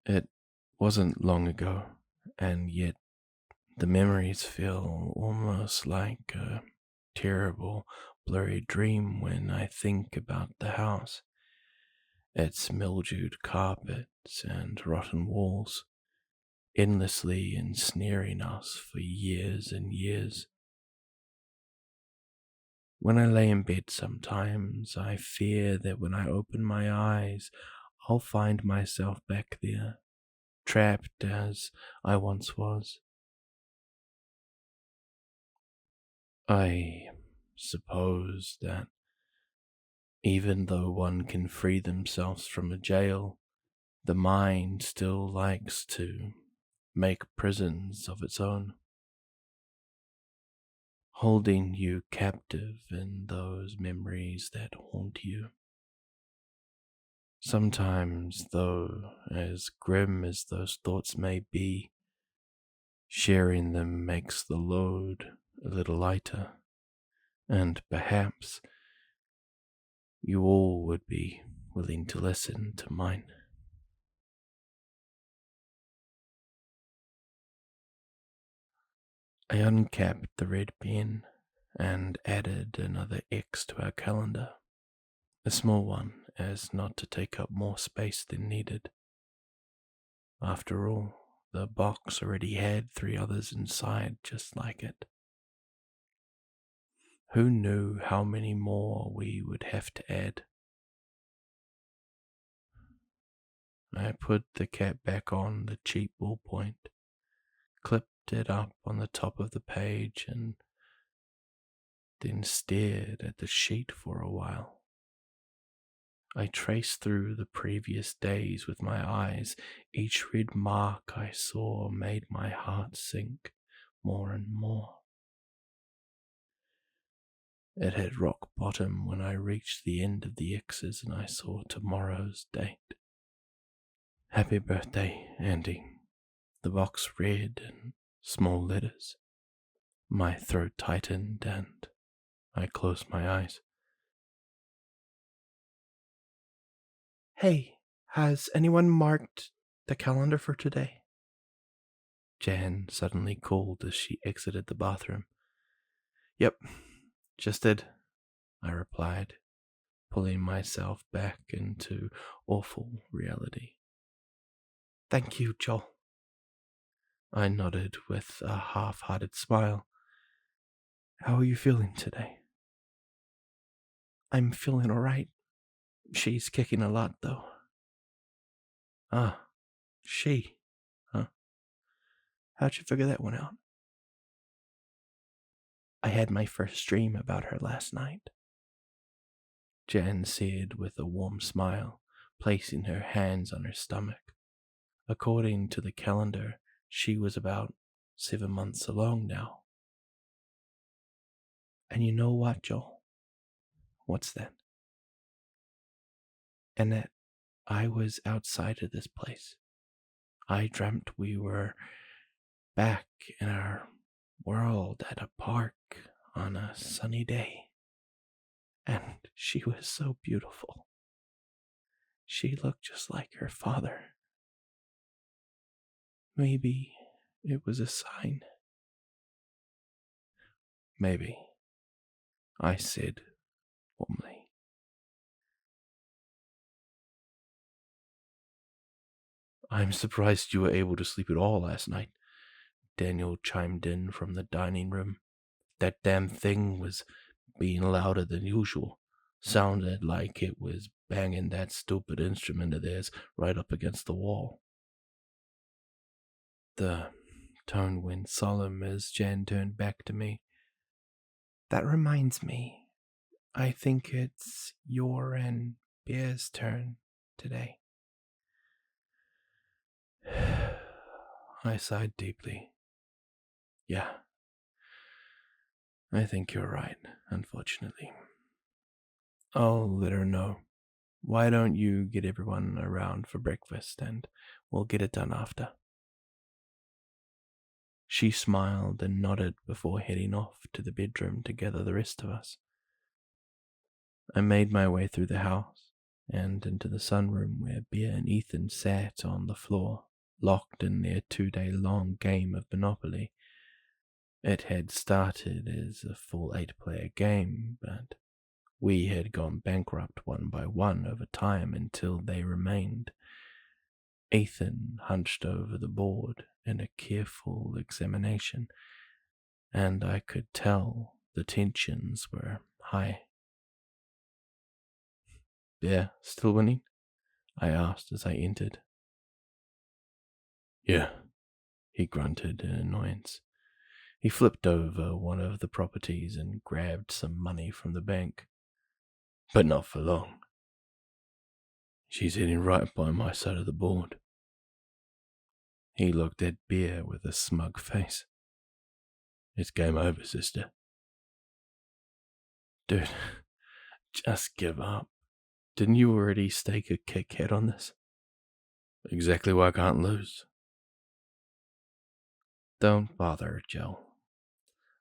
It wasn't long ago, and yet the memories feel almost like a terrible, blurry dream when I think about the house, its mildewed carpets and rotten walls, endlessly ensnaring us for years and years. When I lay in bed sometimes, I fear that when I open my eyes, I'll find myself back there, trapped as I once was. I suppose that even though one can free themselves from a jail, the mind still likes to make prisons of its own, holding you captive in those memories that haunt you. Sometimes, though, as grim as those thoughts may be, sharing them makes the load a little lighter, and perhaps you all would be willing to listen to mine. I uncapped the red pen and added another X to our calendar, a small one as not to take up more space than needed. After all, the box already had 3 others inside just like it. Who knew how many more we would have to add? I put the cap back on the cheap ballpoint, clipped it up on the top of the page, and then stared at the sheet for a while. I traced through the previous days with my eyes. Each red mark I saw made my heart sink more and more. It had rock bottom when I reached the end of the X's and I saw tomorrow's date. Happy birthday, Andy. The box read in small letters. My throat tightened and I closed my eyes. Hey, has anyone marked the calendar for today? Jan suddenly called as she exited the bathroom. Yep, just did, I replied, pulling myself back into awful reality. Thank you, Joel. I nodded with a half-hearted smile. How are you feeling today? I'm feeling alright. She's kicking a lot, though. Ah, she, huh? How'd you figure that one out? I had my first dream about her last night, Jan said with a warm smile, placing her hands on her stomach. According to the calendar, she was about 7 months along now. And you know what, Joel? What's that? And that I was outside of this place. I dreamt we were back in our world at a park on a sunny day. And she was so beautiful. She looked just like her father. Maybe it was a sign. Maybe, I said warmly. I'm surprised you were able to sleep at all last night, Daniel chimed in from the dining room. That damn thing was being louder than usual. Sounded like it was banging that stupid instrument of theirs right up against the wall. The tone went solemn as Jan turned back to me. That reminds me, I think it's your and Bear's turn today. I sighed deeply. Yeah, I think you're right, unfortunately. I'll let her know. Why don't you get everyone around for breakfast and we'll get it done after? She smiled and nodded before heading off to the bedroom to gather the rest of us. I made my way through the house, and into the sunroom where Bea and Ethan sat on the floor, locked in their 2-day-long game of Monopoly. It had started as a full 8-player game, but we had gone bankrupt one by one over time until they remained. Ethan hunched over the board in a careful examination, and I could tell the tensions were high. "Bea, still winning?" I asked as I entered. "Yeah," he grunted in annoyance. He flipped over one of the properties and grabbed some money from the bank. "But not for long. She's hitting right by my side of the board." He looked at Bea with a smug face. "It's game over, sister." "Dude, just give up. Didn't you already stake a kick head on this?" "Exactly why I can't lose." "Don't bother, Joe.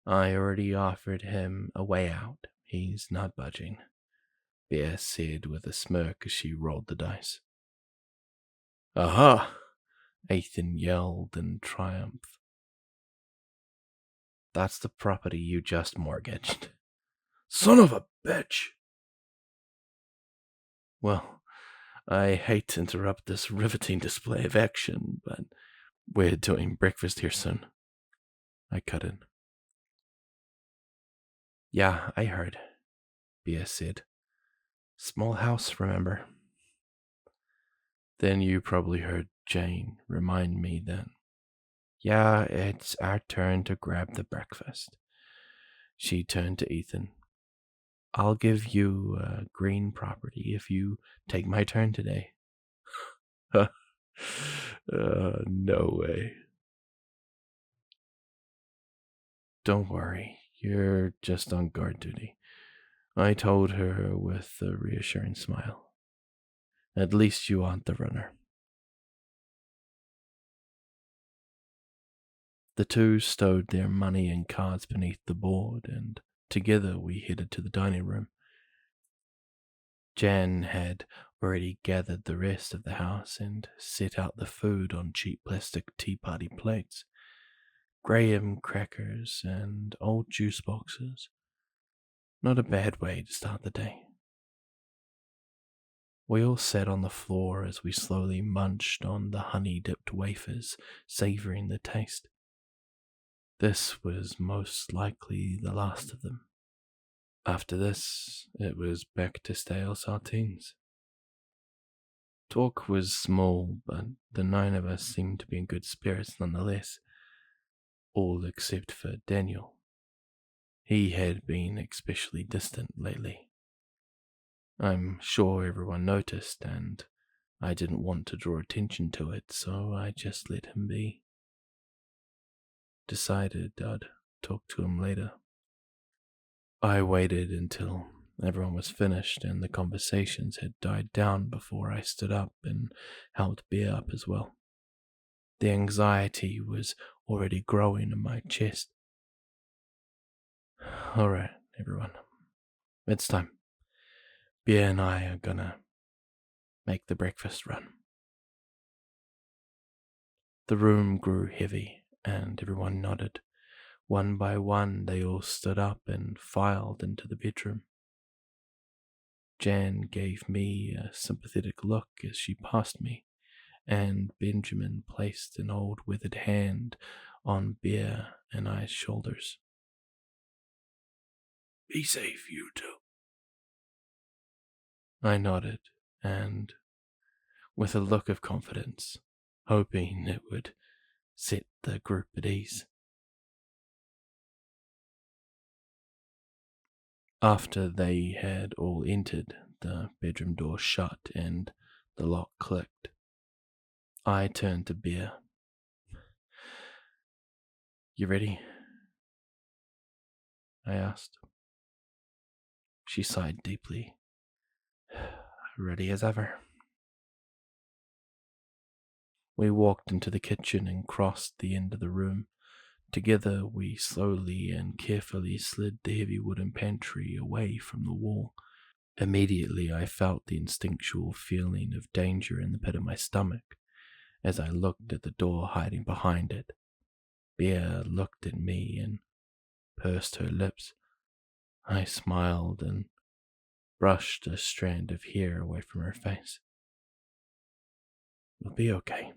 I already offered him a way out. He's not budging," Bea said with a smirk as she rolled the dice. "Aha!" Ethan yelled in triumph. "That's the property you just mortgaged." "Son of a bitch!" "Well, I hate to interrupt this riveting display of action, but we're doing breakfast here soon," I cut in. "Yeah, I heard," Bea said. "Small house, remember?" "Then you probably heard Jane remind me that." "Yeah, it's our turn to grab the breakfast." She turned to Ethan. "I'll give you a green property if you take my turn today." No way. "Don't worry, you're just on guard duty," I told her with a reassuring smile. "At least you aren't the runner." The two stowed their money and cards beneath the board, and together we headed to the dining room. Jan had already gathered the rest of the house and set out the food on cheap plastic tea party plates. Graham crackers and old juice boxes. Not a bad way to start the day. We all sat on the floor as we slowly munched on the honey-dipped wafers, savoring the taste. This was most likely the last of them. After this, it was back to stale saltines. Talk was small, but the 9 of us seemed to be in good spirits nonetheless, all except for Daniel. He had been especially distant lately. I'm sure everyone noticed, and I didn't want to draw attention to it, so I just let him be. Decided I'd talk to him later. I waited until everyone was finished and the conversations had died down before I stood up and helped Bea up as well. The anxiety was already growing in my chest. "All right, everyone. It's time. Bea and I are gonna make the breakfast run." The room grew heavy, and everyone nodded. One by one, they all stood up and filed into the bedroom. Jan gave me a sympathetic look as she passed me, and Benjamin placed an old withered hand on Bea and I's shoulders. "Be safe, you two." I nodded, and with a look of confidence, hoping it would set the group at ease. After they had all entered, the bedroom door shut and the lock clicked. I turned to Bea. "You ready?" I asked. She sighed deeply. "Ready as ever." We walked into the kitchen and crossed the end of the room. Together we slowly and carefully slid the heavy wooden pantry away from the wall. Immediately I felt the instinctual feeling of danger in the pit of my stomach as I looked at the door hiding behind it. Bear looked at me and pursed her lips. I smiled and brushed a strand of hair away from her face. "We'll be okay."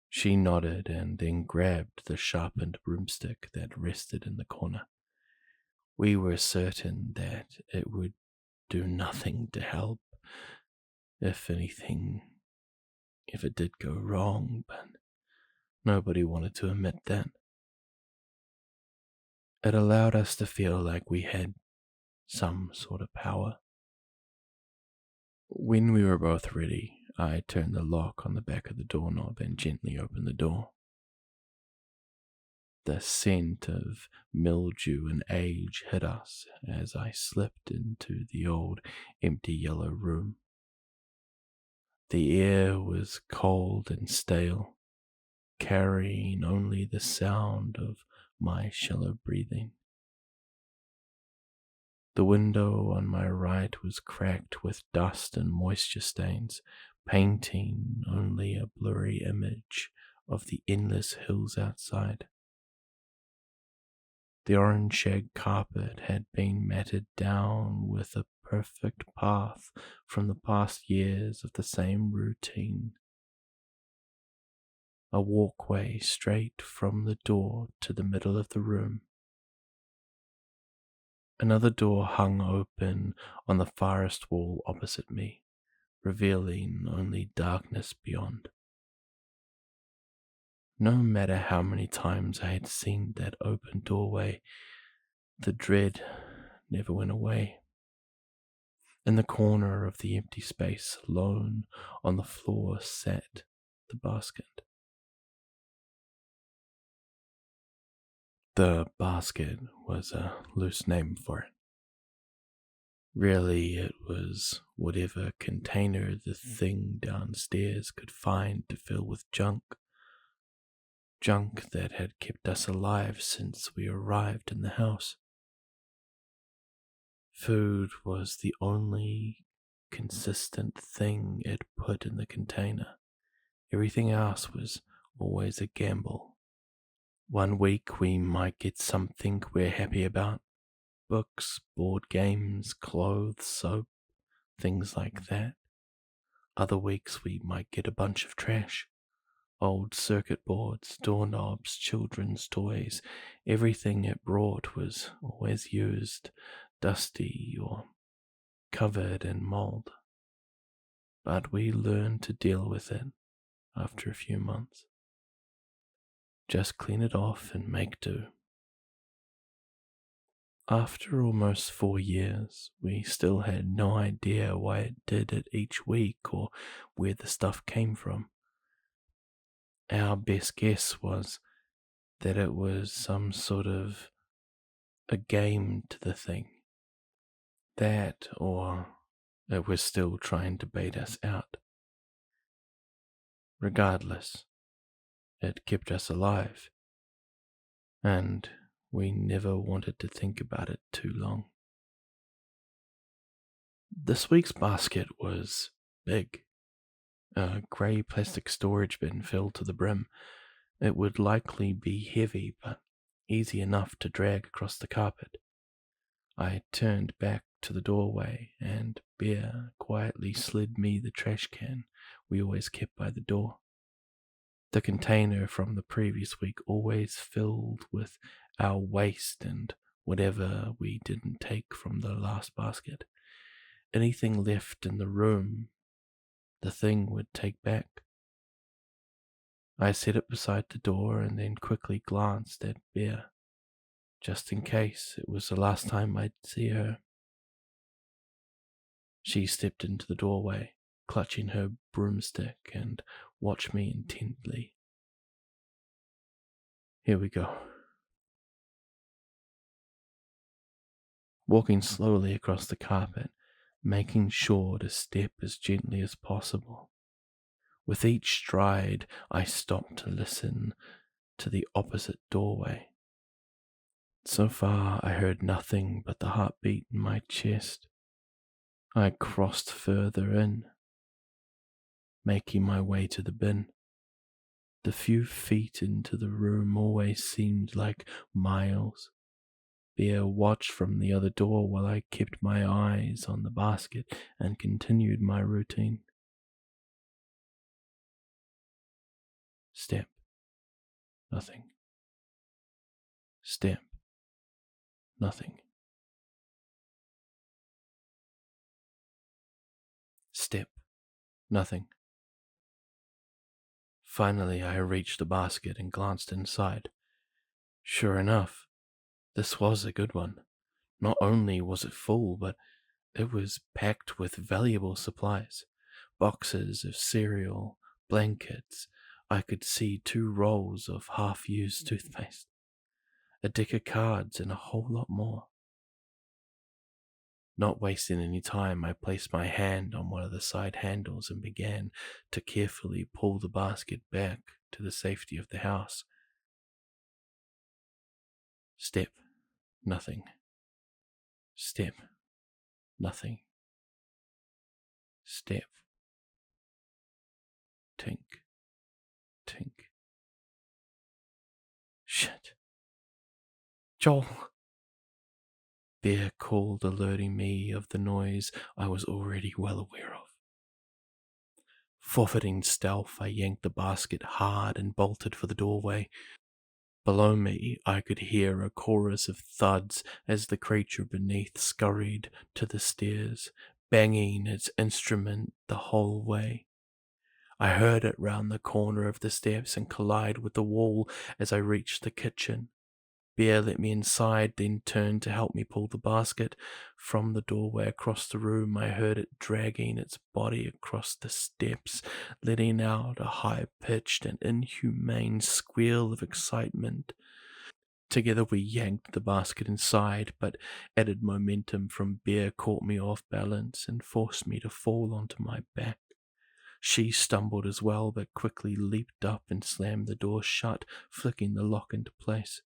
She nodded and then grabbed the sharpened broomstick that rested in the corner. We were certain that it would do nothing to help. If anything, if it did go wrong, but nobody wanted to admit that. It allowed us to feel like we had some sort of power. When we were both ready, I turned the lock on the back of the doorknob and gently opened the door. The scent of mildew and age hit us as I slipped into the old, empty yellow room. The air was cold and stale, carrying only the sound of my shallow breathing. The window on my right was cracked with dust and moisture stains, painting only a blurry image of the endless hills outside. The orange shag carpet had been matted down with a perfect path from the past years of the same routine. A walkway straight from the door to the middle of the room. Another door hung open on the farthest wall opposite me, revealing only darkness beyond. No matter how many times I had seen that open doorway, the dread never went away. In the corner of the empty space, alone on the floor, sat the basket. The basket was a loose name for it. Really, it was whatever container the thing downstairs could find to fill with junk. Junk that had kept us alive since we arrived in the house. Food was the only consistent thing it put in the container. Everything else was always a gamble. One week we might get something we're happy about. Books, board games, clothes, soap, things like that. Other weeks we might get a bunch of trash. Old circuit boards, doorknobs, children's toys. Everything it brought was always used, dusty or covered in mold. But we learned to deal with it after a few months. Just clean it off and make do. After almost 4 years, we still had no idea why it did it each week or where the stuff came from. Our best guess was that it was some sort of a game to the thing. That, or it was still trying to bait us out. Regardless, it kept us alive, and we never wanted to think about it too long. This week's basket was big. A grey plastic storage bin filled to the brim. It would likely be heavy, but easy enough to drag across the carpet. I turned back to the doorway, and Bear quietly slid me the trash can we always kept by the door. The container from the previous week always filled with our waste and whatever we didn't take from the last basket. Anything left in the room, the thing would take back. I set it beside the door and then quickly glanced at Bear, just in case it was the last time I'd see her. She stepped into the doorway, clutching her broomstick, and watched me intently. Here we go. Walking slowly across the carpet, making sure to step as gently as possible. With each stride, I stopped to listen to the opposite doorway. So far, I heard nothing but the heartbeat in my chest. I crossed further in, making my way to the bin. The few feet into the room always seemed like miles. Bear watched from the other door while I kept my eyes on the basket and continued my routine. Step. Nothing. Step. Nothing. Step. Nothing. Finally, I reached the basket and glanced inside. Sure enough, this was a good one. Not only was it full, but it was packed with valuable supplies. Boxes of cereal, blankets. I could see 2 rolls of half-used toothpaste, a deck of cards, and a whole lot more. Not wasting any time, I placed my hand on one of the side handles and began to carefully pull the basket back to the safety of the house. Step. Nothing. Step. Nothing. Step. Tink. Tink. Shit. Joel! Bear called, alerting me of the noise I was already well aware of. Forfeiting stealth, I yanked the basket hard and bolted for the doorway. Below me, I could hear a chorus of thuds as the creature beneath scurried to the stairs, banging its instrument the whole way. I heard it round the corner of the steps and collide with the wall as I reached the kitchen. Bear let me inside, then turned to help me pull the basket. From the doorway across the room, I heard it dragging its body across the steps, letting out a high-pitched and inhumane squeal of excitement. Together we yanked the basket inside, but added momentum from Bear caught me off balance and forced me to fall onto my back. She stumbled as well, but quickly leaped up and slammed the door shut, flicking the lock into place.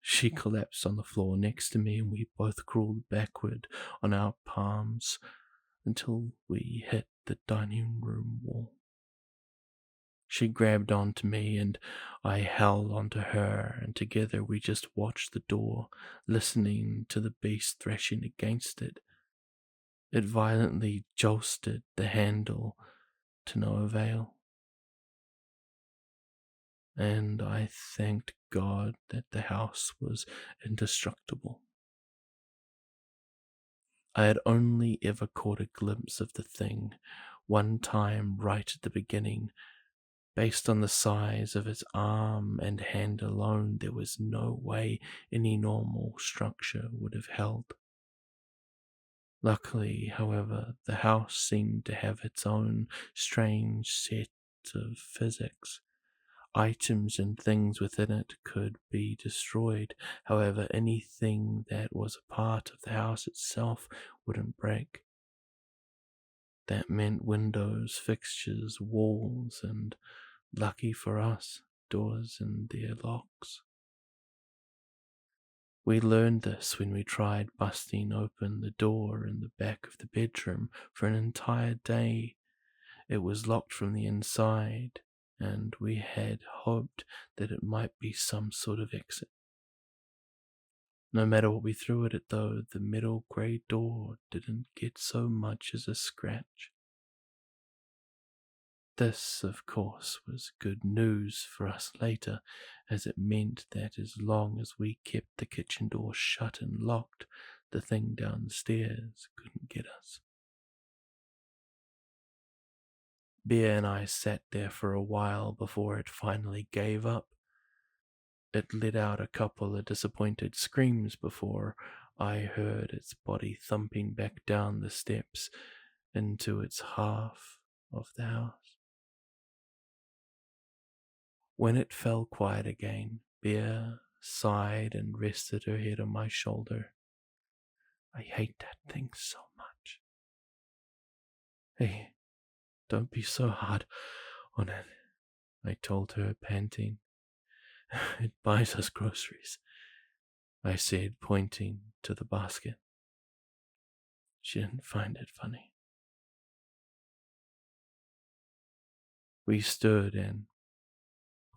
She collapsed on the floor next to me, and we both crawled backward on our palms until we hit the dining room wall. She grabbed onto me, and I held onto her, and together we just watched the door, listening to the beast thrashing against it. It violently josted the handle to no avail. And I thanked God that the house was indestructible. I had only ever caught a glimpse of the thing, one time right at the beginning. Based on the size of its arm and hand alone, there was no way any normal structure would have held. Luckily, however, the house seemed to have its own strange set of physics. Items and things within it could be destroyed. However, anything that was a part of the house itself wouldn't break. That meant windows, fixtures, walls, and, lucky for us, doors and their locks. We learned this when we tried busting open the door in the back of the bedroom for an entire day. It was locked from the inside, and we had hoped that it might be some sort of exit. No matter what we threw at it, though, the metal grey door didn't get so much as a scratch. This, of course, was good news for us later, as it meant that as long as we kept the kitchen door shut and locked, the thing downstairs couldn't get us. Bear and I sat there for a while before it finally gave up. It let out a couple of disappointed screams before I heard its body thumping back down the steps into its half of the house. When it fell quiet again, Bear sighed and rested her head on my shoulder. I hate that thing so much. Hey, don't be so hard on it, I told her, panting. It buys us groceries, I said, pointing to the basket. She didn't find it funny. We stood and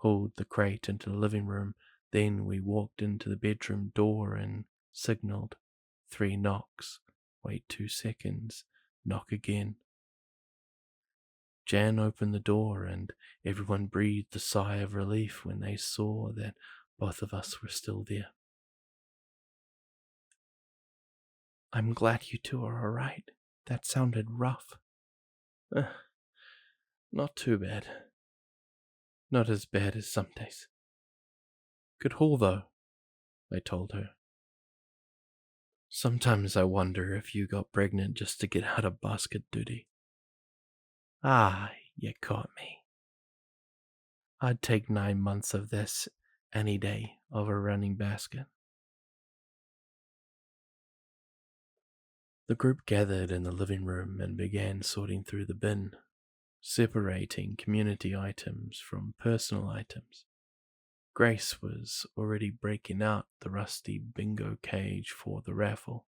pulled the crate into the living room. Then we walked into the bedroom door and signaled. 3 knocks. Wait 2 seconds. Knock again. Jan opened the door and everyone breathed a sigh of relief when they saw that both of us were still there. I'm glad you two are alright. That sounded rough. Not too bad. Not as bad as some days. Good haul, though, I told her. Sometimes I wonder if you got pregnant just to get out of basket duty. Ah, you caught me. I'd take 9 months of this any day over running basket. The group gathered in the living room and began sorting through the bin, separating community items from personal items. Grace was already breaking out the rusty bingo cage for the raffle.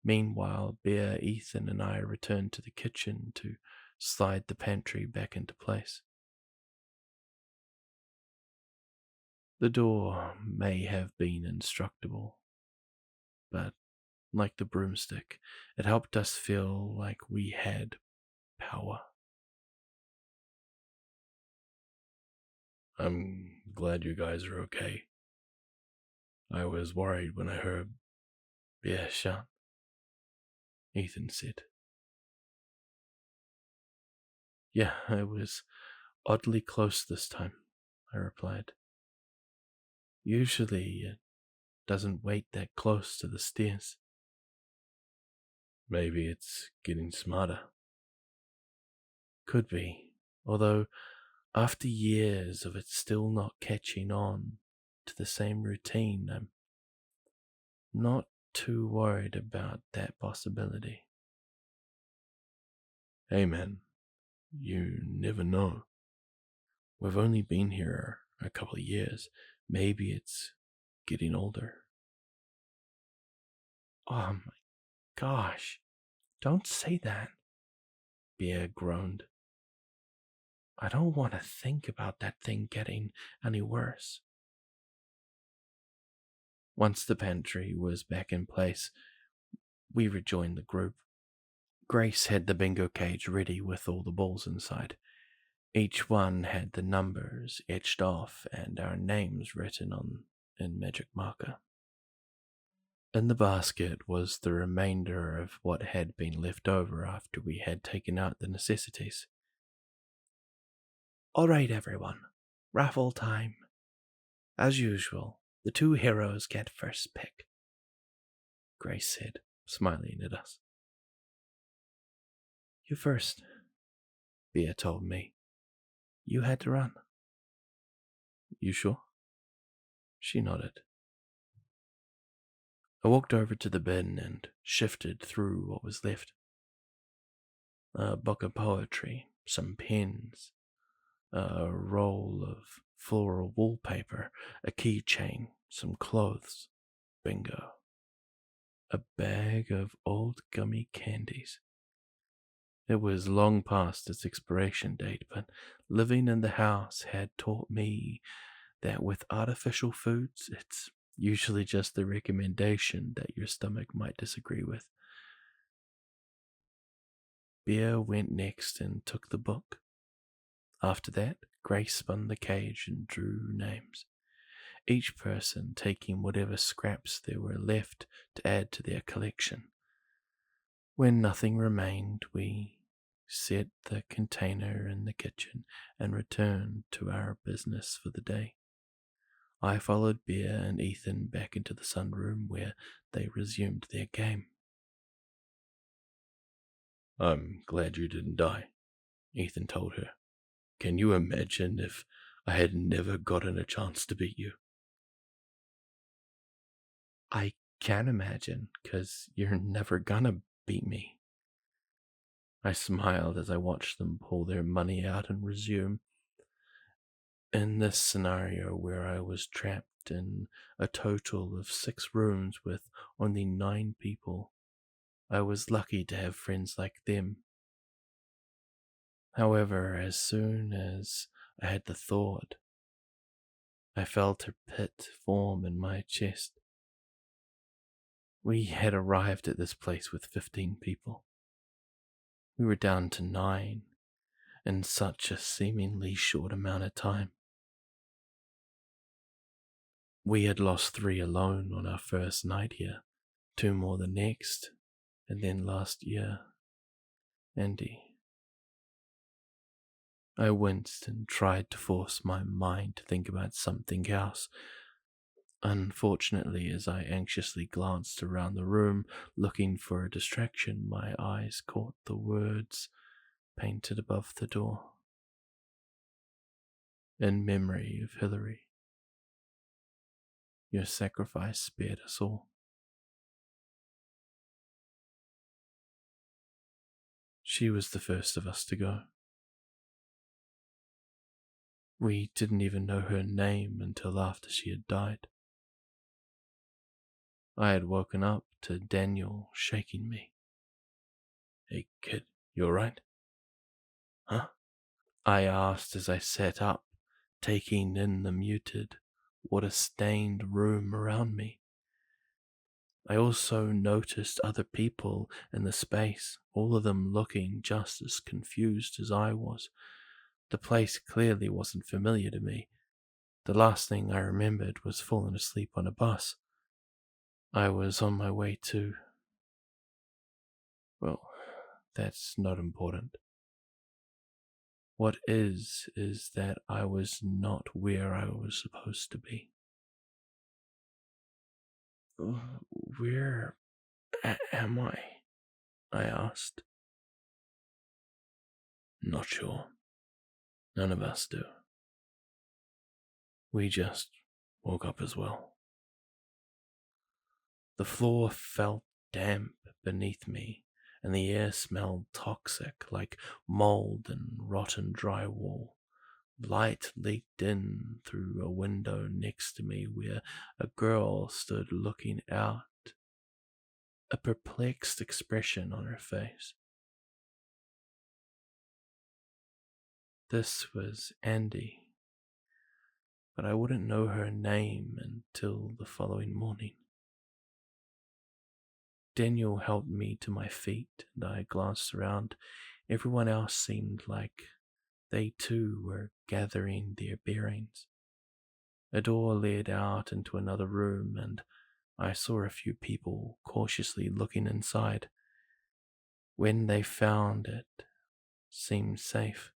Meanwhile, Bear, Ethan, and I returned to the kitchen to slide the pantry back into place. The door may have been indestructible, but like the broomstick, it helped us feel like we had power. I'm glad you guys are okay. I was worried when I heard Bear shout, Ethan said. Yeah, I was oddly close this time, I replied. Usually it doesn't wait that close to the stairs. Maybe it's getting smarter. Could be, although after years of it still not catching on to the same routine, I'm not too worried about that possibility. Hey man, you never know. We've only been here a couple of years. Maybe it's getting older. Oh my gosh, don't say that, Bear groaned. I don't want to think about that thing getting any worse. Once the pantry was back in place, we rejoined the group. Grace had the bingo cage ready with all the balls inside. Each one had the numbers etched off and our names written on in magic marker. In the basket was the remainder of what had been left over after we had taken out the necessities. All right, everyone. Raffle time. As usual, the 2 heroes get first pick, Grace said, smiling at us. You first, Bea told me. You had to run. You sure? She nodded. I walked over to the bin and shifted through what was left. A book of poetry, some pens, a roll of floral wallpaper, a keychain, some clothes. Bingo. A bag of old gummy candies. It was long past its expiration date, but living in the house had taught me that with artificial foods, it's usually just the recommendation that your stomach might disagree with. Beer went next and took the book. After that, Grace spun the cage and drew names, each person taking whatever scraps there were left to add to their collection. When nothing remained, we set the container in the kitchen and returned to our business for the day. I followed Bear and Ethan back into the sunroom where they resumed their game. I'm glad you didn't die, Ethan told her. Can you imagine if I had never gotten a chance to beat you? I can imagine, 'cause you're never gonna beat me. I smiled as I watched them pull their money out and resume. In this scenario where I was trapped in a total of 6 rooms with only 9 people, I was lucky to have friends like them. However, as soon as I had the thought, I felt a pit form in my chest. We had arrived at this place with 15 people. We were down to 9 in such a seemingly short amount of time. We had lost 3 alone on our first night here, 2 more the next, and then last year, Andy. I winced and tried to force my mind to think about something else. Unfortunately, as I anxiously glanced around the room, looking for a distraction, my eyes caught the words painted above the door. In memory of Hillary, your sacrifice spared us all. She was the first of us to go. We didn't even know her name until after she had died. I had woken up to Daniel shaking me. "Hey kid, you alright?" "Huh?" I asked as I sat up, taking in the muted, water-stained room around me. I also noticed other people in the space, all of them looking just as confused as I was. The place clearly wasn't familiar to me. The last thing I remembered was falling asleep on a bus. I was on my way to... Well, that's not important. What is that I was not where I was supposed to be. Where am I? I asked. Not sure. None of us do. We just woke up as well. The floor felt damp beneath me, and the air smelled toxic, like mold and rotten drywall. Light leaked in through a window next to me where a girl stood looking out, a perplexed expression on her face. This was Andy, but I wouldn't know her name until the following morning. Daniel helped me to my feet, and I glanced around. Everyone else seemed like they too were gathering their bearings. A door led out into another room, and I saw a few people cautiously looking inside. When they found it seemed safe,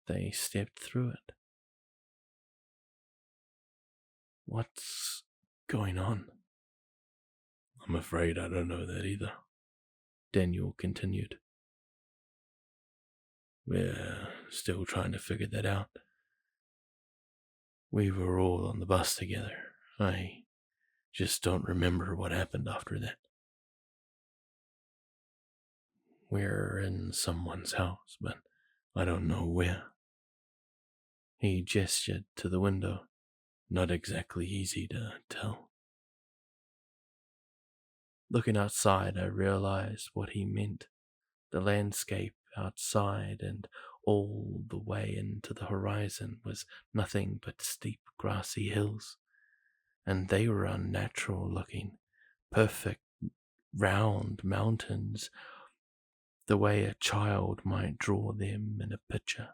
they stepped through it. What's going on? I'm afraid I don't know that either, Daniel continued. We're still trying to figure that out. We were all on the bus together. I just don't remember what happened after that. We're in someone's house, but I don't know where. He gestured to the window. Not exactly easy to tell. Looking outside, I realized what he meant. The landscape outside and all the way into the horizon was nothing but steep grassy hills, and they were unnatural looking, perfect round mountains, the way a child might draw them in a picture.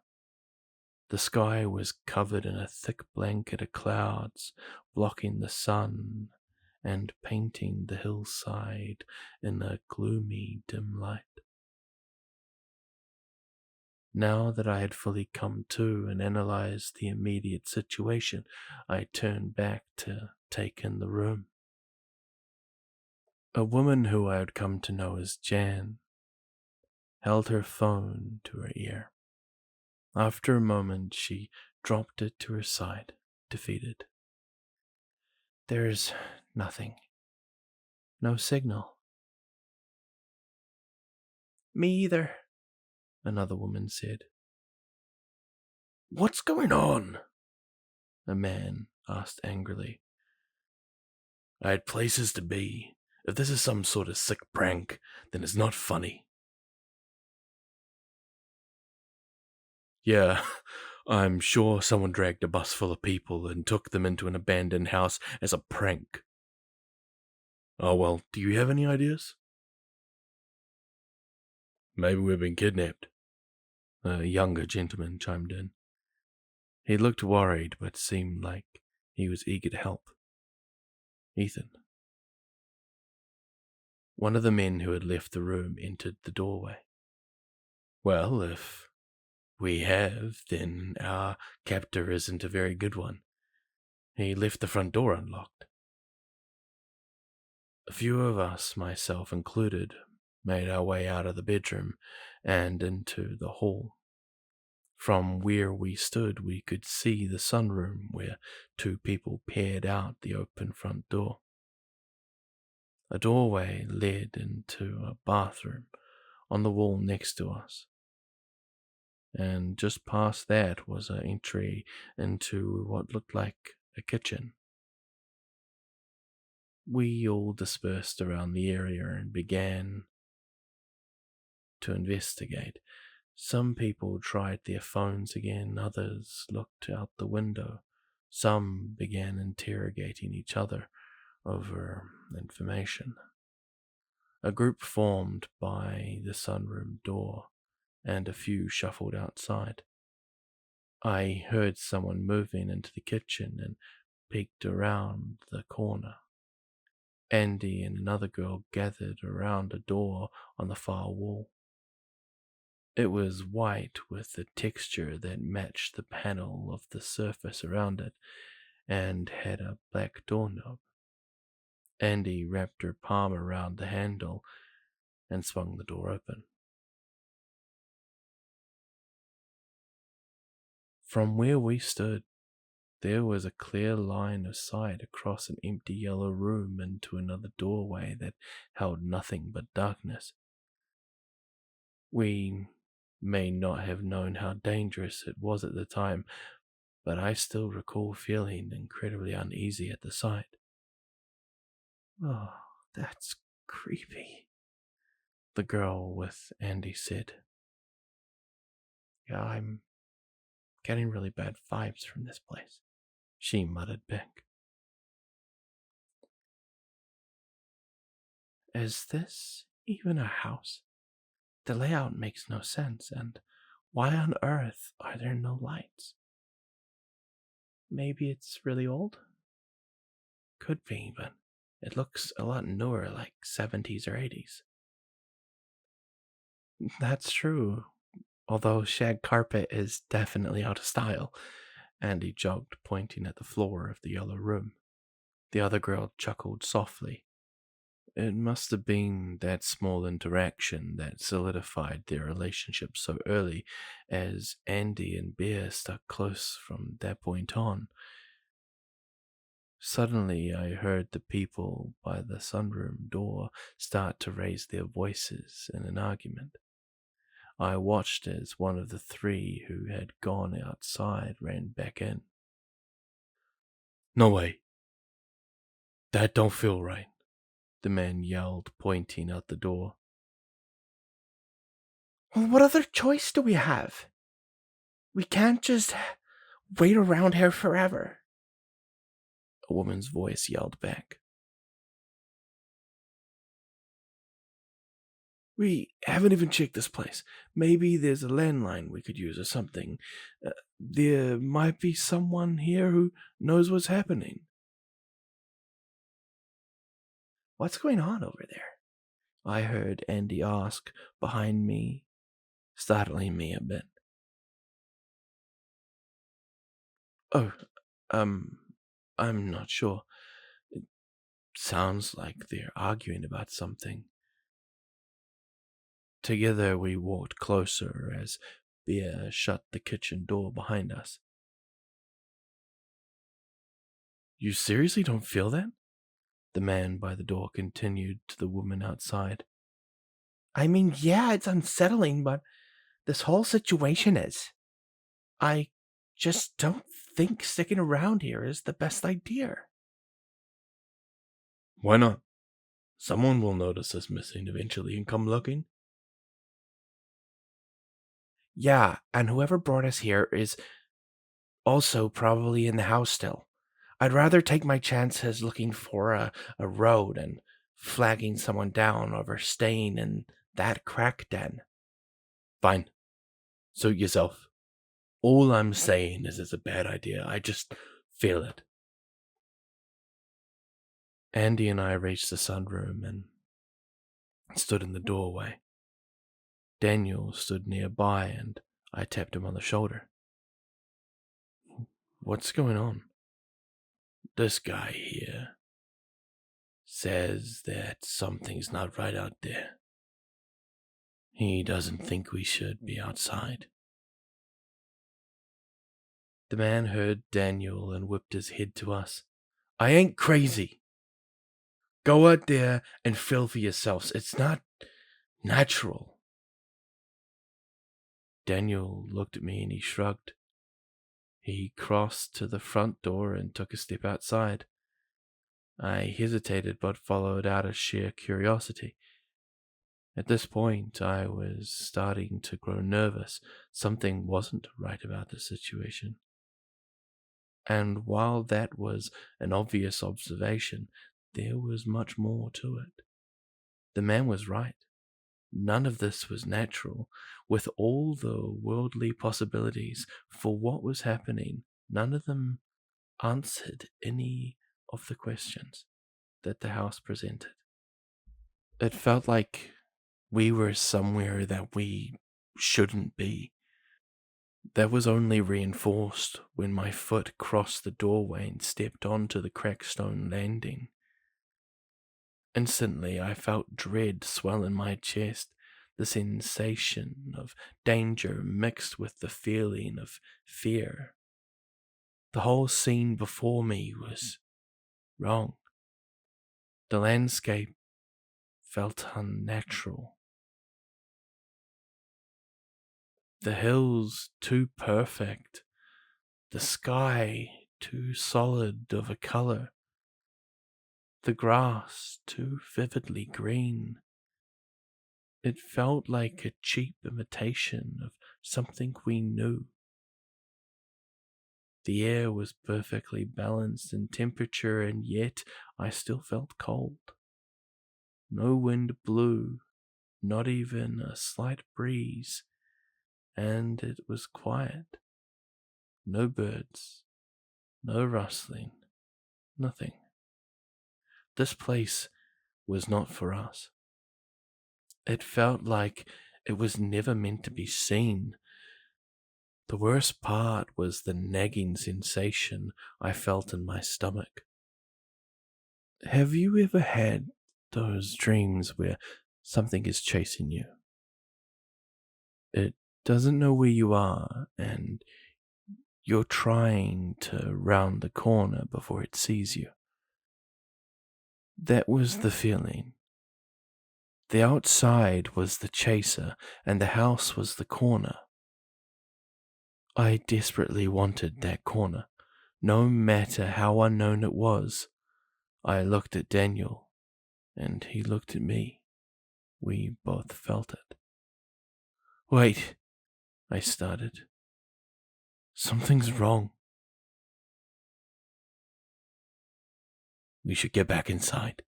The sky was covered in a thick blanket of clouds, blocking the sun and painting the hillside in a gloomy, dim light. Now that I had fully come to and analyzed the immediate situation, I turned back to take in the room. A woman who I had come to know as Jan held her phone to her ear. After a moment, she dropped it to her side, defeated. There's nothing. No signal. Me either, another woman said. What's going on? A man asked angrily. I had places to be. If this is some sort of sick prank, then it's not funny. Yeah, I'm sure someone dragged a bus full of people and took them into an abandoned house as a prank. Oh well, do you have any ideas? Maybe we've been kidnapped. A younger gentleman chimed in. He looked worried, but seemed like he was eager to help. Ethan. One of the men who had left the room entered the doorway. Well, if we have, then our captor isn't a very good one. He left the front door unlocked. A few of us, myself included, made our way out of the bedroom and into the hall. From where we stood, we could see the sunroom where two people peered out the open front door. A doorway led into a bathroom on the wall next to us, and just past that was an entry into what looked like a kitchen. We all dispersed around the area and began to investigate. Some people tried their phones again, others looked out the window. Some began interrogating each other over information. A group formed by the sunroom door, and a few shuffled outside. I heard someone moving into the kitchen and peeked around the corner. Andy and another girl gathered around a door on the far wall. It was white with a texture that matched the panel of the surface around it and had a black doorknob. Andy wrapped her palm around the handle and swung the door open. From where we stood, there was a clear line of sight across an empty yellow room into another doorway that held nothing but darkness. We may not have known how dangerous it was at the time, but I still recall feeling incredibly uneasy at the sight. Oh, that's creepy, the girl with Andy said. Yeah, I'm getting really bad vibes from this place, she muttered back. Is this even a house? The layout makes no sense, and why on earth are there no lights? Maybe it's really old? Could be, but it looks a lot newer, like 70s or 80s. That's true, although shag carpet is definitely out of style. Andy joked, pointing at the floor of the yellow room. The other girl chuckled softly. It must have been that small interaction that solidified their relationship so early, as Andy and Bear stuck close from that point on. Suddenly, I heard the people by the sunroom door start to raise their voices in an argument. I watched as one of the three who had gone outside ran back in. No way. That don't feel right, the man yelled, pointing out the door. Well, what other choice do we have? We can't just wait around here forever, A woman's voice yelled back. We haven't even checked this place. Maybe there's a landline we could use or something. There might be someone here who knows what's happening. What's going on over there? I heard Andy ask behind me, startling me a bit. Oh, I'm not sure. It sounds like they're arguing about something. Together we walked closer as Bea shut the kitchen door behind us. You seriously don't feel that? The man by the door continued to the woman outside. I mean, yeah, it's unsettling, but this whole situation is. I just don't think sticking around here is the best idea. Why not? Someone will notice us missing eventually and come looking. Yeah, and whoever brought us here is also probably in the house still. I'd rather take my chances looking for a road and flagging someone down over staying in that crack den. Fine. Suit yourself. All I'm saying is it's a bad idea. I just feel it. Andy and I reached the sunroom and stood in the doorway. Daniel stood nearby and I tapped him on the shoulder. What's going on? This guy here says that something's not right out there. He doesn't think we should be outside. The man heard Daniel and whipped his head to us. I ain't crazy. Go out there and feel for yourselves. It's not natural. Daniel looked at me and he shrugged. He crossed to the front door and took a step outside. I hesitated but followed out of sheer curiosity. At this point, I was starting to grow nervous. Something wasn't right about the situation. And while that was an obvious observation, there was much more to it. The man was right. None of this was natural. With all the worldly possibilities for what was happening, none of them answered any of the questions that the house presented. It felt like we were somewhere that we shouldn't be. That was only reinforced when my foot crossed the doorway and stepped onto the cracked stone landing. Instantly, I felt dread swell in my chest, the sensation of danger mixed with the feeling of fear. The whole scene before me was wrong. The landscape felt unnatural. The hills too perfect, the sky too solid of a color, the grass too vividly green. It felt like a cheap imitation of something we knew. The air was perfectly balanced in temperature, and yet I still felt cold. No wind blew, not even a slight breeze, and it was quiet. No birds, no rustling, nothing. This place was not for us. It felt like it was never meant to be seen. The worst part was the nagging sensation I felt in my stomach. Have you ever had those dreams where something is chasing you? It doesn't know where you are, and you're trying to round the corner before it sees you. That was the feeling. The outside was the chaser, and the house was the corner. I desperately wanted that corner, no matter how unknown it was. I looked at Daniel, and he looked at me. We both felt it. Wait, I started. Something's wrong. We should get back inside,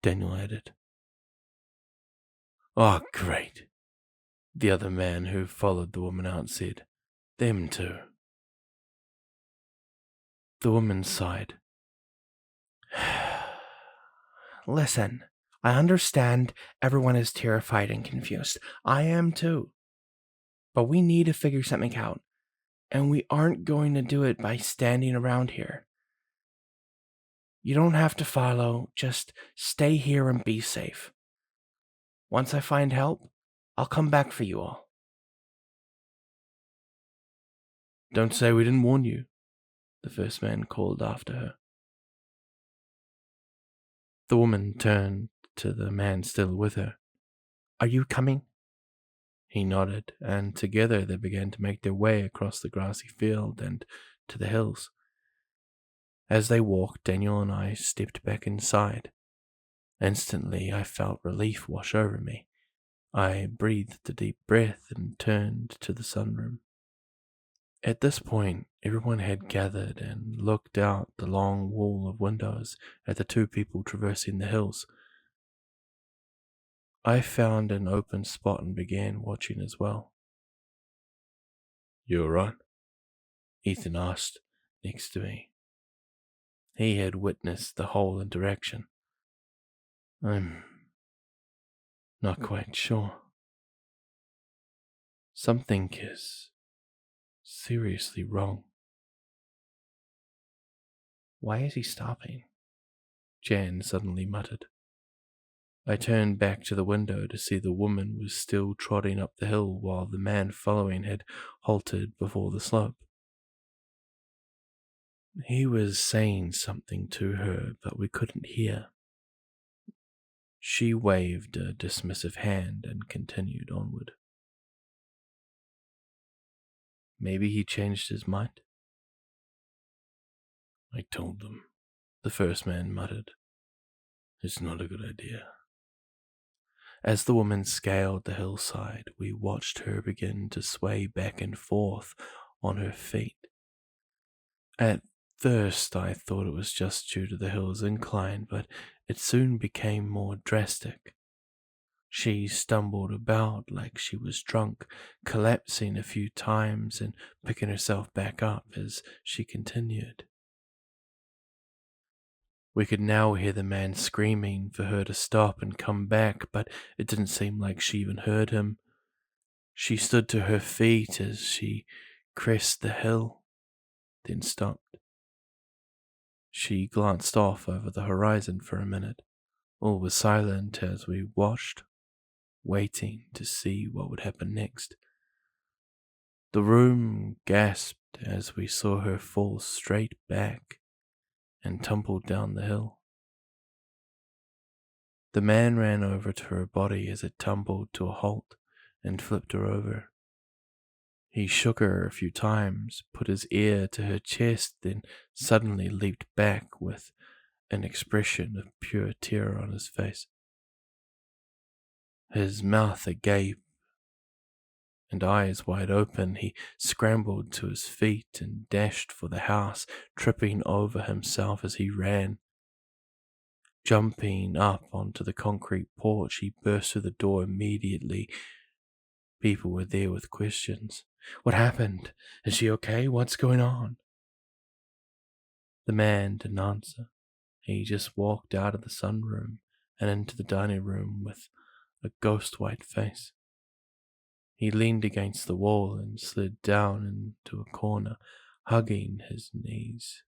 Daniel added. Oh, great, the other man who followed the woman out said. Them too. The woman sighed. Listen, I understand everyone is terrified and confused. I am too. But we need to figure something out, and we aren't going to do it by standing around here. You don't have to follow, just stay here and be safe. Once I find help, I'll come back for you all. Don't say we didn't warn you, the first man called after her. The woman turned to the man still with her. Are you coming? He nodded, and together they began to make their way across the grassy field and to the hills. As they walked, Daniel and I stepped back inside. Instantly, I felt relief wash over me. I breathed a deep breath and turned to the sunroom. At this point, everyone had gathered and looked out the long wall of windows at the two people traversing the hills. I found an open spot and began watching as well. "You alright?" Ethan asked, next to me. He had witnessed the whole interaction. "I'm not quite sure. Something is seriously wrong." "Why is he stopping?" Jan suddenly muttered. I turned back to the window to see the woman was still trotting up the hill while the man following had halted before the slope. He was saying something to her, but we couldn't hear. She waved a dismissive hand and continued onward. "Maybe he changed his mind?" "I told them," the first man muttered. "It's not a good idea." As the woman scaled the hillside, we watched her begin to sway back and forth on her feet. At first, I thought it was just due to the hill's incline, but it soon became more drastic. She stumbled about like she was drunk, collapsing a few times and picking herself back up as she continued. We could now hear the man screaming for her to stop and come back, but it didn't seem like she even heard him. She stood to her feet as she crested the hill, then stopped. She glanced off over the horizon for a minute. All was silent as we watched, waiting to see what would happen next. The room gasped as we saw her fall straight back and tumbled down the hill. The man ran over to her body as it tumbled to a halt and flipped her over. He shook her a few times, put his ear to her chest, then suddenly leaped back with an expression of pure terror on his face. His mouth agape and eyes wide open, he scrambled to his feet and dashed for the house, tripping over himself as he ran. Jumping up onto the concrete porch, he burst through the door immediately. People were there with questions. "What happened? Is she okay? What's going on?" The man didn't answer. He just walked out of the sunroom and into the dining room with a ghost white face. He leaned against the wall and slid down into a corner, hugging his knees.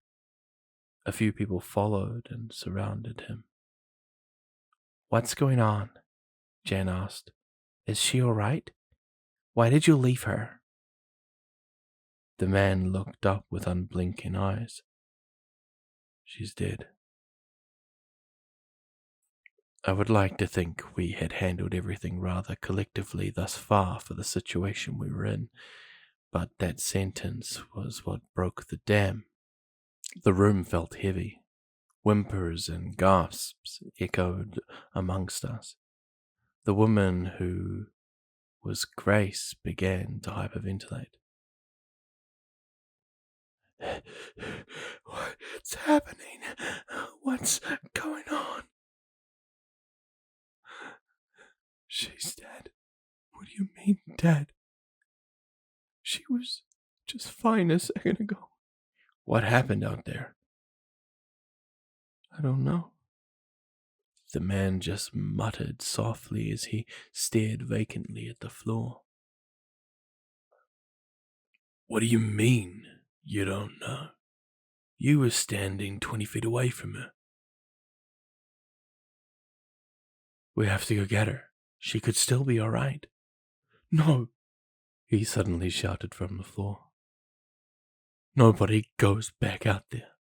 A few people followed and surrounded him. "What's going on?" Jan asked. "Is she all right? Why did you leave her?" The man looked up with unblinking eyes. "She's dead." I would like to think we had handled everything rather collectively thus far for the situation we were in, but that sentence was what broke the dam. The room felt heavy. Whimpers and gasps echoed amongst us. The woman who was Grace began to hyperventilate. "What's happening? What's going on?" "She's dead." "What do you mean, dead?" "She was just fine a second ago." "What happened out there?" "I don't know." The man just muttered softly as he stared vacantly at the floor. "What do you mean, you don't know? You were standing 20 feet away from her." "We have to go get her. She could still be all right." "No," he suddenly shouted from the floor. "Nobody goes back out there.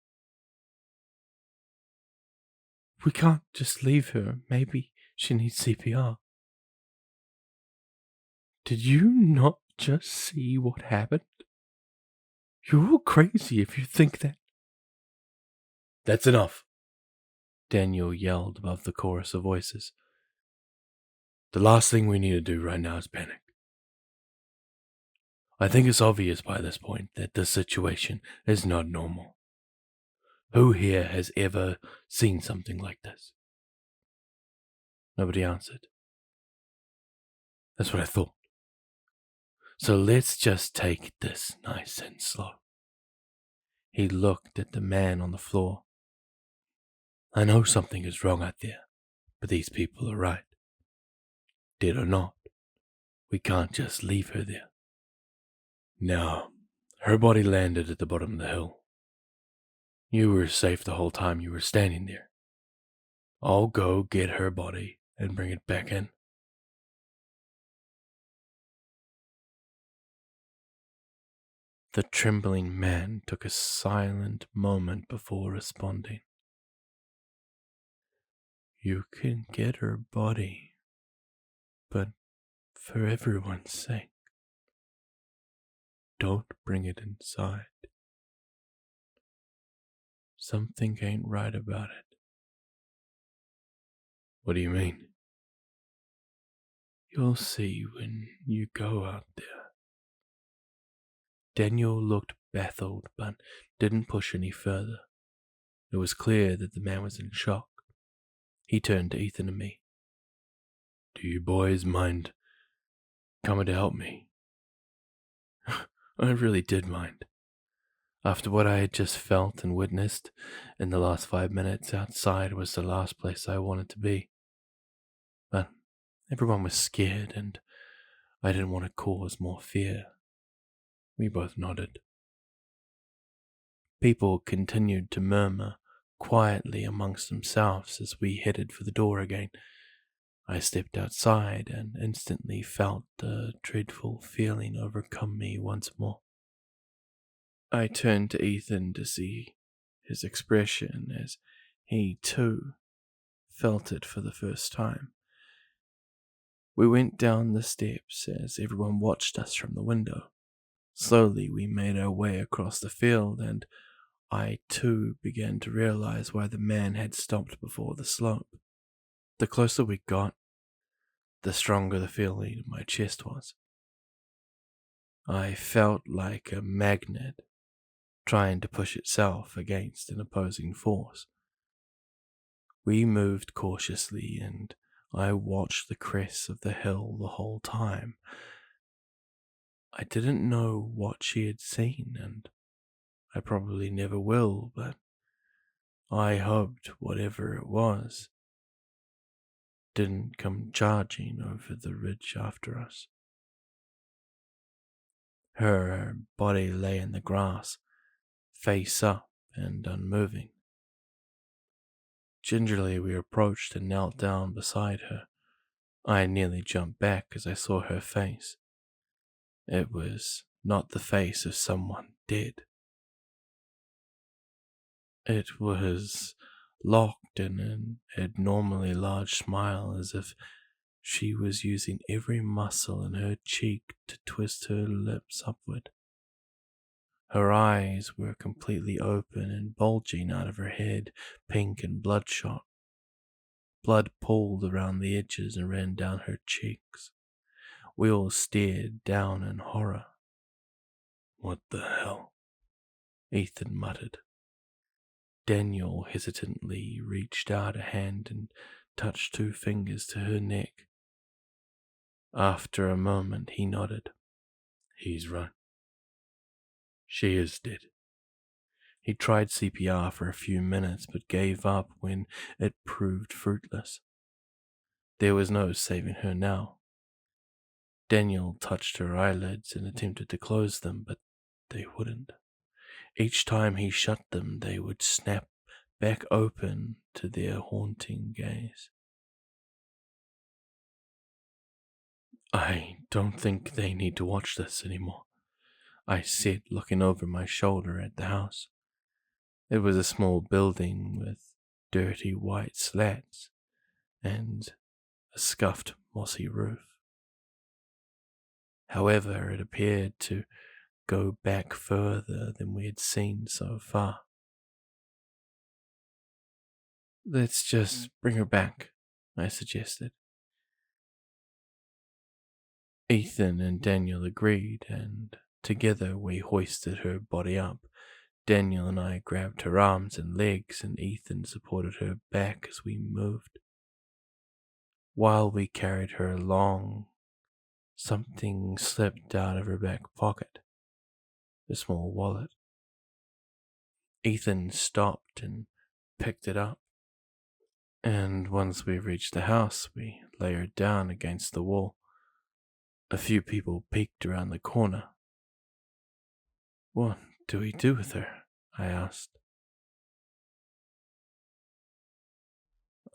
We can't just leave her. Maybe she needs CPR." Did you not just see what happened? You're all crazy if you think that. That's enough, Daniel yelled above the chorus of voices. The last thing we need to do right now is panic. I think it's obvious by this point that this situation is not normal. Who here has ever seen something like this? Nobody answered. That's what I thought. So let's just take this nice and slow. He looked at the man on the floor. I know something is wrong out there, but these people are right. Dead or not, we can't just leave her there. No, her body landed at the bottom of the hill. You were safe the whole time you were standing there. I'll go get her body and bring it back in. The trembling man took a silent moment before responding. You can get her body, but for everyone's sake, don't bring it inside. Something ain't right about it. What do you mean? You'll see when you go out there. Daniel looked baffled, but didn't push any further. It was clear that the man was in shock. He turned to Ethan and me. Do you boys mind coming to help me? I really did mind. After what I had just felt and witnessed in the last 5 minutes, outside was the last place I wanted to be. But everyone was scared, and I didn't want to cause more fear. We both nodded. People continued to murmur quietly amongst themselves as we headed for the door again. I stepped outside and instantly felt the dreadful feeling overcome me once more. I turned to Ethan to see his expression as he, too, felt it for the first time. We went down the steps as everyone watched us from the window. Slowly we made our way across the field, and I, too, began to realize why the man had stopped before the slope. The closer we got, the stronger the feeling in my chest was. I felt like a magnet trying to push itself against an opposing force. We moved cautiously, and I watched the crest of the hill the whole time. I didn't know what she had seen, and I probably never will, but I hoped whatever it was didn't come charging over the ridge after us. Her body lay in the grass, face up and unmoving. Gingerly we approached and knelt down beside her. I nearly jumped back as I saw her face. It was not the face of someone dead. It was locked in an abnormally large smile, as if she was using every muscle in her cheek to twist her lips upward. Her eyes were completely open and bulging out of her head, pink and bloodshot. Blood pooled around the edges and ran down her cheeks. We all stared down in horror. What the hell? Ethan muttered. Daniel hesitantly reached out a hand and touched 2 fingers to her neck. After a moment, he nodded. He's right. She is dead. He tried CPR for a few minutes, but gave up when it proved fruitless. There was no saving her now. Daniel touched her eyelids and attempted to close them, but they wouldn't. Each time he shut them, they would snap back open to their haunting gaze. I don't think they need to watch this anymore, I said, looking over my shoulder at the house. It was a small building with dirty white slats and a scuffed mossy roof. However, it appeared to go back further than we had seen so far. "Let's just bring her back," I suggested. Ethan and Daniel agreed, and together we hoisted her body up. Daniel and I grabbed her arms and legs, and Ethan supported her back as we moved. While we carried her along, something slipped out of her back pocket, a small wallet. Ethan stopped and picked it up, and once we reached the house, we lay her down against the wall. A few people peeked around the corner. "What do we do with her?" I asked.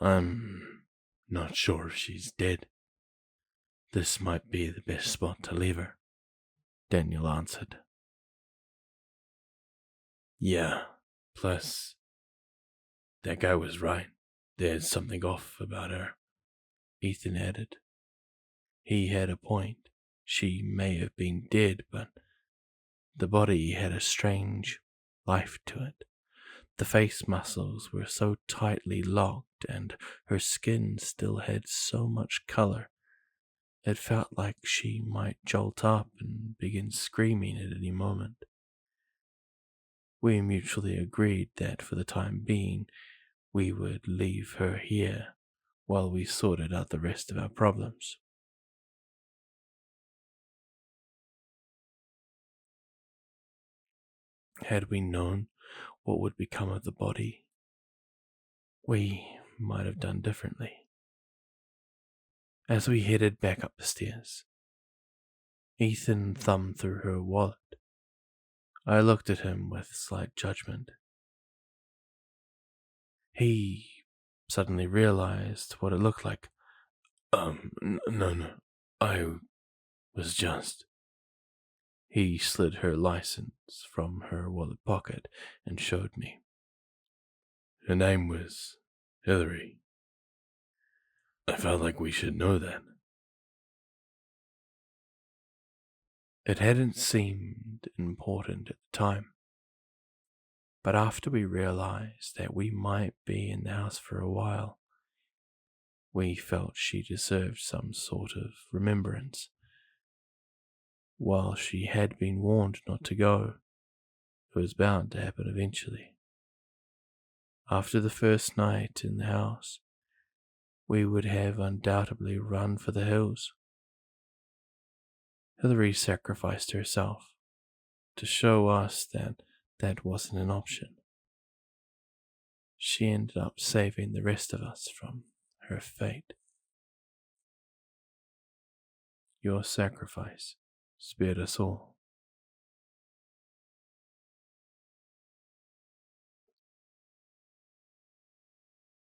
"I'm not sure if she's dead. This might be the best spot to leave her," Daniel answered. "Yeah, plus, that guy was right. There's something off about her," Ethan added. He had a point. She may have been dead, but the body had a strange life to it. The face muscles were so tightly locked, and her skin still had so much color. It felt like she might jolt up and begin screaming at any moment. We mutually agreed that for the time being, we would leave her here while we sorted out the rest of our problems. Had we known what would become of the body, we might have done differently. As we headed back up the stairs, Ethan thumbed through her wallet. I looked at him with slight judgment. He suddenly realized what it looked like. No, I was just... He slid her license from her wallet pocket and showed me. Her name was Hillary. I felt like we should know that. It hadn't seemed important at the time, but after we realized that we might be in the house for a while, we felt she deserved some sort of remembrance. While she had been warned not to go, it was bound to happen eventually. After the first night in the house, we would have undoubtedly run for the hills. Hillary sacrificed herself to show us that that wasn't an option. She ended up saving the rest of us from her fate. Your sacrifice spared us all.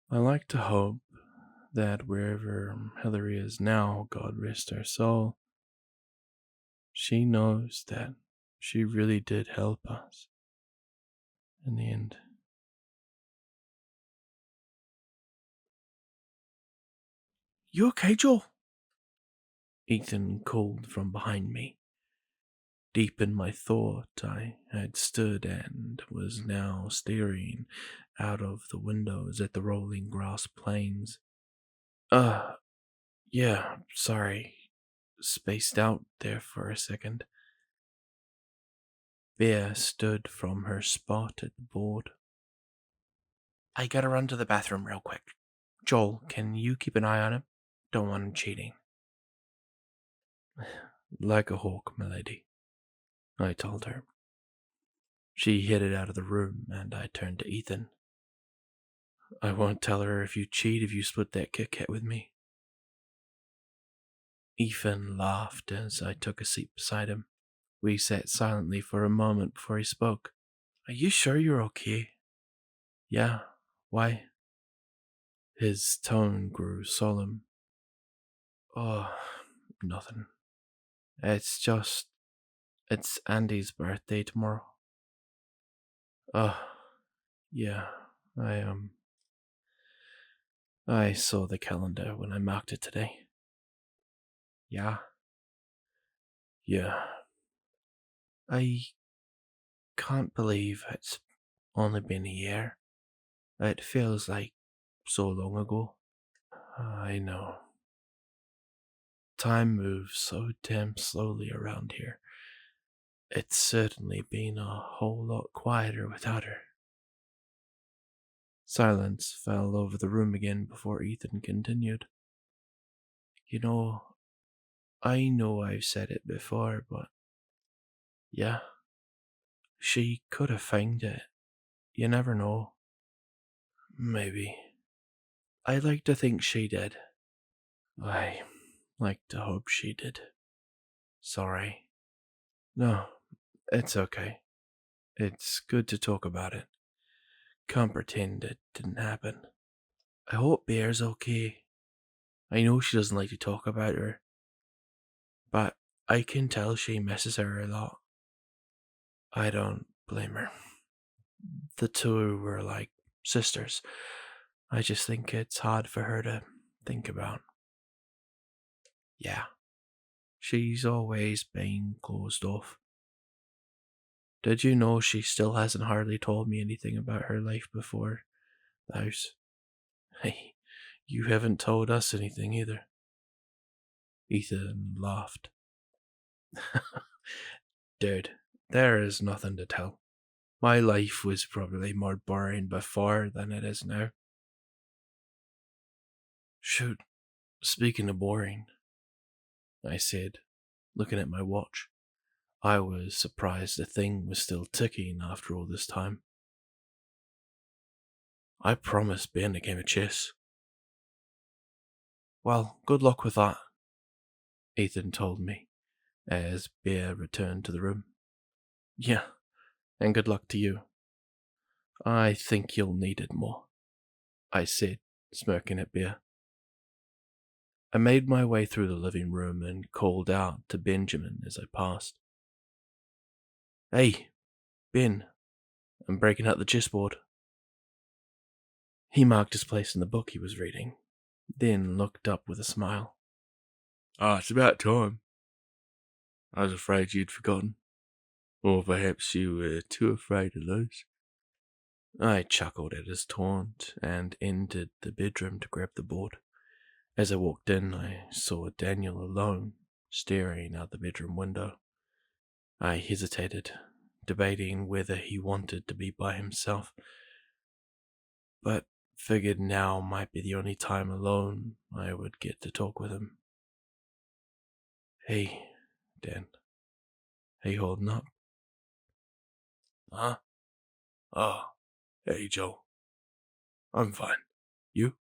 I like to hope that wherever Hillary is now, God rest her soul, she knows that she really did help us in the end. You okay, Joel? Ethan called from behind me. Deep in my thought, I had stood and was now staring out of the windows at the rolling grass plains. Yeah, sorry. Spaced out there for a second. Bea stood from her spot at the board. I gotta run to the bathroom real quick. Joel, can you keep an eye on him? Don't want him cheating. Like a hawk, milady, I told her. She headed out of the room, and I turned to Ethan. I won't tell her if you cheat if you split that Kit Kat with me. Ethan laughed as I took a seat beside him. We sat silently for a moment before he spoke. Are you sure you're okay? Yeah, why? His tone grew solemn. Oh, nothing. It's Andy's birthday tomorrow. Oh, yeah, I saw the calendar when I marked it today. Yeah. Yeah. I can't believe it's only been a year. It feels like so long ago. I know. Time moves so damn slowly around here. It's certainly been a whole lot quieter without her. Silence fell over the room again before Ethan continued. I know I've said it before, but yeah, she could have found it. You never know. Maybe. I like to think she did. I like to hope she did. Sorry. No, it's okay. It's good to talk about it. Can't pretend it didn't happen. I hope Bear's okay. I know she doesn't like to talk about her, but I can tell she misses her a lot. I don't blame her. The two were like sisters. I just think it's hard for her to think about. Yeah, she's always been closed off. Did you know she still hasn't hardly told me anything about her life before the house? Hey, you haven't told us anything either. Ethan laughed. Dude, there is nothing to tell. My life was probably more boring before than it is now. Shoot, speaking of boring, I said, looking at my watch. I was surprised the thing was still ticking after all this time. I promised Ben a game of chess. Well, good luck with that, Ethan told me, as Bear returned to the room. Yeah, and good luck to you. I think you'll need it more, I said, smirking at Bear. I made my way through the living room and called out to Benjamin as I passed. Hey, Ben, I'm breaking out the chessboard. He marked his place in the book he was reading, then looked up with a smile. It's about time. I was afraid you'd forgotten. Or perhaps you were too afraid to lose. I chuckled at his taunt and entered the bedroom to grab the board. As I walked in, I saw Daniel alone, staring out the bedroom window. I hesitated, debating whether he wanted to be by himself, but figured now might be the only time alone I would get to talk with him. Hey, Dan. How you holding up? Huh? Oh, hey, Joe. I'm fine. You?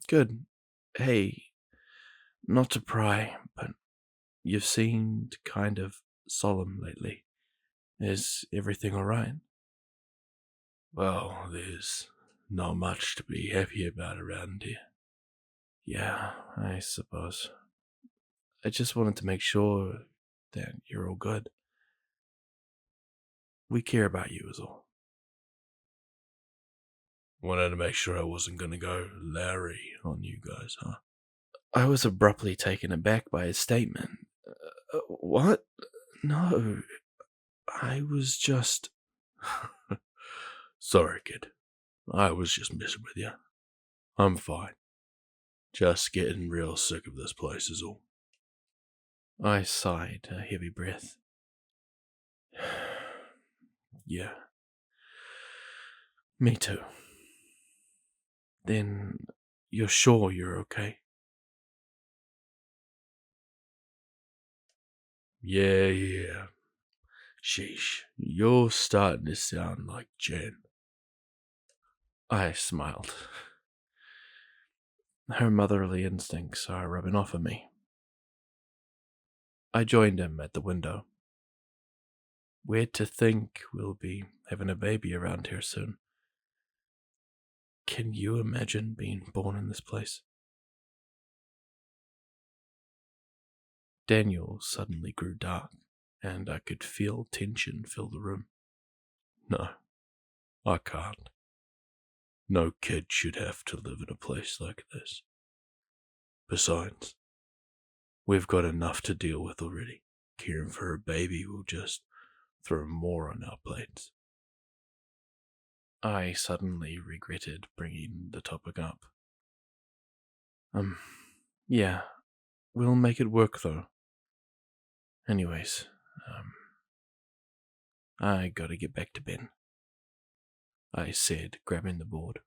Good. Hey, not to pry, but you've seemed kind of solemn lately. Is everything alright? Well, there's not much to be happy about around here. Yeah, I suppose. I just wanted to make sure that you're all good. We care about you is all. Wanted to make sure I wasn't gonna go Larry on you guys, huh? I was abruptly taken aback by his statement. What? No, I was just... Sorry, kid. I was just messing with you. I'm fine. Just getting real sick of this place is all. I sighed a heavy breath. Yeah. Me too. Then you're sure you're okay? Yeah. Sheesh, you're starting to sound like Jen. I smiled. Her motherly instincts are rubbing off on me. I joined him at the window. Weird to think we'll be having a baby around here soon. Can you imagine being born in this place? Daniel suddenly grew dark, and I could feel tension fill the room. No, I can't. No kid should have to live in a place like this. Besides, We've got enough to deal with already. Caring for her baby will just throw more on our plates. I suddenly regretted bringing the topic up. Yeah, we'll make it work though. Anyways, I gotta get back to Ben, I said, grabbing the board.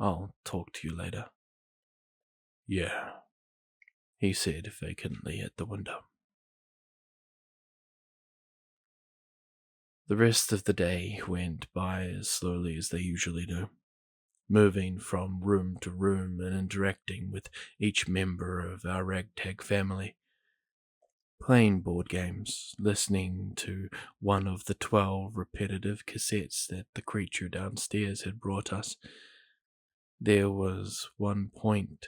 I'll talk to you later. Yeah, he said vacantly at the window. The rest of the day went by as slowly as they usually do, moving from room to room and interacting with each member of our ragtag family. Playing board games, listening to one of the 12 repetitive cassettes that the creature downstairs had brought us. There was one point,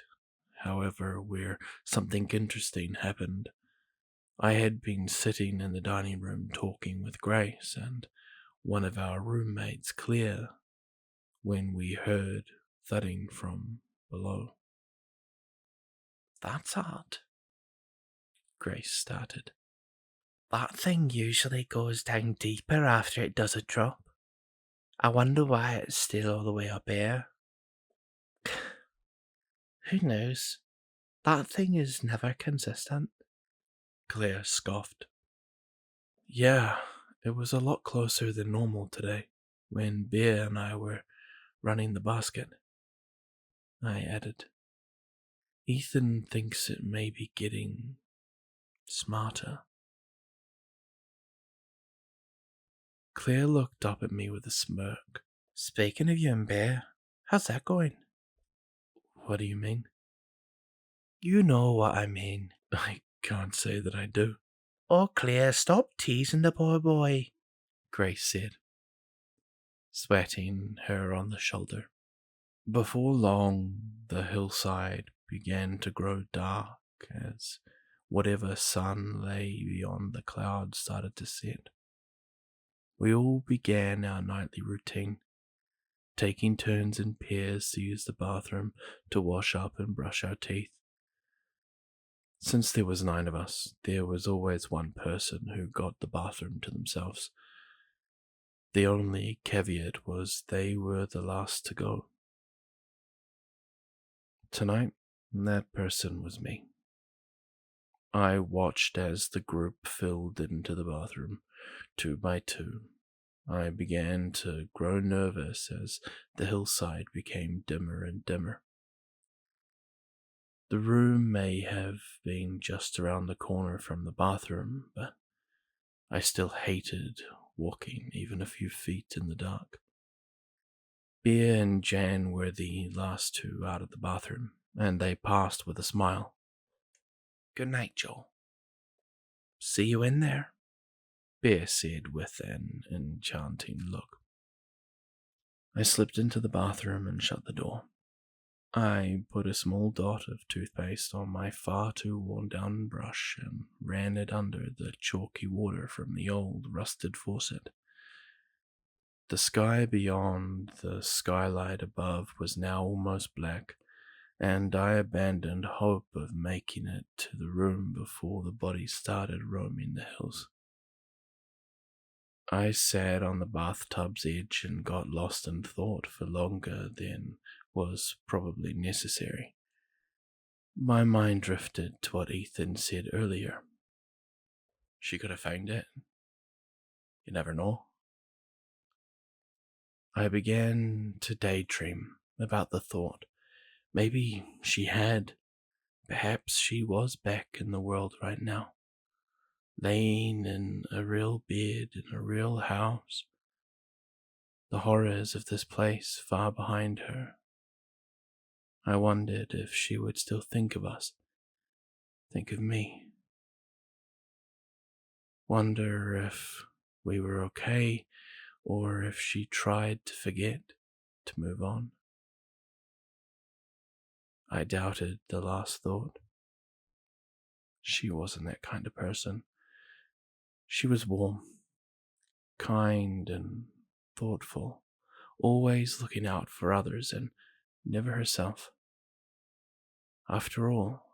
however, where something interesting happened. I had been sitting in the dining room talking with Grace and one of our roommates, Claire, when we heard thudding from below. That's odd, Grace started. That thing usually goes down deeper after it does a drop. I wonder why it's still all the way up here. Who knows? That thing is never consistent. Claire scoffed. Yeah, it was a lot closer than normal today, when Bear and I were running the basket. I added. Ethan thinks it may be getting smarter. Claire looked up at me with a smirk. Speaking of you and Bear, how's that going? What do you mean? You know what I mean. I can't say that I do. Oh, Claire, stop teasing the poor boy, Grace said, swatting her on the shoulder. Before long, the hillside began to grow dark as whatever sun lay beyond the clouds started to set. We all began our nightly routine, taking turns in pairs to use the bathroom to wash up and brush our teeth. Since there was 9 of us, there was always one person who got the bathroom to themselves. The only caveat was they were the last to go. Tonight, that person was me. I watched as the group filled into the bathroom, 2 by 2. I began to grow nervous as the hillside became dimmer and dimmer. The room may have been just around the corner from the bathroom, but I still hated walking even a few feet in the dark. Bea and Jan were the last 2 out of the bathroom, and they passed with a smile. Good night, Joel. See you in there, Bea said with an enchanting look. I slipped into the bathroom and shut the door. I put a small dot of toothpaste on my far too worn-down brush and ran it under the chalky water from the old rusted faucet. The sky beyond the skylight above was now almost black, and I abandoned hope of making it to the room before the bodies started roaming the hills. I sat on the bathtub's edge and got lost in thought for longer than was probably necessary. My mind drifted to what Ethan said earlier. She could have found it. You never know. I began to daydream about the thought. Maybe she had. Perhaps she was back in the world right now, laying in a real bed in a real house. The horrors of this place far behind her. I wondered if she would still think of us, think of me. Wonder if we were okay, or if she tried to forget, to move on. I doubted the last thought. She wasn't that kind of person. She was warm, kind and thoughtful, always looking out for others and never herself. After all,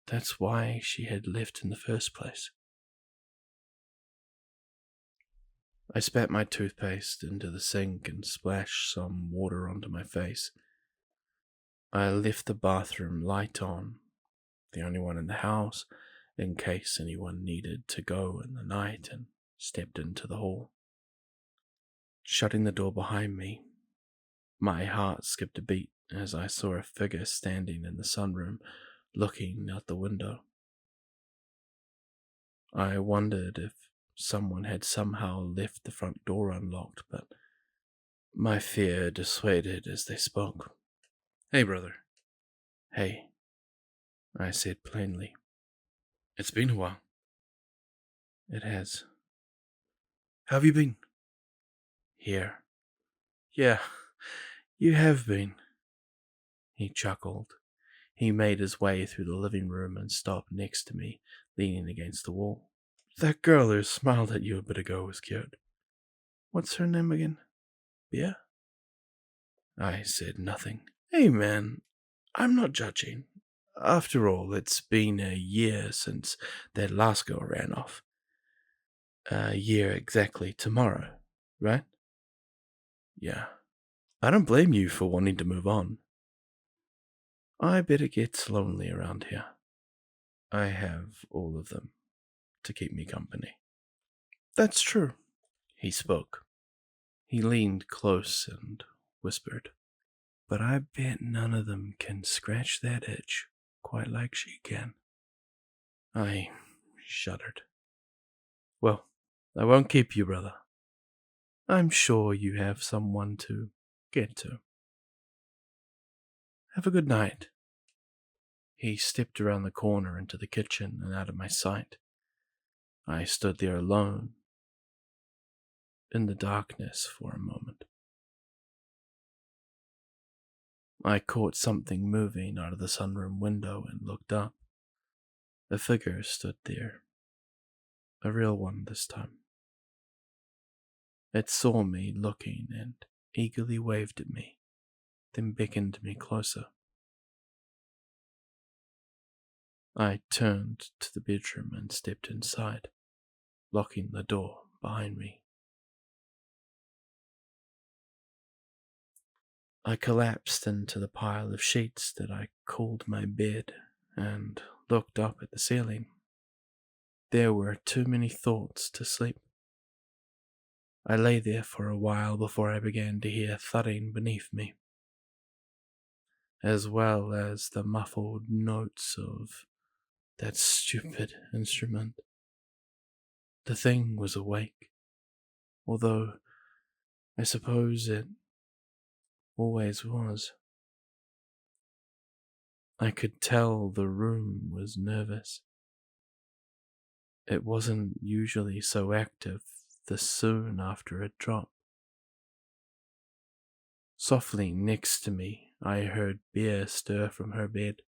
That's why she had left in the first place. I spat my toothpaste into the sink and splashed some water onto my face. I left the bathroom light on, the only one in the house, in case anyone needed to go in the night, and stepped into the hall. Shutting the door behind me, my heart skipped a beat as I saw a figure standing in the sunroom, looking out the window. I wondered if someone had somehow left the front door unlocked, but my fear dissuaded as they spoke. "Hey, brother." "Hey," I said plainly. "It's been a while." "It has." "How have you been?" "Here." "Yeah, you have been." He chuckled. He made his way through the living room and stopped next to me, leaning against the wall. "That girl who smiled at you a bit ago was cute. What's her name again? Bea?" I said nothing. "Hey man, I'm not judging. After all, it's been a year since that last girl ran off. A year exactly tomorrow, right?" "Yeah. I don't blame you for wanting to move on. I bet it gets lonely around here. I have all of them to keep me company." "That's true," he spoke. He leaned close and whispered, "But I bet none of them can scratch that itch quite like she can." I shuddered. "Well, I won't keep you, brother. I'm sure you have someone to get to. Have a good night." He stepped around the corner into the kitchen and out of my sight. I stood there alone, in the darkness for a moment. I caught something moving out of the sunroom window and looked up. A figure stood there. A real one this time. It saw me looking and eagerly waved at me, then beckoned me closer. I turned to the bedroom and stepped inside, locking the door behind me. I collapsed into the pile of sheets that I called my bed and looked up at the ceiling. There were too many thoughts to sleep. I lay there for a while before I began to hear thudding beneath me, as well as the muffled notes of that stupid instrument. The thing was awake, although I suppose it always was. I could tell the room was nervous. It wasn't usually so active this soon after it dropped. Softly next to me, I heard Bea stir from her bed.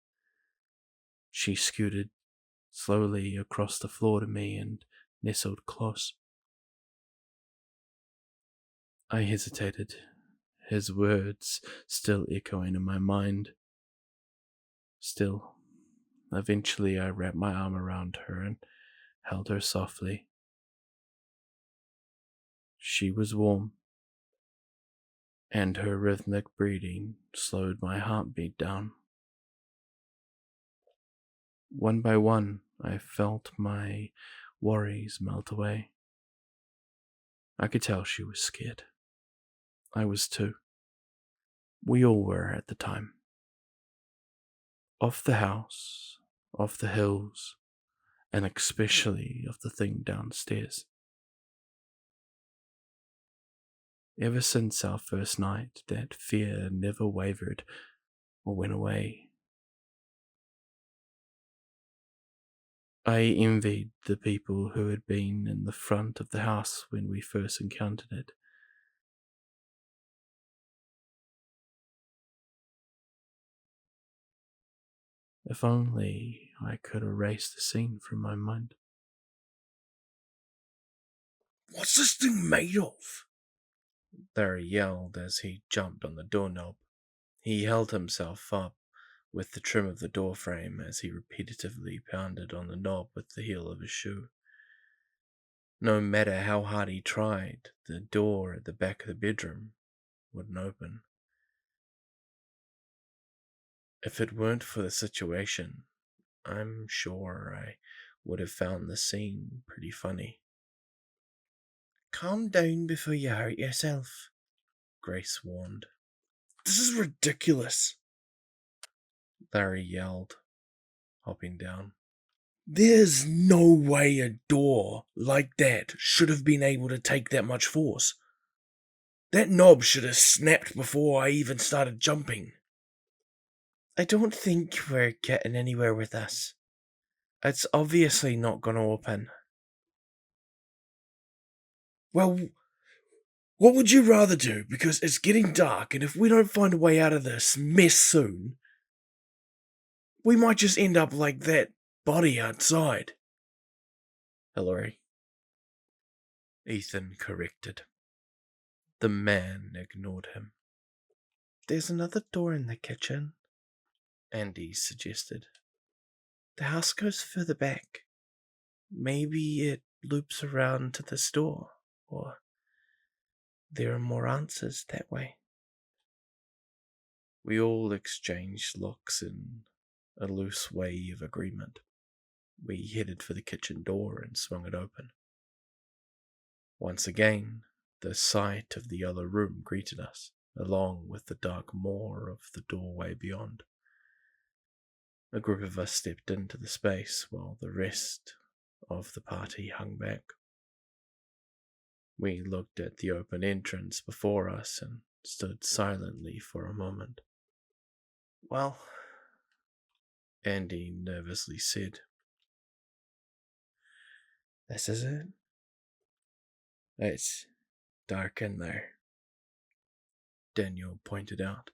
She scooted slowly across the floor to me and nestled close. I hesitated, his words still echoing in my mind. Still, eventually I wrapped my arm around her and held her softly. She was warm, and her rhythmic breathing slowed my heartbeat down. One by one, I felt my worries melt away. I could tell she was scared. I was too. We all were at the time. Of the house, of the hills, and especially of the thing downstairs. Ever since our first night, that fear never wavered or went away. I envied the people who had been in the front of the house when we first encountered it. If only I could erase the scene from my mind. "What's this thing made of?" Larry yelled as he jumped on the doorknob. He held himself up, with the trim of the door frame as he repetitively pounded on the knob with the heel of his shoe. No matter how hard he tried, the door at the back of the bedroom wouldn't open. If it weren't for the situation, I'm sure I would have found the scene pretty funny. Calm down before you hurt yourself, Grace warned. This is ridiculous, Larry yelled, hopping down. There's no way a door like that should have been able to take that much force. That knob should have snapped before I even started jumping. I don't think we're getting anywhere with this. It's obviously not going to open. Well, what would you rather do? Because it's getting dark, and if we don't find a way out of this mess soon, we might just end up like that body outside. Hillary. Ethan corrected. The man ignored him. There's another door in the kitchen, Andy suggested. The house goes further back. Maybe it loops around to this door, or there are more answers that way. We all exchanged looks in a loose way of agreement. We headed for the kitchen door and swung it open. Once again, the sight of the other room greeted us, along with the dark moor of the doorway beyond. A group of us stepped into the space while the rest of the party hung back. We looked at the open entrance before us and stood silently for a moment. Well, Andy nervously said, this is it. It's dark in there, Daniel pointed out.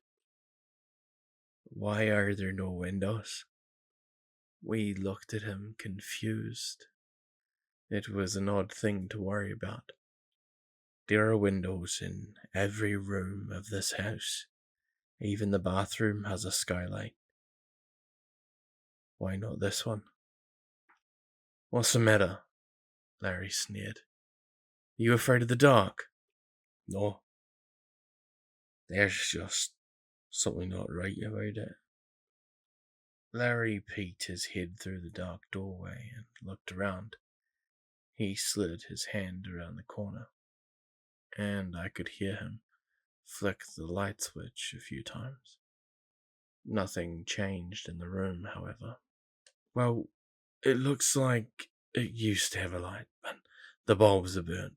Why are there no windows? We looked at him confused. It was an odd thing to worry about. There are windows in every room of this house. Even the bathroom has a skylight. Why not this one? What's the matter? Larry sneered. You afraid of the dark? No. There's just something not right about it. Larry peeked his head through the dark doorway and looked around. He slid his hand around the corner, and I could hear him flick the light switch a few times. Nothing changed in the room, however. Well, it looks like it used to have a light, but the bulbs are burnt.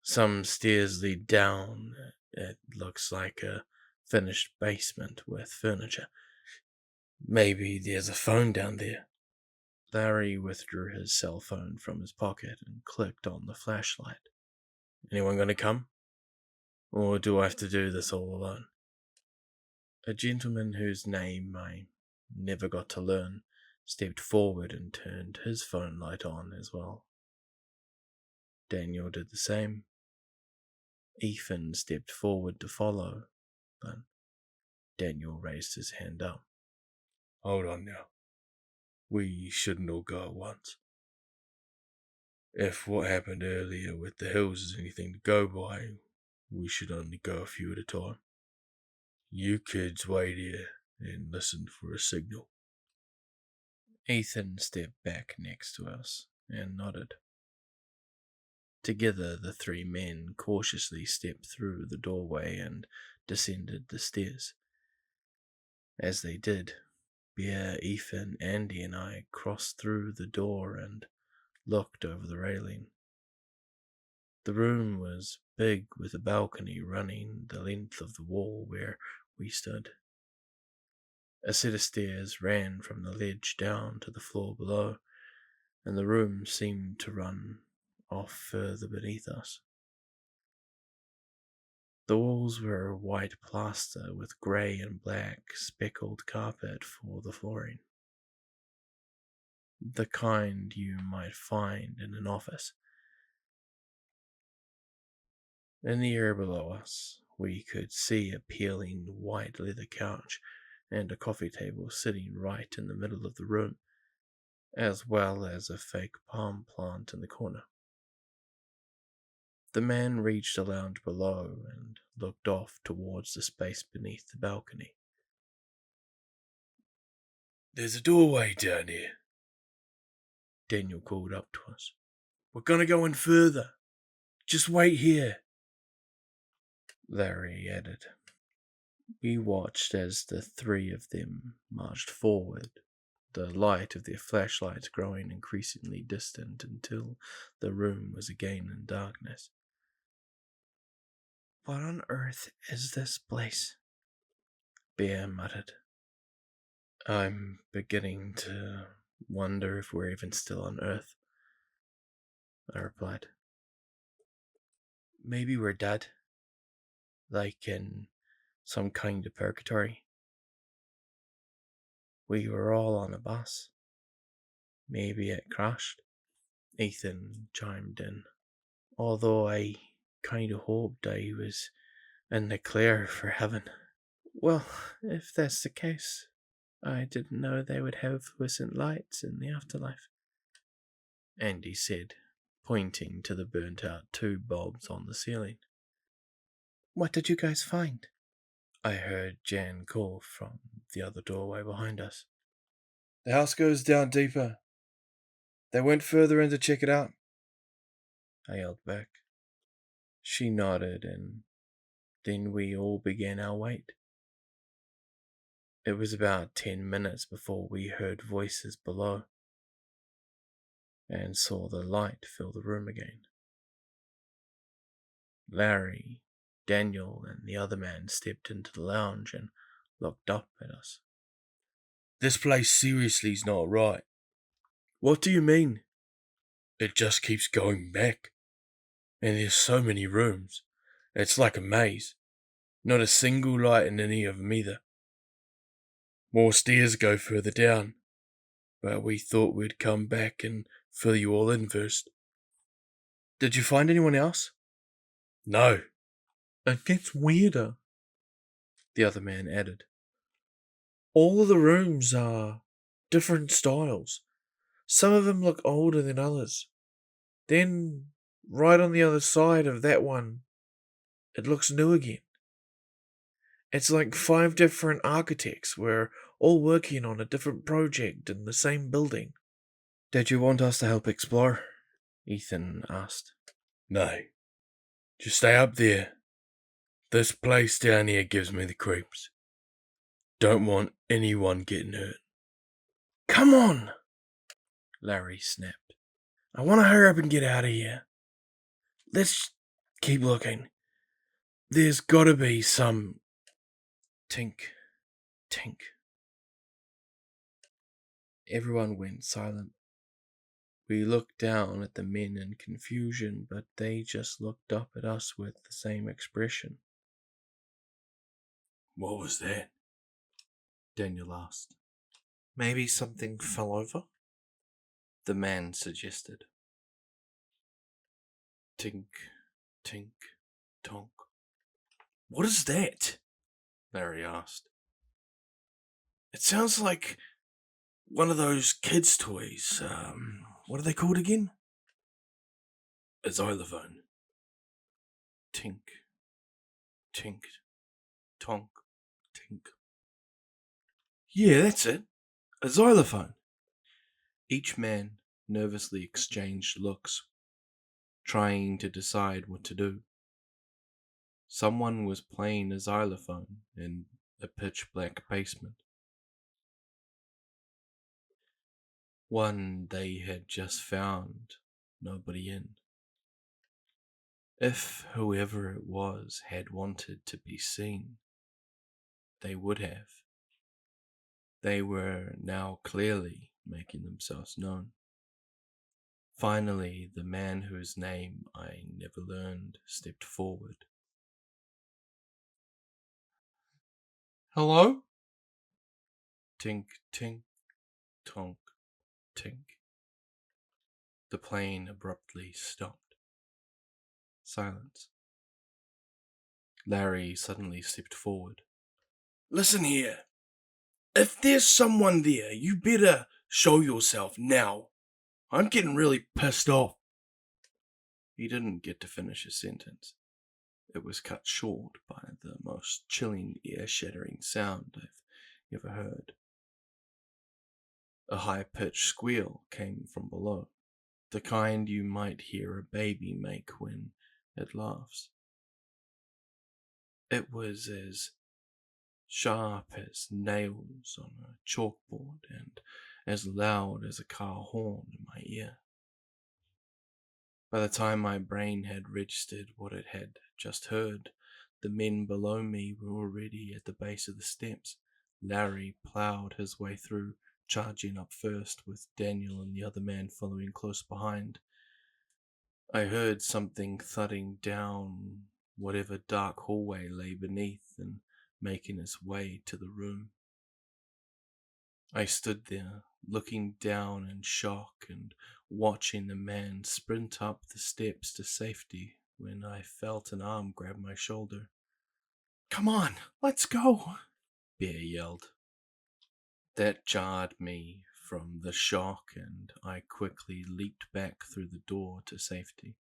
Some stairs lead down. It looks like a finished basement with furniture. Maybe there's a phone down there. Larry withdrew his cell phone from his pocket and clicked on the flashlight. Anyone gonna come? Or do I have to do this all alone? A gentleman whose name I never got to learn stepped forward and turned his phone light on as well. Daniel did the same. Ethan stepped forward to follow, but Daniel raised his hand up. Hold on now. We shouldn't all go at once. If what happened earlier with the hills is anything to go by, we should only go a few at a time. You kids wait here and listen for a signal. Ethan stepped back next to us and nodded. Together, the three men cautiously stepped through the doorway and descended the stairs. As they did, Bear, Ethan, Andy, and I crossed through the door and looked over the railing. The room was big, with a balcony running the length of the wall where we stood. A set of stairs ran from the ledge down to the floor below, and the room seemed to run off further beneath us. The walls were white plaster with grey and black speckled carpet for the flooring. The kind you might find in an office. In the air below us, we could see a peeling white leather couch and a coffee table sitting right in the middle of the room, as well as a fake palm plant in the corner. The man reached a lounge below and looked off towards the space beneath the balcony. "There's a doorway down here," Daniel called up to us. "We're gonna go in further. Just wait here," Larry added. We watched as the three of them marched forward, the light of their flashlights growing increasingly distant until the room was again in darkness. "What on earth is this place?" Bear muttered. "I'm beginning to wonder if we're even still on Earth," I replied. "Maybe we're dead, like in some kind of purgatory. We were all on a bus. Maybe it crashed," Ethan chimed in. "Although I kind of hoped I was in the clear for heaven." "Well, if that's the case, I didn't know they would have fluorescent lights in the afterlife," Andy said, pointing to the burnt-out tube bulbs on the ceiling. "What did you guys find?" I heard Jan call from the other doorway behind us. "The house goes down deeper. They went further in to check it out," I yelled back. She nodded, and then we all began our wait. It was about 10 minutes before we heard voices below and saw the light fill the room again. Larry, Daniel, and the other man stepped into the lounge and looked up at us. "This place seriously is not right." "What do you mean?" "It just keeps going back. And there's so many rooms. It's like a maze. Not a single light in any of them either. More stairs go further down. But we thought we'd come back and fill you all in first." "Did you find anyone else?" "No." "It gets weirder," the other man added. "All of the rooms are different styles. Some of them look older than others. Then, right on the other side of that one, it looks new again. It's like 5 different architects were all working on a different project in the same building." "Did you want us to help explore?" Ethan asked. "No. Just stay up there. This place down here gives me the creeps. Don't want anyone getting hurt." "Come on!" Larry snapped. "I want to hurry up and get out of here. Let's keep looking. There's gotta be some..." Tink, tink. Everyone went silent. We looked down at the men in confusion, but they just looked up at us with the same expression. "What was that?" Daniel asked. "Maybe something fell over?" The man suggested. Tink, tink, tonk. "What is that?" Larry asked. "It sounds like one of those kids' toys. What are they called again?" "A xylophone." Tink, tink, tonk, tink. "Yeah, that's it. A xylophone." Each man nervously exchanged looks, trying to decide what to do. Someone was playing a xylophone in a pitch-black basement. One they had just found nobody in. If whoever it was had wanted to be seen, they would have. They were now clearly making themselves known. Finally, the man whose name I never learned stepped forward. "Hello?" Tink, tink, tonk, tink. The plane abruptly stopped. Silence. Larry suddenly stepped forward. "Listen here. If there's someone there, you better show yourself now. I'm getting really pissed off. He didn't get to finish his sentence. It was cut short by the most chilling, ear-shattering sound I've ever heard. A high-pitched squeal came from below, the kind you might hear a baby make when it laughs. It was as sharp as nails on a chalkboard and as loud as a car horn in my ear. By the time my brain had registered what it had just heard, the men below me were already at the base of the steps. Larry ploughed his way through, charging up first, with Daniel and the other man following close behind. I heard something thudding down whatever dark hallway lay beneath and making its way to the room. I stood there, looking down in shock and watching the man sprint up the steps to safety when I felt an arm grab my shoulder. "Come on, let's go," Bear yelled. That jarred me from the shock, and I quickly leaped back through the door to safety.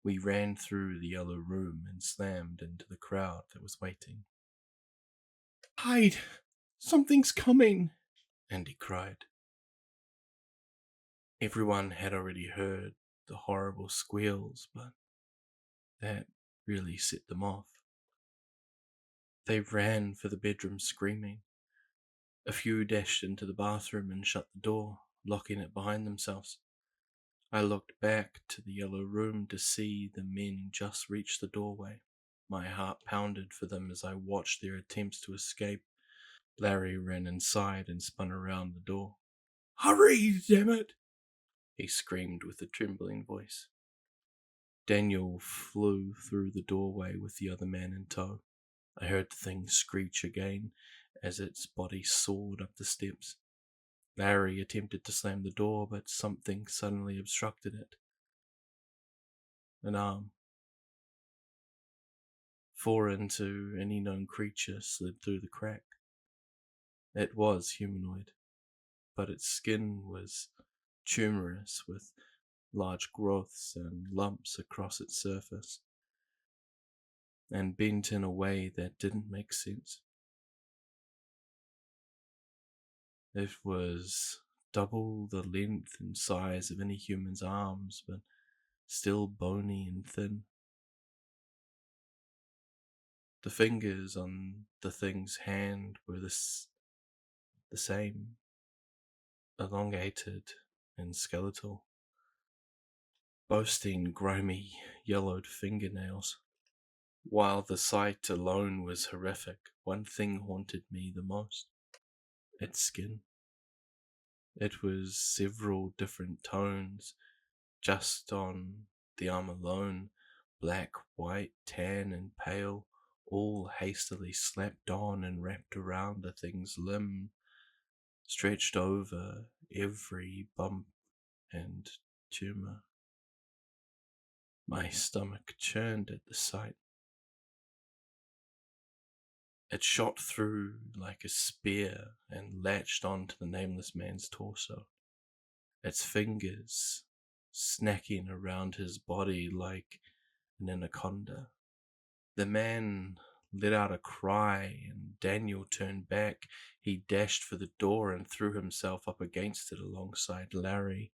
We ran through the yellow room and slammed into the crowd that was waiting. "Hide! Something's coming!" Andy cried. Everyone had already heard the horrible squeals, but that really set them off. They ran for the bedroom screaming. A few dashed into the bathroom and shut the door, locking it behind themselves. I looked back to the yellow room to see the men just reach the doorway. My heart pounded for them as I watched their attempts to escape. Larry ran inside and spun around the door. "Hurry, damn it!" he screamed with a trembling voice. Daniel flew through the doorway with the other man in tow. I heard the thing screech again as its body soared up the steps. Larry attempted to slam the door, but something suddenly obstructed it. An arm, foreign to any known creature, slid through the crack. It was humanoid, but its skin was tumorous with large growths and lumps across its surface, and bent in a way that didn't make sense. It was double the length and size of any human's arms, but still bony and thin. The fingers on the thing's hand were the same, elongated and skeletal, boasting grimy, yellowed fingernails. While the sight alone was horrific, one thing haunted me the most: its skin. It was several different tones, just on the arm alone: black, white, tan, and pale, all hastily slapped on and wrapped around the thing's limb, stretched over every bump and tumor. My stomach churned at the sight. It shot through like a spear and latched onto the nameless man's torso, its fingers snacking around his body like an anaconda. The man let out a cry, and Daniel turned back. He dashed for the door and threw himself up against it alongside Larry.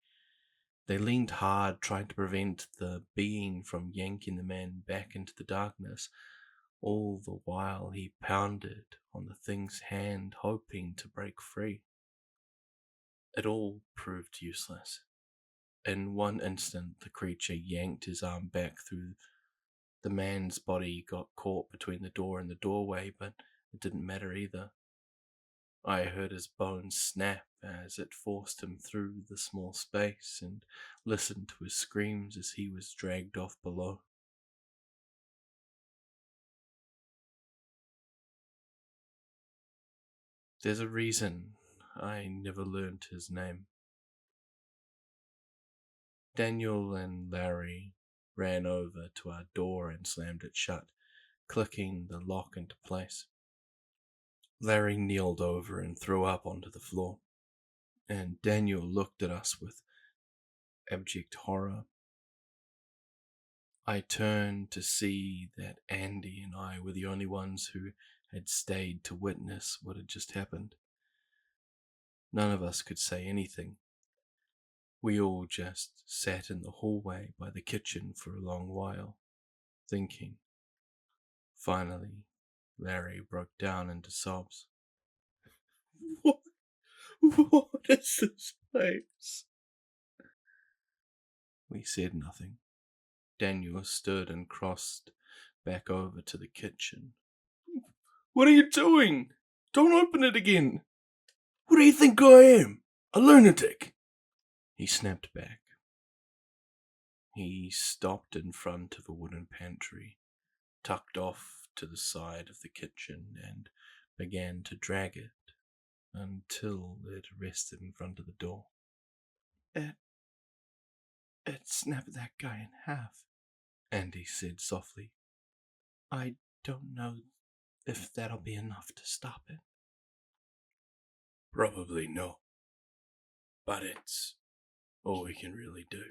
They leaned hard, trying to prevent the being from yanking the man back into the darkness. All the while he pounded on the thing's hand, hoping to break free. It all proved useless. In one instant, the creature yanked his arm back through. The man's body got caught between the door and the doorway, but it didn't matter either. I heard his bones snap as it forced him through the small space, and listened to his screams as he was dragged off below. There's a reason I never learned his name. Daniel and Larry ran over to our door and slammed it shut, clicking the lock into place. Larry kneeled over and threw up onto the floor, and Daniel looked at us with abject horror. I turned to see that Andy and I were the only ones who had stayed to witness what had just happened. None of us could say anything. We all just sat in the hallway by the kitchen for a long while, thinking. Finally, Larry broke down into sobs. What? What is this place? We said nothing. Daniel stood and crossed back over to the kitchen. What are you doing? Don't open it again. What do you think I am? A lunatic? He snapped back. He stopped in front of a wooden pantry, tucked off to the side of the kitchen, and began to drag it until it rested in front of the door. It snapped that guy in half, Andy said softly. I don't know if that'll be enough to stop it. Probably no. But it's all we can really do.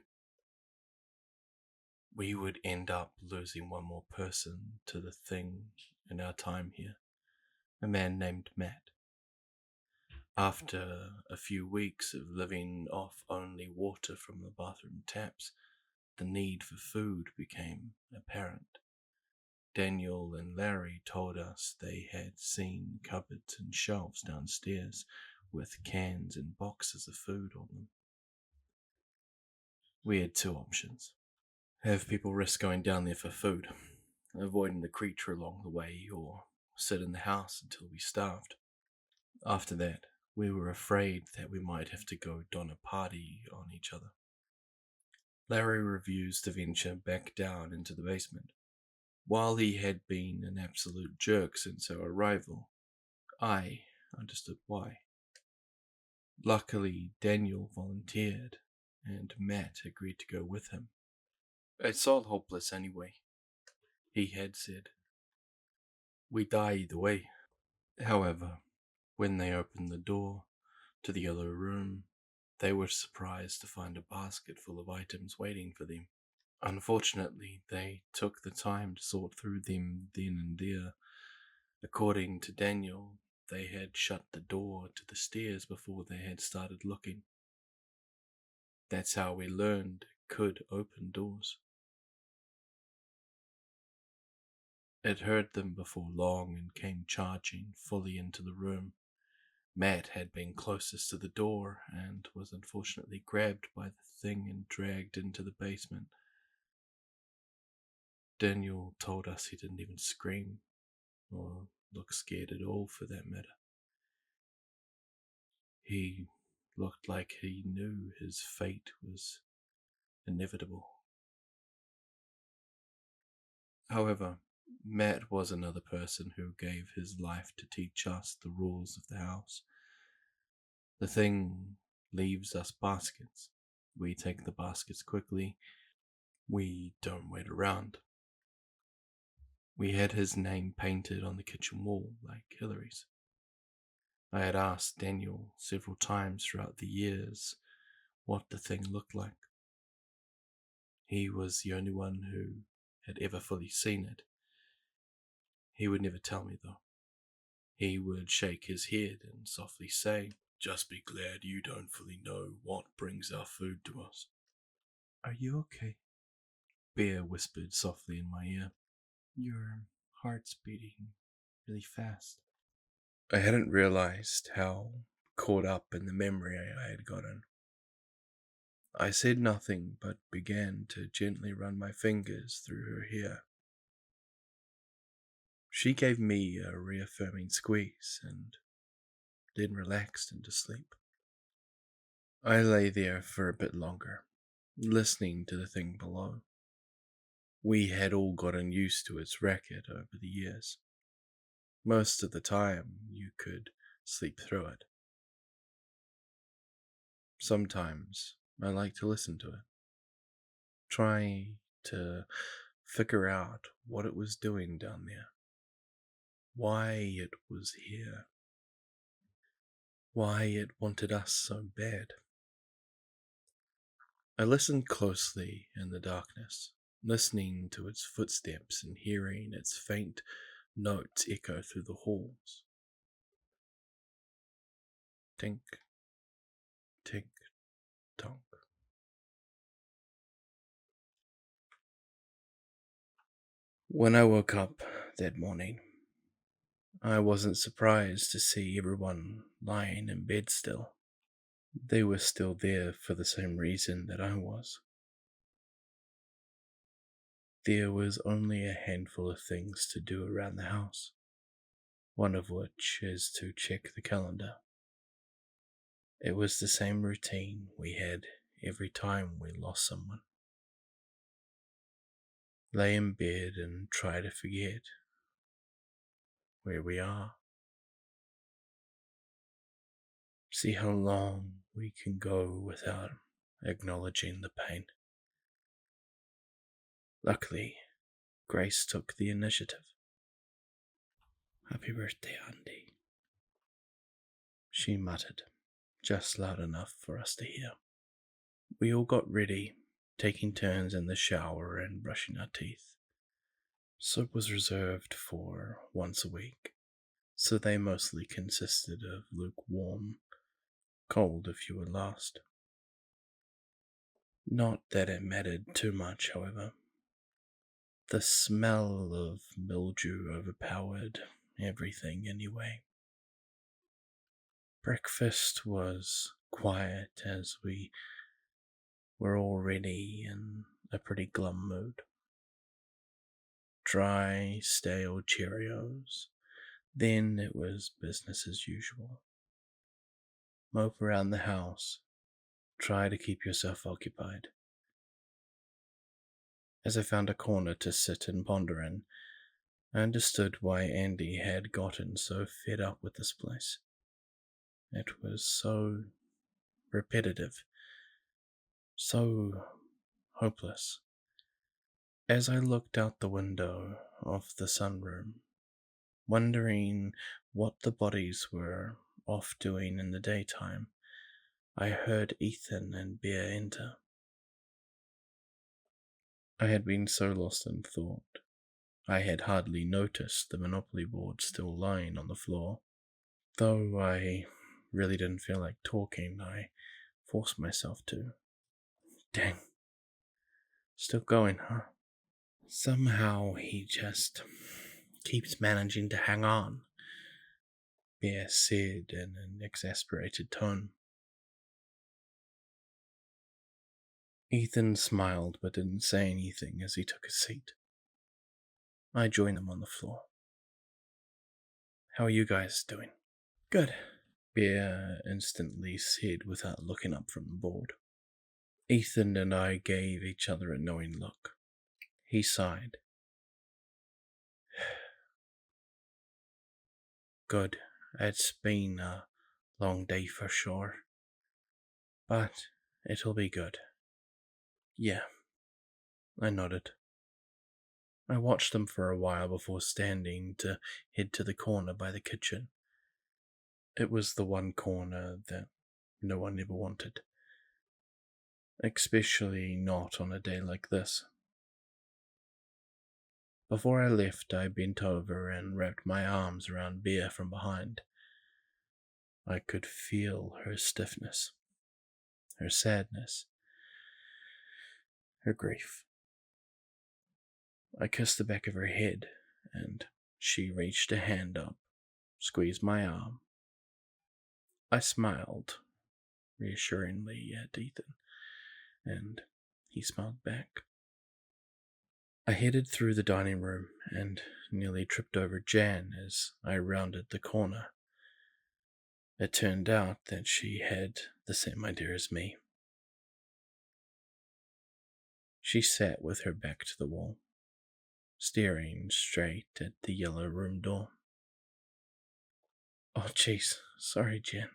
We would end up losing one more person to the thing in our time here, a man named Matt. After a few weeks of living off only water from the bathroom taps, the need for food became apparent. Daniel and Larry told us they had seen cupboards and shelves downstairs with cans and boxes of food on them. We had two options. Have people risk going down there for food, avoiding the creature along the way, or sit in the house until we starved. After that, we were afraid that we might have to go don a party on each other. Larry refused to venture back down into the basement. While he had been an absolute jerk since our arrival, I understood why. Luckily, Daniel volunteered, and Matt agreed to go with him. It's all hopeless anyway, he had said. We die either way. However, when they opened the door to the other room, they were surprised to find a basket full of items waiting for them. Unfortunately, they took the time to sort through them then and there. According to Daniel, they had shut the door to the stairs before they had started looking. That's how we learned it could open doors. It heard them before long and came charging fully into the room. Matt had been closest to the door and was unfortunately grabbed by the thing and dragged into the basement. Daniel told us he didn't even scream, or look scared at all for that matter. He looked like he knew his fate was inevitable. However, Matt was another person who gave his life to teach us the rules of the house. The thing leaves us baskets. We take the baskets quickly. We don't wait around. We had his name painted on the kitchen wall like Hillary's. I had asked Daniel several times throughout the years what the thing looked like. He was the only one who had ever fully seen it. He would never tell me though. He would shake his head and softly say, "Just be glad you don't fully know what brings our food to us." "Are you okay?" Bear whispered softly in my ear. "Your heart's beating really fast." I hadn't realized how caught up in the memory I had gotten. I said nothing but began to gently run my fingers through her hair. She gave me a reaffirming squeeze and then relaxed into sleep. I lay there for a bit longer, listening to the thing below. We had all gotten used to its racket over the years. Most of the time, you could sleep through it. Sometimes I like to listen to it, try to figure out what it was doing down there, why it was here. why it wanted us so bad. I listened closely in the darkness, listening to its footsteps and hearing its faint notes echo through the halls. Tink, tink, tonk. When I woke up that morning, I wasn't surprised to see everyone lying in bed still. They were still there for the same reason that I was. There was only a handful of things to do around the house, one of which is to check the calendar. It was the same routine we had every time we lost someone. Lay in bed and try to forget where we are. See how long we can go without acknowledging the pain. Luckily, Grace took the initiative. "Happy birthday, Andy," she muttered, just loud enough for us to hear. We all got ready, taking turns in the shower and brushing our teeth. Soap was reserved for once a week, so they mostly consisted of lukewarm, cold if you were lost. Not that it mattered too much, however. The smell of mildew overpowered everything anyway. Breakfast was quiet as we were already in a pretty glum mood. Dry, stale Cheerios. Then it was business as usual. Mope around the house. Try to keep yourself occupied. As I found a corner to sit and ponder in, I understood why Andy had gotten so fed up with this place. It was so repetitive, so hopeless. As I looked out the window of the sunroom, wondering what the bodies were off doing in the daytime, I heard Ethan and Bear enter. I had been so lost in thought, I had hardly noticed the Monopoly board still lying on the floor. Though I really didn't feel like talking, I forced myself to. Dang. Still going, huh? Somehow he just keeps managing to hang on, Bear said in an exasperated tone. Ethan smiled but didn't say anything as he took a seat. I joined him on the floor. "How are you guys doing?" "Good," Bear instantly said without looking up from the board. Ethan and I gave each other a knowing look. He sighed. "Good. It's been a long day for sure. But it'll be good." "Yeah," I nodded. I watched them for a while before standing to head to the corner by the kitchen. It was the one corner that no one ever wanted, especially not on a day like this. Before I left, I bent over and wrapped my arms around Bear from behind. I could feel her stiffness, her sadness, her grief. I kissed the back of her head, and she reached a hand up, squeezed my arm. I smiled reassuringly at Ethan, and he smiled back. I headed through the dining room and nearly tripped over Jan as I rounded the corner. It turned out that she had the same idea as me. She sat with her back to the wall, staring straight at the yellow room door. "Oh, jeez, sorry, Jan."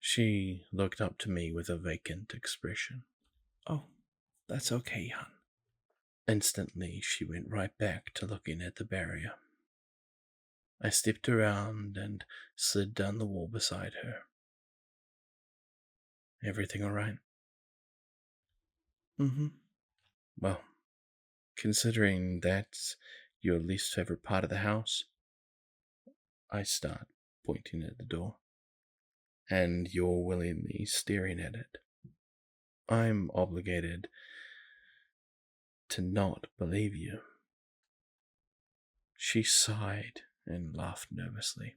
She looked up to me with a vacant expression. "Oh, that's okay, hon." Instantly, she went right back to looking at the barrier. I stepped around and slid down the wall beside her. Everything all right? Mm-hmm. Well, considering that's your least favorite part of the house, I start pointing at the door, and you're willingly staring at it. I'm obligated to not believe you. She sighed and laughed nervously.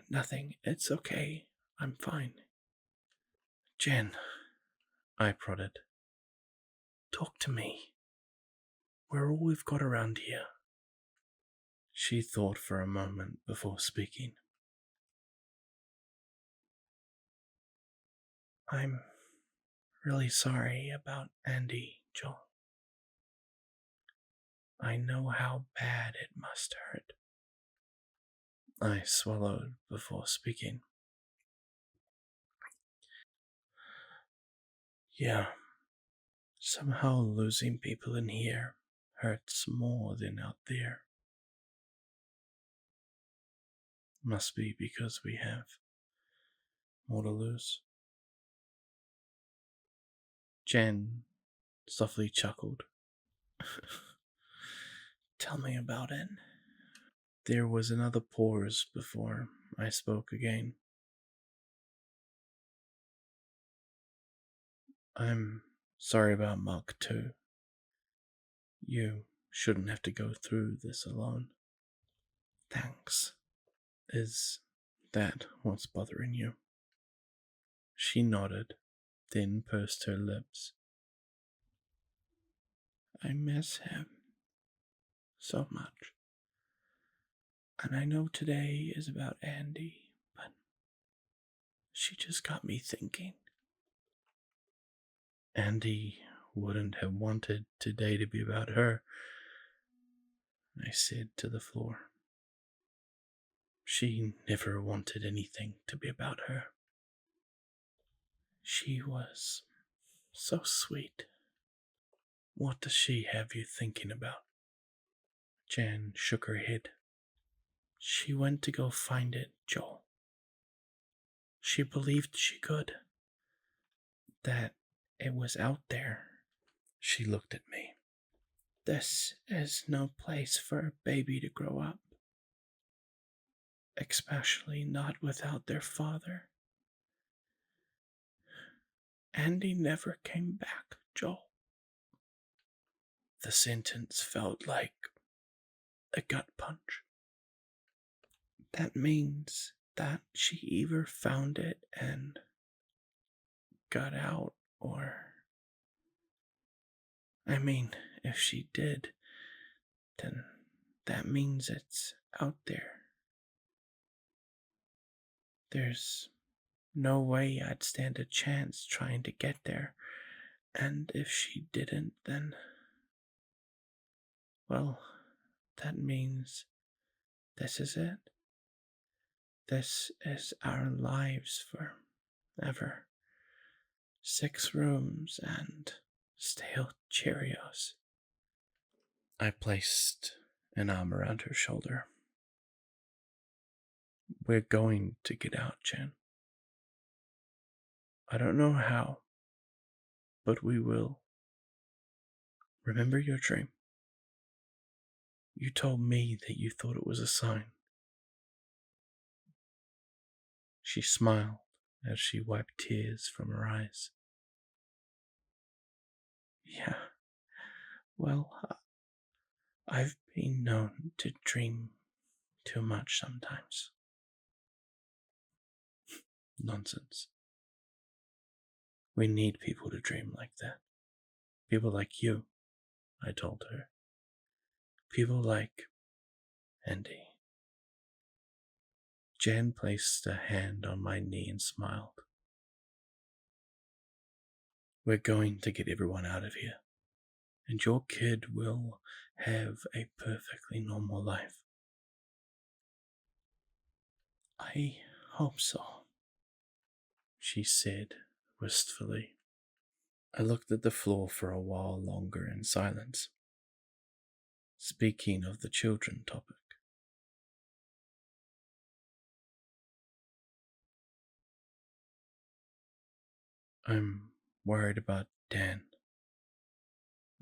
Nothing. It's okay. I'm fine. Jen, I prodded. Talk to me. We're all we've got around here. She thought for a moment before speaking. I'm really sorry about Andy, Joel. I know how bad it must hurt. I swallowed before speaking. Yeah, somehow losing people in here hurts more than out there. Must be because we have more to lose. Jen softly chuckled. Tell me about it. There was another pause before I spoke again. I'm sorry about Mark too. You shouldn't have to go through this alone. Thanks. Is that what's bothering you? She nodded, then pursed her lips. I miss him so much. And I know today is about Andy, but she just got me thinking. Andy wouldn't have wanted today to be about her, I said to the floor. She never wanted anything to be about her. She was so sweet. What does she have you thinking about? Jan shook her head. She went to go find it, Joel. She believed she could. That it was out there. She looked at me. This is no place for a baby to grow up. Especially not without their father. Andy never came back, Joel. The sentence felt like a gut punch. That means that she either found it and got out, or... I mean, if she did, then that means it's out there. There's no way I'd stand a chance trying to get there, and if she didn't, then... well, that means this is it. This is our lives forever. 6 rooms and stale Cheerios. I placed an arm around her shoulder. We're going to get out, Jen. I don't know how, but we will. Remember your dream? You told me that you thought it was a sign. She smiled as she wiped tears from her eyes. Yeah, well, I've been known to dream too much sometimes. Nonsense. We need people to dream like that. People like you, I told her. People like Andy. Jan placed a hand on my knee and smiled. We're going to get everyone out of here, and your kid will have a perfectly normal life. I hope so, she said wistfully. I looked at the floor for a while longer in silence. Speaking of the children topic, I'm worried about Dan,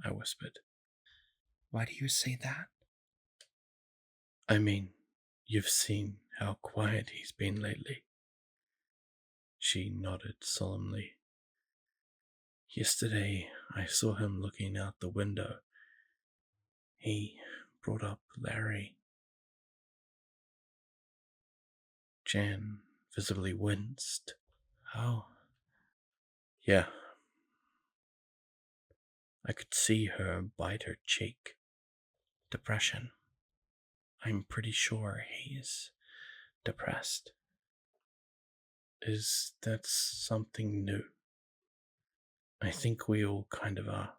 I whispered. Why do you say that? I mean, you've seen how quiet he's been lately. She nodded solemnly. Yesterday, I saw him looking out the window. He brought up Larry. Jan visibly winced. Oh. Yeah. I could see her bite her cheek. Depression. I'm pretty sure he's depressed. Is that something new? I think we all kind of are.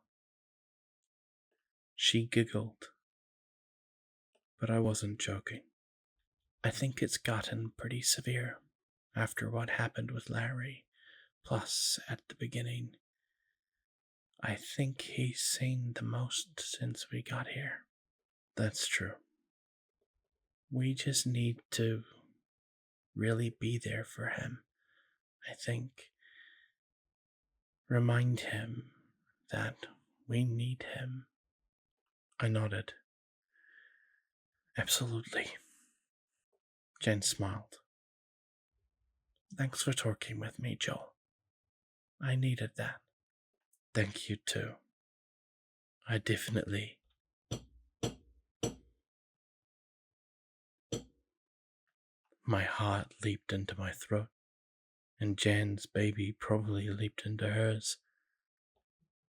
She giggled, but I wasn't joking. I think it's gotten pretty severe after what happened with Larry. Plus, at the beginning, I think he's seen the most since we got here. That's true. We just need to really be there for him, I think. Remind him that we need him. I nodded. Absolutely. Jen smiled. Thanks for talking with me, Joel. I needed that. Thank you too. I definitely. My heart leaped into my throat, and Jan's baby probably leaped into hers.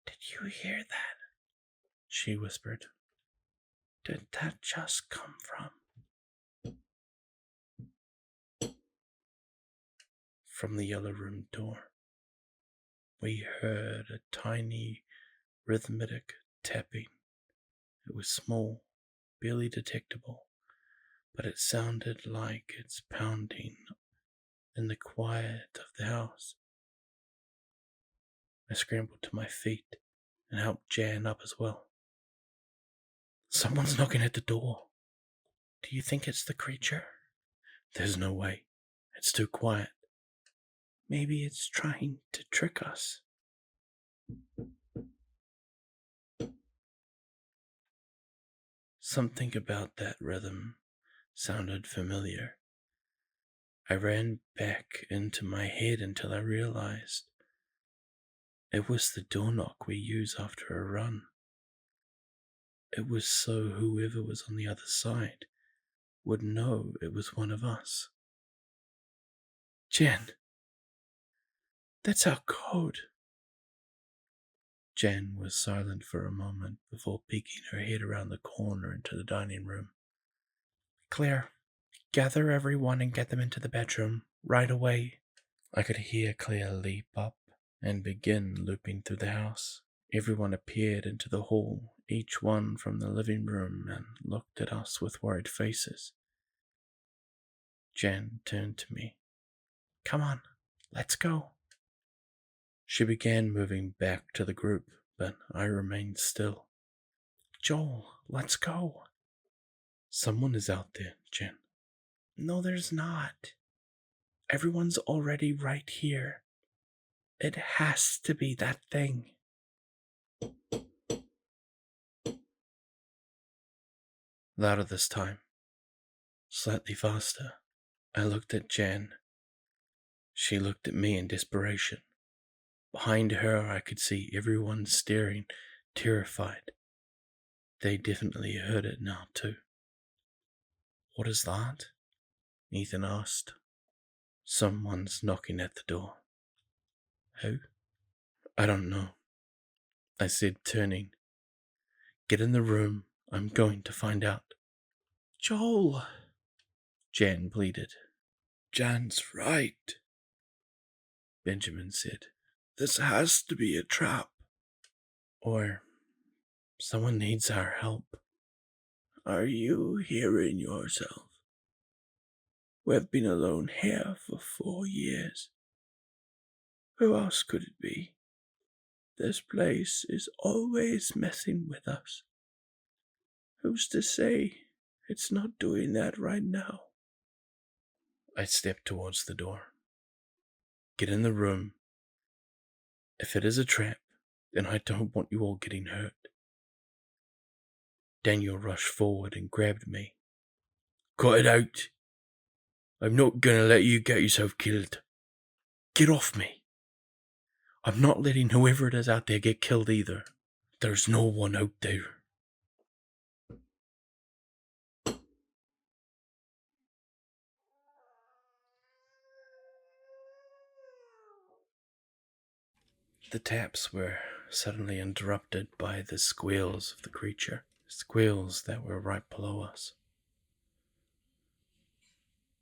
Did you hear that? She whispered. Did that just come from? From the yellow room door. We heard a tiny, rhythmic tapping. It was small, barely detectable, but it sounded like it's pounding in the quiet of the house. I scrambled to my feet and helped Jan up as well. Someone's knocking at the door. Do you think it's the creature? There's no way. It's too quiet. Maybe it's trying to trick us. Something about that rhythm sounded familiar. I ran back into my head until I realized it was the door knock we use after a run. It was so whoever was on the other side would know it was one of us. Jan, that's our code. Jan was silent for a moment before peeking her head around the corner into the dining room. Claire, gather everyone and get them into the bedroom, right away. I could hear Claire leap up and begin looping through the house. Everyone appeared into the hall, each one from the living room, and looked at us with worried faces. Jan turned to me. Come on, let's go. She began moving back to the group, but I remained still. Joel, let's go. Someone is out there, Jen. No, there's not. Everyone's already right here. It has to be that thing. Louder this time. Slightly faster. I looked at Jan. She looked at me in desperation. Behind her, I could see everyone staring, terrified. They definitely heard it now, too. What is that? Ethan asked. Someone's knocking at the door. Who? I don't know. I said, turning. Get in the room. I'm going to find out. Joel! Jan pleaded. Jan's right, Benjamin said. This has to be a trap. Or someone needs our help. Are you hearing yourself? We've been alone here for 4 years. Who else could it be? This place is always messing with us. Who's to say it's not doing that right now? I step towards the door. Get in the room. If it is a trap, then I don't want you all getting hurt. Daniel rushed forward and grabbed me. Cut it out. I'm not gonna let you get yourself killed. Get off me. I'm not letting whoever it is out there get killed either. There's no one out there. The taps were suddenly interrupted by the squeals of the creature, squeals that were right below us.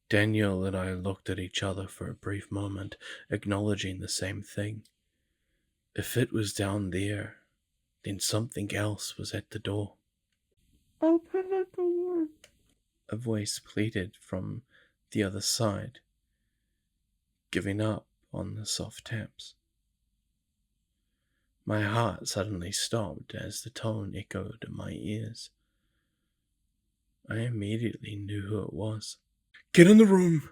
Daniel and I looked at each other for a brief moment, acknowledging the same thing. If it was down there, then something else was at the door. Open the door. A voice pleaded from the other side, giving up on the soft taps. My heart suddenly stopped as the tone echoed in my ears. I immediately knew who it was. Get in the room!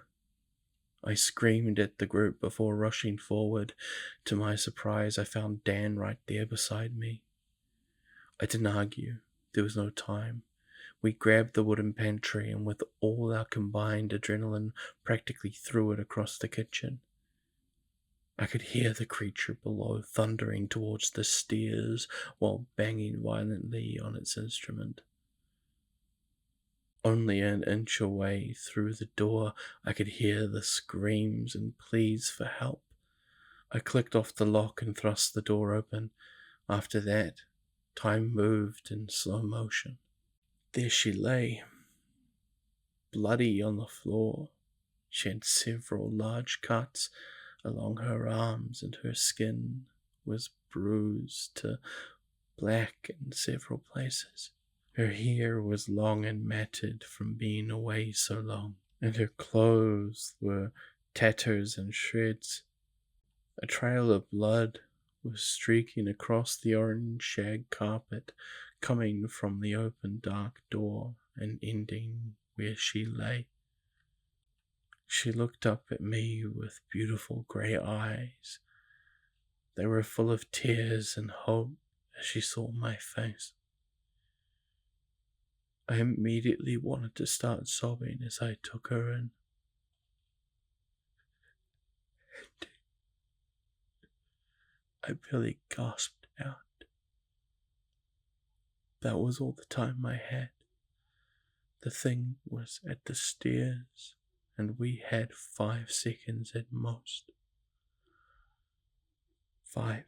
I screamed at the group before rushing forward. To my surprise, I found Dan right there beside me. I didn't argue. There was no time. We grabbed the wooden pantry and with all our combined adrenaline practically threw it across the kitchen. I could hear the creature below thundering towards the stairs while banging violently on its instrument. Only an inch away through the door, I could hear the screams and pleas for help. I clicked off the lock and thrust the door open. After that, time moved in slow motion. There she lay, bloody on the floor. She had several large cuts along her arms, and her skin was bruised to black in several places. Her hair was long and matted from being away so long, and her clothes were tatters and shreds. A trail of blood was streaking across the orange shag carpet, coming from the open dark door and ending where she lay. She looked up at me with beautiful grey eyes. They were full of tears and hope as she saw my face. I immediately wanted to start sobbing as I took her in. I barely gasped out. That was all the time I had. The thing was at the stairs, and we had 5 seconds at most. 5.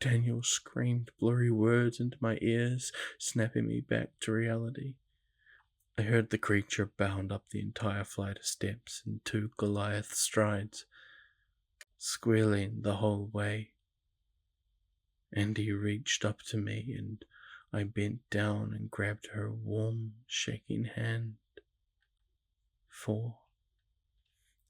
Daniel screamed blurry words into my ears, snapping me back to reality. I heard the creature bound up the entire flight of steps in 2 Goliath strides, squealing the whole way. Andy reached up to me, and I bent down and grabbed her warm, shaking hand. 4.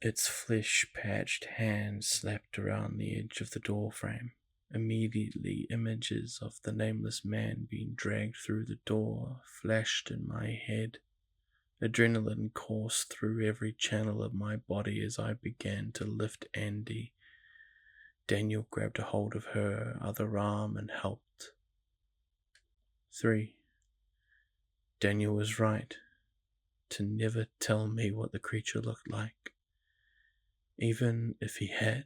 Its flesh-patched hand slapped around the edge of the doorframe. Immediately, images of the nameless man being dragged through the door flashed in my head. Adrenaline coursed through every channel of my body as I began to lift Andy. Daniel grabbed a hold of her other arm and helped. 3. Daniel was right to never tell me what the creature looked like. Even if he had,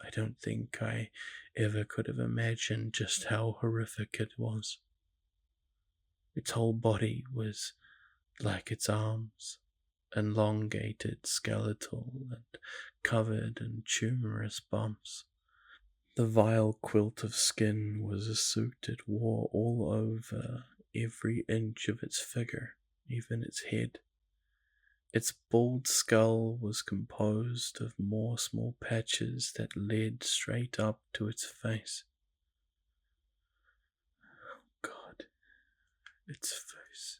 I don't think I ever could have imagined just how horrific it was. Its whole body was like its arms, elongated, skeletal, and covered in tumorous bumps. The vile quilt of skin was a suit it wore all over every inch of its figure, even its head. Its bald skull was composed of more small patches that led straight up to its face. Oh God, its face.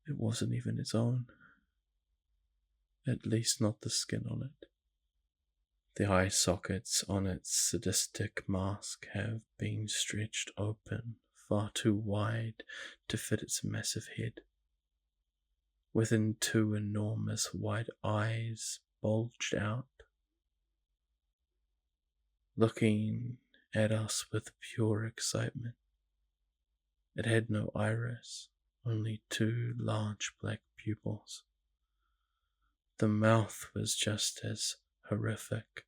It wasn't even its own. At least not the skin on it. The eye sockets on its sadistic mask have been stretched open far too wide to fit its massive head. Within two enormous white eyes bulged out, looking at us with pure excitement. It had no iris, only two large black pupils. The mouth was just as horrific,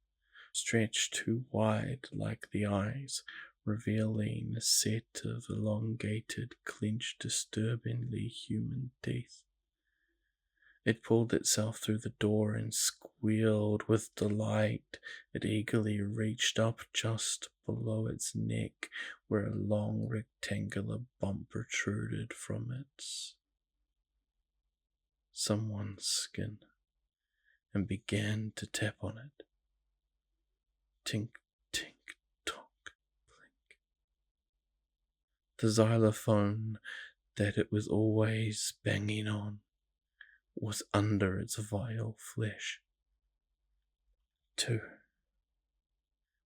stretched too wide like the eyes, revealing a set of elongated, clenched, disturbingly human teeth. It pulled itself through the door and squealed with delight. It eagerly reached up just below its neck, where a long rectangular bump protruded from someone's skin, and began to tap on it. Tink, tink, tock, blink. The xylophone that it was always banging on was under its vile flesh. 2.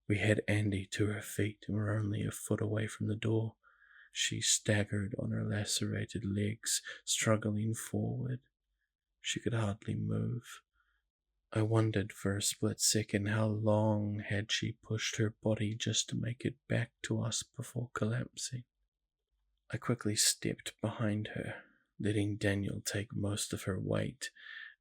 We had Andy to her feet and were only a foot away from the door. She staggered on her lacerated legs, struggling forward. She could hardly move. I wondered for a split second how long had she pushed her body just to make it back to us before collapsing. I quickly stepped behind her, letting Daniel take most of her weight,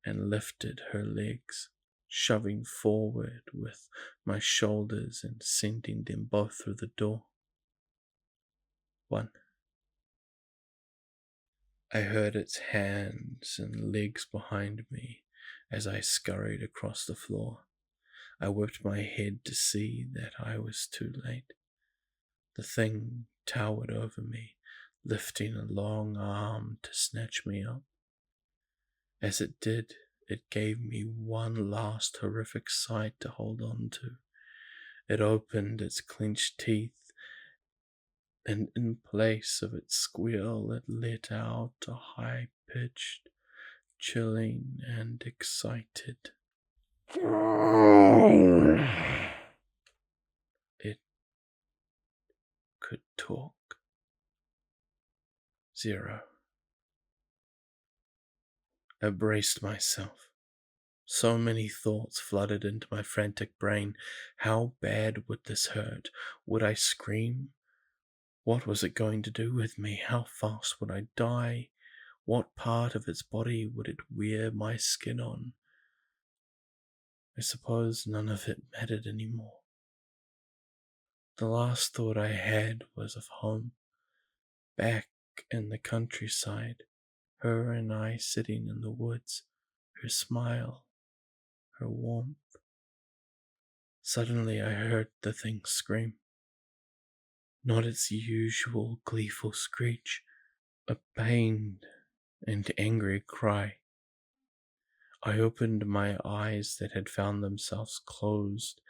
and lifted her legs, shoving forward with my shoulders and sending them both through the door. 1. I heard its hands and legs behind me as I scurried across the floor. I whipped my head to see that I was too late. The thing towered over me, lifting a long arm to snatch me up. As it did, it gave me one last horrific sight to hold on to. It opened its clenched teeth, and in place of its squeal, it let out a high-pitched, chilling and excited. It could talk. 0. I braced myself. So many thoughts flooded into my frantic brain. How bad would this hurt? Would I scream? What was it going to do with me? How fast would I die? What part of its body would it wear my skin on? I suppose none of it mattered anymore. The last thought I had was of home, back in the countryside, her and I sitting in the woods, her smile, her warmth. Suddenly I heard the thing scream. Not its usual gleeful screech, a pained and angry cry. I opened my eyes that had found themselves closed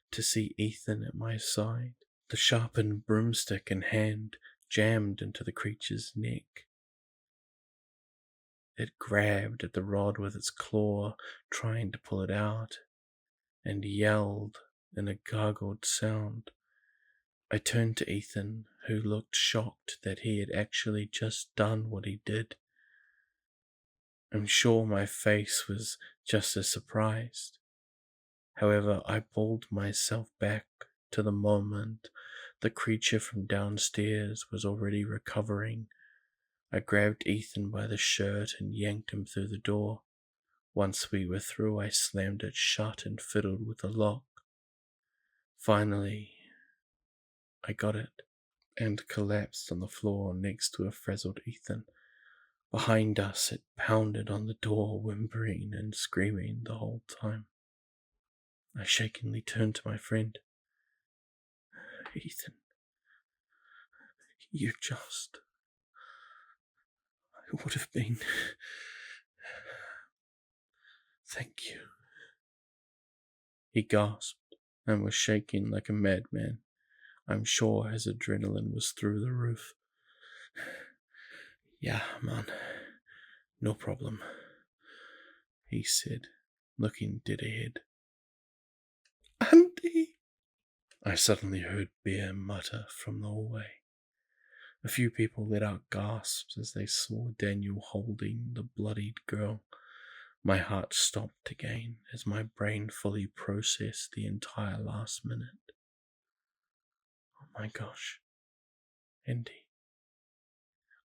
to see Ethan at my side, the sharpened broomstick in hand jammed into the creature's neck. It grabbed at the rod with its claw, trying to pull it out, and yelled in a gargled sound. I turned to Ethan, who looked shocked that he had actually just done what he did. I'm sure my face was just as surprised. However, I pulled myself back to the moment the creature from downstairs was already recovering. I grabbed Ethan by the shirt and yanked him through the door. Once we were through, I slammed it shut and fiddled with the lock. Finally, I got it, and collapsed on the floor next to a frazzled Ethan. Behind us, it pounded on the door, whimpering and screaming the whole time. I shakingly turned to my friend. Ethan, you just... I would have been... Thank you. He gasped and was shaking like a madman. I'm sure his adrenaline was through the roof. Yeah, man, no problem, he said, looking dead ahead. Andy! I suddenly heard Bear mutter from the hallway. A few people let out gasps as they saw Daniel holding the bloodied girl. My heart stopped again as my brain fully processed the entire last minute. Oh my gosh. Andy.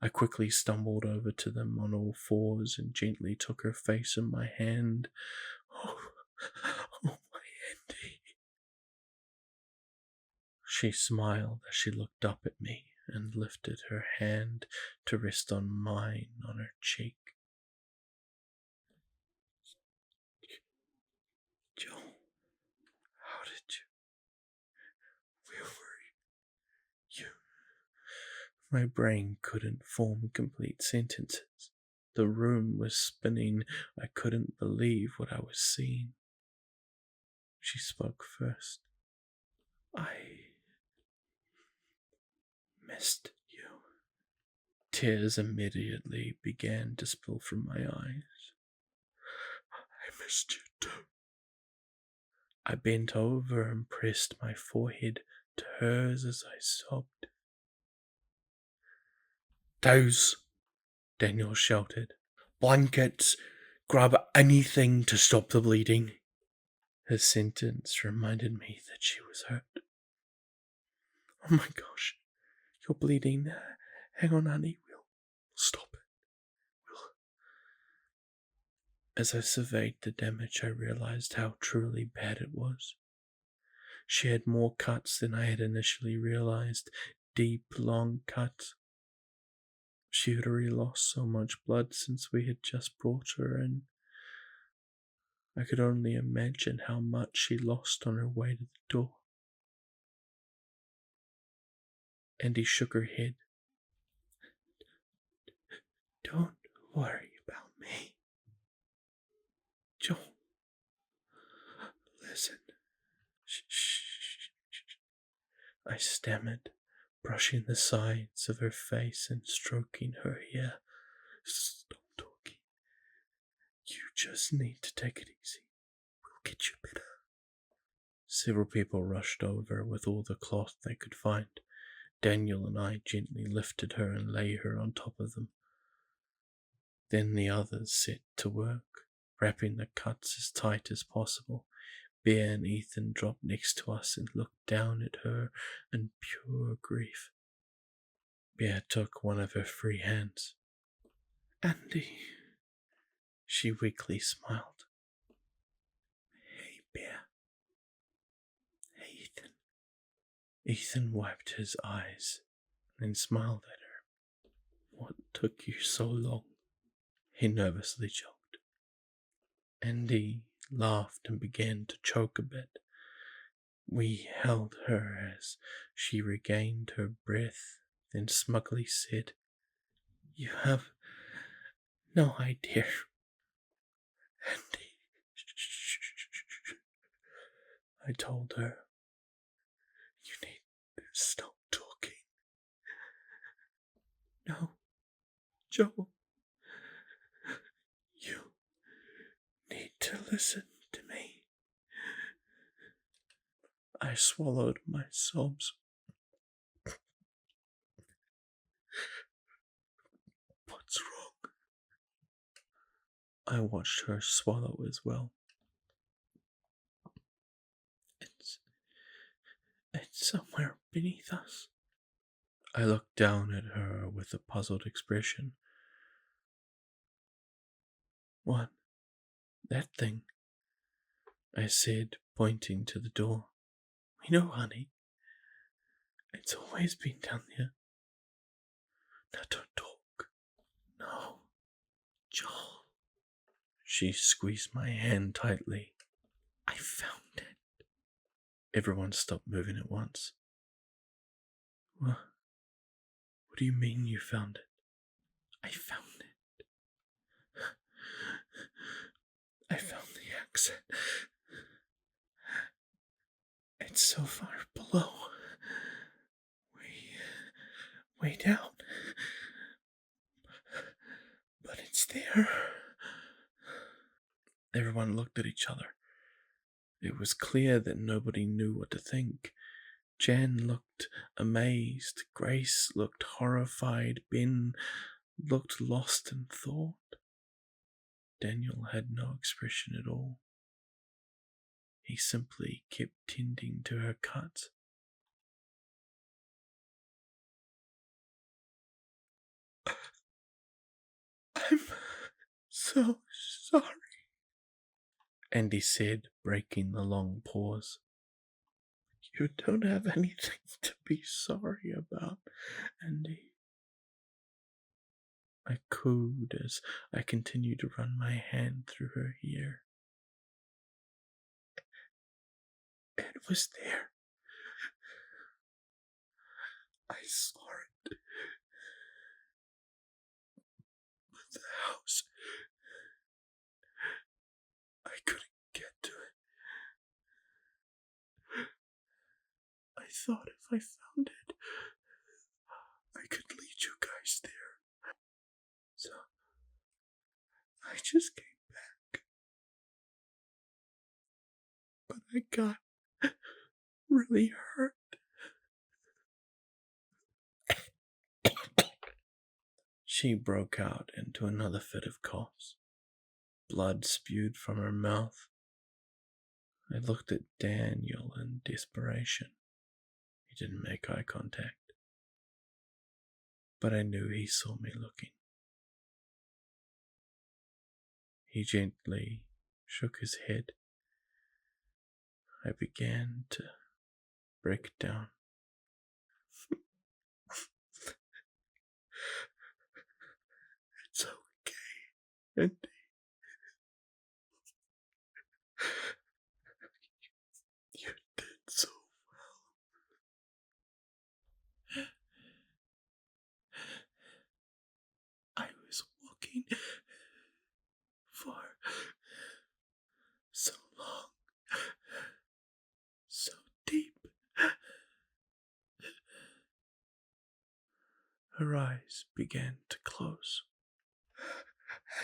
I quickly stumbled over to them on all fours and gently took her face in my hand. Oh my Andy. She smiled as she looked up at me and lifted her hand to rest on mine on her cheek. Joel, how did you? Where were you? My brain couldn't form complete sentences. The room was spinning. I couldn't believe what I was seeing. She spoke first. I missed you. Tears immediately began to spill from my eyes. I missed you too. I bent over and pressed my forehead to hers as I sobbed. Those, Daniel shouted. Blankets, grab anything to stop the bleeding. His sentence reminded me that she was hurt. Oh my gosh, you're bleeding. Hang on, honey, we'll stop it. As I surveyed the damage, I realized how truly bad it was. She had more cuts than I had initially realized, deep, long cuts. She had already lost so much blood since we had just brought her in. I could only imagine how much she lost on her way to the door. Andy shook her head. Don't worry about me. Joel, listen. Shh. I stammered, brushing the sides of her face and stroking her hair. Stop talking. You just need to take it easy. We'll get you better. Several people rushed over with all the cloth they could find. Daniel and I gently lifted her and lay her on top of them. Then the others set to work, wrapping the cuts as tight as possible. Bear and Ethan dropped next to us and looked down at her in pure grief. Bear took one of her free hands. Andy, she weakly smiled. Hey, Bear. Hey, Ethan. Ethan wiped his eyes and smiled at her. What took you so long? He nervously choked. Andy laughed and began to choke a bit. We held her as she regained her breath, then smugly said, You have no idea. Andy, I told her, you need to stop talking. No, Joel, you need to listen to me. I swallowed my sobs. What's wrong? I watched her swallow as well. It's somewhere beneath us. I looked down at her with a puzzled expression. What? That thing? I said, pointing to the door. We know, honey. It's always been down there. Now don't talk. No. Joel. She squeezed my hand tightly. I found it. Everyone stopped moving at once. What do you mean you found it? I found it. I found the exit. It's so far below. Way down. But it's there. Everyone looked at each other. It was clear that nobody knew what to think. Jen looked amazed, Grace looked horrified, Ben looked lost in thought. Daniel had no expression at all. He simply kept tending to her cuts. I'm so sorry, Andy said, breaking the long pause. You don't have anything to be sorry about, Andy. I cooed as I continued to run my hand through her hair. It was there. I saw it. But the house, I couldn't get to it. I thought if I found it, I could lead you guys there. So, I just came back. But I got really hurt. She broke out into another fit of coughs. Blood spewed from her mouth. I looked at Daniel in desperation. He didn't make eye contact, but I knew he saw me looking. He gently shook his head. I began to break down. It's okay, Andy. You did so well. I was walking for so long, so deep. Her eyes began to close.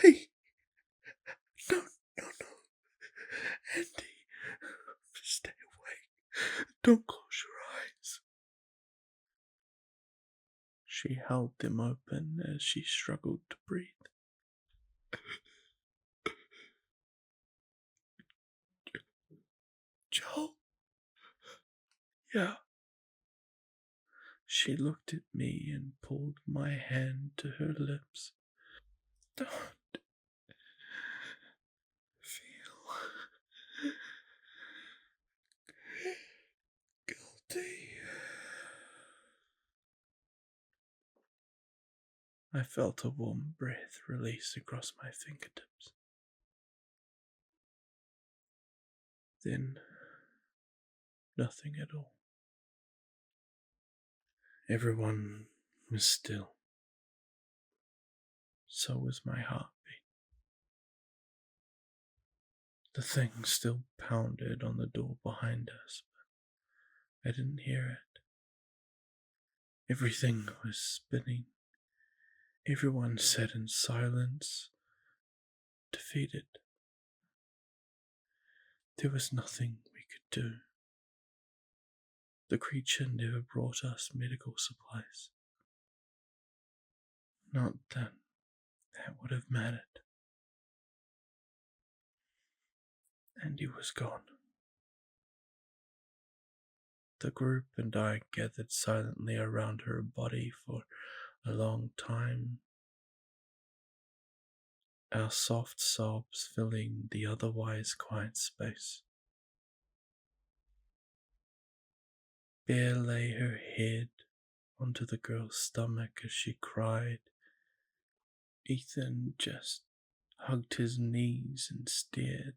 Hey! No. Andy, stay awake. Don't close your eyes. She held them open as she struggled to breathe. Joel? Yeah. She looked at me and pulled my hand to her lips. Don't feel guilty. I felt a warm breath release across my fingertips. Then, nothing at all. Everyone was still. So was my heartbeat. The thing still pounded on the door behind us, but I didn't hear it. Everything was spinning. Everyone sat in silence, defeated. There was nothing we could do. The creature never brought us medical supplies. Not that would have mattered. Andy was gone. The group and I gathered silently around her body for a long time, our soft sobs filling the otherwise quiet space. Bear lay her head onto the girl's stomach as she cried. Ethan just hugged his knees and stared,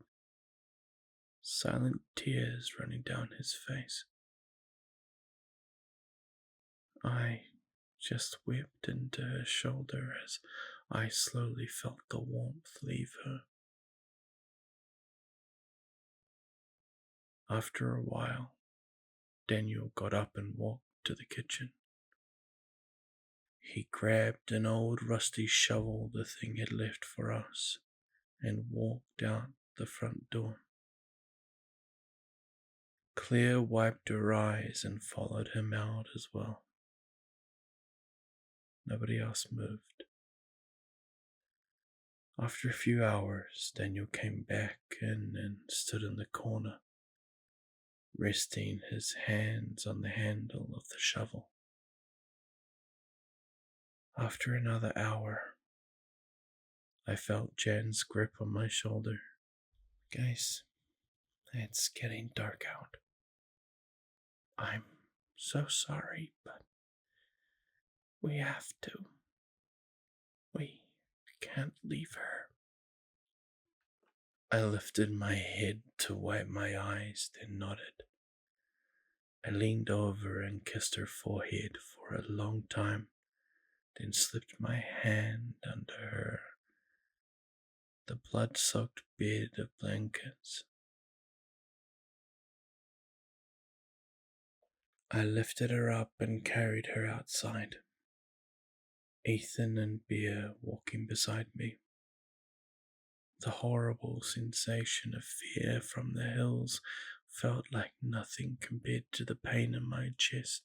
silent tears running down his face. I just wept into her shoulder as I slowly felt the warmth leave her. After a while, Daniel got up and walked to the kitchen. He grabbed an old rusty shovel the thing had left for us and walked out the front door. Claire wiped her eyes and followed him out as well. Nobody else moved. After a few hours, Daniel came back in and stood in the corner, resting his hands on the handle of the shovel. After another hour, I felt Jan's grip on my shoulder. Guys, it's getting dark out. I'm so sorry, but we have to. We can't leave her. I lifted my head to wipe my eyes, then nodded. I leaned over and kissed her forehead for a long time, then slipped my hand under her, the blood-soaked bed of blankets. I lifted her up and carried her outside, Ethan and Bear walking beside me. The horrible sensation of fear from the hills felt like nothing compared to the pain in my chest.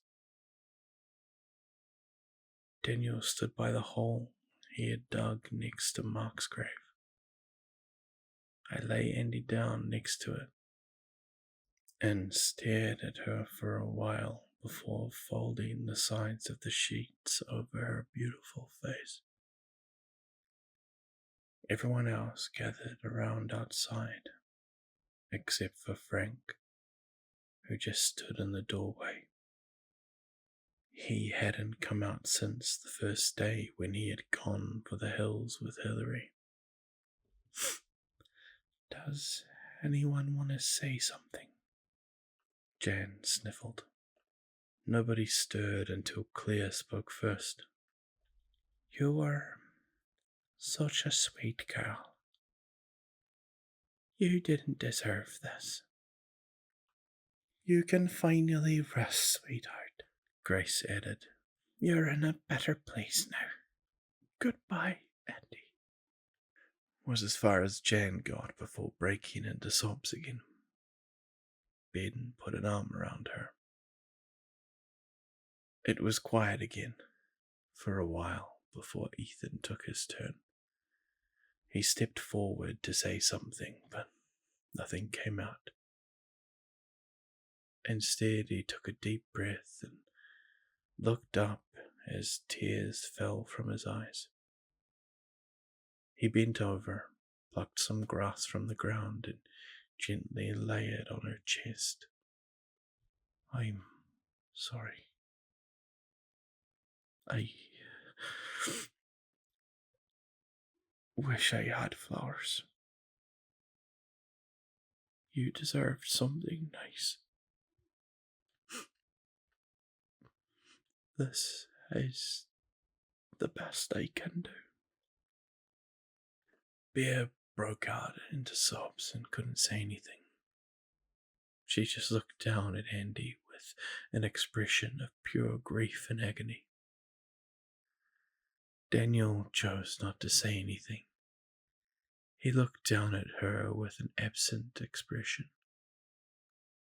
Daniel stood by the hole he had dug next to Mark's grave. I lay Andy down next to it and stared at her for a while before folding the sides of the sheets over her beautiful face. Everyone else gathered around outside, except for Frank, who just stood in the doorway. He hadn't come out since the first day when he had gone for the hills with Hillary. Does anyone want to say something? Jan sniffled. Nobody stirred until Claire spoke first. You were such a sweet girl. You didn't deserve this. You can finally rest, sweetheart, Grace added. You're in a better place now. Goodbye, Andy. Was as far as Jan got before breaking into sobs again. Ben put an arm around her. It was quiet again, for a while, before Ethan took his turn. He stepped forward to say something, but nothing came out. Instead, he took a deep breath and looked up as tears fell from his eyes. He bent over, plucked some grass from the ground, and gently lay it on her chest. I'm sorry. I wish I had flowers. You deserved something nice. This is the best I can do. Bear broke out into sobs and couldn't say anything. She just looked down at Andy with an expression of pure grief and agony. Daniel chose not to say anything. He looked down at her with an absent expression,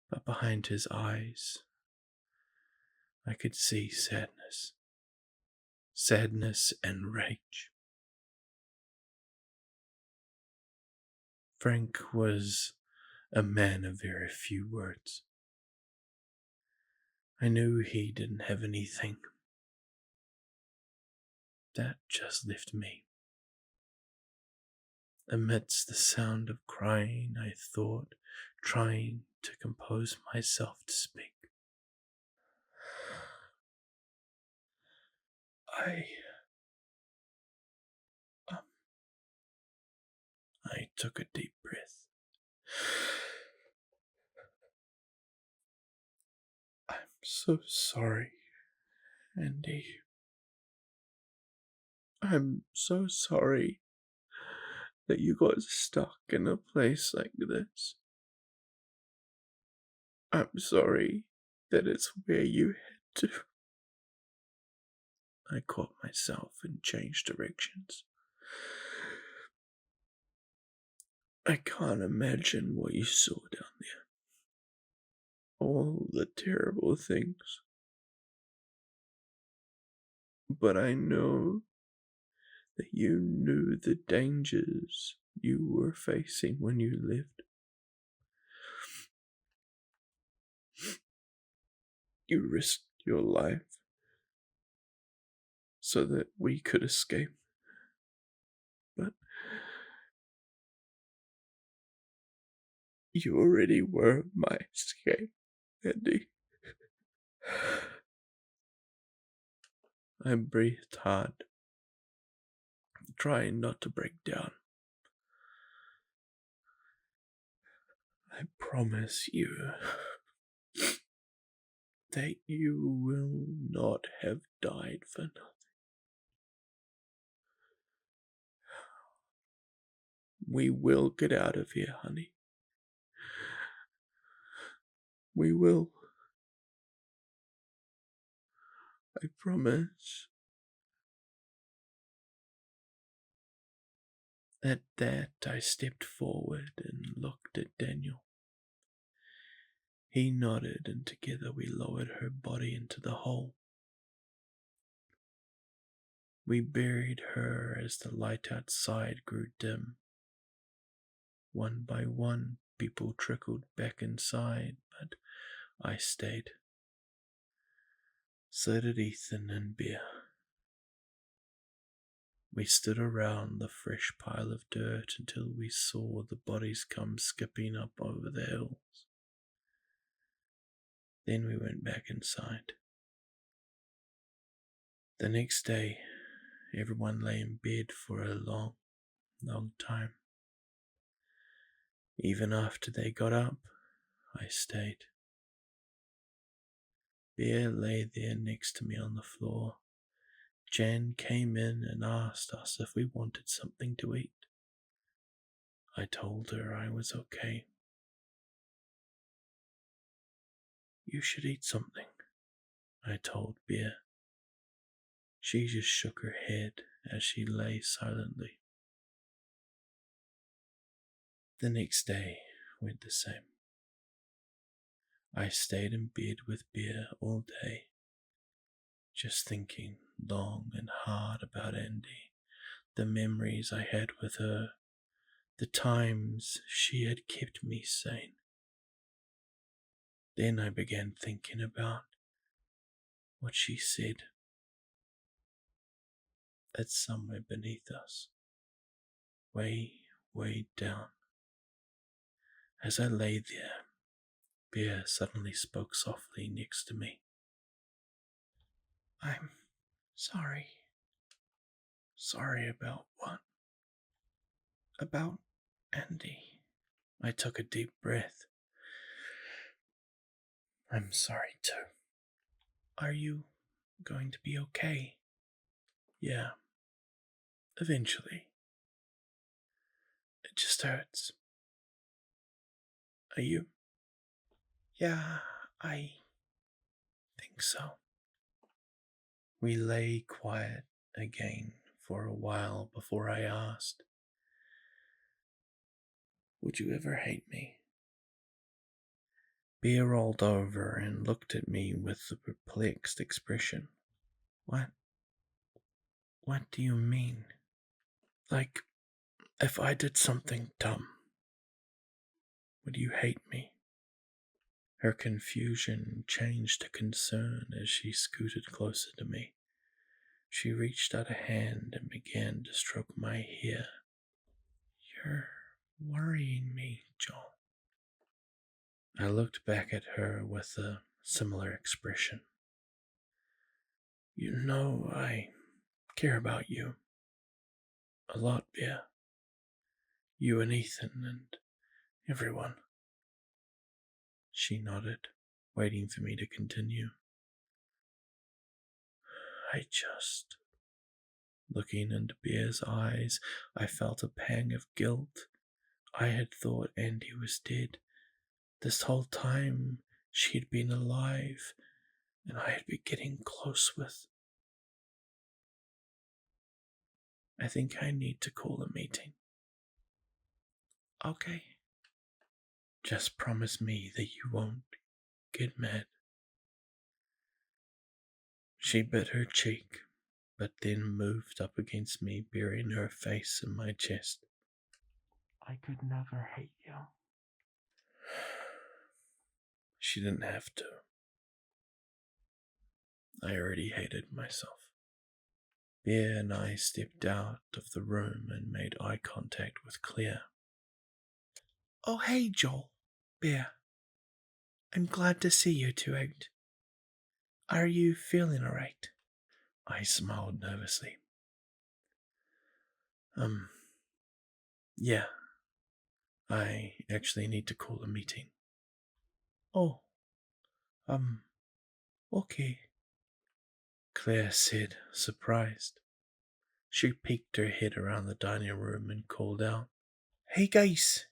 but behind his eyes I could see sadness and rage. Frank was a man of very few words. I knew he didn't have anything. That just left me. Amidst the sound of crying, I thought, trying to compose myself to speak. I took a deep breath. I'm so sorry, Andy. I'm so sorry that you got stuck in a place like this. I'm sorry that it's where you had to. I caught myself and changed directions. I can't imagine what you saw down there. all the terrible things. But I know that you knew the dangers you were facing when you lived. You risked your life so that we could escape. But you already were my escape, Andy. I breathed hard, trying not to break down. I promise you that you will not have died for nothing. We will get out of here, honey. We will. I promise. At that, I stepped forward and looked at Daniel. He nodded, and together we lowered her body into the hole. We buried her as the light outside grew dim. One by one, people trickled back inside, but I stayed. So did Ethan and Bear. We stood around the fresh pile of dirt until we saw the bodies come skipping up over the hills. Then we went back inside. The next day, everyone lay in bed for a long, long time. Even after they got up, I stayed. Bear lay there next to me on the floor. Jan came in and asked us if we wanted something to eat. I told her I was okay. You should eat something, I told Bear. She just shook her head as she lay silently. The next day went the same. I stayed in bed with Bear all day, just thinking long and hard about Andy, the memories I had with her, the times she had kept me sane. Then I began thinking about what she said. That somewhere beneath us, way, way down. As I lay there, Bear suddenly spoke softly next to me. I'm sorry. Sorry about what? About Andy. I took a deep breath. I'm sorry too. Are you going to be okay? Yeah. Eventually. It just hurts. Are you? Yeah, I think so. We lay quiet again for a while before I asked, would you ever hate me? Bear rolled over and looked at me with a perplexed expression. What? What do you mean? Like, if I did something dumb, would you hate me? Her confusion changed to concern as she scooted closer to me. She reached out a hand and began to stroke my hair. You're worrying me, Joel. I looked back at her with a similar expression. You know I care about you. A lot, Bear. You and Ethan and everyone. She nodded, waiting for me to continue. Looking into Bear's eyes, I felt a pang of guilt. I had thought Andy was dead. This whole time she had been alive, and I had been getting close with. I think I need to call a meeting. Okay. Just promise me that you won't get mad. She bit her cheek, but then moved up against me, burying her face in my chest. I could never hate you. She didn't have to. I already hated myself. Bear and I stepped out of the room and made eye contact with Claire. Oh, hey, Joel. Bear. I'm glad to see you two out. Are you feeling alright? I smiled nervously. Yeah. I actually need to call a meeting. Oh, okay. Claire said, surprised. She peeked her head around the dining room and called out, Hey guys,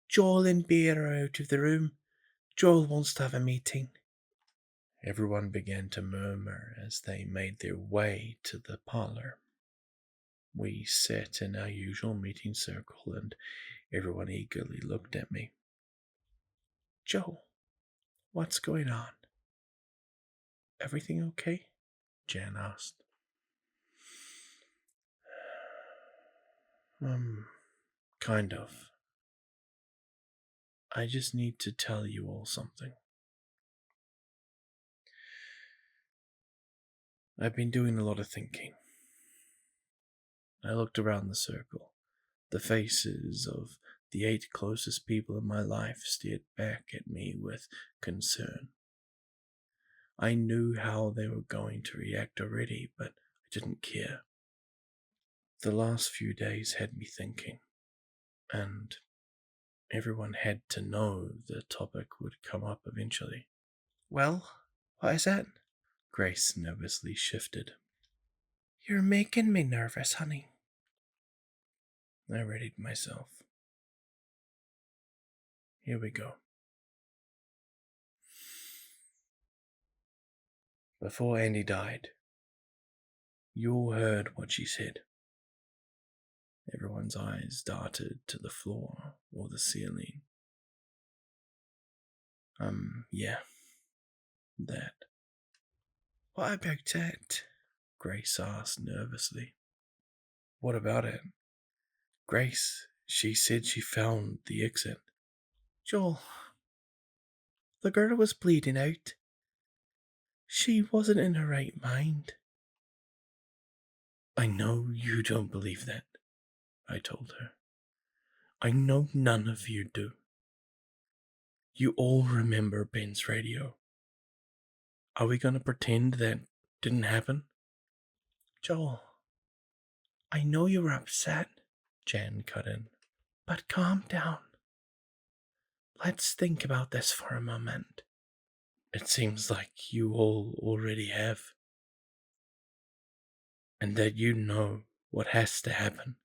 Joel and Bear are out of the room. Joel wants to have a meeting. Everyone began to murmur as they made their way to the parlor. We sat in our usual meeting circle and everyone eagerly looked at me. Joel, what's going on? Everything okay? Jan asked. Kind of. I just need to tell you all something. I've been doing a lot of thinking. I looked around the circle. The faces of the 8 closest people in my life stared back at me with concern. I knew how they were going to react already, but I didn't care. The last few days had me thinking, and everyone had to know the topic would come up eventually. Well, what is it? Grace nervously shifted. You're making me nervous, honey. I readied myself. Here we go. Before Andy died, you all heard what she said. Everyone's eyes darted to the floor or the ceiling. Yeah, that. What about it? Grace asked nervously. What about it? Grace, she said she found the exit. Joel, the girl was bleeding out. She wasn't in her right mind. I know you don't believe that, I told her. I know none of you do. You all remember Ben's radio. Are we going to pretend that didn't happen? Joel, I know you were upset, Jan cut in. But calm down. Let's think about this for a moment. It seems like you all already have. And that you know what has to happen.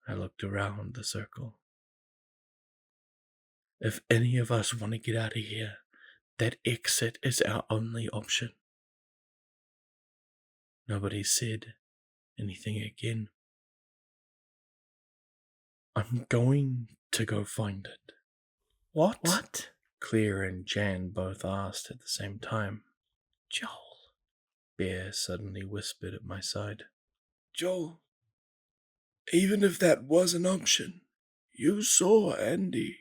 I looked around the circle. If any of us want to get out of here, that exit is our only option. Nobody said anything again. I'm going to go find it. What? Claire and Jan both asked at the same time. Joel. Bear suddenly whispered at my side. Joel, even if that was an option, you saw Andy.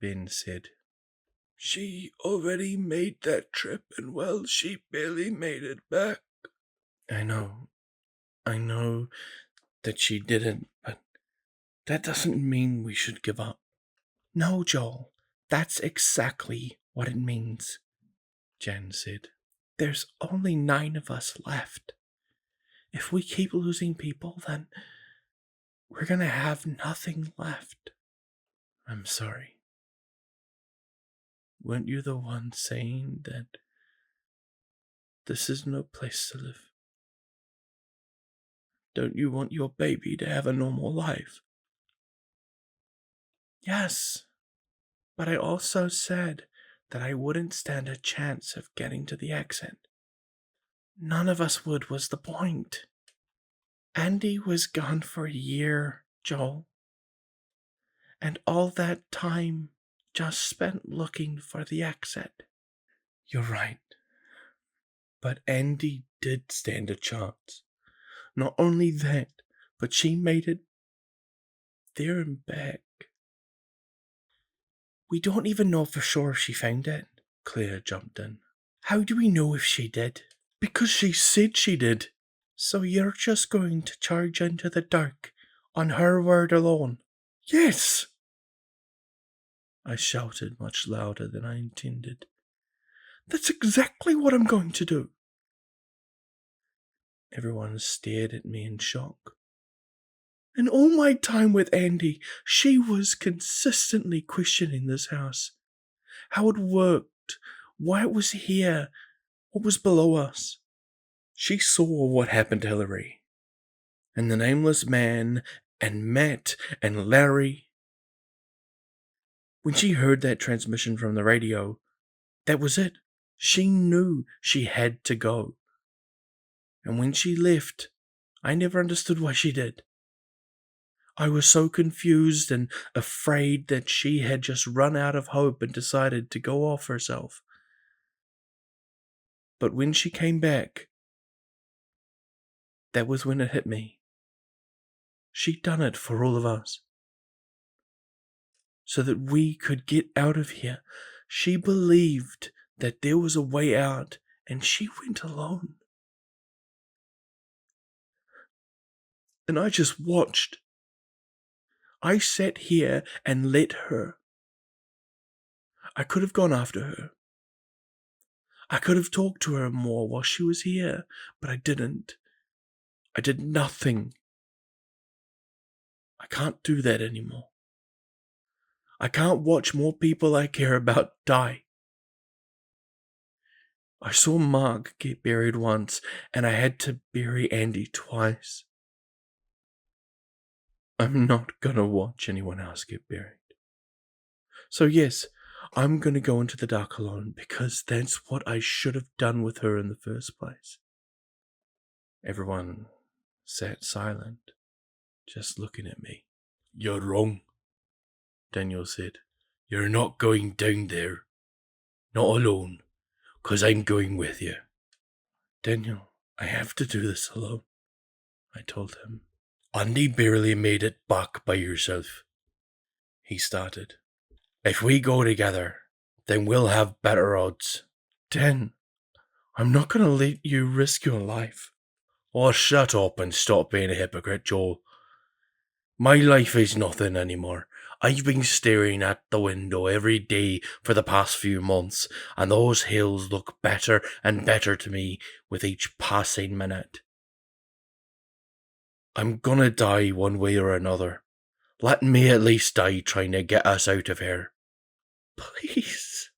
Ben said. She already made that trip and well, she barely made it back. I know that she didn't, but that doesn't mean we should give up. No, Joel, that's exactly what it means, Jan said. There's only 9 of us left. If we keep losing people, then we're gonna have nothing left. I'm sorry. Weren't you the one saying that this is no place to live? Don't you want your baby to have a normal life? Yes, but I also said that I wouldn't stand a chance of getting to the exit. None of us would was the point. Andy was gone for a year, Joel. And all that time, just spent looking for the exit. You're right. But Andy did stand a chance. Not only that, but she made it there and back. We don't even know for sure if she found it. Claire jumped in. How do we know if she did? Because she said she did. So you're just going to charge into the dark on her word alone? Yes! I shouted much louder than I intended. That's exactly what I'm going to do. Everyone stared at me in shock. In all my time with Andy, she was consistently questioning this house. How it worked, why it was here, what was below us. She saw what happened to Hillary, and the nameless man, and Matt, and Larry. When she heard that transmission from the radio, that was it. She knew she had to go. And when she left, I never understood why she did. I was so confused and afraid that she had just run out of hope and decided to go off herself. But when she came back, that was when it hit me. She'd done it for all of us, so that we could get out of here. She believed that there was a way out, and she went alone. And I just watched. I sat here and let her. I could have gone after her. I could have talked to her more while she was here, but I didn't. I did nothing. I can't do that anymore. I can't watch more people I care about die. I saw Mark get buried once, and I had to bury Andy twice. I'm not gonna watch anyone else get buried. So yes, I'm gonna go into the dark alone, because that's what I should have done with her in the first place. Everyone sat silent, just looking at me. You're wrong, Daniel said. You're not going down there. Not alone, 'cause I'm going with you. Daniel, I have to do this alone, I told him. Andy barely made it back by yourself, he started. If we go together, then we'll have better odds. Dan, I'm not going to let you risk your life. Oh, shut up and stop being a hypocrite, Joel. My life is nothing anymore. I've been staring at the window every day for the past few months, and those hills look better and better to me with each passing minute. I'm gonna die one way or another. Let me at least die trying to get us out of here. Please,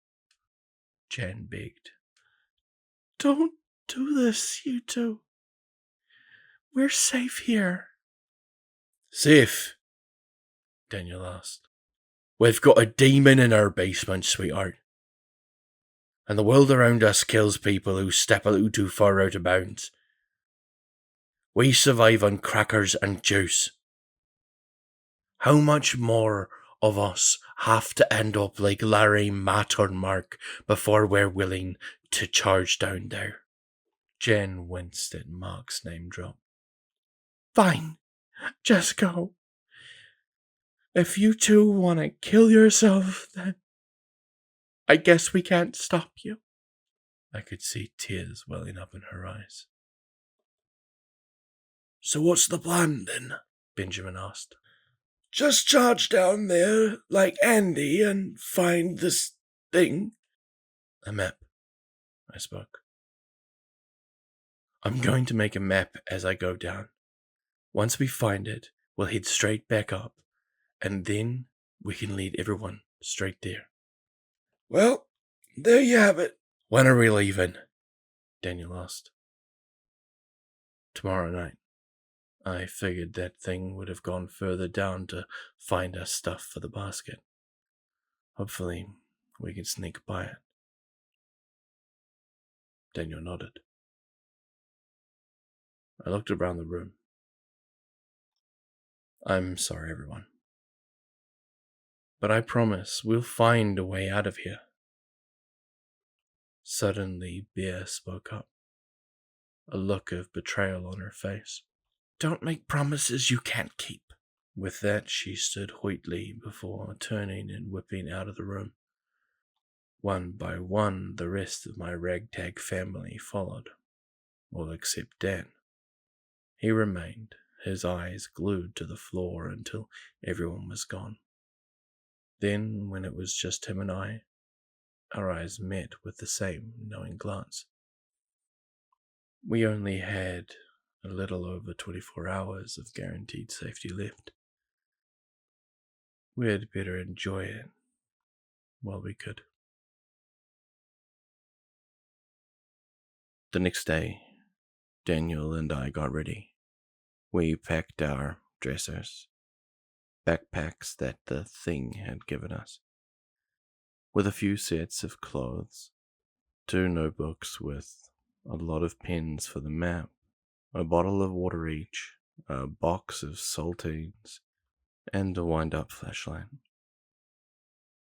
Jen begged. Don't do this, you two. We're safe here. Safe? Daniel asked. We've got a demon in our basement, sweetheart. And the world around us kills people who step a little too far out of bounds. We survive on crackers and juice. How much more of us have to end up like Larry, Matt, or Mark before we're willing to charge down there? Jen winced at Mark's name drop. Fine, just go. If you two want to kill yourself, then I guess we can't stop you. I could see tears welling up in her eyes. So what's the plan then? Benjamin asked. Just charge down there like Andy and find this thing. A map, I spoke. I'm going to make a map as I go down. Once we find it, we'll head straight back up, and then we can lead everyone straight there. Well, there you have it. When are we leaving? Daniel asked. Tomorrow night. I figured that thing would have gone further down to find us stuff for the basket. Hopefully, we can sneak by it. Daniel nodded. I looked around the room. I'm sorry, everyone. But I promise we'll find a way out of here. Suddenly, Bear spoke up, a look of betrayal on her face. Don't make promises you can't keep. With that, she stood hoitly before turning and whipping out of the room. One by one, the rest of my ragtag family followed, all except Dan. He remained, his eyes glued to the floor until everyone was gone. Then, when it was just him and I, our eyes met with the same knowing glance. We only had a little over 24 hours of guaranteed safety left. We had better enjoy it while we could. The next day, Daniel and I got ready. We packed our dressers, backpacks that the thing had given us, with a few sets of clothes, 2 notebooks with a lot of pens for the map, a bottle of water each, a box of saltines, and a wind-up flashlight.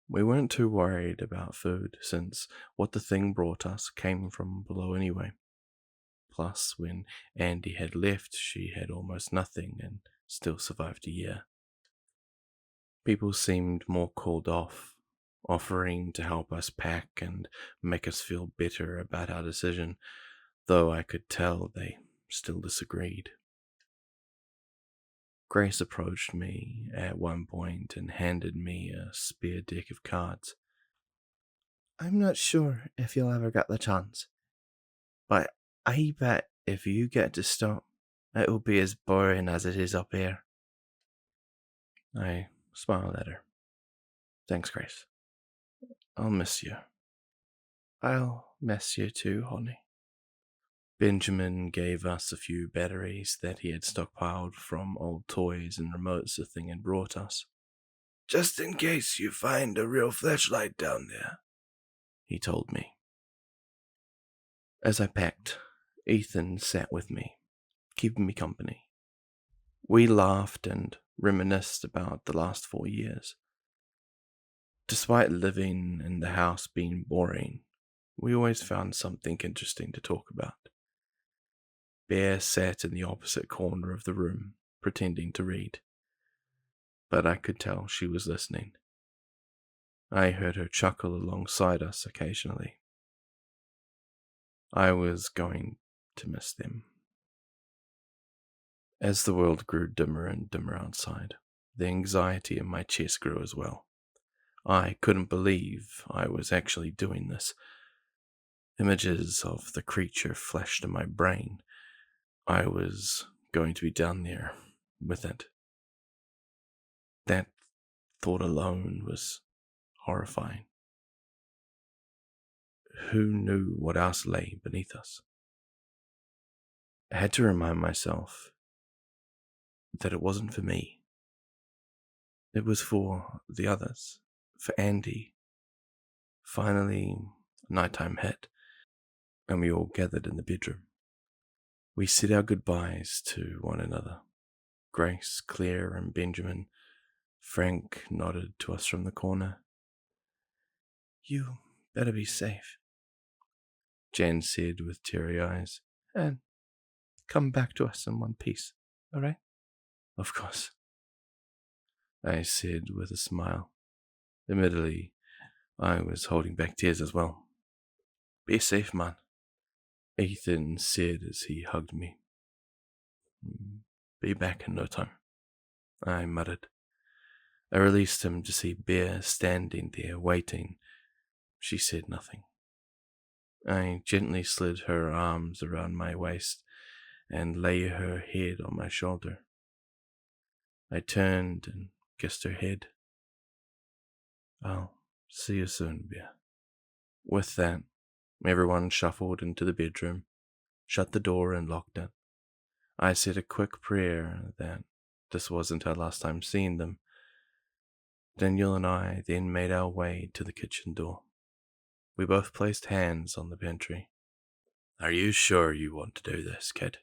We weren't too worried about food, since what the thing brought us came from below anyway. Plus, when Andy had left, she had almost nothing and still survived a year. People seemed more called off, offering to help us pack and make us feel better about our decision, though I could tell they still disagreed. Grace approached me at one point and handed me a spare deck of cards. I'm not sure if you'll ever get the chance, but I bet if you get to stop, it'll be as boring as it is up here. I smiled at her. Thanks, Grace. I'll miss you. I'll miss you too, honey. Benjamin gave us a few batteries that he had stockpiled from old toys and remotes the thing had brought us. Just in case you find a real flashlight down there, he told me. As I packed, Ethan sat with me, keeping me company. We laughed and reminisced about the last 4 years. Despite living in the house being boring, we always found something interesting to talk about. Bear sat in the opposite corner of the room, pretending to read, but I could tell she was listening. I heard her chuckle alongside us occasionally. I was going to miss them. As the world grew dimmer and dimmer outside, the anxiety in my chest grew as well. I couldn't believe I was actually doing this. Images of the creature flashed in my brain. I was going to be down there with it. That thought alone was horrifying. Who knew what else lay beneath us? I had to remind myself that it wasn't for me. It was for the others, for Andy. Finally, nighttime hit, and we all gathered in the bedroom. We said our goodbyes to one another. Grace, Claire, and Benjamin. Frank nodded to us from the corner. You better be safe, Jan said with teary eyes. and come back to us in one piece, all right? Of course, I said with a smile. Admittedly, I was holding back tears as well. Be safe, man, Ethan said as he hugged me. Be back in no time, I muttered. I released him to see Bear standing there waiting. She said nothing. I gently slid her arms around my waist and lay her head on my shoulder. I turned and kissed her head. I'll see you soon, Bear. With that, everyone shuffled into the bedroom, shut the door and locked it. I said a quick prayer that this wasn't our last time seeing them. Daniel and I then made our way to the kitchen door. We both placed hands on the pantry. Are you sure you want to do this, kid?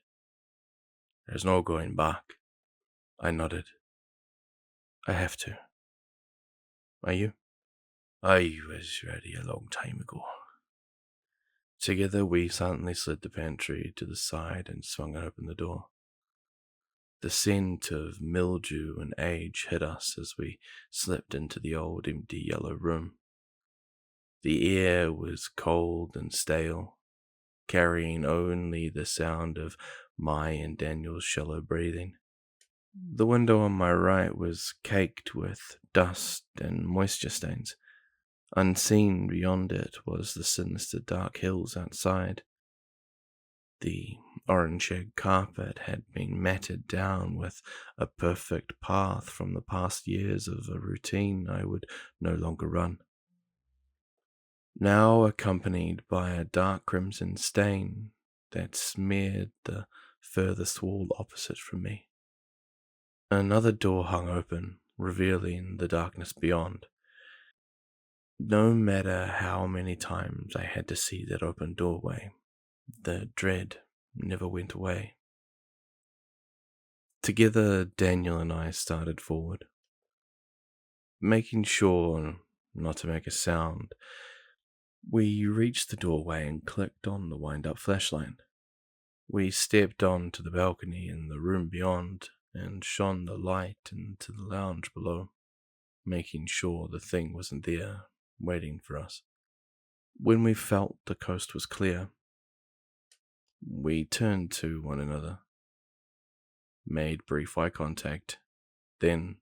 There's no going back. I nodded. I have to. Are you? I was ready a long time ago. Together we silently slid the pantry to the side and swung open the door. The scent of mildew and age hit us as we slipped into the old empty yellow room. The air was cold and stale, carrying only the sound of my and Daniel's shallow breathing. The window on my right was caked with dust and moisture stains. Unseen beyond it was the sinister dark hills outside. The orange-shag carpet had been matted down with a perfect path from the past years of a routine I would no longer run, now accompanied by a dark crimson stain that smeared the furthest wall opposite from me. Another door hung open, revealing the darkness beyond. No matter how many times I had to see that open doorway, the dread never went away. Together, Daniel and I started forward, making sure not to make a sound. We reached the doorway and clicked on the wind-up flashlight. We stepped onto the balcony in the room beyond and shone the light into the lounge below, making sure the thing wasn't there, waiting for us. When we felt the coast was clear, we turned to one another, made brief eye contact, then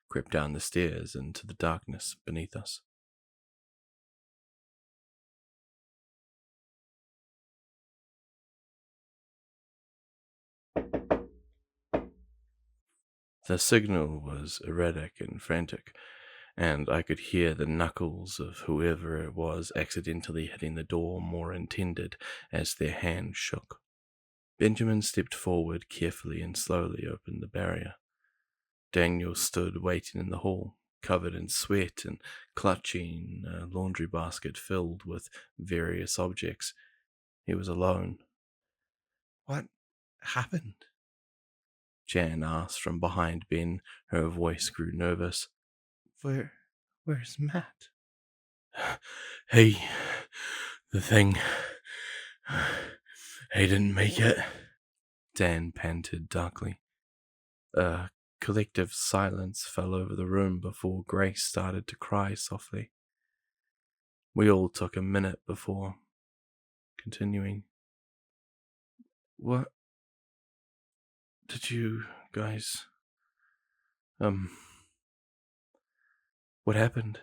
crept down the stairs into the darkness beneath us. The signal was erratic and frantic, and I could hear the knuckles of whoever it was accidentally hitting the door more intended as their hand shook. Benjamin stepped forward carefully and slowly opened the barrier. Daniel stood waiting in the hall, covered in sweat and clutching a laundry basket filled with various objects. He was alone. What happened? Jan asked from behind Ben. Her voice grew nervous. Where's Matt? Hey, the thing. He didn't make it. Dan panted darkly. A collective silence fell over the room before Grace started to cry softly. We all took a minute before continuing. What did you guys... What happened?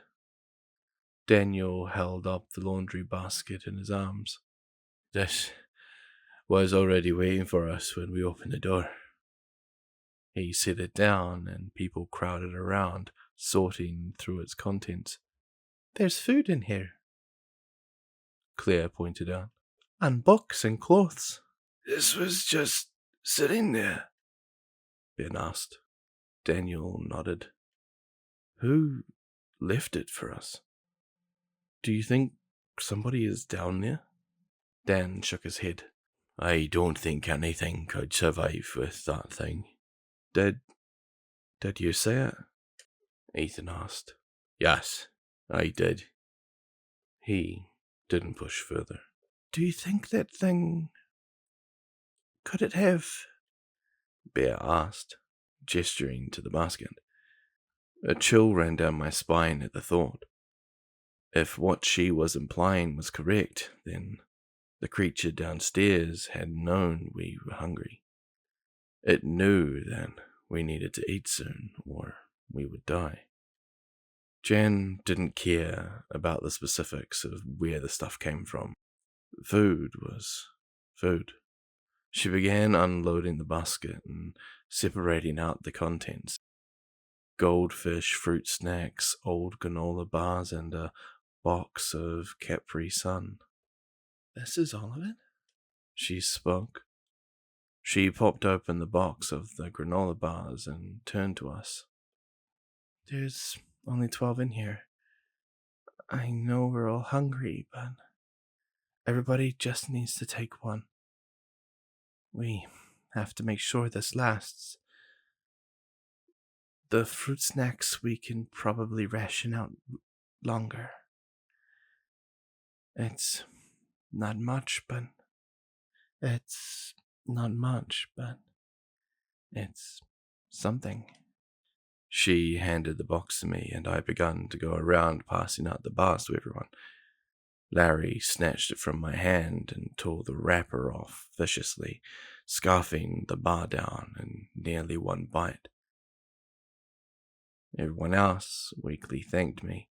Daniel held up the laundry basket in his arms. This was already waiting for us when we opened the door. He set it down, and people crowded around, sorting through its contents. There's food in here. Claire pointed out. And books and clothes. This was just sitting there, Ben asked. Daniel nodded. Who left it for us? Do you think somebody is down there? Dan shook his head. I don't think anything could survive with that thing. Did you say it? Ethan asked. Yes, I did. He didn't push further. Do you think that thing... could it have... Bear asked, gesturing to the basket. A chill ran down my spine at the thought. If what she was implying was correct, then the creature downstairs had known we were hungry. It knew that we needed to eat soon, or we would die. Jan didn't care about the specifics of where the stuff came from. Food was food. She began unloading the basket and separating out the contents. Goldfish, fruit snacks, old granola bars, and a box of Capri Sun. This is all of it? She spoke. She popped open the box of the granola bars and turned to us. There's only 12 in here. I know we're all hungry, but everybody just needs to take one. We have to make sure this lasts. The fruit snacks we can probably ration out longer. It's not much, but it's not much, but it's something. She handed the box to me, and I began to go around passing out the bars to everyone. Larry snatched it from my hand and tore the wrapper off viciously, scarfing the bar down in nearly one bite. Everyone else weakly thanked me,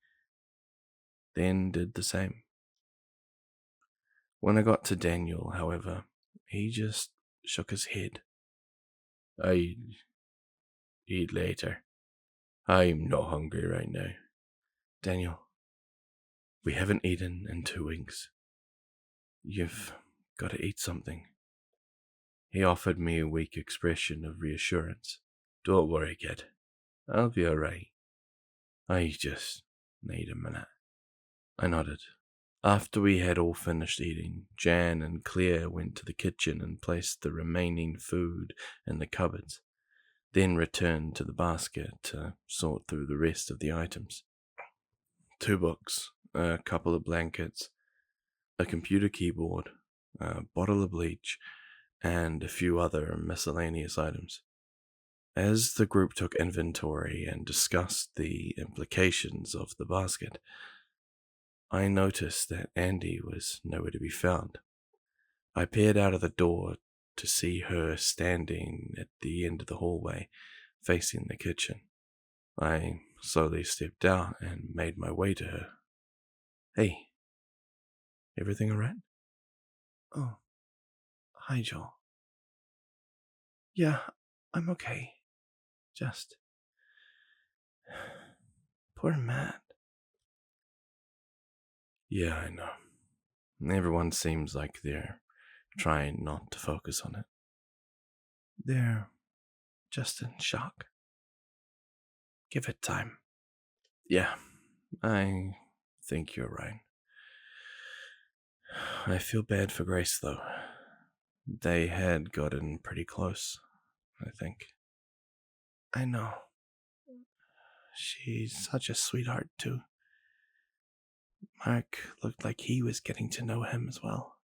then did the same. When I got to Daniel, however, he just shook his head. "I'd eat later. I'm not hungry right now." "Daniel, we haven't eaten in 2 weeks. You've got to eat something." He offered me a weak expression of reassurance. "Don't worry, kid. I'll be alright. I just need a minute." I nodded. After we had all finished eating, Jan and Claire went to the kitchen and placed the remaining food in the cupboards, then returned to the basket to sort through the rest of the items. 2 books, a couple of blankets, a computer keyboard, a bottle of bleach, and a few other miscellaneous items. As the group took inventory and discussed the implications of the basket, I noticed that Andy was nowhere to be found. I peered out of the door to see her standing at the end of the hallway, facing the kitchen. I slowly stepped out and made my way to her. "Hey, everything alright?" "Oh, hi, Joel. Yeah, I'm okay. Just... poor Matt." "Yeah, I know. Everyone seems like they're trying not to focus on it." "They're just in shock. Give it time." "Yeah, I think you're right. I feel bad for Grace, though. They had gotten pretty close, I think." "I know. She's such a sweetheart, too. Mark looked like he was getting to know him as well."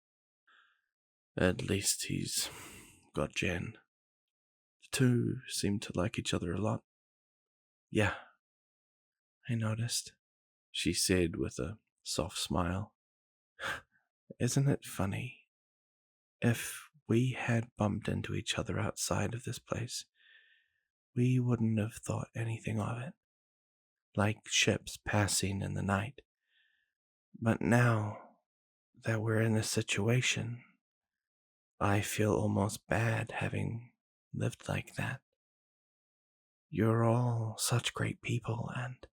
"At least he's got Jen. The two seem to like each other a lot." "Yeah, I noticed," she said with a soft smile. "Isn't it funny? If we had bumped into each other outside of this place, we wouldn't have thought anything of it, like ships passing in the night. But now that we're in this situation, I feel almost bad having lived like that. You're all such great people, and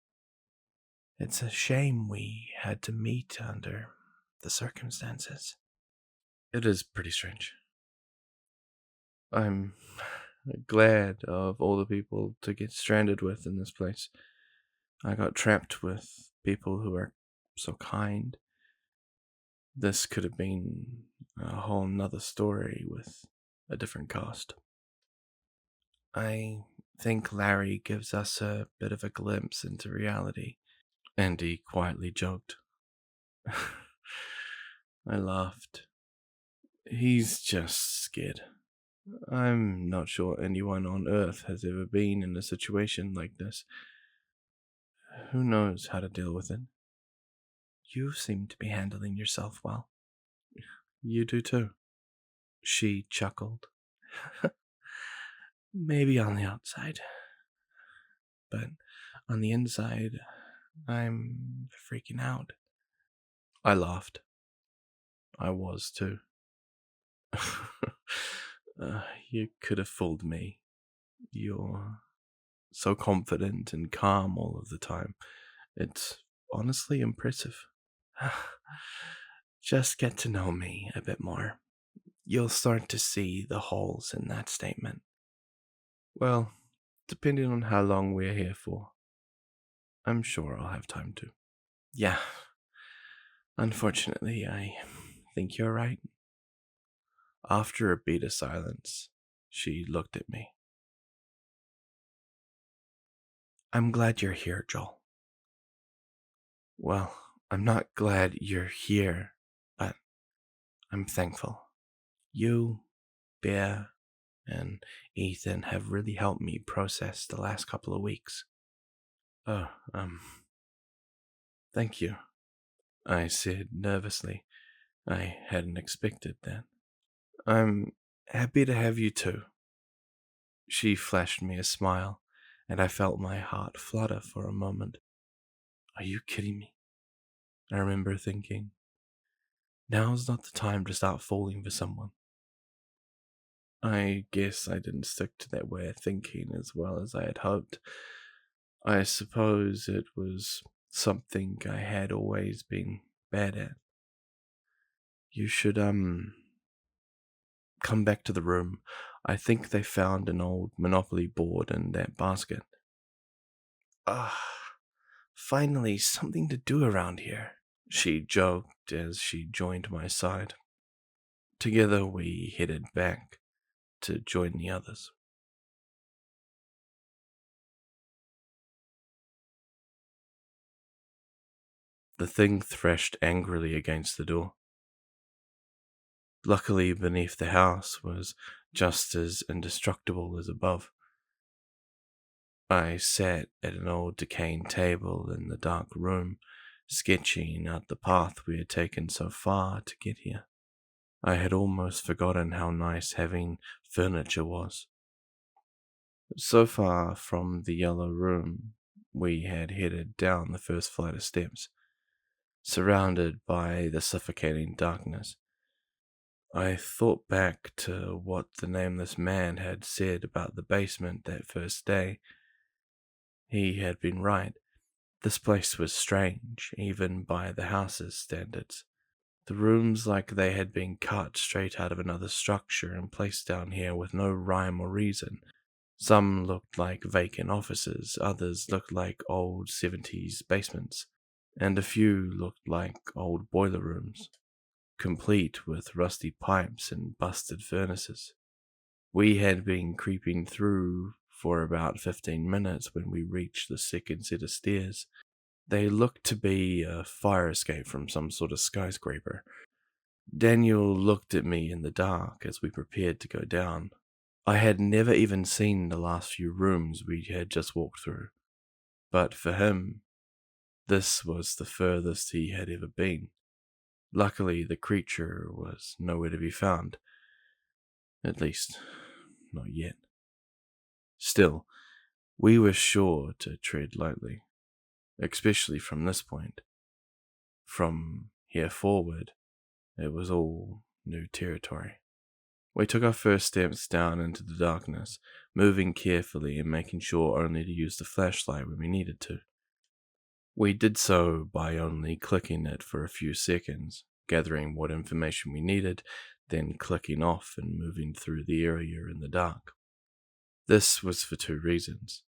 it's a shame we had to meet under the circumstances." It is pretty strange. I'm glad of all the people to get stranded with in this place. I got trapped with people who are so kind. This could have been a whole nother story with a different cast. "I think Larry gives us a bit of a glimpse into reality," Andy quietly joked. I laughed. "He's just scared. I'm not sure anyone on Earth has ever been in a situation like this. Who knows how to deal with it?" "You seem to be handling yourself well." "You do too." She chuckled. "Maybe on the outside, but on the inside, I'm freaking out." I laughed. I was too. You could have fooled me. You're so confident and calm all of the time. It's honestly impressive. Just get to know me a bit more. You'll start to see the holes in that statement. Well, depending on how long we're here for, I'm sure I'll have time to. Yeah. Unfortunately, I think you're right. After a beat of silence, she looked at me. I'm glad you're here, Joel. Well, I'm not glad you're here, but I'm thankful. You, Bear, and Ethan have really helped me process the last couple of weeks. Oh, thank you, I said nervously. I hadn't expected that. I'm happy to have you too. She flashed me a smile, and I felt my heart flutter for a moment. Are you kidding me? I remember thinking. Now's not the time to start falling for someone. I guess I didn't stick to that way of thinking as well as I had hoped. I suppose it was something I had always been bad at. You should, come back to the room. I think they found an old Monopoly board in that basket. Finally something to do around here, she joked as she joined my side. Together we headed back to join the others. The thing thrashed angrily against the door. Luckily, beneath the house was just as indestructible as above. I sat at an old decaying table in the dark room, sketching out the path we had taken so far to get here. I had almost forgotten how nice having furniture was. So far from the yellow room, we had headed down the first flight of steps, surrounded by the suffocating darkness. I thought back to what the nameless man had said about the basement that first day. He had been right. This place was strange, even by the house's standards. The rooms like they had been cut straight out of another structure and placed down here with no rhyme or reason. Some looked like vacant offices, others looked like old 70s basements, and a few looked like old boiler rooms, complete with rusty pipes and busted furnaces. We had been creeping through for about 15 minutes when we reached the second set of stairs. They looked to be a fire escape from some sort of skyscraper. Daniel looked at me in the dark as we prepared to go down. I had never even seen the last few rooms we had just walked through, but for him, this was the furthest he had ever been. Luckily, the creature was nowhere to be found. At least, not yet. Still, we were sure to tread lightly, especially from this point. From here forward, it was all new territory. We took our first steps down into the darkness, moving carefully and making sure only to use the flashlight when we needed to. We did so by only clicking it for a few seconds, gathering what information we needed, then clicking off and moving through the area in the dark. This was for two reasons.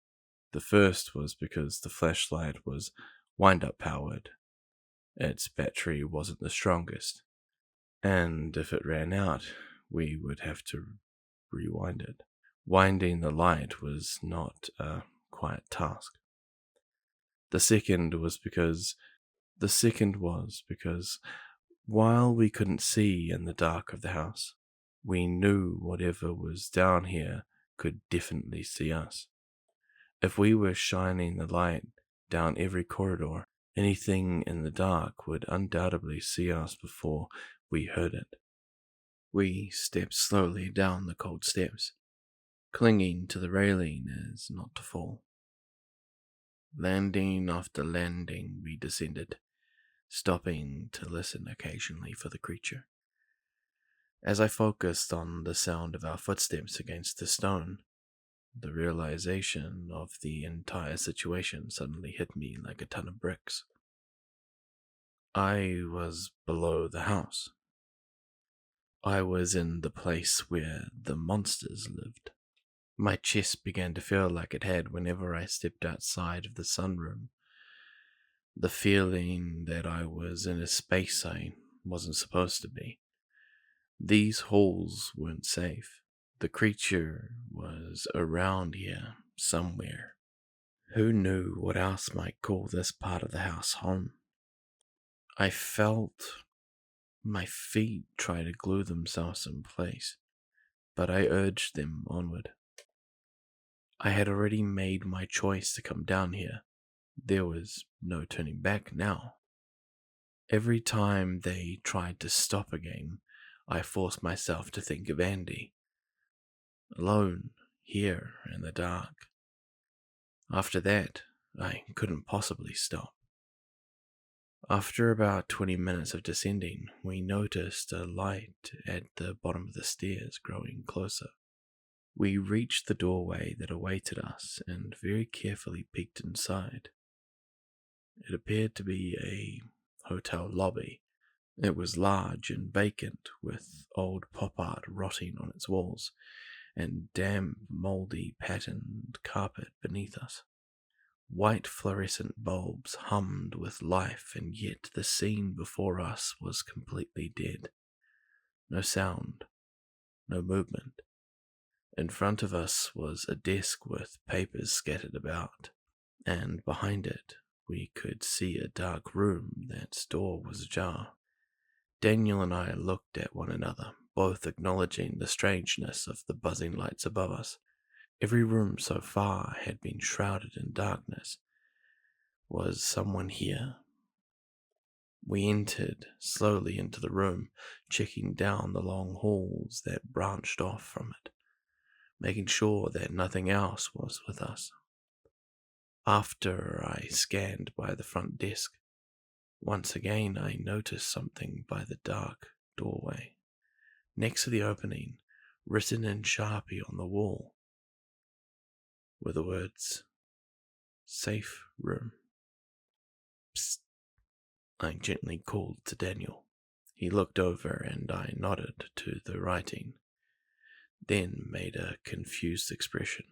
The first was because the flashlight was wind-up powered. Its battery wasn't the strongest, and if it ran out, we would have to rewind it. Winding the light was not a quiet task. The second was because while we couldn't see in the dark of the house, we knew whatever was down here could definitely see us. If we were shining the light down every corridor, anything in the dark would undoubtedly see us before we heard it. We stepped slowly down the cold steps, clinging to the railing as not to fall. Landing after landing, we descended, stopping to listen occasionally for the creature. As I focused on the sound of our footsteps against the stone, the realization of the entire situation suddenly hit me like a ton of bricks. I was below the house. I was in the place where the monsters lived. My chest began to feel like it had whenever I stepped outside of the sunroom. The feeling that I was in a space I wasn't supposed to be. These halls weren't safe. The creature was around here somewhere. Who knew what else might call this part of the house home? I felt my feet try to glue themselves in place, but I urged them onward. I had already made my choice to come down here. There was no turning back now. Every time they tried to stop again, I forced myself to think of Andy, alone here in the dark. After that, I couldn't possibly stop. After about 20 minutes of descending, we noticed a light at the bottom of the stairs growing closer. We reached the doorway that awaited us and very carefully peeked inside. It appeared to be a hotel lobby. It was large and vacant, with old pop art rotting on its walls and damp, mouldy, patterned carpet beneath us. White fluorescent bulbs hummed with life, and yet the scene before us was completely dead. No sound, no movement. In front of us was a desk with papers scattered about, and behind it we could see a dark room that's door was ajar. Daniel and I looked at one another, both acknowledging the strangeness of the buzzing lights above us. Every room so far had been shrouded in darkness. Was someone here? We entered slowly into the room, checking down the long halls that branched off from it, making sure that nothing else was with us. After I scanned by the front desk, once again I noticed something by the dark doorway. Next to the opening, written in Sharpie on the wall, were the words, "Safe room." Psst, I gently called to Daniel. He looked over and I nodded to the writing, then made a confused expression.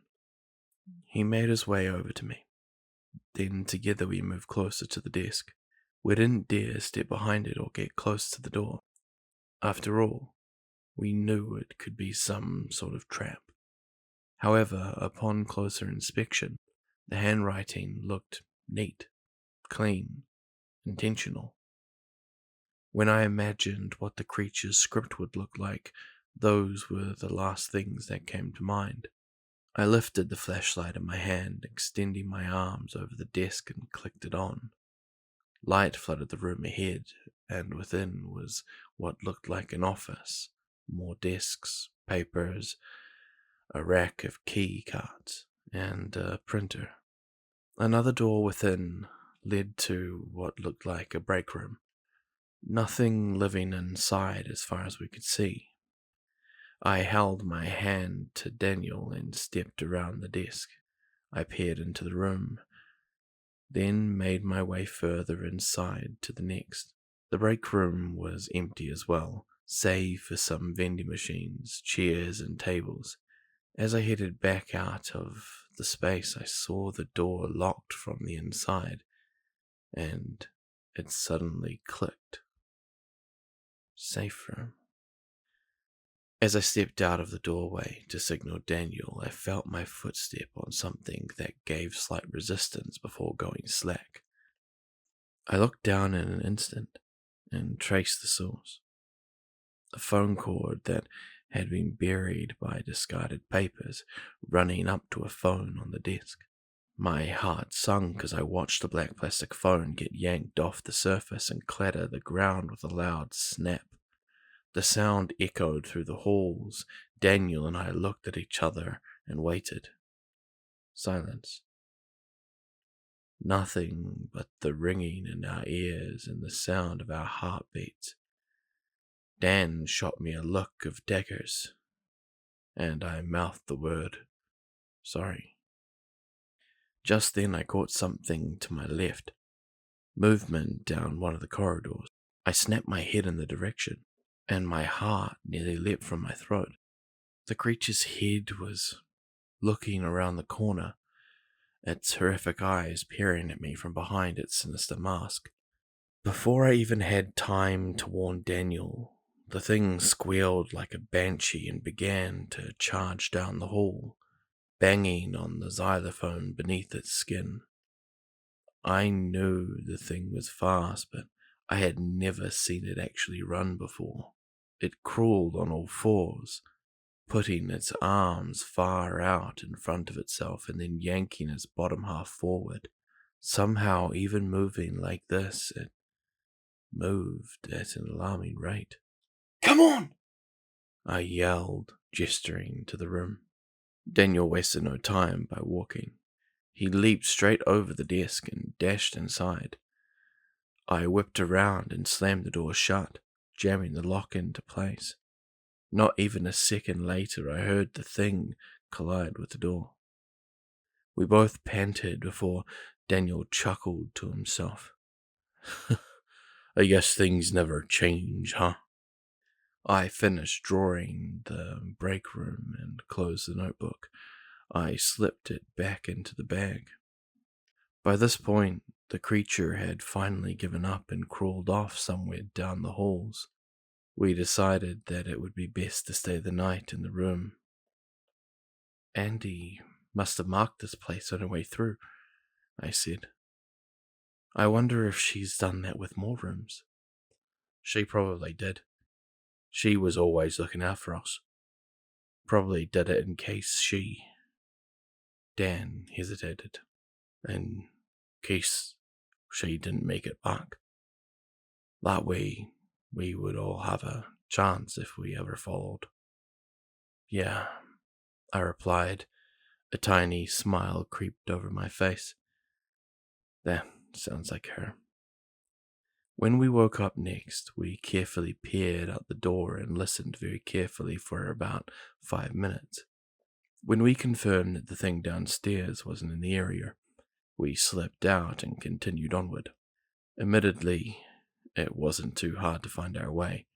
He made his way over to me. Then together we moved closer to the desk. We didn't dare step behind it or get close to the door. After all, we knew it could be some sort of trap. However, upon closer inspection, the handwriting looked neat, clean, intentional. When I imagined what the creature's script would look like, those were the last things that came to mind. I lifted the flashlight in my hand, extending my arms over the desk and clicked it on. Light flooded the room ahead, and within was what looked like an office. More desks, papers, a rack of key cards, and a printer. Another door within led to what looked like a break room. Nothing living inside as far as we could see. I held my hand to Daniel and stepped around the desk. I peered into the room, then made my way further inside to the next. The break room was empty as well, save for some vending machines, chairs, and tables. As I headed back out of the space, I saw the door locked from the inside, and it suddenly clicked. Safe room. As I stepped out of the doorway to signal Daniel, I felt my footstep on something that gave slight resistance before going slack. I looked down in an instant and traced the source. A phone cord that had been buried by discarded papers running up to a phone on the desk. My heart sunk as I watched the black plastic phone get yanked off the surface and clatter the ground with a loud snap. The sound echoed through the halls. Daniel and I looked at each other and waited. Silence. Nothing but the ringing in our ears and the sound of our heartbeats. Dan shot me a look of daggers, and I mouthed the word, "Sorry." Just then I caught something to my left. Movement down one of the corridors. I snapped my head in the direction, and my heart nearly leapt from my throat. The creature's head was looking around the corner, its horrific eyes peering at me from behind its sinister mask. Before I even had time to warn Daniel, the thing squealed like a banshee and began to charge down the hall. banging on the xylophone beneath its skin. I knew the thing was fast, but I had never seen it actually run before. It crawled on all fours, putting its arms far out in front of itself and then yanking its bottom half forward. Somehow, even moving like this, it moved at an alarming rate. "Come on!" I yelled, gesturing to the room. Daniel wasted no time by walking. He leaped straight over the desk and dashed inside. I whipped around and slammed the door shut, jamming the lock into place. Not even a second later, I heard the thing collide with the door. We both panted before Daniel chuckled to himself. I guess things never change, huh? I finished drawing the break room and closed the notebook. I slipped it back into the bag. By this point, the creature had finally given up and crawled off somewhere down the halls. We decided that it would be best to stay the night in the room. Andy must have marked this place on her way through, I said. I wonder if she's done that with more rooms. She probably did. She was always looking out for us. Probably did it in case she... Dan hesitated. In case she didn't make it back. That way, we would all have a chance if we ever followed. Yeah, I replied. A tiny smile creeped over my face. That sounds like her. When we woke up next, we carefully peered out the door and listened very carefully for about 5 minutes. When we confirmed that the thing downstairs wasn't in the area, we slipped out and continued onward. Admittedly, it wasn't too hard to find our way.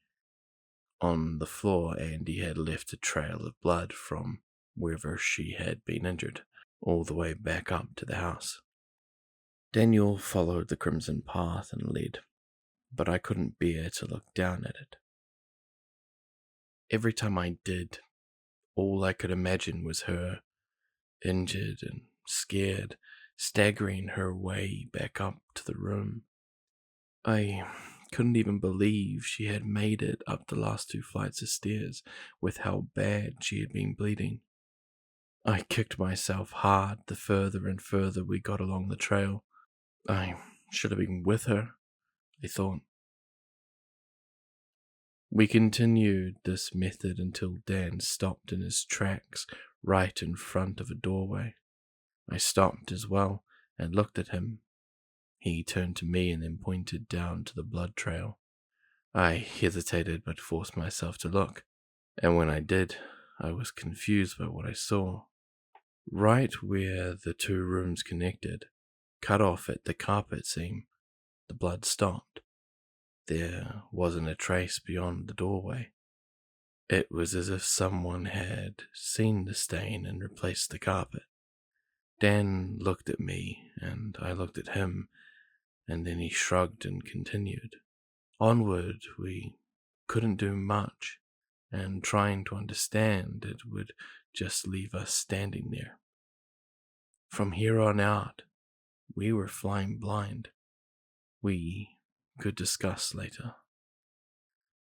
On the floor, Andy had left a trail of blood from wherever she had been injured, all the way back up to the house. Daniel followed the crimson path and led, but I couldn't bear to look down at it. Every time I did, all I could imagine was her, injured and scared, staggering her way back up to the room. I couldn't even believe she had made it up the last 2 flights of stairs with how bad she had been bleeding. I kicked myself hard the further and further we got along the trail. I should have been with her, I thought. We continued this method until Dan stopped in his tracks right in front of a doorway. I stopped as well and looked at him. He turned to me and then pointed down to the blood trail. I hesitated but forced myself to look, and when I did, I was confused by what I saw. Right where the 2 rooms connected, cut off at the carpet seam, the blood stopped. There wasn't a trace beyond the doorway. It was as if someone had seen the stain and replaced the carpet. Dan looked at me, and I looked at him, and then he shrugged and continued. Onward, we couldn't do much, and trying to understand it would just leave us standing there. From here on out, we were flying blind. We could discuss later.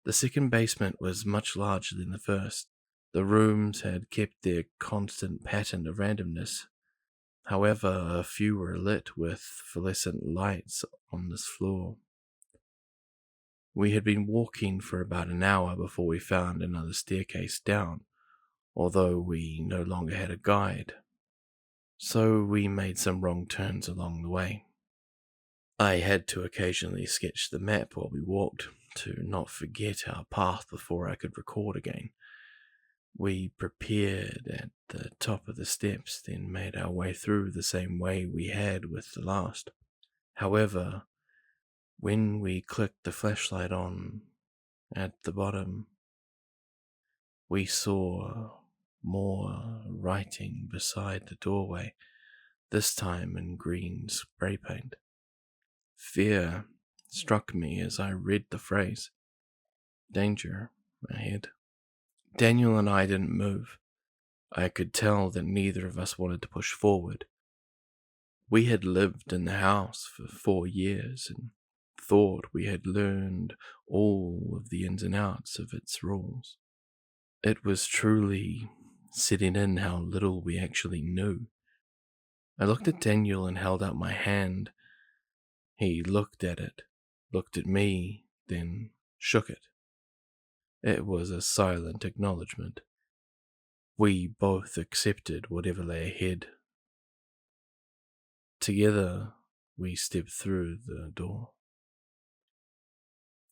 The second basement was much larger than the first. The rooms had kept their constant pattern of randomness. However, a few were lit with fluorescent lights on this floor. We had been walking for about an hour before we found another staircase down, although we no longer had a guide. So we made some wrong turns along the way. I had to occasionally sketch the map while we walked to not forget our path before I could record again. We prepared at the top of the steps, then made our way through the same way we had with the last. However, when we clicked the flashlight on at the bottom, we saw more writing beside the doorway, this time in green spray paint. Fear struck me as I read the phrase. Danger ahead. Daniel and I didn't move. I could tell that neither of us wanted to push forward. We had lived in the house for 4 years and thought we had learned all of the ins and outs of its rules. It was truly setting in how little we actually knew. I looked at Daniel and held out my hand. He looked at it, looked at me, then shook it. It was a silent acknowledgement. We both accepted whatever lay ahead. Together, we stepped through the door.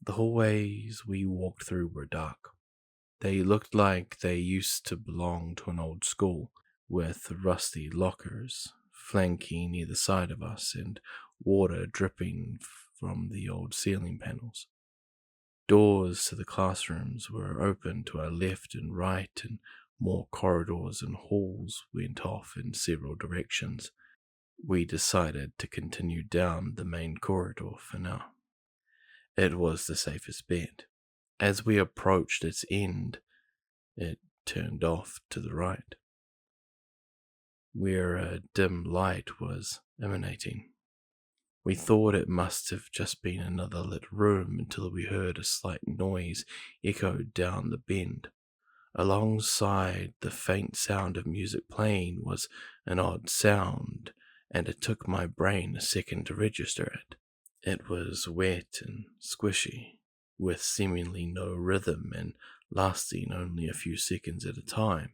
The hallways we walked through were dark. They looked like they used to belong to an old school, with rusty lockers flanking either side of us and water dripping from the old ceiling panels. Doors to the classrooms were open to our left and right, and more corridors and halls went off in several directions. We decided to continue down the main corridor for now. It was the safest bet. As we approached its end, it turned off to the right, where a dim light was emanating. We thought it must have just been another lit room until we heard a slight noise echoed down the bend. Alongside the faint sound of music playing was an odd sound, and it took my brain a second to register it. It was wet and squishy, with seemingly no rhythm and lasting only a few seconds at a time.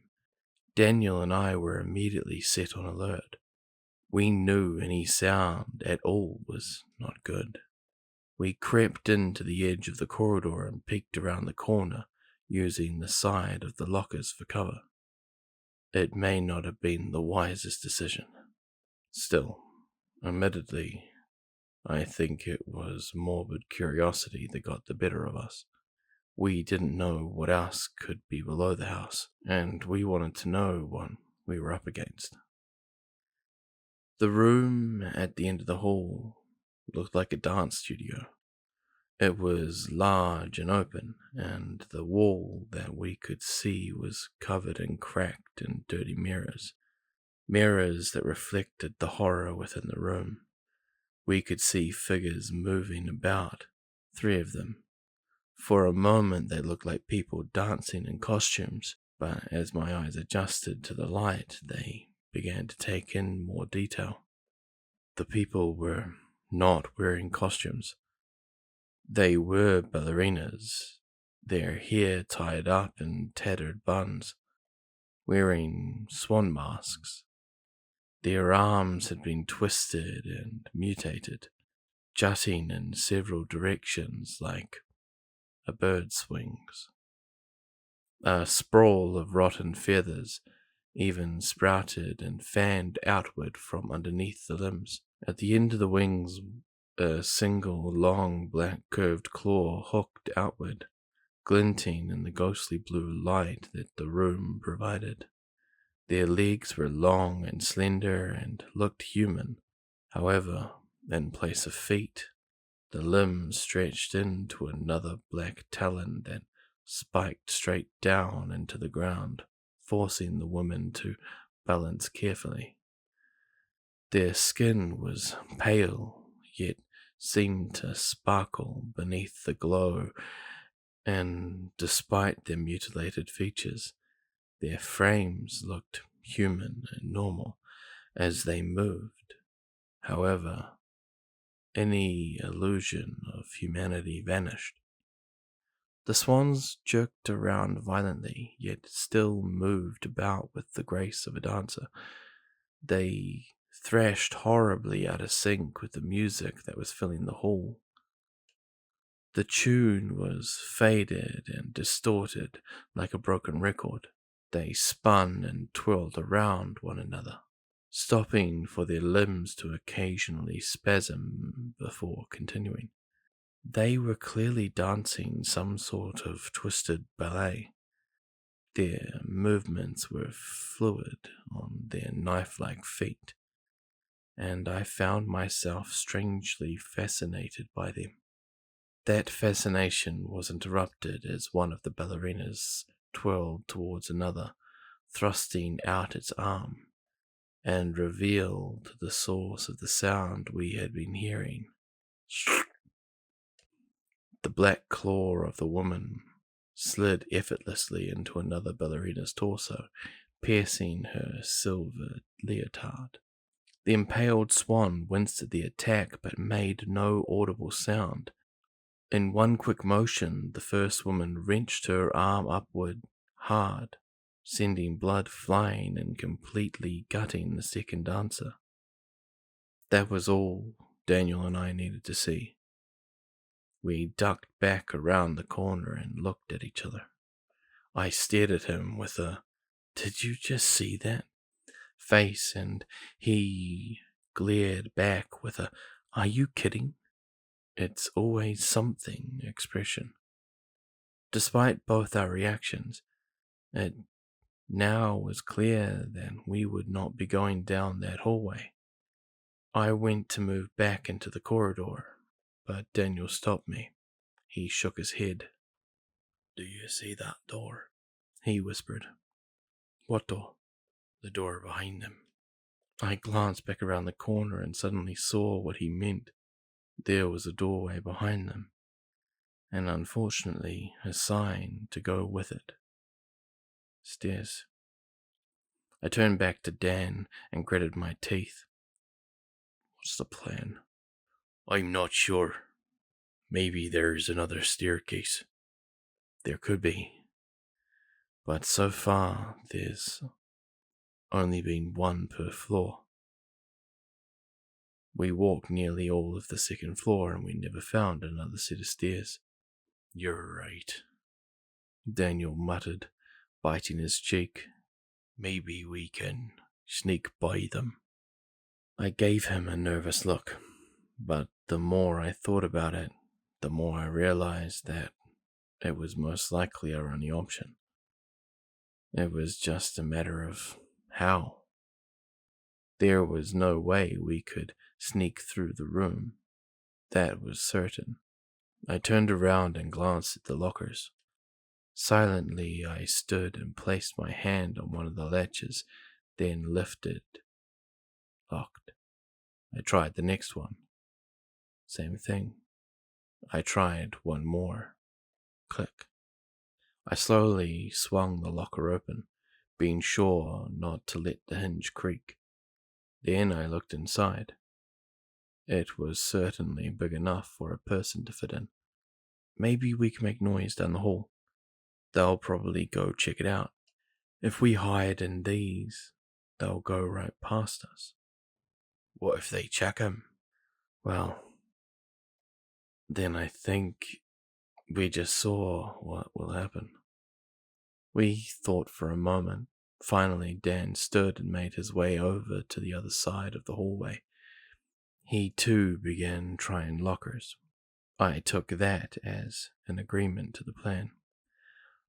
Daniel and I were immediately set on alert. We knew any sound at all was not good. We crept into the edge of the corridor and peeked around the corner, using the side of the lockers for cover. It may not have been the wisest decision. Still, admittedly, I think it was morbid curiosity that got the better of us. We didn't know what else could be below the house, and we wanted to know what we were up against. The room at the end of the hall looked like a dance studio. It was large and open, and the wall that we could see was covered in cracked and dirty mirrors. Mirrors that reflected the horror within the room. We could see figures moving about, 3 of them. For a moment they looked like people dancing in costumes, but as my eyes adjusted to the light, they began to take in more detail. The people were not wearing costumes. They were ballerinas, their hair tied up in tattered buns, wearing swan masks. Their arms had been twisted and mutated, jutting in several directions like a bird's wings. A sprawl of rotten feathers even sprouted and fanned outward from underneath the limbs. At the end of the wings, a single long black curved claw hooked outward, glinting in the ghostly blue light that the room provided. Their legs were long and slender and looked human. However, in place of feet, the limbs stretched into another black talon that spiked straight down into the ground, forcing the women to balance carefully. Their skin was pale, yet seemed to sparkle beneath the glow, and despite their mutilated features, their frames looked human and normal as they moved. However, any illusion of humanity vanished. The swans jerked around violently, yet still moved about with the grace of a dancer. They thrashed horribly out of sync with the music that was filling the hall. The tune was faded and distorted like a broken record. They spun and twirled around one another, stopping for their limbs to occasionally spasm before continuing. They were clearly dancing some sort of twisted ballet. Their movements were fluid on their knife-like feet, and I found myself strangely fascinated by them. That fascination was interrupted as one of the ballerinas twirled towards another, thrusting out its arm, and revealed the source of the sound we had been hearing. The black claw of the woman slid effortlessly into another ballerina's torso, piercing her silver leotard. The impaled swan winced at the attack but made no audible sound. In one quick motion, the first woman wrenched her arm upward hard, sending blood flying and completely gutting the second dancer. That was all Daniel and I needed to see. We ducked back around the corner and looked at each other. I stared at him with a, "Did you just see that?" face, and he glared back with a, "Are you kidding? It's always something" expression. Despite both our reactions, it now was clear that we would not be going down that hallway. I went to move back into the corridor, but Daniel stopped me. He shook his head. "Do you see that door?" he whispered. "What door?" "The door behind them." I glanced back around the corner and suddenly saw what he meant. There was a doorway behind them, and unfortunately a sign to go with it. Stairs. I turned back to Dan and gritted my teeth. "What's the plan?" "I'm not sure. Maybe there's another staircase." "There could be. But so far, there's only been one per floor. We walked nearly all of the second floor and we never found another set of stairs." "You're right," Daniel muttered, biting his cheek. "Maybe we can sneak by them." I gave him a nervous look, but the more I thought about it, the more I realized that it was most likely our only option. It was just a matter of how. There was no way we could sneak through the room. That was certain. I turned around and glanced at the lockers. Silently, I stood and placed my hand on one of the latches, then lifted. Locked. I tried the next one. Same thing. I tried one more. Click. I slowly swung the locker open, being sure not to let the hinge creak. Then I looked inside. It was certainly big enough for a person to fit in. Maybe we can make noise down the hall. They'll probably go check it out. If we hide in these, they'll go right past us. What if they check him? Well, then I think we just saw what will happen. We thought for a moment. Finally, Dan stood and made his way over to the other side of the hallway. He too began trying lockers. I took that as an agreement to the plan.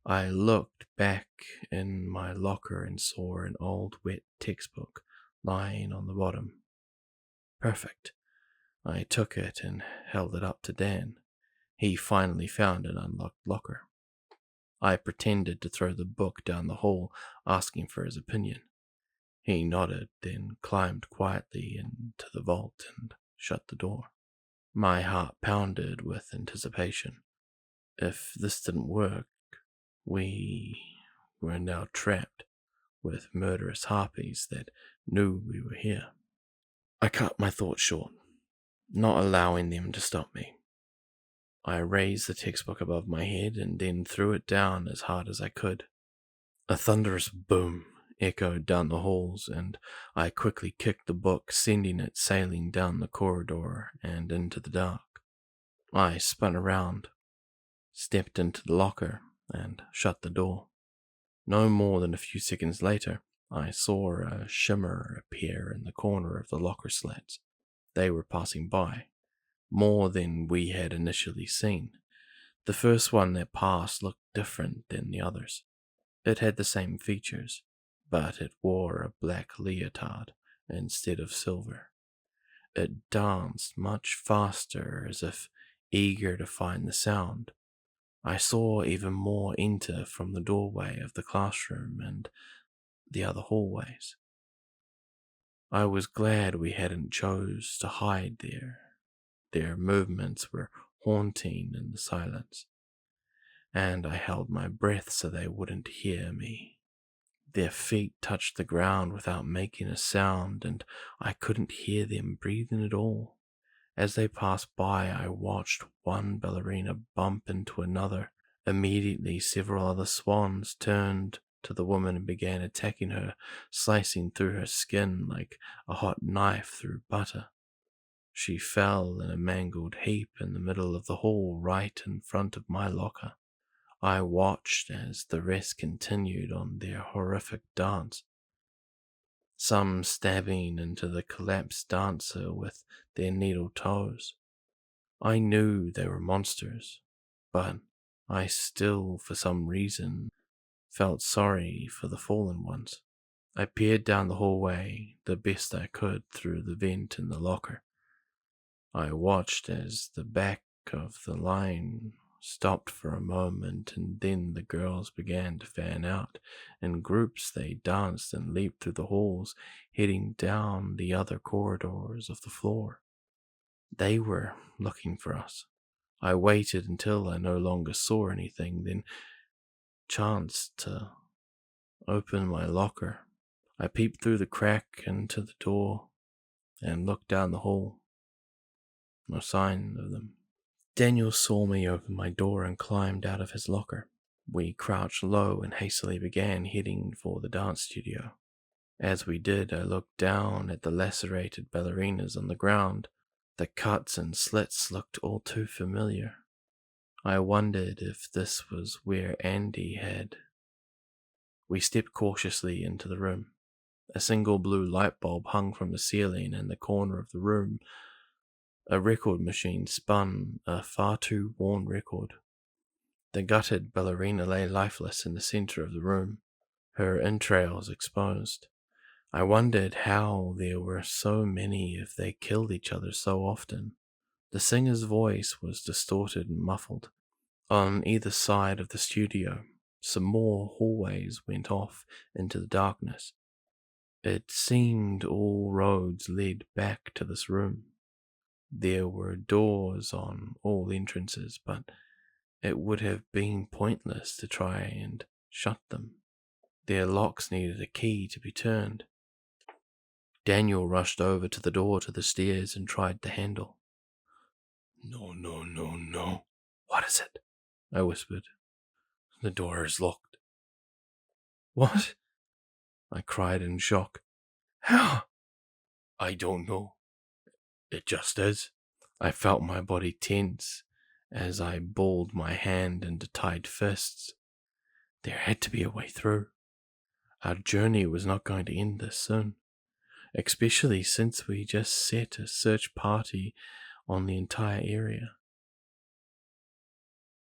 I looked back in my locker and saw an old wet textbook lying on the bottom. Perfect. I took it and held it up to Dan. He finally found an unlocked locker. I pretended to throw the book down the hall, asking for his opinion. He nodded, then climbed quietly into the vault and shut the door. My heart pounded with anticipation. If this didn't work, we were now trapped with murderous harpies that knew we were here. I cut my thoughts short, not allowing them to stop me. I raised the textbook above my head and then threw it down as hard as I could. A thunderous boom echoed down the halls, and I quickly kicked the book, sending it sailing down the corridor and into the dark. I spun around, stepped into the locker, and shut the door. No more than a few seconds later, I saw a shimmer appear in the corner of the locker slats. They were passing by. More than we had initially seen. The first one that passed looked different than the others. It had the same features, but it wore a black leotard instead of silver. It danced much faster, as if eager to find the sound. I saw even more enter from the doorway of the classroom, and the other hallways. I was glad we hadn't chose to hide there. Their movements were haunting in the silence, and I held my breath so they wouldn't hear me. Their feet touched the ground without making a sound, and I couldn't hear them breathing at all. As they passed by, I watched one ballerina bump into another. Immediately, several other swans turned to the woman and began attacking her, slicing through her skin like a hot knife through butter. She fell in a mangled heap in the middle of the hall, right in front of my locker. I watched as the rest continued on their horrific dance, some stabbing into the collapsed dancer with their needle toes. I knew they were monsters, but I still, for some reason, felt sorry for the fallen ones. I peered down the hallway the best I could through the vent in the locker. I watched as the back of the line stopped for a moment, and then the girls began to fan out. In groups they danced and leaped through the halls, heading down the other corridors of the floor. They were looking for us. I waited until I no longer saw anything, then chanced to open my locker. I peeped through the crack into the door and looked down the hall. No sign of them. Daniel saw me open my door and climbed out of his locker. We crouched low and hastily began heading for the dance studio. As we did, I looked down at the lacerated ballerinas on the ground. The cuts and slits looked all too familiar. I wondered if this was where Andy had. We stepped cautiously into the room. A single blue light bulb hung from the ceiling in the corner of the room. A record machine spun a far too worn record. The gutted ballerina lay lifeless in the center of the room, her entrails exposed. I wondered how there were so many if they killed each other so often. The singer's voice was distorted and muffled. On either side of the studio, some more hallways went off into the darkness. It seemed all roads led back to this room. There were doors on all entrances, but it would have been pointless to try and shut them. Their locks needed a key to be turned. Daniel rushed over to the door to the stairs and tried the handle. No, no, no, no. "What is it?" I whispered. The door is locked. "What?" I cried in shock. "How?" I don't know. It just is. I felt my body tense as I balled my hand into tight fists. There had to be a way through. Our journey was not going to end this soon, especially since we just set a search party on the entire area.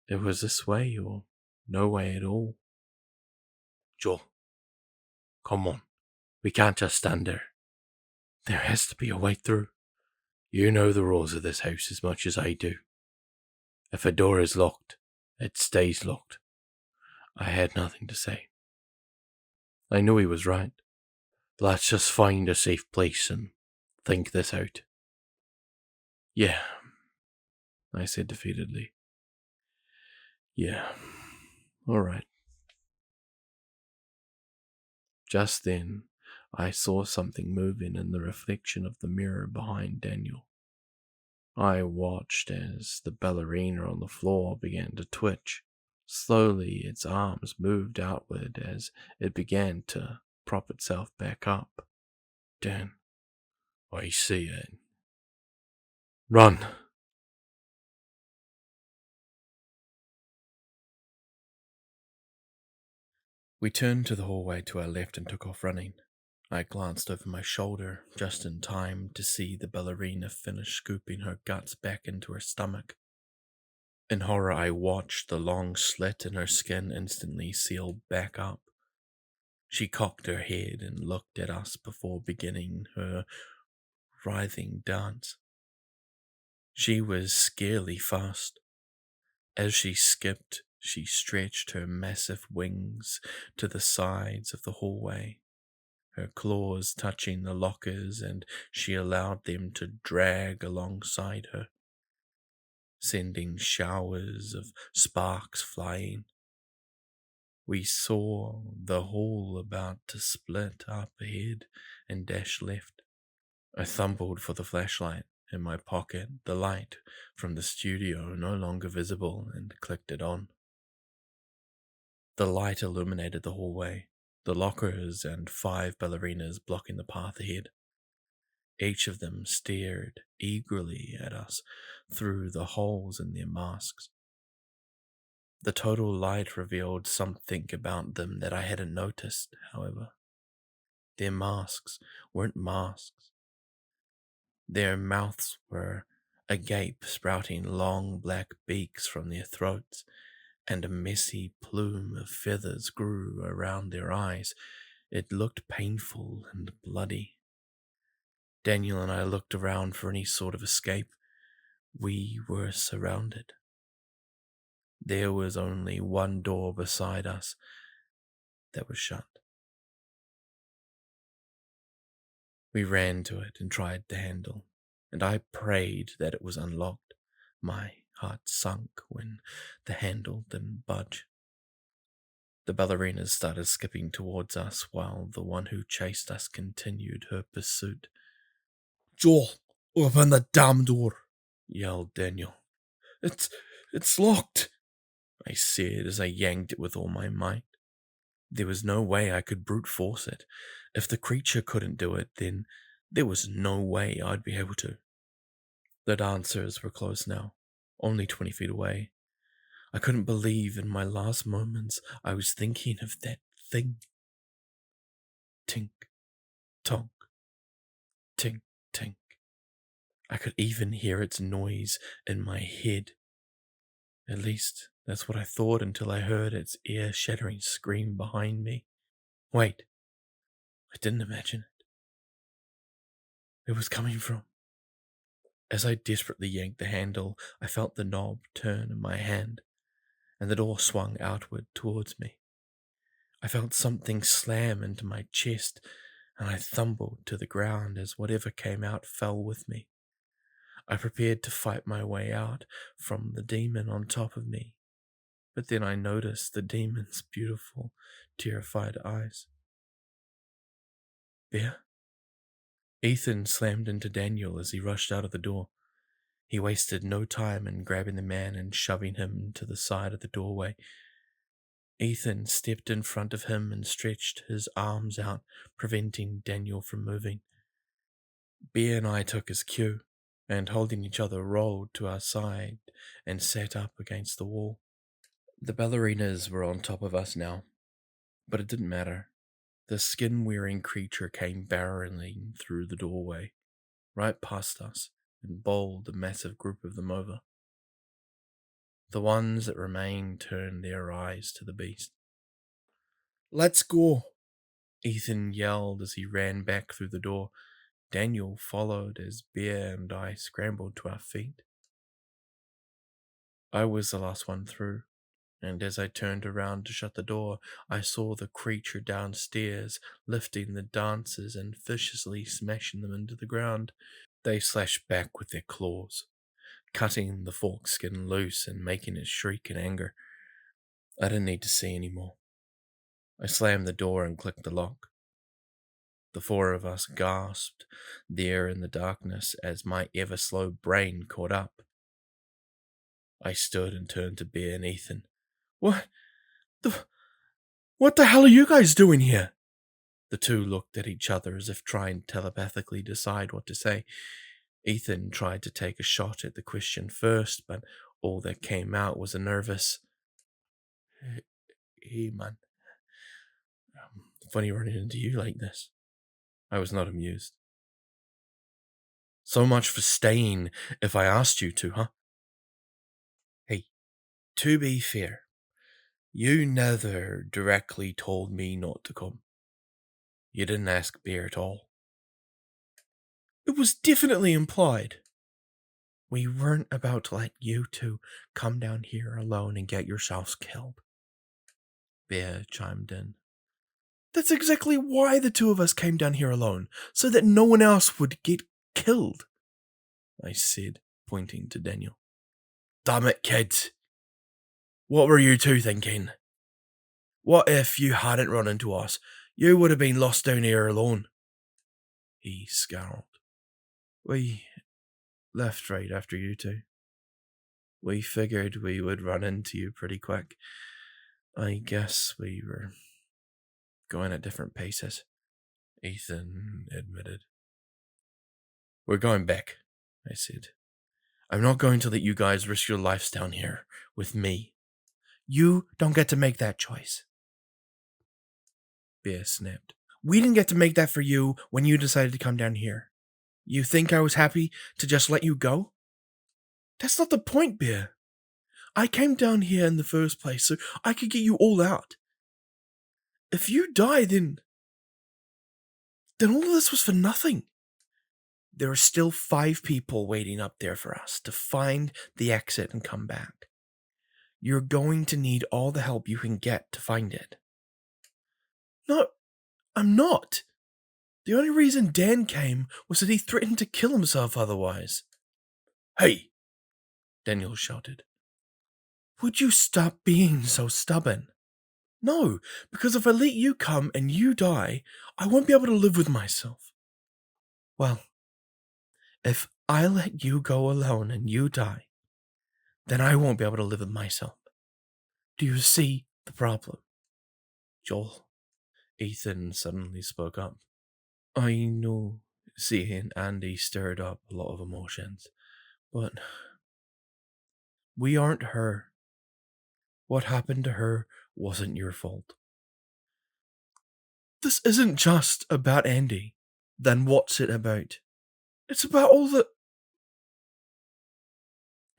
It was this way or no way at all. Joel, come on. We can't just stand there. There has to be a way through. You know the rules of this house as much as I do. If a door is locked, it stays locked. I had nothing to say. I knew he was right. Let's just find a safe place and think this out. Yeah, I said defeatedly. Yeah, all right. Just then, I saw something moving in the reflection of the mirror behind Daniel. I watched as the ballerina on the floor began to twitch. Slowly, its arms moved outward as it began to prop itself back up. Dan, I see it. Run! We turned to the hallway to our left and took off running. I glanced over my shoulder just in time to see the ballerina finish scooping her guts back into her stomach. In horror, I watched the long slit in her skin instantly seal back up. She cocked her head and looked at us before beginning her writhing dance. She was scarily fast. As she skipped, she stretched her massive wings to the sides of the hallway, her claws touching the lockers, and she allowed them to drag alongside her, sending showers of sparks flying. We saw the hall about to split up ahead and dash left. I fumbled for the flashlight in my pocket, the light from the studio no longer visible, and clicked it on. The light illuminated the hallway, the lockers and 5 ballerinas blocking the path ahead. Each of them stared eagerly at us through the holes in their masks. The total light revealed something about them that I hadn't noticed, however. Their masks weren't masks. Their mouths were agape, sprouting long black beaks from their throats, and a messy plume of feathers grew around their eyes. It looked painful and bloody. Daniel and I looked around for any sort of escape. We were surrounded. There was only one door beside us that was shut. We ran to it and tried the handle, and I prayed that it was unlocked. My heart sunk when the handle didn't budge. The ballerinas started skipping towards us while the one who chased us continued her pursuit. "Joel, open the damn door," yelled Daniel. It's locked," I said as I yanked it with all my might. There was no way I could brute force it. If the creature couldn't do it, then there was no way I'd be able to. The dancers were close now, only 20 feet away. I couldn't believe in my last moments I was thinking of that thing. Tink, tonk, tink, tink. I could even hear its noise in my head. At least, that's what I thought until I heard its ear-shattering scream behind me. Wait, I didn't imagine it. It was coming from... As I desperately yanked the handle, I felt the knob turn in my hand, and the door swung outward towards me. I felt something slam into my chest, and I tumbled to the ground as whatever came out fell with me. I prepared to fight my way out from the demon on top of me, but then I noticed the demon's beautiful, terrified eyes. Bear? Ethan slammed into Daniel as he rushed out of the door. He wasted no time in grabbing the man and shoving him to the side of the doorway. Ethan stepped in front of him and stretched his arms out, preventing Daniel from moving. Bear and I took his cue, and holding each other rolled to our side and sat up against the wall. The ballerinas were on top of us now, but it didn't matter. The skin-wearing creature came barreling through the doorway, right past us, and bowled a massive group of them over. The ones that remained turned their eyes to the beast. "Let's go," Ethan yelled as he ran back through the door. Daniel followed as Bear and I scrambled to our feet. I was the last one through, and as I turned around to shut the door, I saw the creature downstairs lifting the dancers and viciously smashing them into the ground. They slashed back with their claws, cutting the fork skin loose and making it shriek in anger. I didn't need to see any more. I slammed the door and clicked the lock. The 4 of us gasped there in the darkness as my ever-slow brain caught up. I stood and turned to Bear and Ethan. What the hell are you guys doing here? The two looked at each other as if trying to telepathically decide what to say. Ethan tried to take a shot at the question first, but all that came out was a nervous, "Hey man, funny running into you like this." I was not amused. "So much for staying if I asked you to, huh?" "Hey, to be fair, you never directly told me not to come. You didn't ask Bear at all." "It was definitely implied." "We weren't about to let you two come down here alone and get yourselves killed," Bear chimed in. That's exactly why the two of us came down here alone, so that no one else would get killed, I said, pointing to Daniel. Damn it, kids. What were you two thinking? What if you hadn't run into us? You would have been lost down here alone. He scowled. We left right after you two. We figured we would run into you pretty quick. I guess we were going at different paces, Ethan admitted. We're going back, I said. I'm not going to let you guys risk your lives down here with me. You don't get to make that choice. Bear snapped. We didn't get to make that for you when you decided to come down here. You think I was happy to just let you go? That's not the point, Bear. I came down here in the first place so I could get you all out. If you die, then all of this was for nothing. There are still 5 people waiting up there for us to find the exit and come back. You're going to need all the help you can get to find it. No, I'm not. The only reason Dan came was that he threatened to kill himself otherwise. Hey! Daniel shouted. Would you stop being so stubborn? No, because if I let you come and you die, I won't be able to live with myself. Well, if I let you go alone and you die, then I won't be able to live with myself. Do you see the problem? Joel, Ethan suddenly spoke up. I know seeing Andy stirred up a lot of emotions, but we aren't her. What happened to her wasn't your fault. This isn't just about Andy. Then what's it about? It's about all the...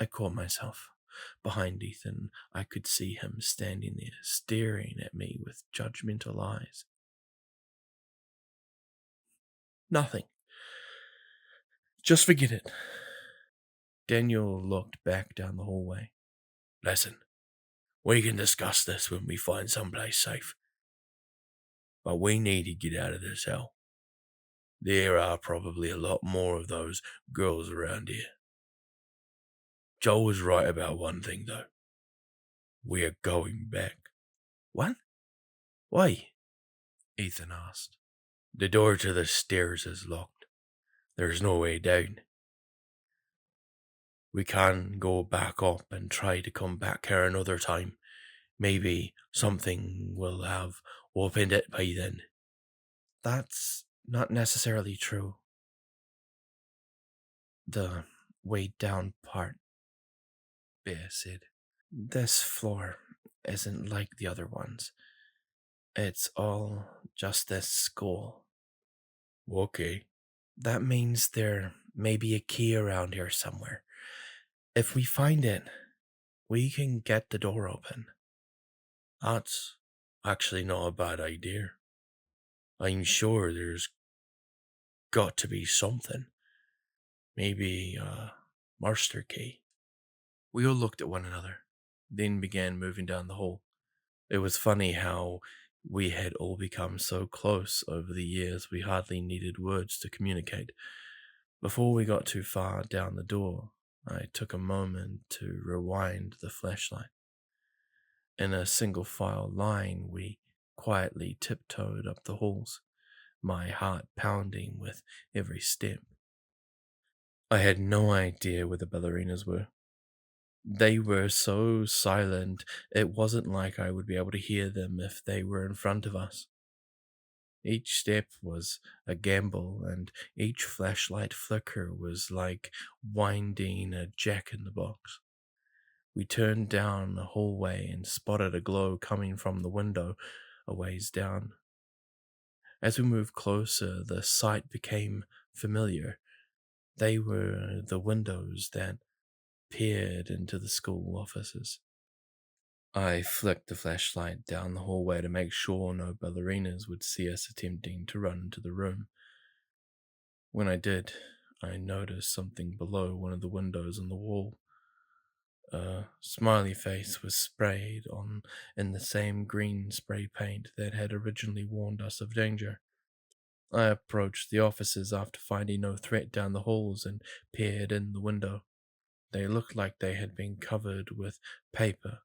I caught myself. Behind Ethan, I could see him standing there, staring at me with judgmental eyes. Nothing. Just forget it. Daniel looked back down the hallway. Listen, we can discuss this when we find someplace safe. But we need to get out of this hell. There are probably a lot more of those girls around here. Joel was right about one thing, though. We're going back. What? Why? Ethan asked. The door to the stairs is locked. There's no way down. We can go back up and try to come back here another time. Maybe something will have opened it by then. That's not necessarily true. The way down part, Bear said. This floor isn't like the other ones. It's all just this school. Okay. That means there may be a key around here somewhere. If we find it, we can get the door open. That's actually not a bad idea. I'm sure there's got to be something. Maybe a master key. We all looked at one another, then began moving down the hall. It was funny how we had all become so close over the years we hardly needed words to communicate. Before we got too far down the door, I took a moment to rewind the flashlight. In a single file line, we quietly tiptoed up the halls, my heart pounding with every step. I had no idea where the ballerinas were. They were so silent, it wasn't like I would be able to hear them if they were in front of us. Each step was a gamble, and each flashlight flicker was like winding a jack-in-the-box. We turned down a hallway and spotted a glow coming from the window a ways down. As we moved closer, the sight became familiar. They were the windows that peered into the school offices. I flicked the flashlight down the hallway to make sure no ballerinas would see us attempting to run into the room. When I did, I noticed something below one of the windows on the wall. A smiley face was sprayed on in the same green spray paint that had originally warned us of danger. I approached the officers after finding no threat down the halls and peered in the window. They looked like they had been covered with paper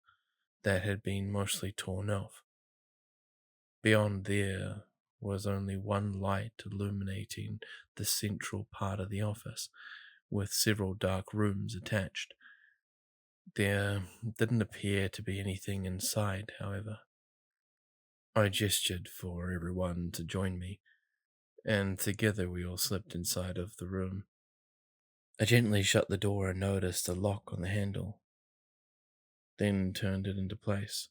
that had been mostly torn off. Beyond there was only one light illuminating the central part of the office, with several dark rooms attached. There didn't appear to be anything inside, however. I gestured for everyone to join me, and together we all slipped inside of the room. I gently shut the door and noticed a lock on the handle, then turned it into place.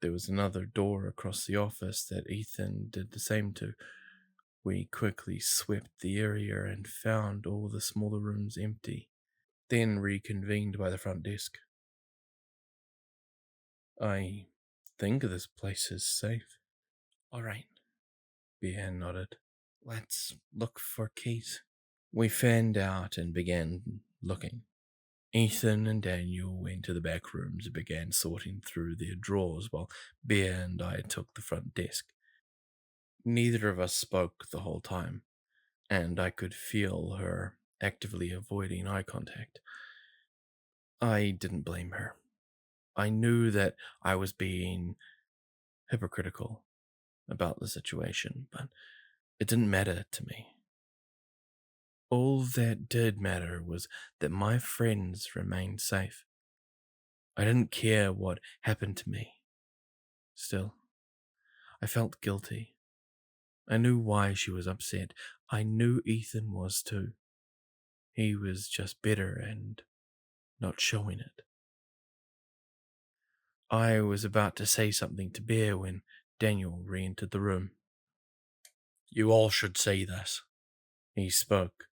There was another door across the office that Ethan did the same to. We quickly swept the area and found all the smaller rooms empty, then reconvened by the front desk. I think this place is safe. All right, Bian nodded. let's look for keys. We fanned out and began looking. Ethan and Daniel went to the back rooms and began sorting through their drawers while Bea and I took the front desk. Neither of us spoke the whole time, and I could feel her actively avoiding eye contact. I didn't blame her. I knew that I was being hypocritical about the situation, but it didn't matter to me. All that did matter was that my friends remained safe. I didn't care what happened to me. Still, I felt guilty. I knew why she was upset. I knew Ethan was too. He was just bitter and not showing it. I was about to say something to Bear when Daniel re-entered the room. You all should see this. He spoke,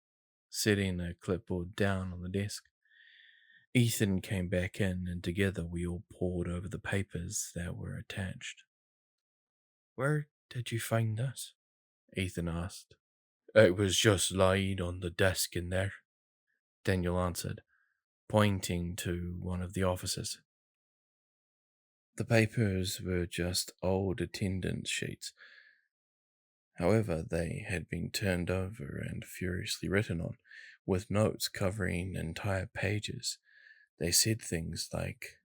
setting a clipboard down on the desk. Ethan came back in, and together we all pored over the papers that were attached. Where did you find this? Ethan asked. It was just laid on the desk in there. Daniel answered, pointing to one of the officers. The papers were just old attendance sheets. However, they had been turned over and furiously written on, with notes covering entire pages. They said things like,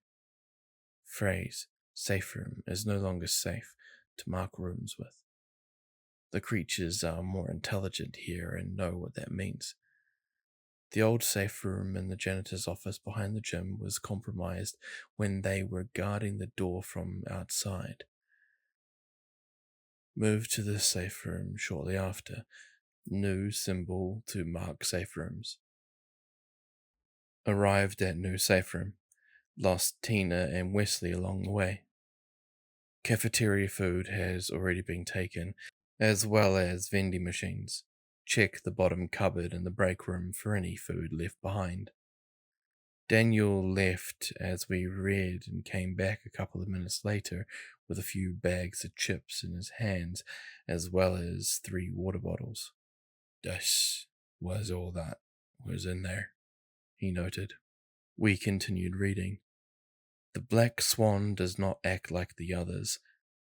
phrase, safe room is no longer safe to mark rooms with. The creatures are more intelligent here and know what that means. The old safe room in the janitor's office behind the gym was compromised when they were guarding the door from outside. Moved to the safe room shortly after. New symbol to mark safe rooms. Arrived at new safe room. Lost Tina and Wesley along the way. Cafeteria food has already been taken, as well as vending machines. Check the bottom cupboard in the break room for any food left behind. Daniel left as we read and came back a couple of minutes later with a few bags of chips in his hands, as well as 3 water bottles. This was all that was in there, he noted. We continued reading. The black swan does not act like the others.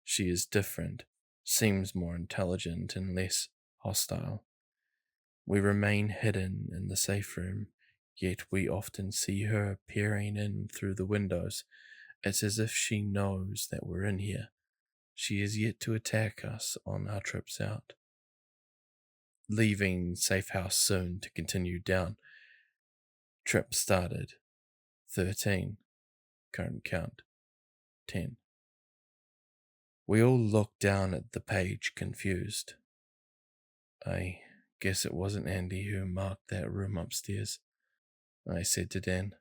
She is different, seems more intelligent and less hostile. We remain hidden in the safe room, yet we often see her peering in through the windows. It's as if she knows that we're in here. She is yet to attack us on our trips out. Leaving safe house soon to continue down. Trip started. 13. Current count. 10. We all looked down at the page, confused. I guess it wasn't Andy who marked that room upstairs, I said to Dan.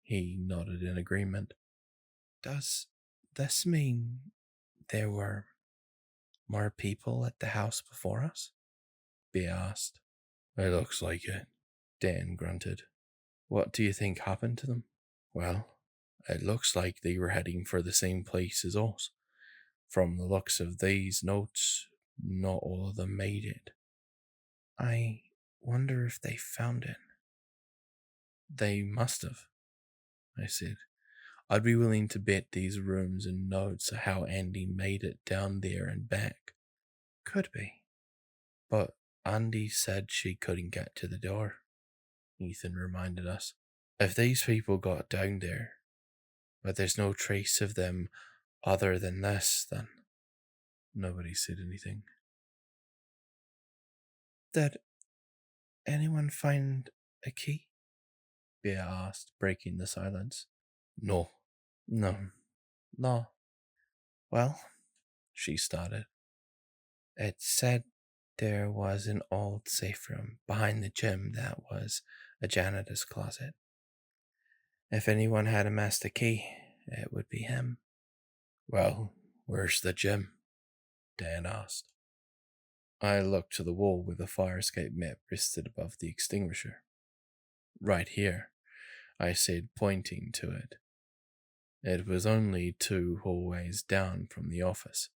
He nodded in agreement. Does this mean there were more people at the house before us? Bea asked. It looks like it, Dan grunted. What do you think happened to them? Well, it looks like they were heading for the same place as us. From the looks of these notes, not all of them made it. I wonder if they found it. They must have. I said. I'd be willing to bet these rooms and notes are how Andy made it down there and back. Could be. But Andy said she couldn't get to the door, Ethan reminded us. If these people got down there, but there's no trace of them other than this, then nobody said anything. Did anyone find a key? Bea asked, breaking the silence. No. Well, she started. It said there was an old safe room behind the gym that was a janitor's closet. If anyone had a master key, it would be him. Well, where's the gym? Dan asked. I looked to the wall where the fire escape map rested above the extinguisher. Right here, I said, pointing to it. It was only 2 hallways down from the office.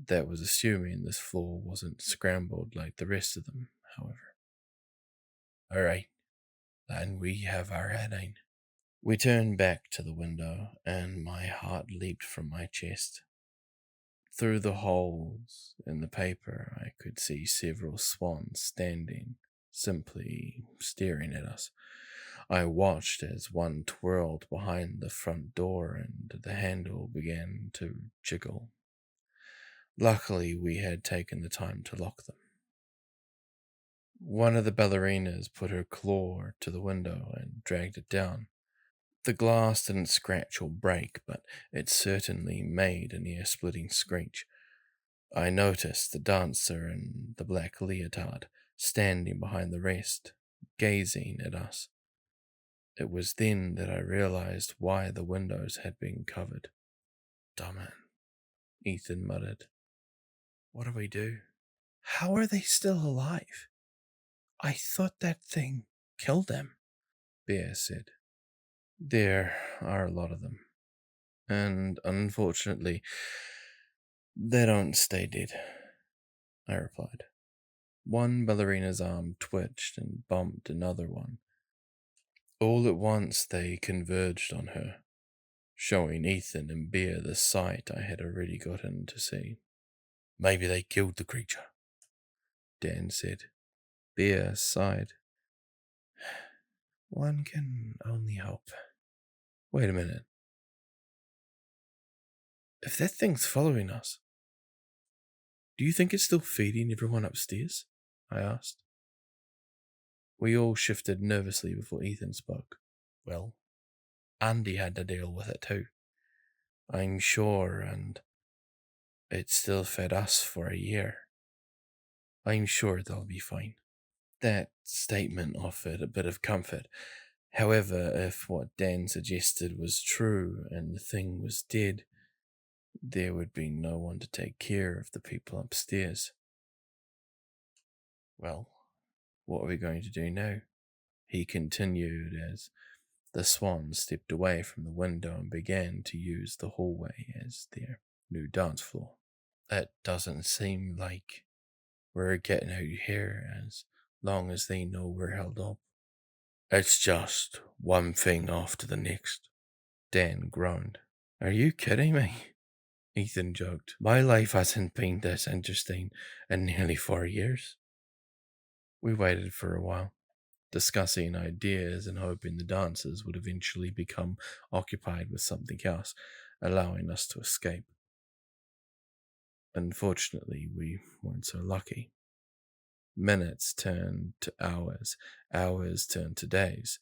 That was assuming this floor wasn't scrambled like the rest of them, however. All right, then we have our heading. We turned back to the window, and my heart leaped from my chest. Through the holes in the paper, I could see several swans standing, simply staring at us. I watched as one twirled behind the front door and the handle began to jiggle. Luckily, we had taken the time to lock them. One of the ballerinas put her claw to the window and dragged it down. The glass didn't scratch or break, but it certainly made an ear-splitting screech. I noticed the dancer in the black leotard standing behind the rest, gazing at us. It was then that I realized why the windows had been covered. Damn it, Ethan muttered. What do we do? How are they still alive? I thought that thing killed them, Bea said. There are a lot of them, and unfortunately, they don't stay dead, I replied. One ballerina's arm twitched and bumped another one. All at once they converged on her, showing Ethan and Bea the sight I had already gotten to see. Maybe they killed the creature, Dan said. Bea sighed. One can only hope. Wait a minute. If that thing's following us, do you think it's still feeding everyone upstairs? I asked. We all shifted nervously before Ethan spoke. Well, Andy had to deal with it too, I'm sure, and it still fed us for a year. I'm sure they'll be fine. That statement offered a bit of comfort. However, if what Dan suggested was true and the thing was dead, there would be no one to take care of the people upstairs. Well, what are we going to do now? He continued as the swans stepped away from the window and began to use the hallway as their new dance floor. It doesn't seem like we're getting out here as long as they know we're held up. It's just one thing after the next, Dan groaned. Are you kidding me? Ethan joked. My life hasn't been this interesting in nearly 4 years. We waited for a while, discussing ideas and hoping the dancers would eventually become occupied with something else, allowing us to escape. Unfortunately, we weren't so lucky. Minutes turned to hours, hours turned to days.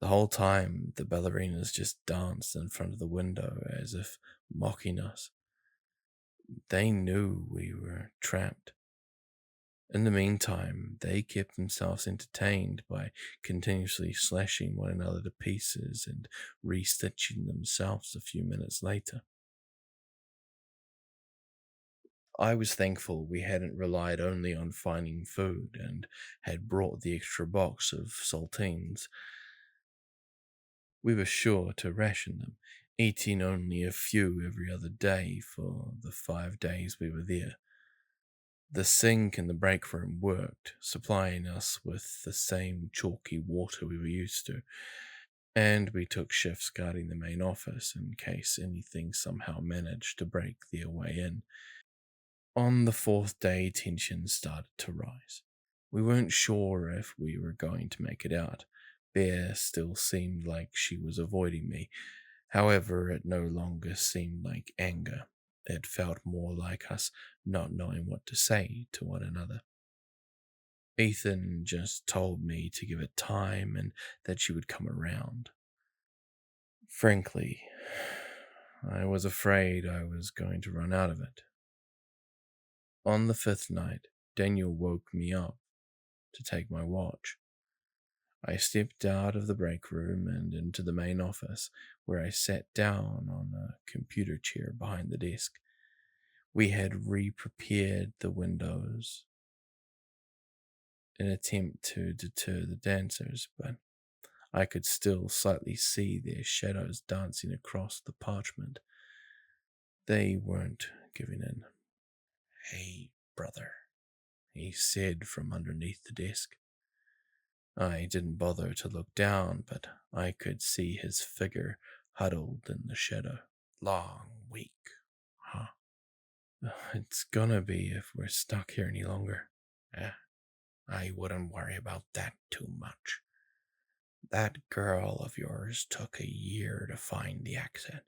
The whole time, the ballerinas just danced in front of the window as if mocking us. They knew we were trapped. In the meantime, they kept themselves entertained by continuously slashing one another to pieces and restitching themselves a few minutes later. I was thankful we hadn't relied only on finding food and had brought the extra box of saltines. We were sure to ration them, eating only a few every other day for the 5 days we were there. The sink in the break room worked, supplying us with the same chalky water we were used to. and we took shifts guarding the main office in case anything somehow managed to break their way in. On the fourth day, tensions started to rise. We weren't sure if we were going to make it out. Bear still seemed like she was avoiding me. However, it no longer seemed like anger. It felt more like us not knowing what to say to one another. Ethan just told me to give it time and that she would come around. Frankly, I was afraid I was going to run out of it. On the fifth night, Daniel woke me up to take my watch. I stepped out of the break room and into the main office, where I sat down on a computer chair behind the desk. We had re-prepared the windows in an attempt to deter the dancers, but I could still slightly see their shadows dancing across the parchment. They weren't giving in. "Hey, brother," he said from underneath the desk. I didn't bother to look down, but I could see his figure huddled in the shadow. "Long week, huh?" "It's gonna be if we're stuck here any longer." "I wouldn't worry about that too much. That girl of yours took a year to find the exit.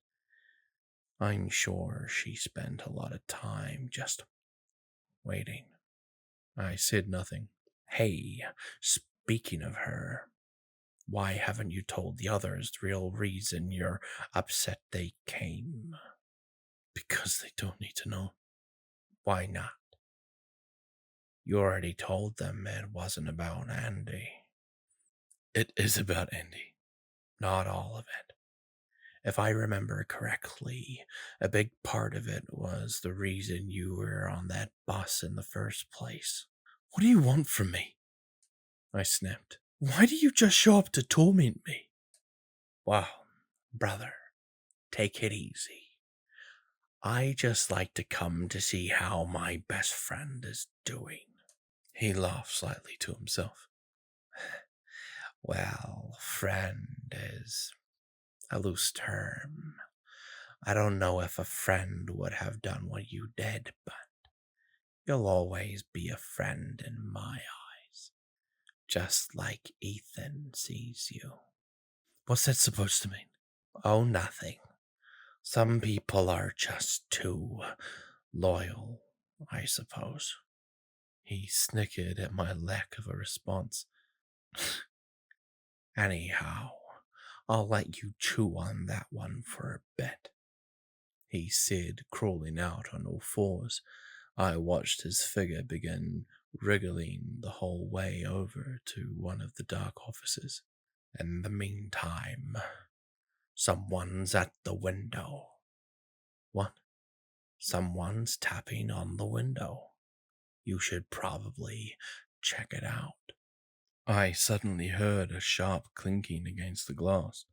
I'm sure she spent a lot of time just waiting." I said nothing. "Hey, speaking of her, why haven't you told the others the real reason you're upset they came?" "Because they don't need to know." "Why not?" "You already told them it wasn't about Andy." "It is about Andy." "Not all of it. If I remember correctly, a big part of it was the reason you were on that bus in the first place." "What do you want from me?" I snapped. "Why do you just show up to torment me?" "Well, brother, take it easy. I just like to come to see how my best friend is doing." He laughed slightly to himself. "Well, friend is a loose term. I don't know if a friend would have done what you did, but you'll always be a friend in my eyes, just like Ethan sees you." "What's that supposed to mean?" "Oh, nothing. Some people are just too loyal, I suppose." He snickered at my lack of a response. "Anyhow, I'll let you chew on that one for a bit," he said, crawling out on all fours. I watched his figure begin wriggling the whole way over to one of the dark offices. "In the meantime, someone's at the window." "What?" "Someone's tapping on the window. You should probably check it out." I suddenly heard a sharp clinking against the glass.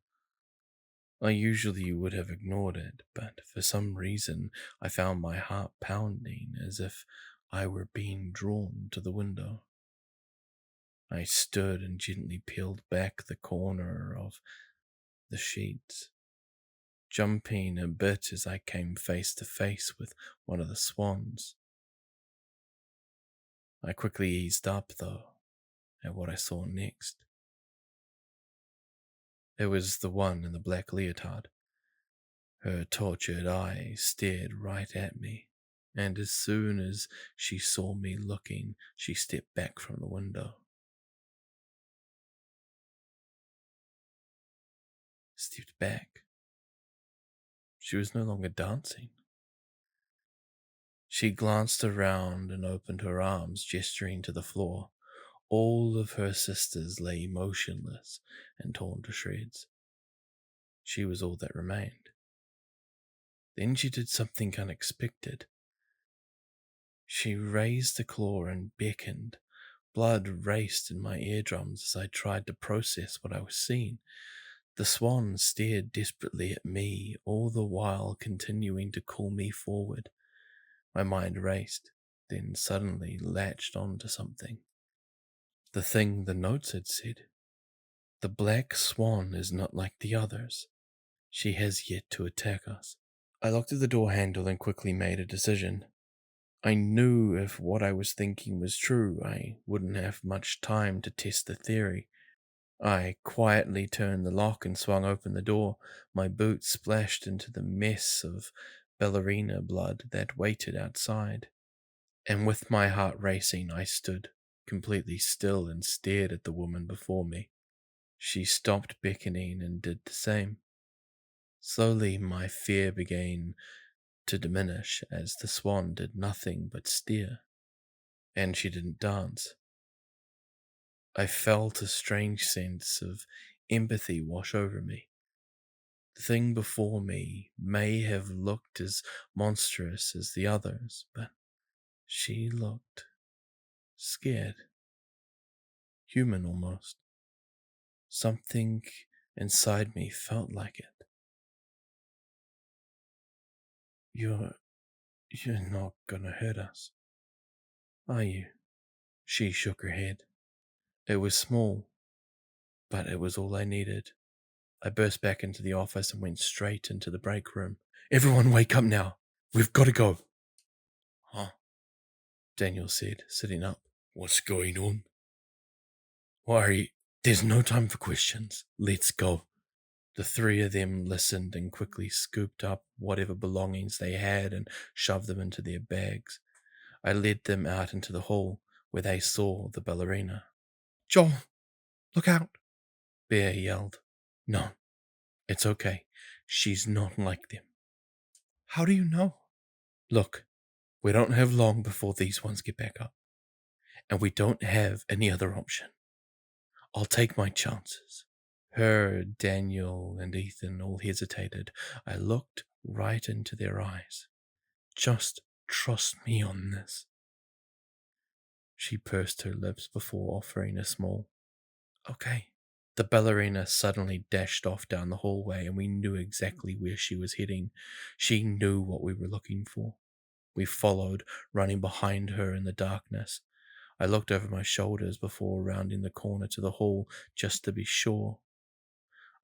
I usually would have ignored it, but for some reason I found my heart pounding as if I were being drawn to the window. I stood and gently peeled back the corner of the sheets, jumping a bit as I came face to face with one of the swans. I quickly eased up, though, at what I saw next. It was the one in the black leotard. Her tortured eyes stared right at me, and as soon as she saw me looking, she stepped back from the window. Stepped back. She was no longer dancing. She glanced around and opened her arms, gesturing to the floor. All of her sisters lay motionless and torn to shreds. She was all that remained. Then she did something unexpected. She raised a claw and beckoned. Blood raced in my eardrums as I tried to process what I was seeing. The swan stared desperately at me, all the while continuing to call me forward. My mind raced, then suddenly latched onto something. The thing the notes had said. The black swan is not like the others. She has yet to attack us. I looked at the door handle and quickly made a decision. I knew if what I was thinking was true, I wouldn't have much time to test the theory. I quietly turned the lock and swung open the door. My boots splashed into the mess of ballerina blood that waited outside. And with my heart racing, I stood completely still and stared at the woman before me. She stopped beckoning and did the same. Slowly, my fear began to diminish as the swan did nothing but stare, and she didn't dance. I felt a strange sense of empathy wash over me. The thing before me may have looked as monstrous as the others, but she looked scared, human almost. Something inside me felt like it. You're not gonna hurt us, are you? She shook her head. It was small, but it was all I needed. I burst back into the office and went straight into the break room. Everyone wake up now. We've got to go. Huh? Daniel said, sitting up. What's going on? Why are you... There's no time for questions. Let's go. The three of them listened and quickly scooped up whatever belongings they had and shoved them into their bags. I led them out into the hall where they saw the ballerina. Joel, look out. Bear yelled. No, it's okay. She's not like them. How do you know? Look, we don't have long before these ones get back up. And we don't have any other option. I'll take my chances. Her, Daniel, and Ethan all hesitated. I looked right into their eyes. Just trust me on this. She pursed her lips before offering a small, okay. The ballerina suddenly dashed off down the hallway, and we knew exactly where she was heading. She knew what we were looking for. We followed, running behind her in the darkness. I looked over my shoulders before rounding the corner to the hall, just to be sure.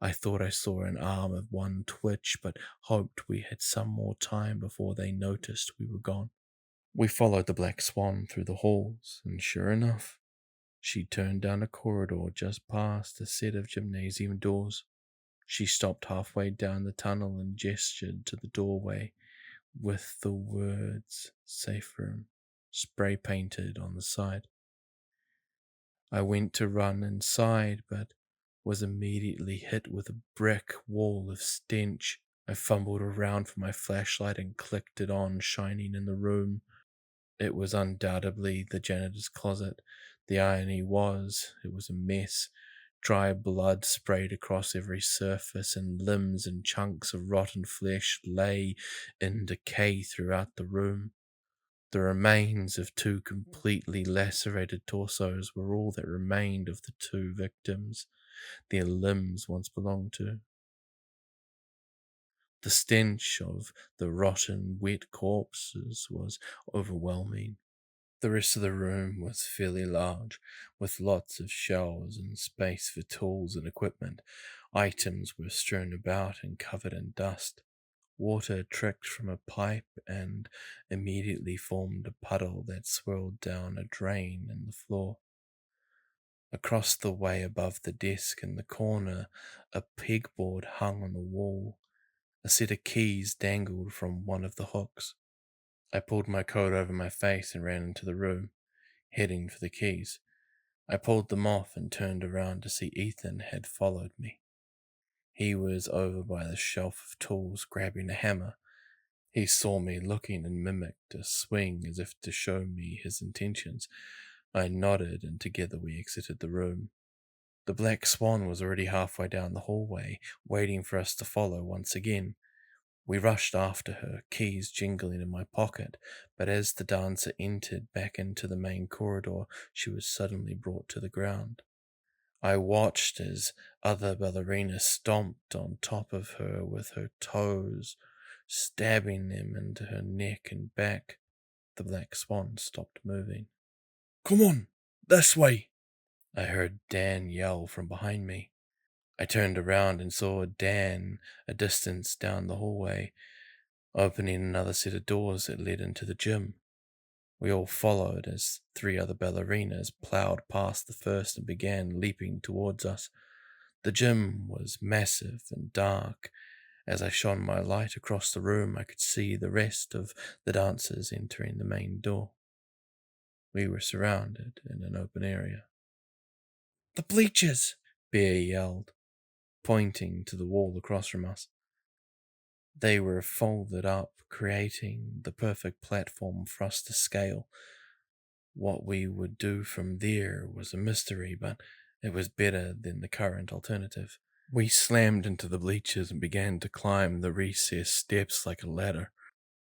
I thought I saw an arm of one twitch, but hoped we had some more time before they noticed we were gone. We followed the black swan through the halls, and sure enough, she turned down a corridor just past a set of gymnasium doors. She stopped halfway down the tunnel and gestured to the doorway with the words "safe room" spray painted on the side. I went to run inside, but was immediately hit with a brick wall of stench. I fumbled around for my flashlight and clicked it on, shining in the room. It was undoubtedly the janitor's closet. The irony was, it was a mess. Dry blood sprayed across every surface, and limbs and chunks of rotten flesh lay in decay throughout the room. The remains of two completely lacerated torsos were all that remained of the two victims their limbs once belonged to. The stench of the rotten, wet corpses was overwhelming. The rest of the room was fairly large, with lots of shelves and space for tools and equipment. Items were strewn about and covered in dust. Water tricked from a pipe and immediately formed a puddle that swirled down a drain in the floor. Across the way above the desk in the corner, a pegboard hung on the wall. A set of keys dangled from one of the hooks. I pulled my coat over my face and ran into the room, heading for the keys. I pulled them off and turned around to see Ethan had followed me. He was over by the shelf of tools, grabbing a hammer. He saw me looking and mimicked a swing as if to show me his intentions. I nodded, and together we exited the room. The black swan was already halfway down the hallway, waiting for us to follow once again. We rushed after her, keys jingling in my pocket, but as the dancer entered back into the main corridor, she was suddenly brought to the ground. I watched as other ballerinas stomped on top of her with her toes, stabbing them into her neck and back. The black swan stopped moving. Come on, this way. I heard Dan yell from behind me. I turned around and saw Dan a distance down the hallway, opening another set of doors that led into the gym. We all followed as 3 other ballerinas plowed past the first and began leaping towards us. The gym was massive and dark. As I shone my light across the room, I could see the rest of the dancers entering the main door. We were surrounded in an open area. "The bleachers!" Bear yelled, pointing to the wall across from us. They were folded up, creating the perfect platform for us to scale. What we would do from there was a mystery, but it was better than the current alternative. We slammed into the bleachers and began to climb the recessed steps like a ladder.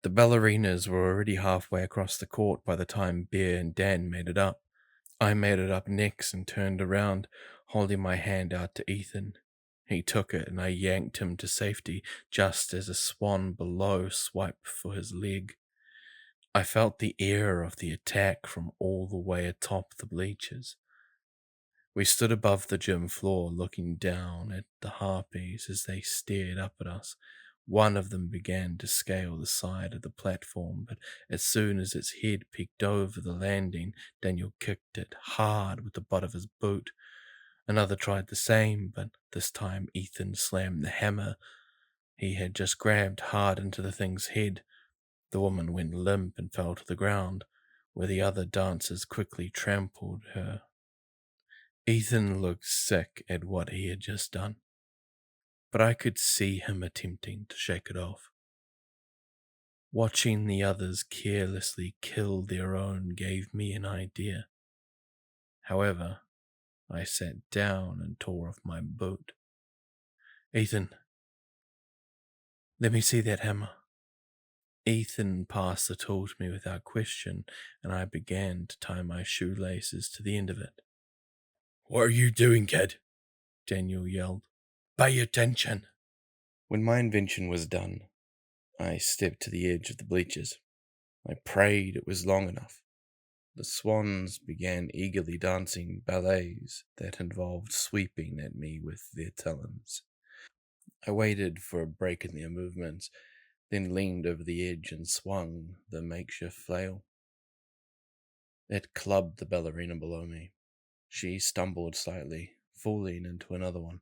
The ballerinas were already halfway across the court by the time Bear and Dan made it up. I made it up next and turned around, holding my hand out to Ethan. He took it and I yanked him to safety just as a swan below swiped for his leg. I felt the air of the attack from all the way atop the bleachers. We stood above the gym floor looking down at the harpies as they stared up at us. One of them began to scale the side of the platform, but as soon as its head peeked over the landing, Daniel kicked it hard with the butt of his boot. Another tried the same, but this time Ethan slammed the hammer he had just grabbed hard into the thing's head. The woman went limp and fell to the ground, where the other dancers quickly trampled her. Ethan looked sick at what he had just done, but I could see him attempting to shake it off. Watching the others carelessly kill their own gave me an idea. However, I sat down and tore off my boot. "Ethan, let me see that hammer." Ethan passed the tool to me without question, and I began to tie my shoelaces to the end of it. "What are you doing, kid?" Daniel yelled. "Pay attention." When my invention was done, I stepped to the edge of the bleachers. I prayed it was long enough. The swans began eagerly dancing ballets that involved sweeping at me with their talons. I waited for a break in their movements, then leaned over the edge and swung the makeshift flail. It clubbed the ballerina below me. She stumbled slightly, falling into another one.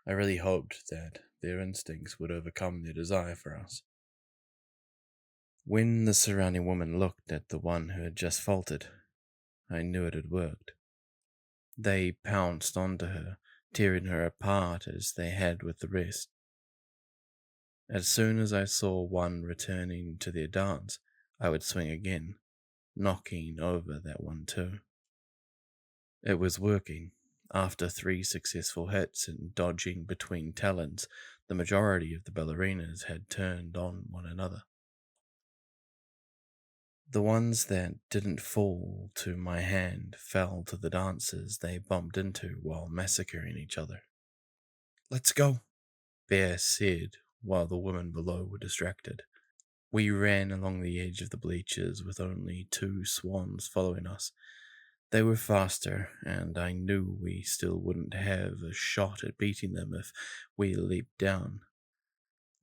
I really hoped that their instincts would overcome their desire for us. When the surrounding women looked at the one who had just faltered, I knew it had worked. They pounced onto her, tearing her apart as they had with the rest. As soon as I saw one returning to their dance, I would swing again, knocking over that one too. It was working. After 3 successful hits and dodging between talons, the majority of the ballerinas had turned on one another. The ones that didn't fall to my hand fell to the dancers they bumped into while massacring each other. "Let's go," Bear said while the women below were distracted. We ran along the edge of the bleachers with only 2 swans following us. They were faster, and I knew we still wouldn't have a shot at beating them if we leaped down.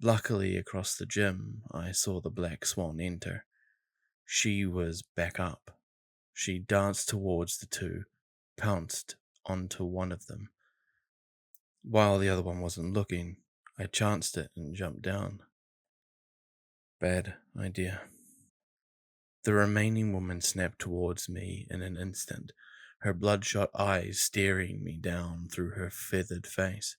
Luckily, across the gym, I saw the black swan enter. She was back up. She danced towards the 2, pounced onto one of them. While the other one wasn't looking, I chanced it and jumped down. Bad idea. The remaining woman snapped towards me in an instant, her bloodshot eyes staring me down through her feathered face.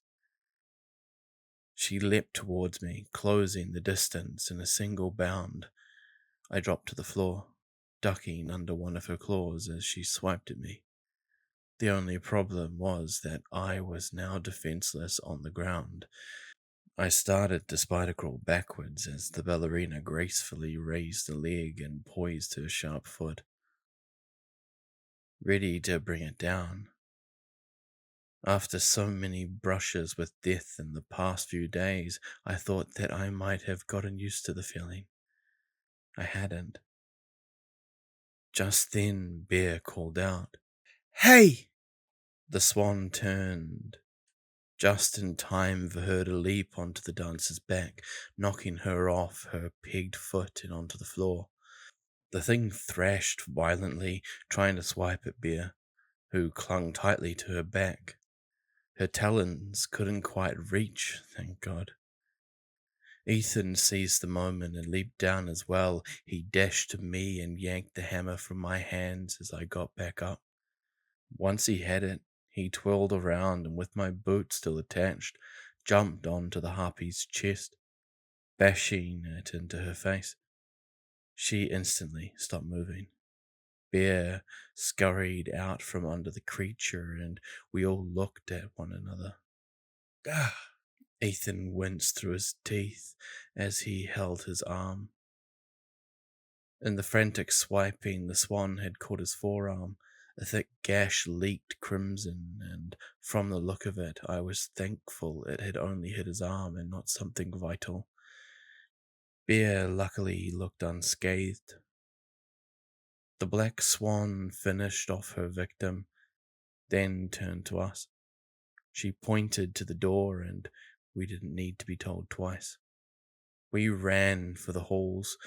She leapt towards me, closing the distance in a single bound. I dropped to the floor, ducking under one of her claws as she swiped at me. The only problem was that I was now defenseless on the ground. I started to spider crawl backwards as the ballerina gracefully raised a leg and poised her sharp foot, ready to bring it down. After so many brushes with death in the past few days, I thought that I might have gotten used to the feeling. I hadn't. Just then, Bear called out, "Hey!" The swan turned just in time for her to leap onto the dancer's back, knocking her off her pegged foot and onto the floor. The thing thrashed violently, trying to swipe at Bear, who clung tightly to her back. Her talons couldn't quite reach, thank God. Ethan seized the moment and leaped down as well. He dashed to me and yanked the hammer from my hands as I got back up. Once he had it, he twirled around and with my boot still attached, jumped onto the harpy's chest, bashing it into her face. She instantly stopped moving. Bear scurried out from under the creature and we all looked at one another. Ah! Ethan winced through his teeth as he held his arm. In the frantic swiping, the swan had caught his forearm. A thick gash leaked crimson, and from the look of it, I was thankful it had only hit his arm and not something vital. Bear luckily looked unscathed. The black swan finished off her victim, then turned to us. She pointed to the door, and we didn't need to be told twice. We ran for the halls,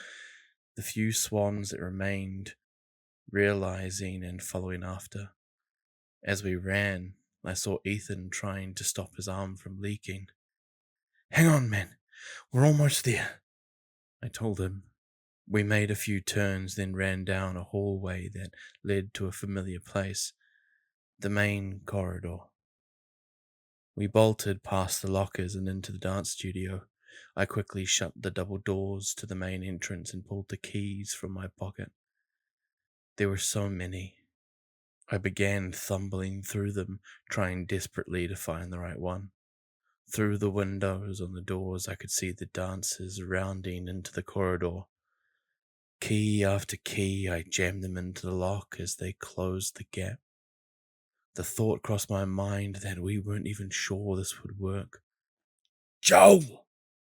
the few swans that remained, realizing and following after. As we ran, I saw Ethan trying to stop his arm from leaking. "Hang on, man. We're almost there," I told him. We made a few turns, then ran down a hallway that led to a familiar place, the main corridor. We bolted past the lockers and into the dance studio. I quickly shut the double doors to the main entrance and pulled the keys from my pocket. There were so many. I began thumbling through them, trying desperately to find the right one. Through the windows on the doors, I could see the dancers rounding into the corridor. Key after key, I jammed them into the lock as they closed the gap. The thought crossed my mind that we weren't even sure this would work. "Joel!"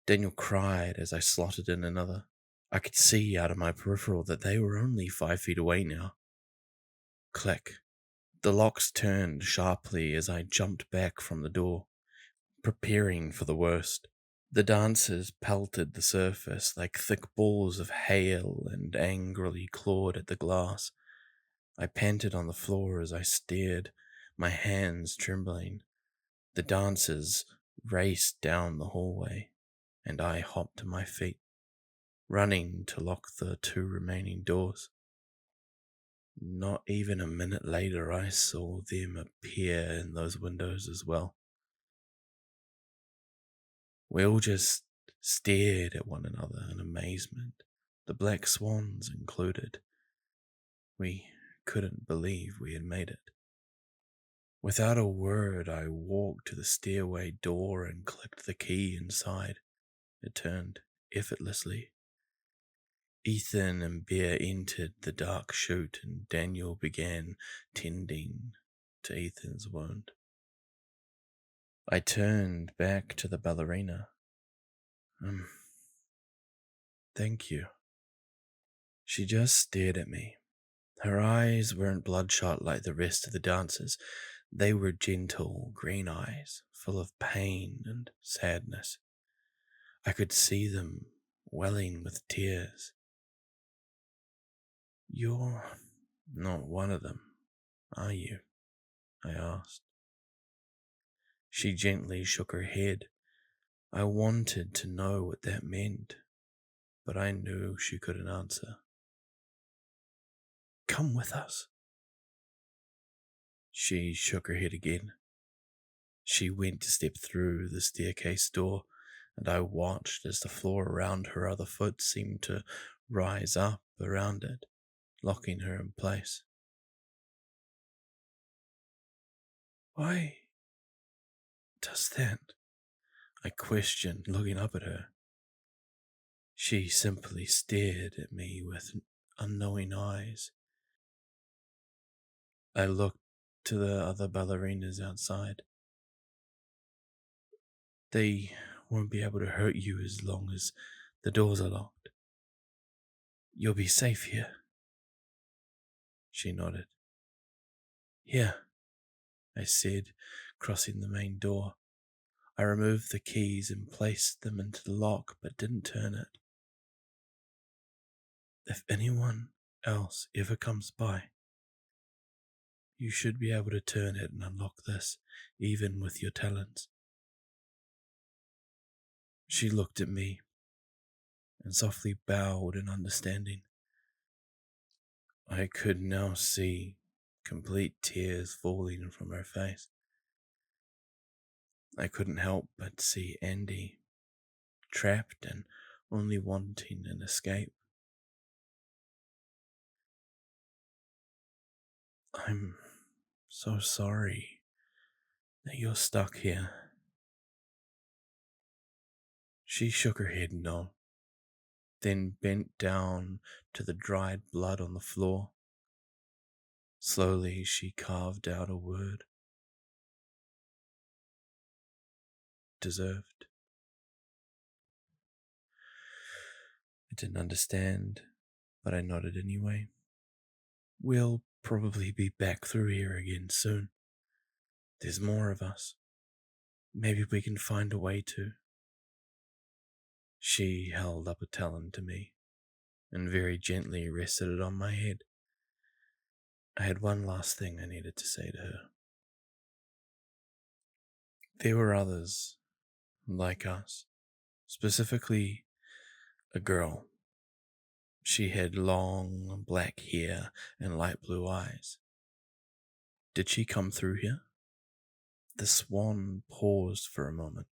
Daniel cried as I slotted in another. I could see out of my peripheral that they were only 5 feet away now. Click. The locks turned sharply as I jumped back from the door, preparing for the worst. The dancers pelted the surface like thick balls of hail and angrily clawed at the glass. I panted on the floor as I stared, my hands trembling. The dancers raced down the hallway, and I hopped to my feet, running to lock the 2 remaining doors. Not even a minute later, I saw them appear in those windows as well. We all just stared at one another in amazement, the black swans included. We couldn't believe we had made it. Without a word, I walked to the stairway door and clicked the key inside. It turned effortlessly. Ethan and Bear entered the dark chute, and Daniel began tending to Ethan's wound. I turned back to the ballerina. Thank you. She just stared at me. Her eyes weren't bloodshot like the rest of the dancers. They were gentle green eyes, full of pain and sadness. I could see them welling with tears. "You're not one of them, are you?" I asked. She gently shook her head. I wanted to know what that meant, but I knew she couldn't answer. "Come with us." She shook her head again. She went to step through the staircase door, and I watched as the floor around her other foot seemed to rise up around it, locking her in place. "Why does that?" I questioned, looking up at her. She simply stared at me with unknowing eyes. I looked to the other ballerinas outside. "They won't be able to hurt you as long as the doors are locked. You'll be safe here." She nodded. "Here," I said, crossing the main door. I removed the keys and placed them into the lock, but didn't turn it. If anyone else ever comes by, you should be able to turn it and unlock this, even with your talents. She looked at me and softly bowed in understanding. I could now see complete tears falling from her face. I couldn't help but see Andy, trapped and only wanting an escape. I'm so sorry that you're stuck here. She shook her head no, then bent down to the dried blood on the floor. Slowly she carved out a word. Deserved. I didn't understand, but I nodded anyway. We'll probably be back through here again soon. There's more of us. Maybe we can find a way to. She held up a talon to me and very gently rested it on my head. I had one last thing I needed to say to her. There were others like us, specifically a girl. She had long black hair and light blue eyes. Did she come through here? The swan paused for a moment,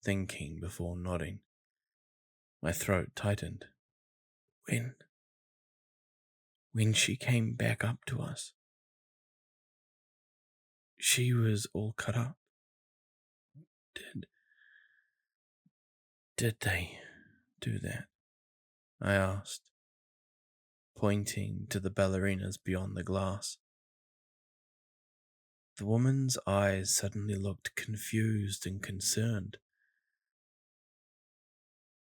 thinking before nodding. My throat tightened. When she came back up to us, she was all cut up. Did they do that? I asked, pointing to the ballerinas beyond the glass. The woman's eyes suddenly looked confused and concerned.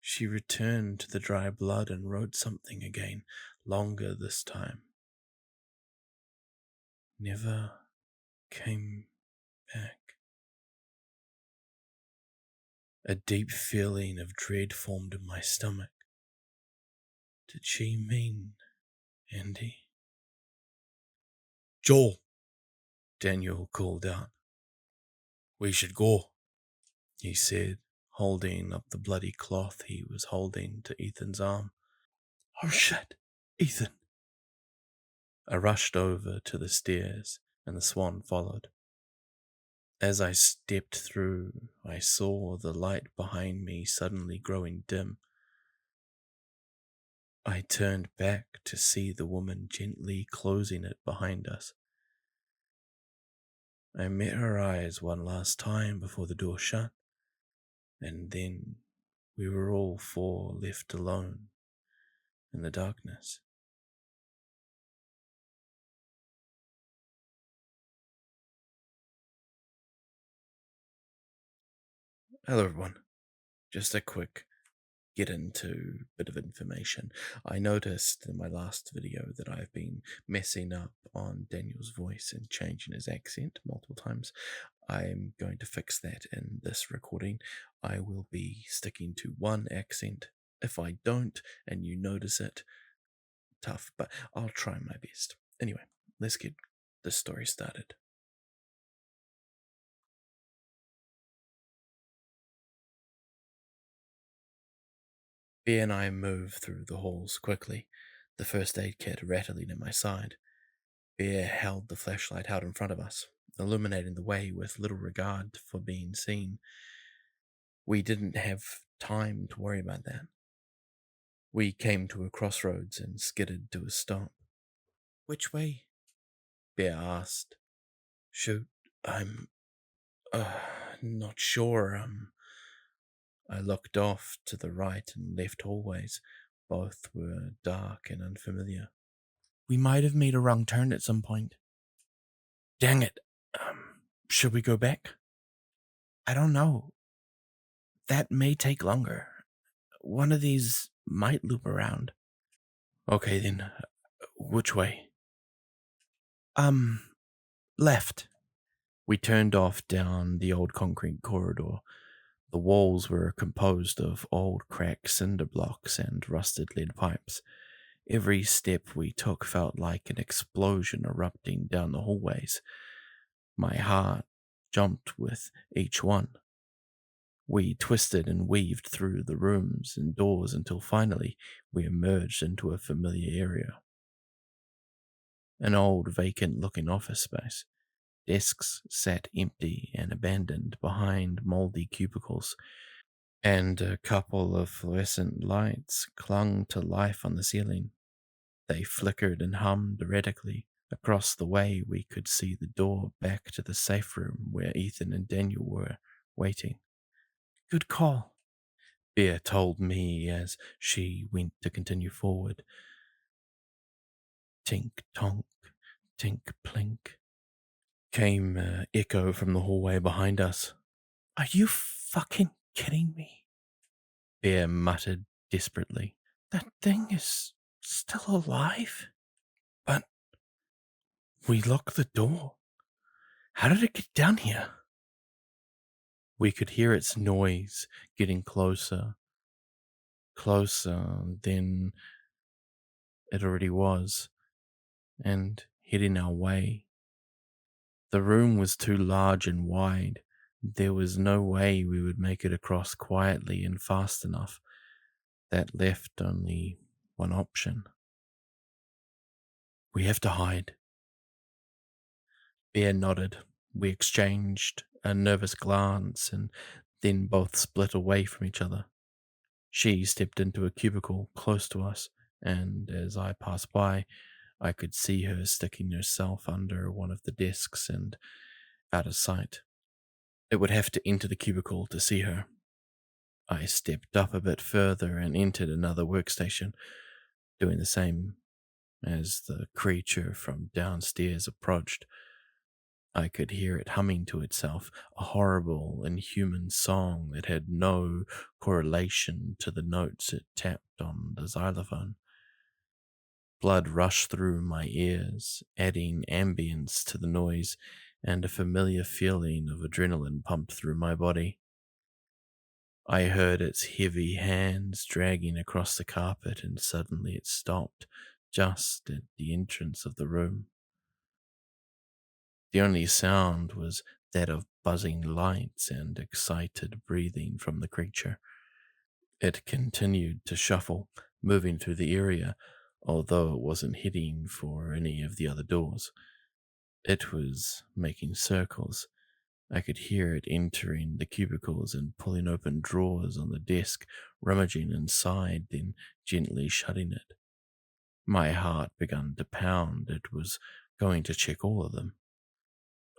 She returned to the dry blood and wrote something again, longer this time. Never came back. A deep feeling of dread formed in my stomach. Did she mean Andy? Joel, Daniel called out. we should go, He said, holding up the bloody cloth he was holding to Ethan's arm. Oh shit, Ethan. I rushed over to the stairs and the swan followed. As I stepped through, I saw the light behind me suddenly growing dim. I turned back to see the woman gently closing it behind us. I met her eyes one last time before the door shut, and then we were all four left alone in the darkness. Hello everyone. Just a quick get into bit of information. I noticed in my last video that I've been messing up on Daniel's voice and changing his accent multiple times. I'm going to fix that in this recording. I will be sticking to one accent. If I don't and you notice it, tough, but I'll try my best. Anyway, let's get this story started. Bear and I moved through the halls quickly, the first aid kit rattling at my side. Bear held the flashlight out in front of us, illuminating the way with little regard for being seen. We didn't have time to worry about that. We came to a crossroads and skidded to a stop. Which way? Bear asked. Shoot, I'm not sure. I looked off to the right and left hallways. Both were dark and unfamiliar. We might have made a wrong turn at some point. Dang it. Should we go back? I don't know. That may take longer. One of these might loop around. Okay then. Which way? Left. We turned off down the old concrete corridor. The walls were composed of old cracked cinder blocks and rusted lead pipes. Every step we took felt like an explosion erupting down the hallways. My heart jumped with each one. We twisted and weaved through the rooms and doors until finally we emerged into a familiar area. An old, vacant-looking office space. Desks sat empty and abandoned behind moldy cubicles, and a couple of fluorescent lights clung to life on the ceiling. They flickered and hummed erratically. Across the way, we could see the door back to the safe room where Ethan and Daniel were waiting. Good call, Bear told me as she went to continue forward. Tink tonk, tink plink, came an echo from the hallway behind us. Are you fucking kidding me? Bear muttered desperately. That thing is still alive? But we locked the door. How did it get down here? We could hear its noise getting closer than it already was, and heading our way. The room was too large and wide. There was no way we would make it across quietly and fast enough. That left only one option. We have to hide. Bear nodded. We exchanged a nervous glance and then both split away from each other. She stepped into a cubicle close to us, and as I passed by, I could see her sticking herself under one of the desks and out of sight. It would have to enter the cubicle to see her. I stepped up a bit further and entered another workstation, doing the same as the creature from downstairs approached. I could hear it humming to itself, a horrible, inhuman song that had no correlation to the notes it tapped on the xylophone. Blood rushed through my ears, adding ambience to the noise, and a familiar feeling of adrenaline pumped through my body. I heard its heavy hands dragging across the carpet, and suddenly it stopped, just at the entrance of the room. The only sound was that of buzzing lights and excited breathing from the creature. It continued to shuffle, moving through the area, although it wasn't heading for any of the other doors. It was making circles. I could hear it entering the cubicles and pulling open drawers on the desk, rummaging inside, then gently shutting it. My heart began to pound. It was going to check all of them.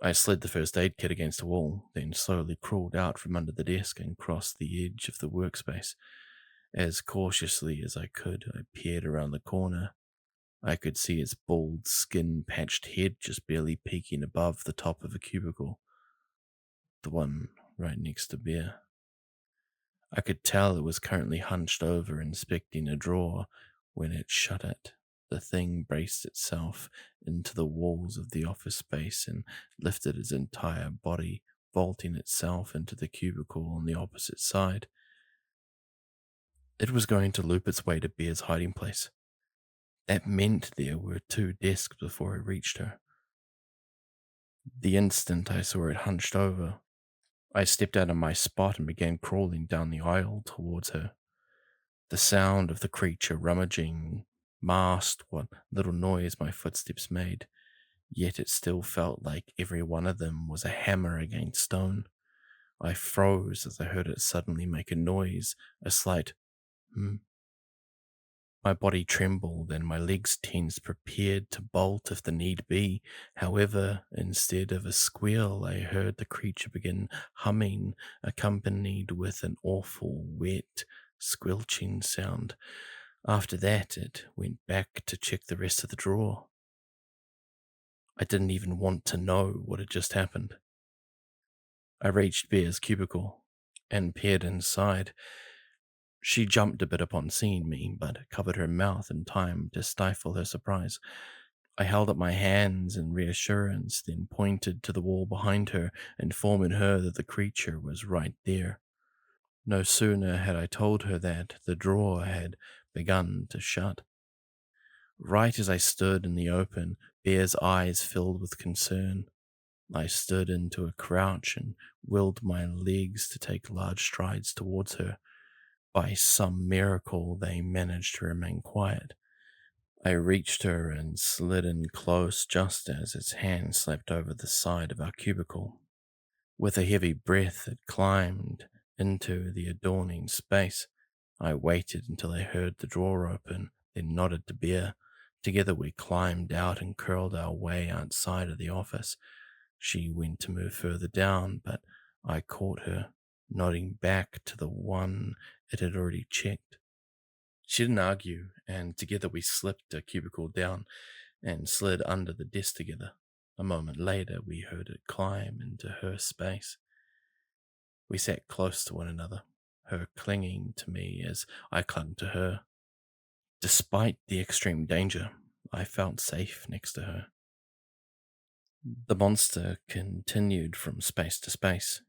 I slid the first aid kit against the wall, then slowly crawled out from under the desk and crossed the edge of the workspace. As cautiously as I could, I peered around the corner. I could see its bald, skin-patched head just barely peeking above the top of a cubicle, the one right next to Bear. I could tell it was currently hunched over inspecting a drawer. When it shut it, the thing braced itself into the walls of the office space and lifted its entire body, vaulting itself into the cubicle on the opposite side. It was going to loop its way to Bear's hiding place. That meant there were 2 desks before it reached her. The instant I saw it hunched over, I stepped out of my spot and began crawling down the aisle towards her. The sound of the creature rummaging masked what little noise my footsteps made, yet it still felt like every one of them was a hammer against stone. I froze as I heard it suddenly make a noise, a slight My body trembled and my legs tensed, prepared to bolt if the need be. However, instead of a squeal, I heard the creature begin humming, accompanied with an awful, wet, squelching sound. After that, it went back to check the rest of the drawer. I didn't even want to know what had just happened. I reached Bear's cubicle and peered inside. She jumped a bit upon seeing me, but covered her mouth in time to stifle her surprise. I held up my hands in reassurance, then pointed to the wall behind her, informing her that the creature was right there. No sooner had I told her that, the drawer had begun to shut. Right as I stood in the open, Bear's eyes filled with concern. I stood into a crouch and willed my legs to take large strides towards her. By some miracle, they managed to remain quiet. I reached her and slid in close just as its hand slapped over the side of our cubicle. With a heavy breath, it climbed into the adorning space. I waited until I heard the drawer open, then nodded to Bear. Together we climbed out and curled our way outside of the office. She went to move further down, but I caught her, nodding back to the one it had already checked. She didn't argue, and together we slipped a cubicle down and slid under the desk together. A moment later, we heard it climb into her space. We sat close to one another, her clinging to me as I clung to her. Despite the extreme danger, I felt safe next to her. The monster continued from space to space,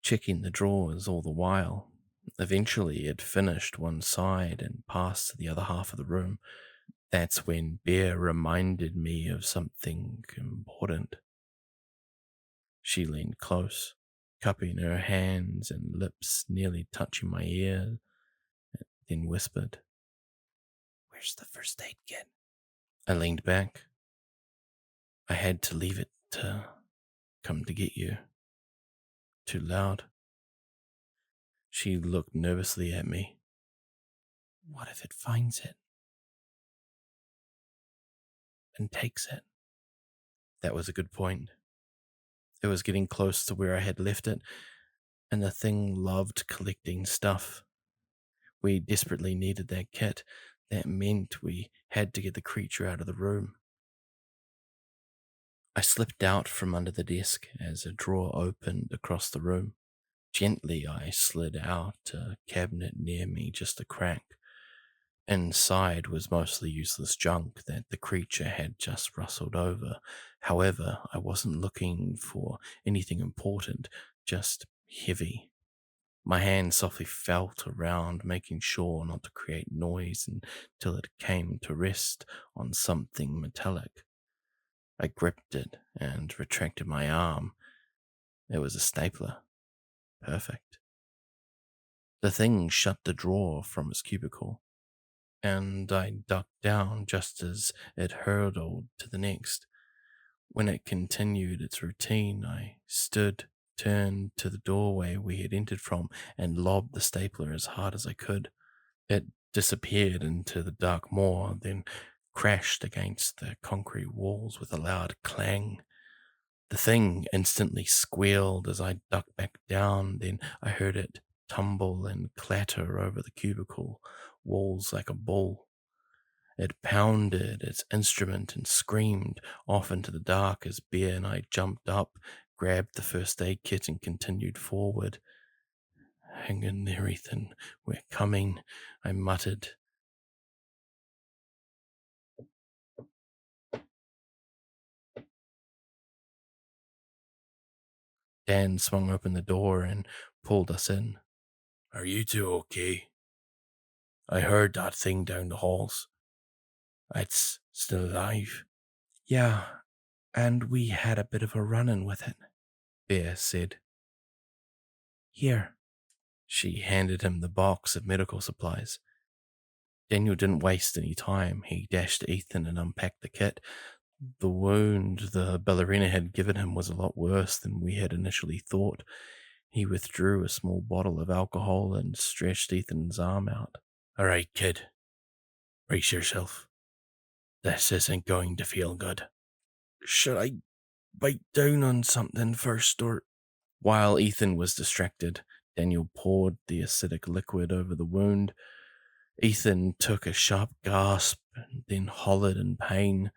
checking the drawers all the while. Eventually, it finished one side and passed to the other half of the room. That's when Bear reminded me of something important. She leaned close, cupping her hands and lips nearly touching my ear, then whispered, "Where's the first aid kit?" I leaned back. "I had to leave it to come to get you." Too loud. She looked nervously at me. "What if it finds it and takes it?" That was a good point. It was getting close to where I had left it, and the thing loved collecting stuff. We desperately needed that kit. That meant we had to get the creature out of the room. I slipped out from under the desk as a drawer opened across the room. Gently, I slid out a cabinet near me, just a crack. Inside was mostly useless junk that the creature had just rustled over. However, I wasn't looking for anything important, just heavy. My hand softly felt around, making sure not to create noise until it came to rest on something metallic. I gripped it and retracted my arm. It was a stapler. Perfect. The thing shut the drawer from its cubicle, and I ducked down just as it hurtled to the next. When it continued its routine, I stood, turned to the doorway we had entered from, and lobbed the stapler as hard as I could. It disappeared into the dark moor, then crashed against the concrete walls with a loud clang. The thing instantly squealed as I ducked back down, then I heard it tumble and clatter over the cubicle walls like a bull. It pounded its instrument and screamed off into the dark as Bear and I jumped up, grabbed the first aid kit, and continued forward. "Hang in there, Ethan. We're coming," I muttered. Dan swung open the door and pulled us in. Are you two okay? I heard that thing down the halls. It's still alive. Yeah, and we had a bit of a run-in with it," Bear said. "Here." She handed him the box of medical supplies. Daniel didn't waste any time. He dashed to Ethan and unpacked the kit. The wound the ballerina had given him was a lot worse than we had initially thought. He withdrew a small bottle of alcohol and stretched Ethan's arm out. All right, kid. Brace yourself. This isn't going to feel good. "Should I bite down on something first, or—" While Ethan was distracted, Daniel poured the acidic liquid over the wound. Ethan took a sharp gasp and then hollered in pain.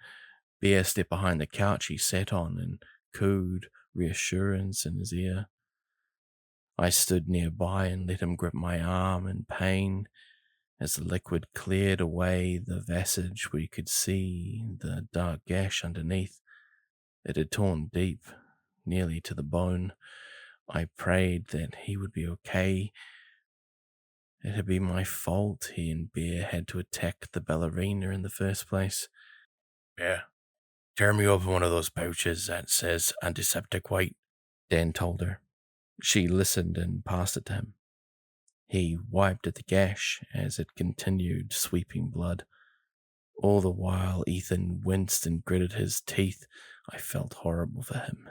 Bear stepped behind the couch he sat on and cooed reassurance in his ear. I stood nearby and let him grip my arm in pain. As the liquid cleared away the visage, we could see the dark gash underneath. It had torn deep, nearly to the bone. I prayed that he would be okay, It'd be my fault he and Bear had to attack the ballerina in the first place. Yeah. Tear me open one of those pouches that says antiseptic white, Dan told her. She listened and passed it to him. He wiped at the gash as it continued sweeping blood. All the while, Ethan winced and gritted his teeth. I felt horrible for him.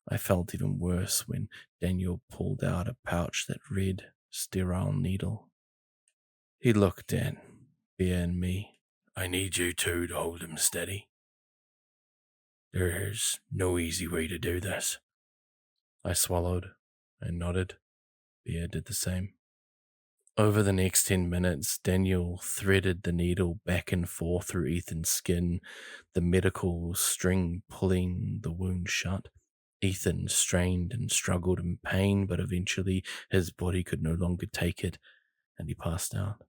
I felt even worse when Daniel pulled out a pouch that read sterile needle. He looked at Bear and me. I need you two to hold him steady. There's no easy way to do this. I swallowed and nodded. Bear did the same. Over the next 10 minutes, Daniel threaded the needle back and forth through Ethan's skin, the medical string pulling the wound shut. Ethan strained and struggled in pain, but eventually his body could no longer take it, and he passed out.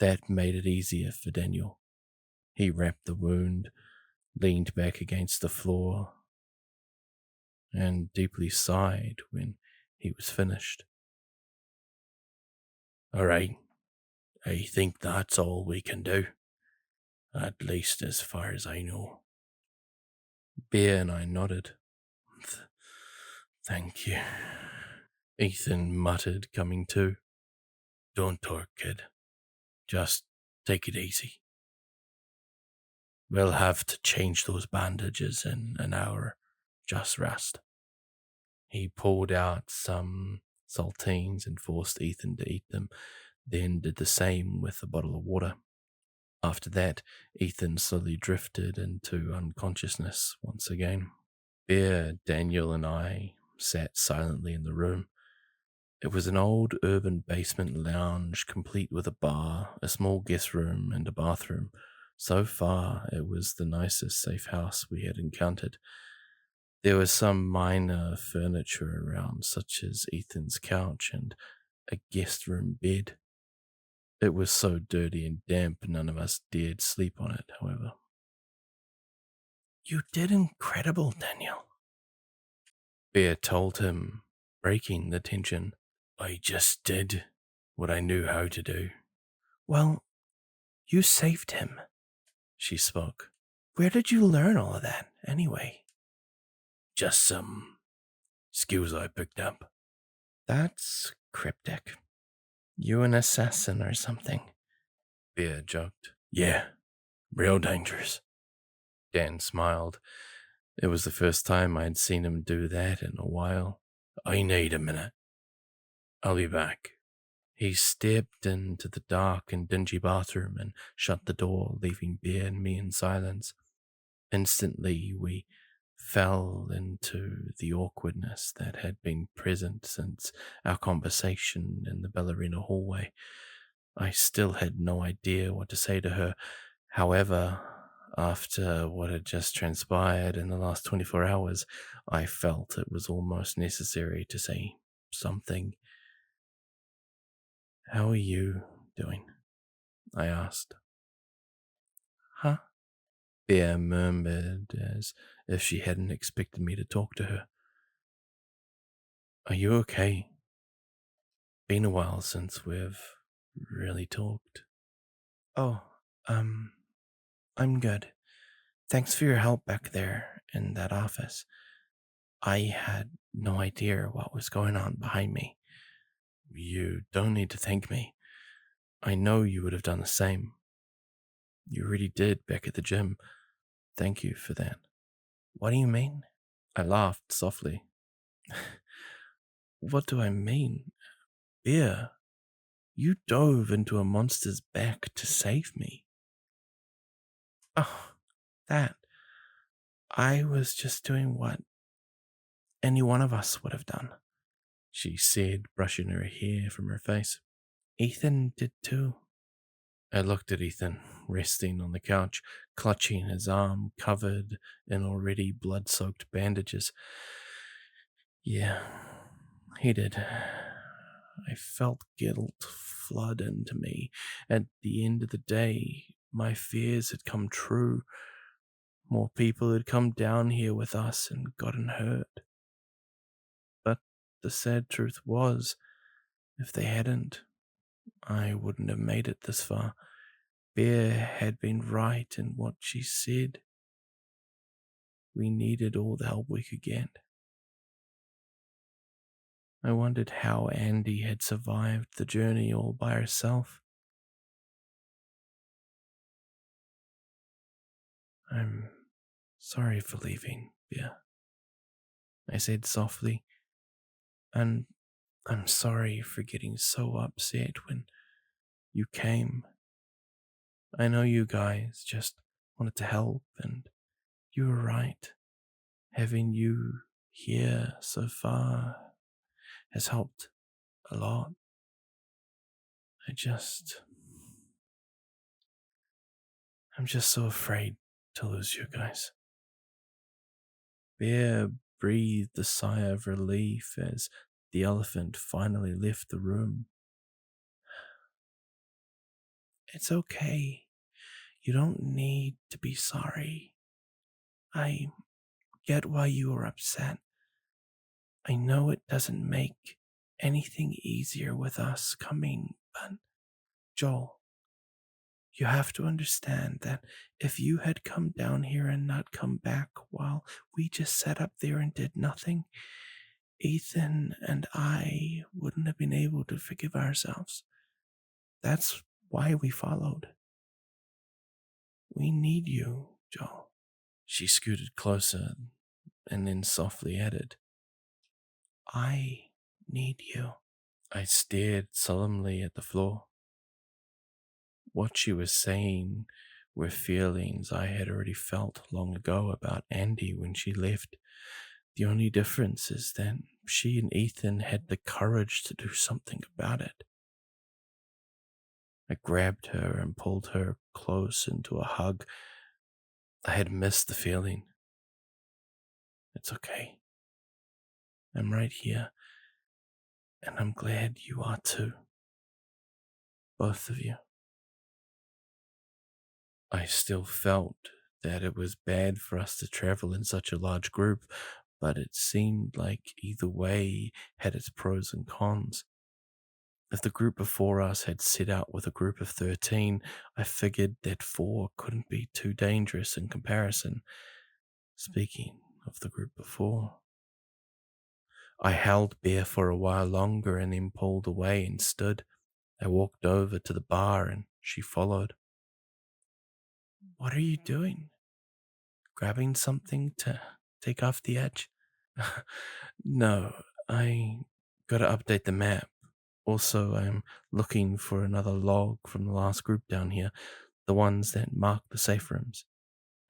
That made it easier for Daniel. He wrapped the wound, leaned back against the floor, and deeply sighed when he was finished. All right, I think that's all we can do. At least as far as I know. Bear and I nodded. Thank you. Ethan muttered, coming to. Don't talk, kid. Just take it easy. We'll have to change those bandages in an hour. Just rest. He pulled out some saltines and forced Ethan to eat them, then did the same with a bottle of water. After that, Ethan slowly drifted into unconsciousness once again. Bear, Daniel, and I sat silently in the room. It was an old urban basement lounge, complete with a bar, a small guest room, and a bathroom. So far, it was the nicest safe house we had encountered. There was some minor furniture around, such as Ethan's couch and a guest room bed. It was so dirty and damp, none of us dared sleep on it, however. You did incredible, Daniel. Bear told him, breaking the tension. I just did what I knew how to do. Well, you saved him, she spoke. Where did you learn all of that, anyway? Just some skills I picked up. That's cryptic. You an assassin or something? Bear joked. Yeah, real dangerous. Dan smiled. It was the first time I'd seen him do that in a while. I need a minute. I'll be back. He stepped into the dark and dingy bathroom and shut the door, leaving Bear and me in silence. Instantly, we fell into the awkwardness that had been present since our conversation in the ballerina hallway. I still had no idea what to say to her. However, after what had just transpired in the last 24 hours, I felt it was almost necessary to say something. How are you doing? I asked. Huh? Bear murmured as if she hadn't expected me to talk to her. Are you okay? Been a while since we've really talked. Oh, I'm good. Thanks for your help back there in that office. I had no idea what was going on behind me. You don't need to thank me. I know you would have done the same. You really did back at the gym. Thank you for that. What do you mean? I laughed softly. What do I mean? Bear, you dove into a monster's back to save me. Oh, that. I was just doing what any one of us would have done, she said, brushing her hair from her face. Ethan did too. I looked at Ethan, resting on the couch, clutching his arm covered in already blood-soaked bandages. Yeah, he did. I felt guilt flood into me. At the end of the day, my fears had come true. More people had come down here with us and gotten hurt. But the sad truth was, if they hadn't, I wouldn't have made it this far. Bear had been right in what she said. We needed all the help we could get. I wondered how Andy had survived the journey all by herself. I'm sorry for leaving, Bear, I said softly, and I'm sorry for getting so upset when you came. I know you guys just wanted to help, and you were right. Having you here so far has helped a lot. I'm just so afraid to lose you guys. Bear breathed a sigh of relief as the elephant finally left the room. It's okay. You don't need to be sorry. I get why you were upset. I know it doesn't make anything easier with us coming, but Joel, you have to understand that if you had come down here and not come back while we just sat up there and did nothing, Ethan and I wouldn't have been able to forgive ourselves. That's why we followed. We need you, Joel. She scooted closer and then softly added, I need you. I stared solemnly at the floor. What she was saying were feelings I had already felt long ago about Andy when she left. The only difference is that she and Ethan had the courage to do something about it. I grabbed her and pulled her close into a hug. I had missed the feeling. It's okay. I'm right here, and I'm glad you are too. Both of you. I still felt that it was bad for us to travel in such a large group, but it seemed like either way had its pros and cons. If the group before us had set out with a group of 13, I figured that 4 couldn't be too dangerous in comparison. Speaking of the group before, I held Bear for a while longer and then pulled away and stood. I walked over to the bar and she followed. What are you doing? Grabbing something to take off the edge? No, I gotta update the map. Also, I'm looking for another log from the last group down here, the ones that mark the safe rooms.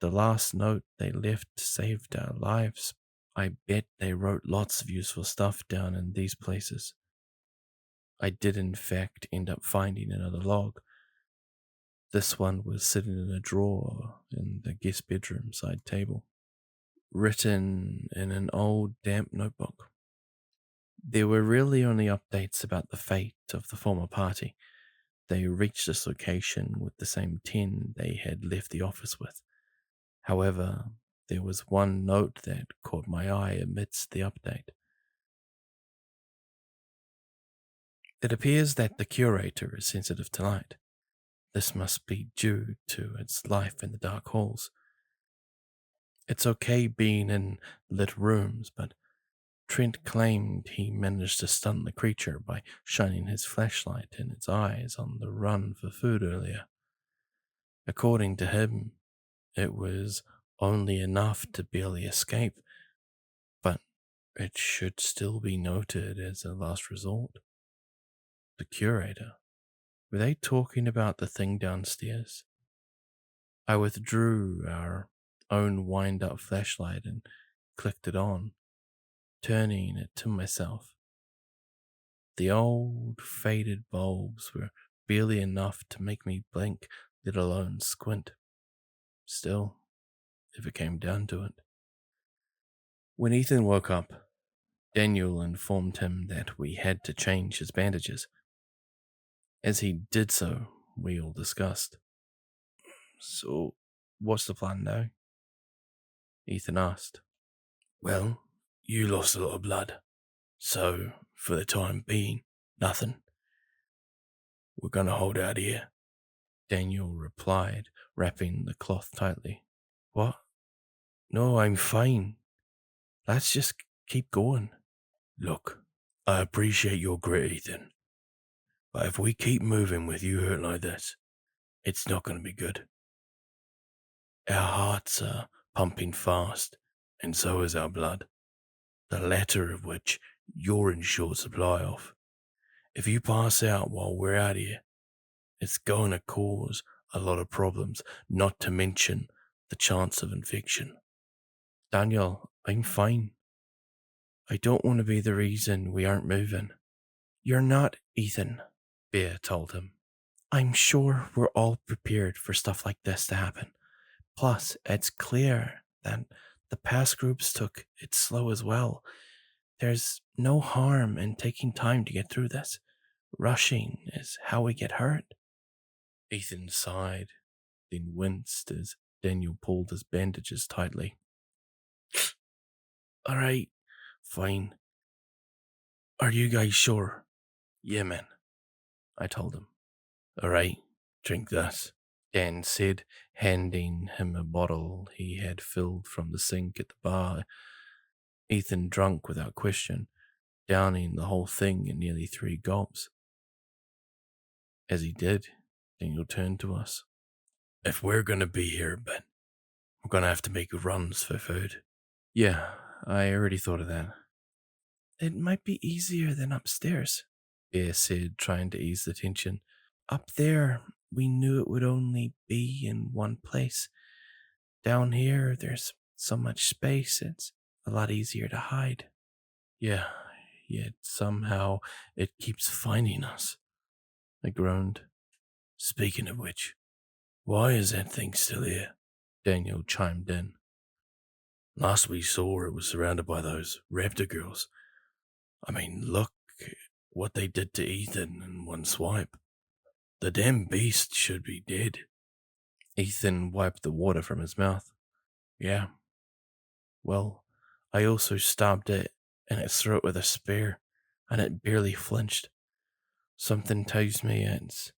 The last note they left saved our lives. I bet they wrote lots of useful stuff down in these places. I did in fact end up finding another log. This one was sitting in a drawer in the guest bedroom side table, written in an old damp notebook. There were really only updates about the fate of the former party. They reached this location with the same 10 they had left the office with. However, there was one note that caught my eye amidst the update. It appears that the curator is sensitive to light. This must be due to its life in the dark halls. It's okay being in lit rooms, but Trent claimed he managed to stun the creature by shining his flashlight in its eyes on the run for food earlier. According to him, it was only enough to barely escape, but it should still be noted as a last resort. The curator. Were they talking about the thing downstairs? I withdrew our own wind-up flashlight and clicked it on, turning it to myself. The old, faded bulbs were barely enough to make me blink, let alone squint. Still, if it came down to it. When Ethan woke up, Daniel informed him that we had to change his bandages. As he did so, we all discussed. So, what's the plan now? Ethan asked. Well, you lost a lot of blood, so, for the time being, nothing. We're gonna hold out here, Daniel replied, wrapping the cloth tightly. What? No, I'm fine. Let's just keep going. Look, I appreciate your grit, Ethan. But if we keep moving with you hurt like this, it's not gonna be good. Our hearts are pumping fast, and so is our blood, the latter of which you're in short supply of. If you pass out while we're out here, it's going to cause a lot of problems, not to mention the chance of infection. Daniel, I'm fine. I don't want to be the reason we aren't moving. You're not, Ethan, Bear told him. I'm sure we're all prepared for stuff like this to happen. Plus, it's clear that the past groups took it slow as well. There's no harm in taking time to get through this. Rushing is how we get hurt. Ethan sighed, then winced as Daniel pulled his bandages tightly. All right, fine. Are you guys sure? Yeah, man, I told him. All right, drink this, Dan said, handing him a bottle he had filled from the sink at the bar. Ethan drank without question, downing the whole thing in nearly 3 gulps. As he did, Daniel turned to us. If we're going to be here a bit, we're going to have to make runs for food. Yeah, I already thought of that. It might be easier than upstairs, Bear said, trying to ease the tension. Up there, we knew it would only be in one place. Down here, there's so much space, it's a lot easier to hide. Yeah, yet somehow it keeps finding us, I groaned. Speaking of which, why is that thing still here? Daniel chimed in. Last we saw, it was surrounded by those raptor girls. I mean, look what they did to Ethan in one swipe. The damn beast should be dead. Ethan wiped the water from his mouth. Yeah. Well, I also stabbed it in its throat with a spear, and it barely flinched. Something tells me it's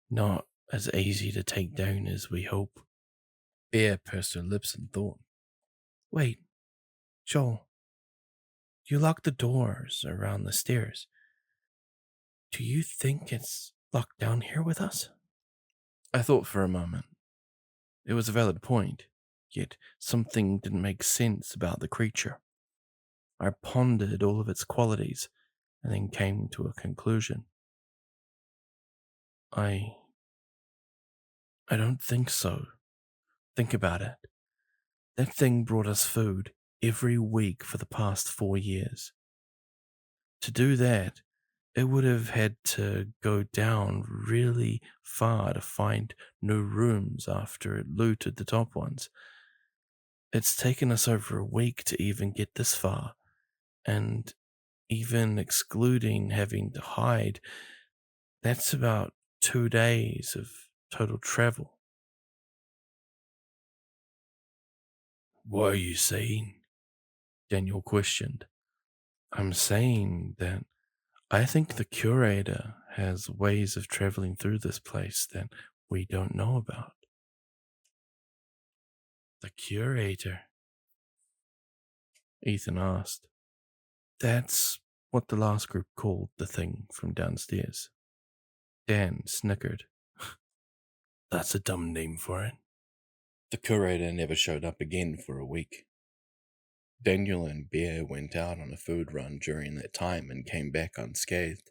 not as easy to take down as we hope. Bear pursed her lips in thought. Wait, Joel, you locked the doors around the stairs. Do you think it's locked down here with us? I thought for a moment. It was a valid point, yet something didn't make sense about the creature. I pondered all of its qualities and then came to a conclusion. I don't think so. Think about it. That thing brought us food every week for the past 4 years. To do that, it would have had to go down really far to find new rooms after it looted the top ones. It's taken us over a week to even get this far, and even excluding having to hide, that's about 2 days of total travel. What are you saying? Daniel questioned. I'm saying that I think the curator has ways of traveling through this place that we don't know about. The curator? Ethan asked. That's what the last group called the thing from downstairs. Dan snickered. That's a dumb name for it. The curator never showed up again for a week. Daniel and Bear went out on a food run during that time and came back unscathed.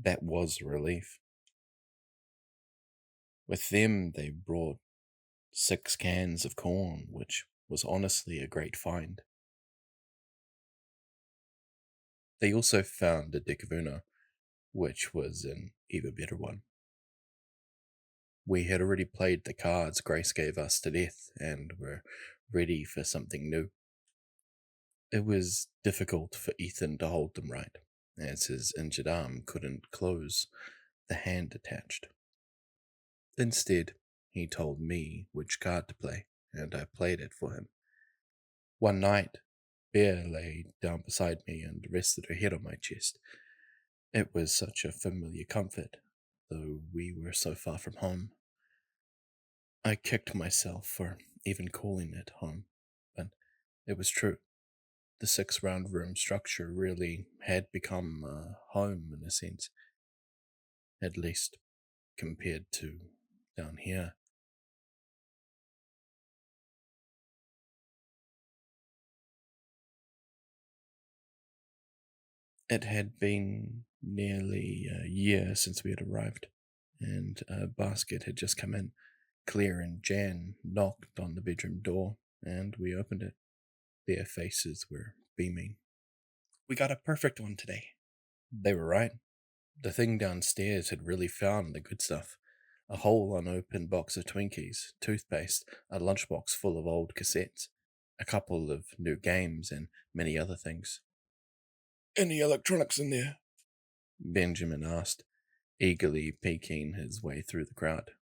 That was a relief. With them, they brought 6 cans of corn, which was honestly a great find. They also found a deck of Uno, which was an even better one. We had already played the cards Grace gave us to death and were ready for something new. It was difficult for Ethan to hold them right, as his injured arm couldn't close the hand attached. Instead, he told me which card to play, and I played it for him. One night, Bear lay down beside me and rested her head on my chest. It was such a familiar comfort though we were so far from home. I kicked myself for even calling it home, but it was true. The 6 round room structure really had become a home in a sense, at least compared to down here. It had been nearly a year since we had arrived, and a basket had just come in. Claire and Jan knocked on the bedroom door, and we opened it. Their faces were beaming. "We got a perfect one today." They were right. The thing downstairs had really found the good stuff. A whole unopened box of Twinkies, toothpaste, a lunchbox full of old cassettes, a couple of new games, and many other things. "Any electronics in there?" Benjamin asked, eagerly peeking his way through the crowd.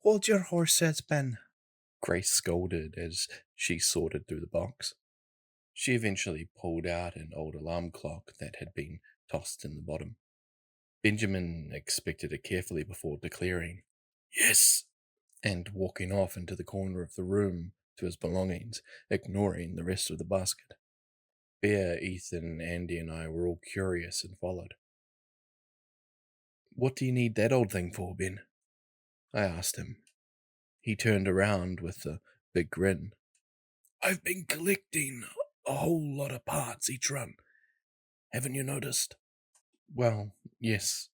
"Hold your horses, Ben." Grace scolded as she sorted through the box. She eventually pulled out an old alarm clock that had been tossed in the bottom. Benjamin inspected it carefully before declaring, "Yes," and walking off into the corner of the room to his belongings, ignoring the rest of the basket. Bear, Ethan, Andy, and I were all curious and followed. "What do you need that old thing for, Ben?" I asked him. He turned around with a big grin. "I've been collecting a whole lot of parts each run. Haven't you noticed?" "Well, yes,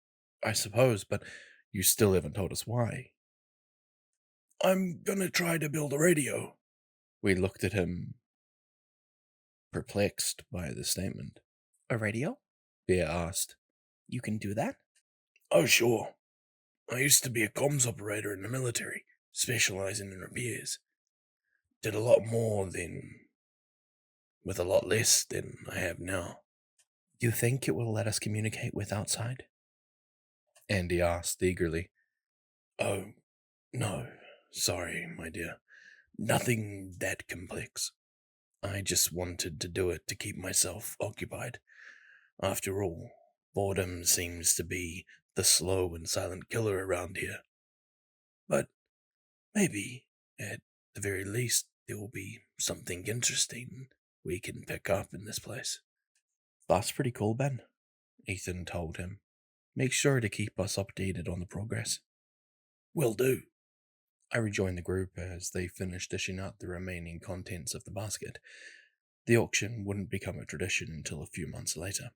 I suppose, but you still haven't told us why." "I'm gonna try to build a radio." We looked at him, perplexed by the statement. "A radio?" Bear asked. "You can do that?" "Oh, sure. I used to be a comms operator in the military, specializing in repairs. Did a lot more then, with a lot less than I have now." "You think it will let us communicate with outside?" Andy asked eagerly. "Oh, no. Sorry, my dear. Nothing that complex. I just wanted to do it to keep myself occupied. After all, boredom seems to be the slow and silent killer around here. But maybe, at the very least, there will be something interesting we can pick up in this place." "That's pretty cool, Ben," Ethan told him. "Make sure to keep us updated on the progress." "Will do." I rejoined the group as they finished dishing out the remaining contents of the basket. The auction wouldn't become a tradition until a few months later.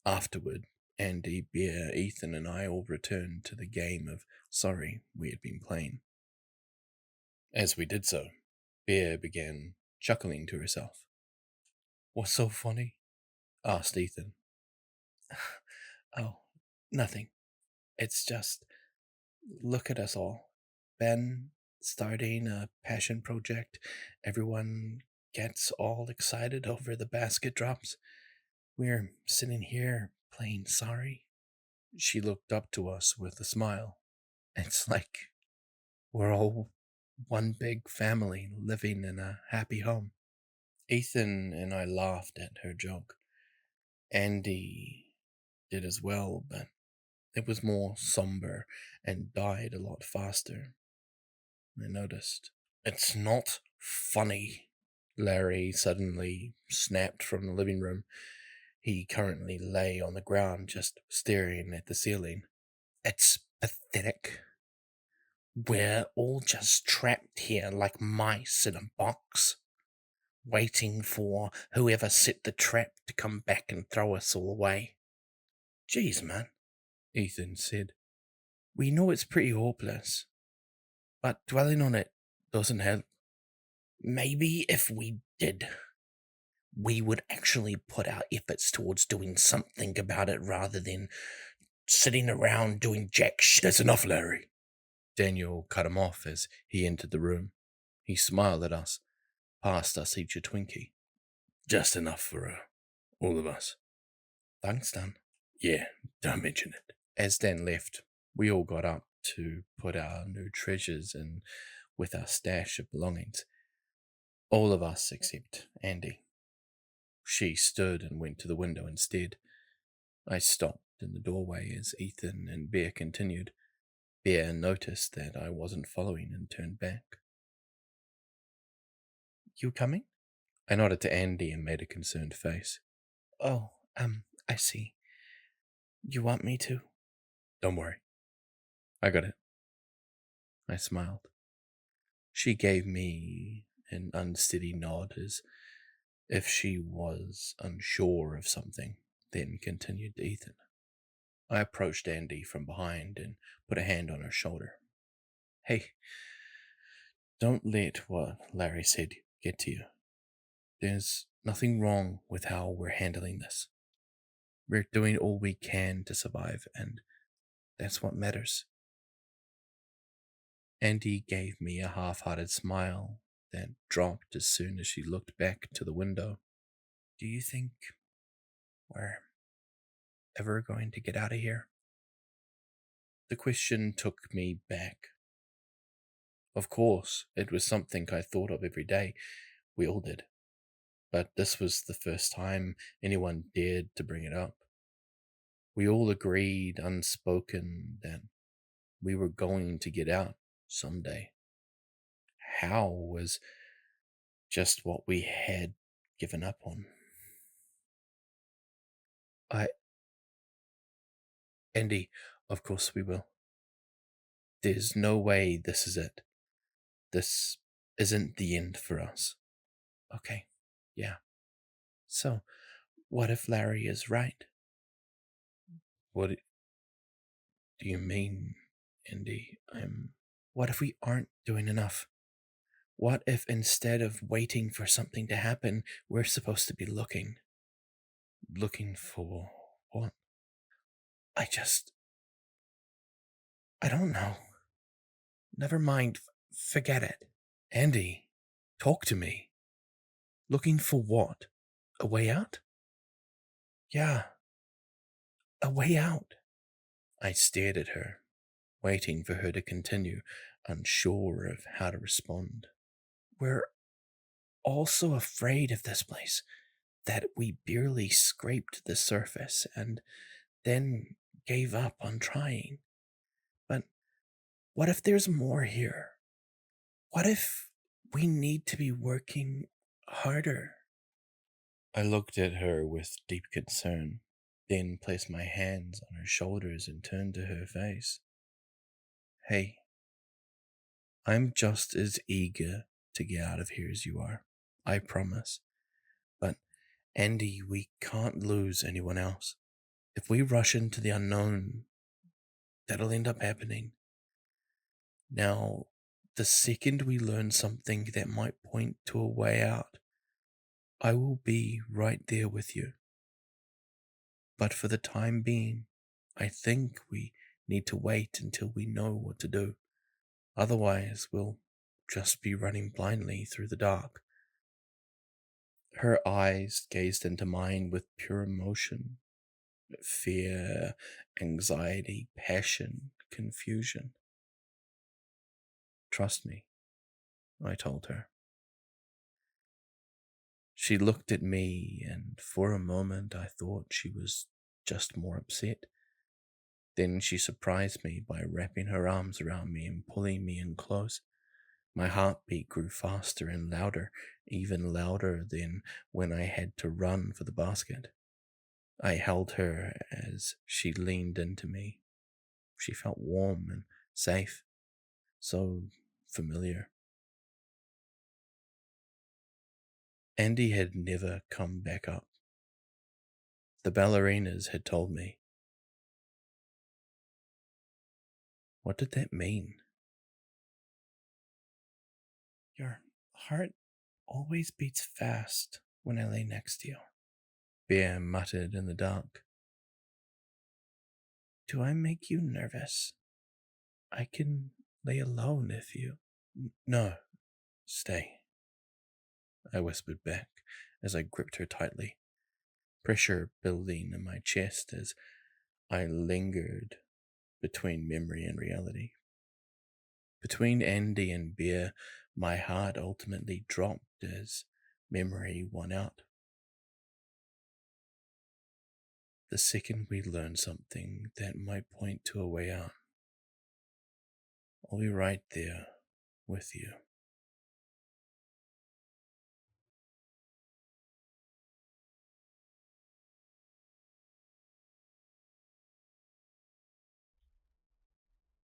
Afterward, Andy, Bear, Ethan, and I all returned to the game of Sorry we had been playing. As we did so, Bear began chuckling to herself. "What's so funny?" asked Ethan. "Oh, nothing. It's just, look at us all. Ben starting a passion project. Everyone gets all excited over the basket drops. We're sitting here playing Sorry." She looked up to us with a smile. "It's like we're all one big family living in a happy home." Ethan and I laughed at her joke. Andy did as well, but it was more somber and died a lot faster. I noticed. "It's not funny," Larry suddenly snapped from the living room. He currently lay on the ground, just staring at the ceiling. "It's pathetic. We're all just trapped here like mice in a box, waiting for whoever set the trap to come back and throw us all away." "Geez, man," Ethan said. "We know it's pretty hopeless, but dwelling on it doesn't help. Maybe if we did, we would actually put our efforts towards doing something about it rather than sitting around doing jack shit." "That's enough, Larry." Daniel cut him off as he entered the room. He smiled at us, passed us each a Twinkie. "Just enough for all of us." "Thanks, Dan." "Yeah, don't mention it." As Dan left, we all got up to put our new treasures in with our stash of belongings. All of us except Andy. She stood and went to the window instead. I stopped in the doorway as Ethan and Bear continued. Bear noticed that I wasn't following and turned back. You coming? I nodded to Andy and made a concerned face. Oh, I see. You want me to? Don't worry. I got it. I smiled. She gave me an unsteady nod as if she was unsure of something, then continued to Ethan. I approached Andy from behind and put a hand on her shoulder. Hey, don't let what Larry said get to you. There's nothing wrong with how we're handling this. We're doing all we can to survive, and that's what matters. Andy gave me a half-hearted smile that dropped as soon as she looked back to the window. Do you think we're ever going to get out of here? The question took me back. Of course, it was something I thought of every day. We all did. But this was the first time anyone dared to bring it up. We all agreed, unspoken, that we were going to get out someday. How was just what we had given up on. Andy, of course we will. There's no way this is it. This isn't the end for us. Okay, yeah. So, what if Larry is right? What do you mean, Andy? What if we aren't doing enough? What if instead of waiting for something to happen, we're supposed to be looking? Looking for what? I don't know. Never mind. Forget it. Andy, talk to me. Looking for what? A way out? Yeah. A way out. I stared at her, waiting for her to continue, unsure of how to respond. We're all so afraid of this place that we barely scraped the surface and then gave up on trying. But what if there's more here? What if we need to be working harder? I looked at her with deep concern, then placed my hands on her shoulders and turned to her face. Hey, I'm just as eager to get out of here as you are, I promise. But, Andy, we can't lose anyone else. If we rush into the unknown, that'll end up happening. Now, the second we learn something that might point to a way out, I will be right there with you. But for the time being, I think we need to wait until we know what to do. Otherwise, we'll just be running blindly through the dark. Her eyes gazed into mine with pure emotion. Fear, anxiety, passion, confusion. Trust me, I told her. She looked at me, and for a moment I thought she was just more upset. Then she surprised me by wrapping her arms around me and pulling me in close. My heartbeat grew faster and louder, even louder than when I had to run for the basket. I held her as she leaned into me. She felt warm and safe, so familiar. Andy had never come back up. The ballerinas had told me. What did that mean? Your heart always beats fast when I lay next to you, Bear muttered in the dark. Do I make you nervous? I can lay alone if you... No, stay, I whispered back as I gripped her tightly, pressure building in my chest as I lingered between memory and reality. Between Andy and Bear, my heart ultimately dropped as memory won out. the second we learn something that might point to a way out, I'll be right there with you.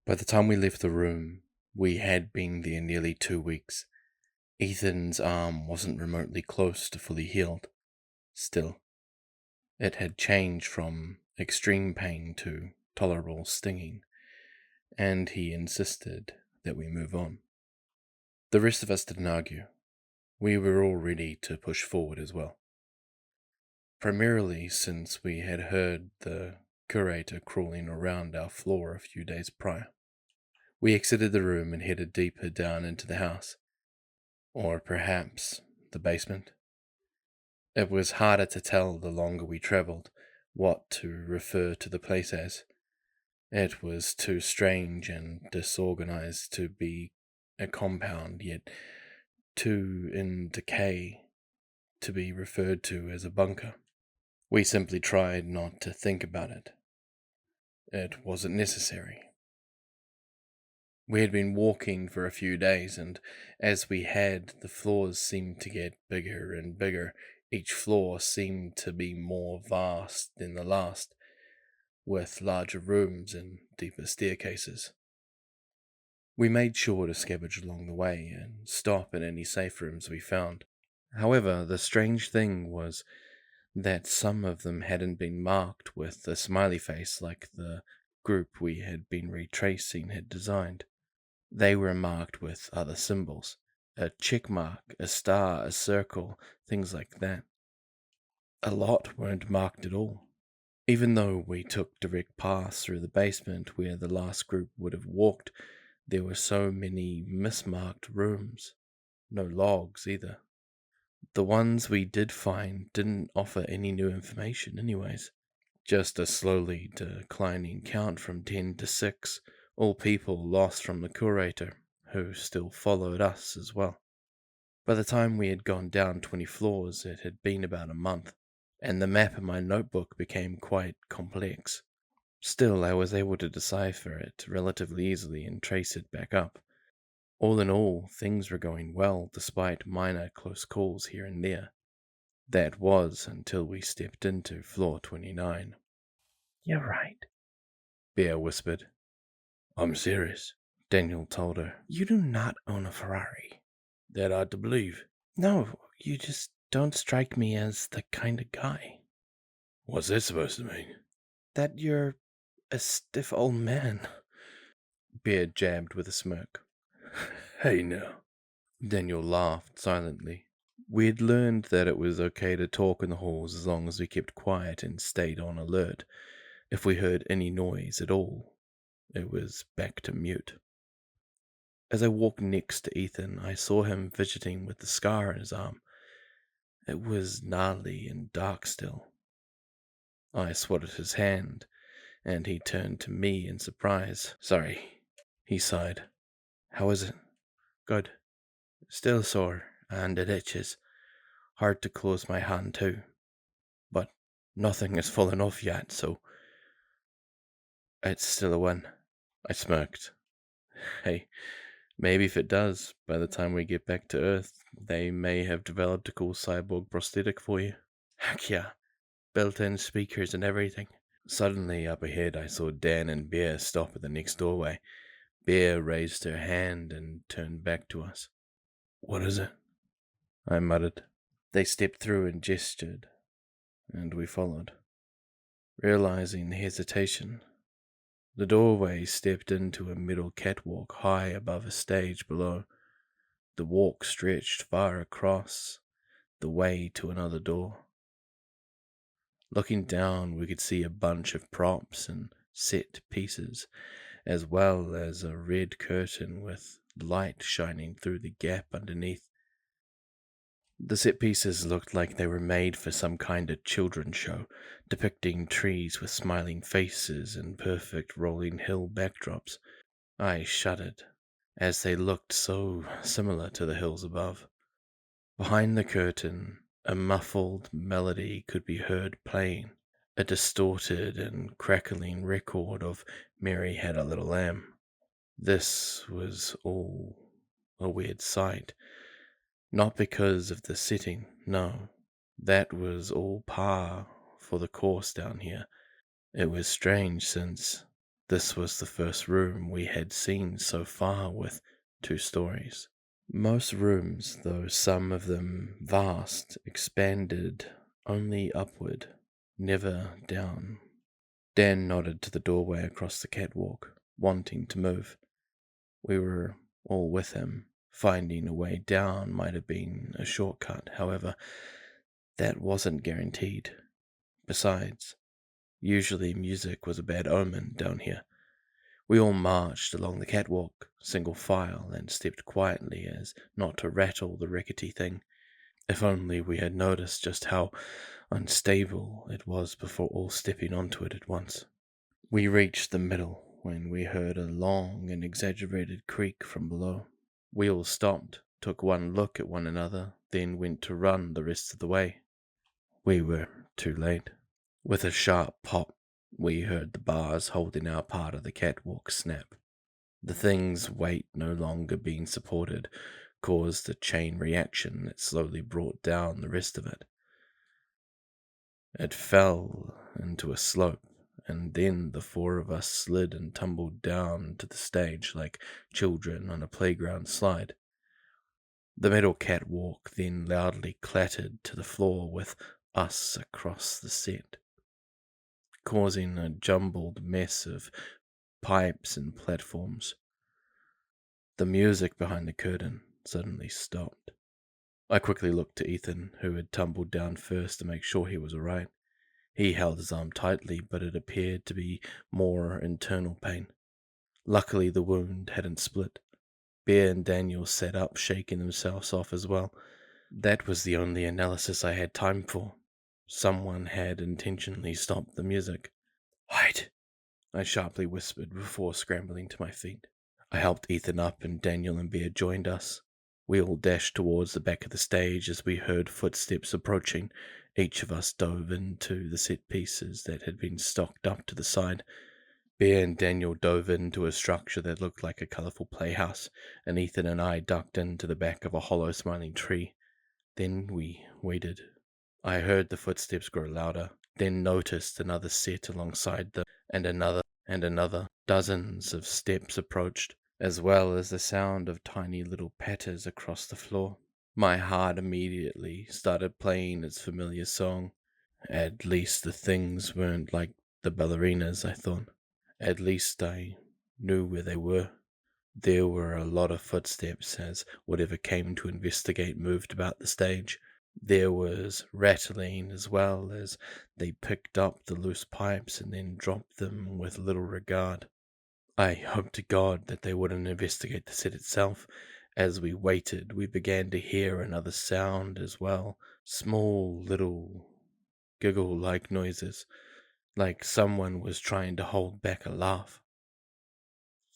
By the time we left the room, we had been there nearly 2 weeks. Ethan's arm wasn't remotely close to fully healed. Still, it had changed from extreme pain to tolerable stinging, and he insisted that we move on. The rest of us didn't argue. We were all ready to push forward as well. Primarily since we had heard the curator crawling around our floor a few days prior. We exited the room and headed deeper down into the house. Or perhaps the basement. It was harder to tell the longer we travelled what to refer to the place as. It was too strange and disorganized to be a compound, yet too in decay to be referred to as a bunker. We simply tried not to think about it. It wasn't necessary. We had been walking for a few days, and as we had, the floors seemed to get bigger and bigger. Each floor seemed to be more vast than the last, with larger rooms and deeper staircases. We made sure to scavenge along the way and stop at any safe rooms we found. However, the strange thing was that some of them hadn't been marked with a smiley face like the group we had been retracing had designed. They were marked with other symbols, a check mark, a star, a circle, things like that. A lot weren't marked at all. Even though we took direct paths through the basement where the last group would have walked, there were so many mismarked rooms. No logs either. The ones we did find didn't offer any new information anyways. Just a slowly declining count from 10 to 6, all people lost from the curator, who still followed us as well. By the time we had gone down 20 floors, it had been about a month, and the map in my notebook became quite complex. Still, I was able to decipher it relatively easily and trace it back up. All in all, things were going well despite minor close calls here and there. That was until we stepped into floor 29. You're right, Bear whispered. I'm serious, Daniel told her. You do not own a Ferrari. That hard to believe. No, you just don't strike me as the kind of guy. What's that supposed to mean? That you're a stiff old man. Bear jabbed with a smirk. Hey now. Daniel laughed silently. We had learned that it was okay to talk in the halls as long as we kept quiet and stayed on alert. If we heard any noise at all, it was back to mute. As I walked next to Ethan, I saw him fidgeting with the scar on his arm. It was gnarly and dark still. I swatted his hand, and he turned to me in surprise. Sorry, he sighed. How is it? Good. Still sore, and it itches. Hard to close my hand too. But nothing has fallen off yet, so it's still a win. I smirked. Hey, maybe if it does, by the time we get back to Earth, they may have developed a cool cyborg prosthetic for you. Heck yeah. Built-in speakers and everything. Suddenly, up ahead, I saw Dan and Bear stop at the next doorway. Bear raised her hand and turned back to us. What is it? I muttered. They stepped through and gestured, and we followed. Realizing the hesitation, the doorway stepped into a metal catwalk high above a stage below. The walk stretched far across the way to another door. Looking down, we could see a bunch of props and set pieces, as well as a red curtain with light shining through the gap underneath. The set pieces looked like they were made for some kind of children's show, depicting trees with smiling faces and perfect rolling hill backdrops. I shuddered, as they looked so similar to the hills above. Behind the curtain, a muffled melody could be heard playing. a distorted and crackling record of Mary Had a Little Lamb. This was all a weird sight, not because of the setting, no, that was all par for the course down here. It was strange since this was the first room we had seen so far with 2 stories. Most rooms, though some of them vast, expanded only upward, never down. Dan nodded to the doorway across the catwalk, wanting to move. We were all with him. Finding a way down might have been a shortcut, however, that wasn't guaranteed. Besides, usually music was a bad omen down here. We all marched along the catwalk, single file, and stepped quietly as not to rattle the rickety thing. If only we had noticed just how unstable it was before all stepping onto it at once. We reached the middle when we heard a long and exaggerated creak from below. We all stopped, took one look at one another, then went to run the rest of the way. We were too late. With a sharp pop, we heard the bars holding our part of the catwalk snap. The thing's weight no longer being supported caused a chain reaction that slowly brought down the rest of it. It fell into a slope, and then the 4 of us slid and tumbled down to the stage like children on a playground slide. The metal catwalk then loudly clattered to the floor with us across the set, causing a jumbled mess of pipes and platforms. The music behind the curtain suddenly stopped. I quickly looked to Ethan, who had tumbled down first, to make sure he was all right. He held his arm tightly, but it appeared to be more internal pain. Luckily, the wound hadn't split. Bear and Daniel sat up, shaking themselves off as well. That was the only analysis I had time for. Someone had intentionally stopped the music. "Wait," I sharply whispered before scrambling to my feet. I helped Ethan up, and Daniel and Bear joined us. We all dashed towards the back of the stage as we heard footsteps approaching. Each of us dove into the set pieces that had been stocked up to the side. Bear and Daniel dove into a structure that looked like a colourful playhouse, and Ethan and I ducked into the back of a hollow smiling tree. Then we waited. I heard the footsteps grow louder, then noticed another set alongside them, and another. Dozens of steps approached, as well as the sound of tiny little patters across the floor. My heart immediately started playing its familiar song. At least the things weren't like the ballerinas, I thought. At least I knew where they were. There were a lot of footsteps as whatever came to investigate moved about the stage. There was rattling as well as they picked up the loose pipes and then dropped them with little regard. I hoped to God that they wouldn't investigate the set itself. As we waited, we began to hear another sound as well. Small little giggle-like noises, like someone was trying to hold back a laugh.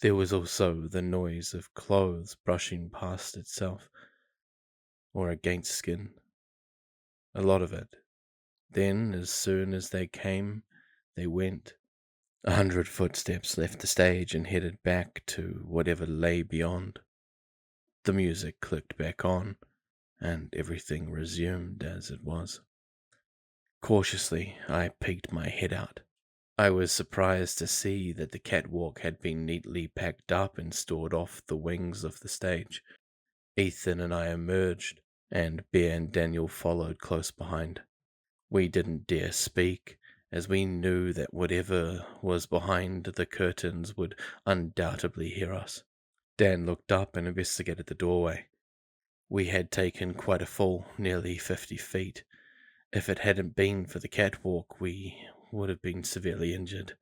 There was also the noise of clothes brushing past itself, or against skin. A lot of it. Then, as soon as they came, they went. 100 footsteps left the stage and headed back to whatever lay beyond. The music clicked back on, and everything resumed as it was. Cautiously, I peeked my head out. I was surprised to see that the catwalk had been neatly packed up and stored off the wings of the stage. Ethan and I emerged, and Bear and Daniel followed close behind. We didn't dare speak, as we knew that whatever was behind the curtains would undoubtedly hear us. Dan looked up and investigated the doorway. We had taken quite a fall, nearly 50 feet. If it hadn't been for the catwalk, we would have been severely injured.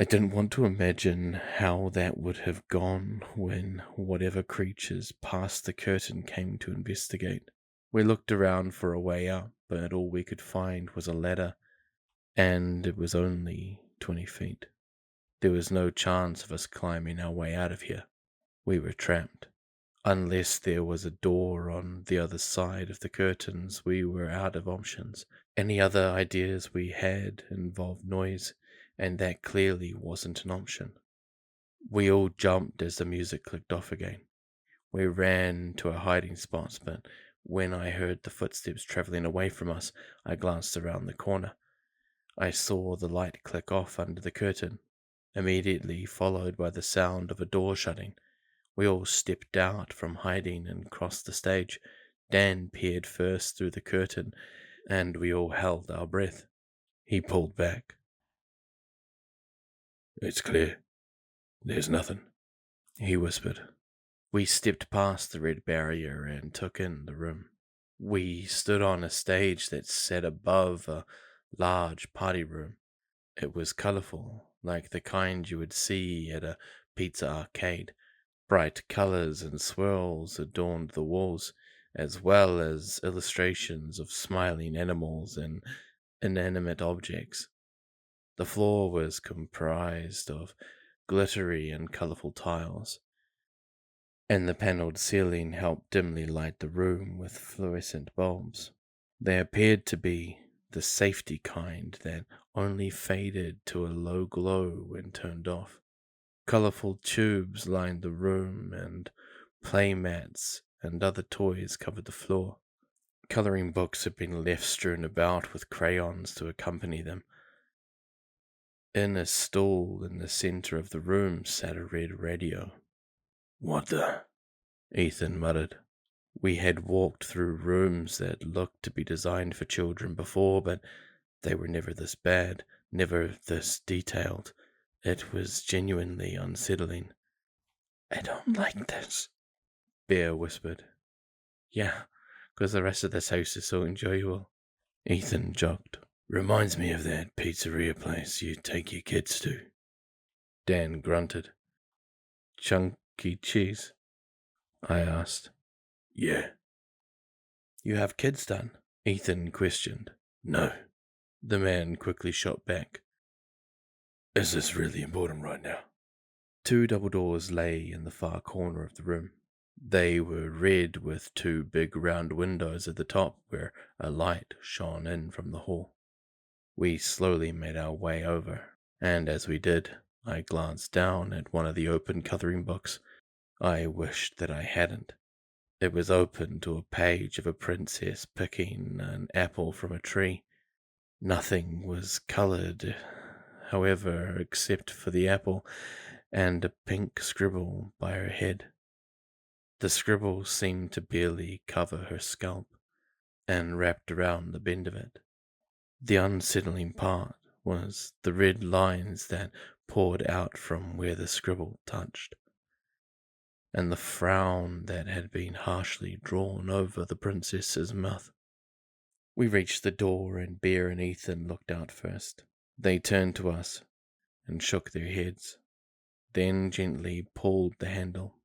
I didn't want to imagine how that would have gone when whatever creatures past the curtain came to investigate. We looked around for a way out, but all we could find was a ladder, and it was only 20 feet. There was no chance of us climbing our way out of here. We were trapped. Unless there was a door on the other side of the curtains, we were out of options. Any other ideas we had involved noise, and that clearly wasn't an option. We all jumped as the music clicked off again. We ran to our hiding spots, but when I heard the footsteps traveling away from us, I glanced around the corner. I saw the light click off under the curtain, immediately followed by the sound of a door shutting. We all stepped out from hiding and crossed the stage. Dan peered first through the curtain, and we all held our breath. He pulled back. "It's clear. There's nothing," he whispered. We stepped past the red barrier and took in the room. We stood on a stage that sat above a large party room. It was colorful, like the kind you would see at a pizza arcade. Bright colors and swirls adorned the walls, as well as illustrations of smiling animals and inanimate objects. The floor was comprised of glittery and colorful tiles, and the paneled ceiling helped dimly light the room with fluorescent bulbs. They appeared to be the safety kind that only faded to a low glow when turned off. Colorful tubes lined the room, and play mats and other toys covered the floor. Coloring books had been left strewn about with crayons to accompany them. In a stool in the center of the room sat a red radio. "What the?" Ethan muttered. We had walked through rooms that looked to be designed for children before, but they were never this bad, never this detailed. It was genuinely unsettling. "I don't like this," Bear whispered. "Yeah, because the rest of this house is so enjoyable," Ethan joked. "Reminds me of that pizzeria place you take your kids to." Dan grunted. Chunky cheese? I asked. "Yeah." You have kids done? Ethan questioned. "No." The man quickly shot back. "Is this really important right now?" 2 double doors lay in the far corner of the room. They were red with 2 big round windows at the top where a light shone in from the hall. We slowly made our way over, and as we did, I glanced down at one of the open coloring books. I wished that I hadn't. It was open to a page of a princess picking an apple from a tree. Nothing was colored, however, except for the apple and a pink scribble by her head. The scribble seemed to barely cover her scalp and wrapped around the bend of it. The unsettling part was the red lines that poured out from where the scribble touched, and the frown that had been harshly drawn over the princess's mouth. We reached the door, and Bear and Ethan looked out first. They turned to us and shook their heads, then gently pulled the handle.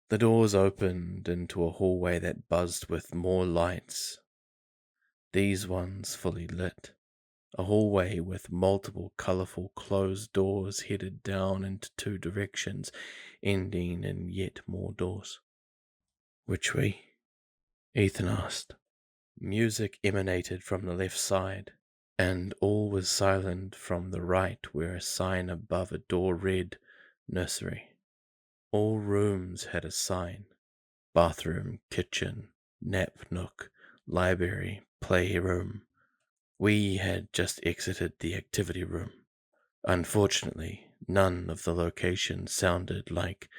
The doors opened into a hallway that buzzed with more lights, these ones fully lit. A hallway with multiple colorful closed doors headed down into 2 directions, ending in yet more doors. "Which way?" Ethan asked. Music emanated from the left side, and all was silent from the right where a sign above a door read, "Nursery." All rooms had a sign: bathroom, kitchen, nap nook, library, playroom. We had just exited the activity room. Unfortunately, none of the locations sounded like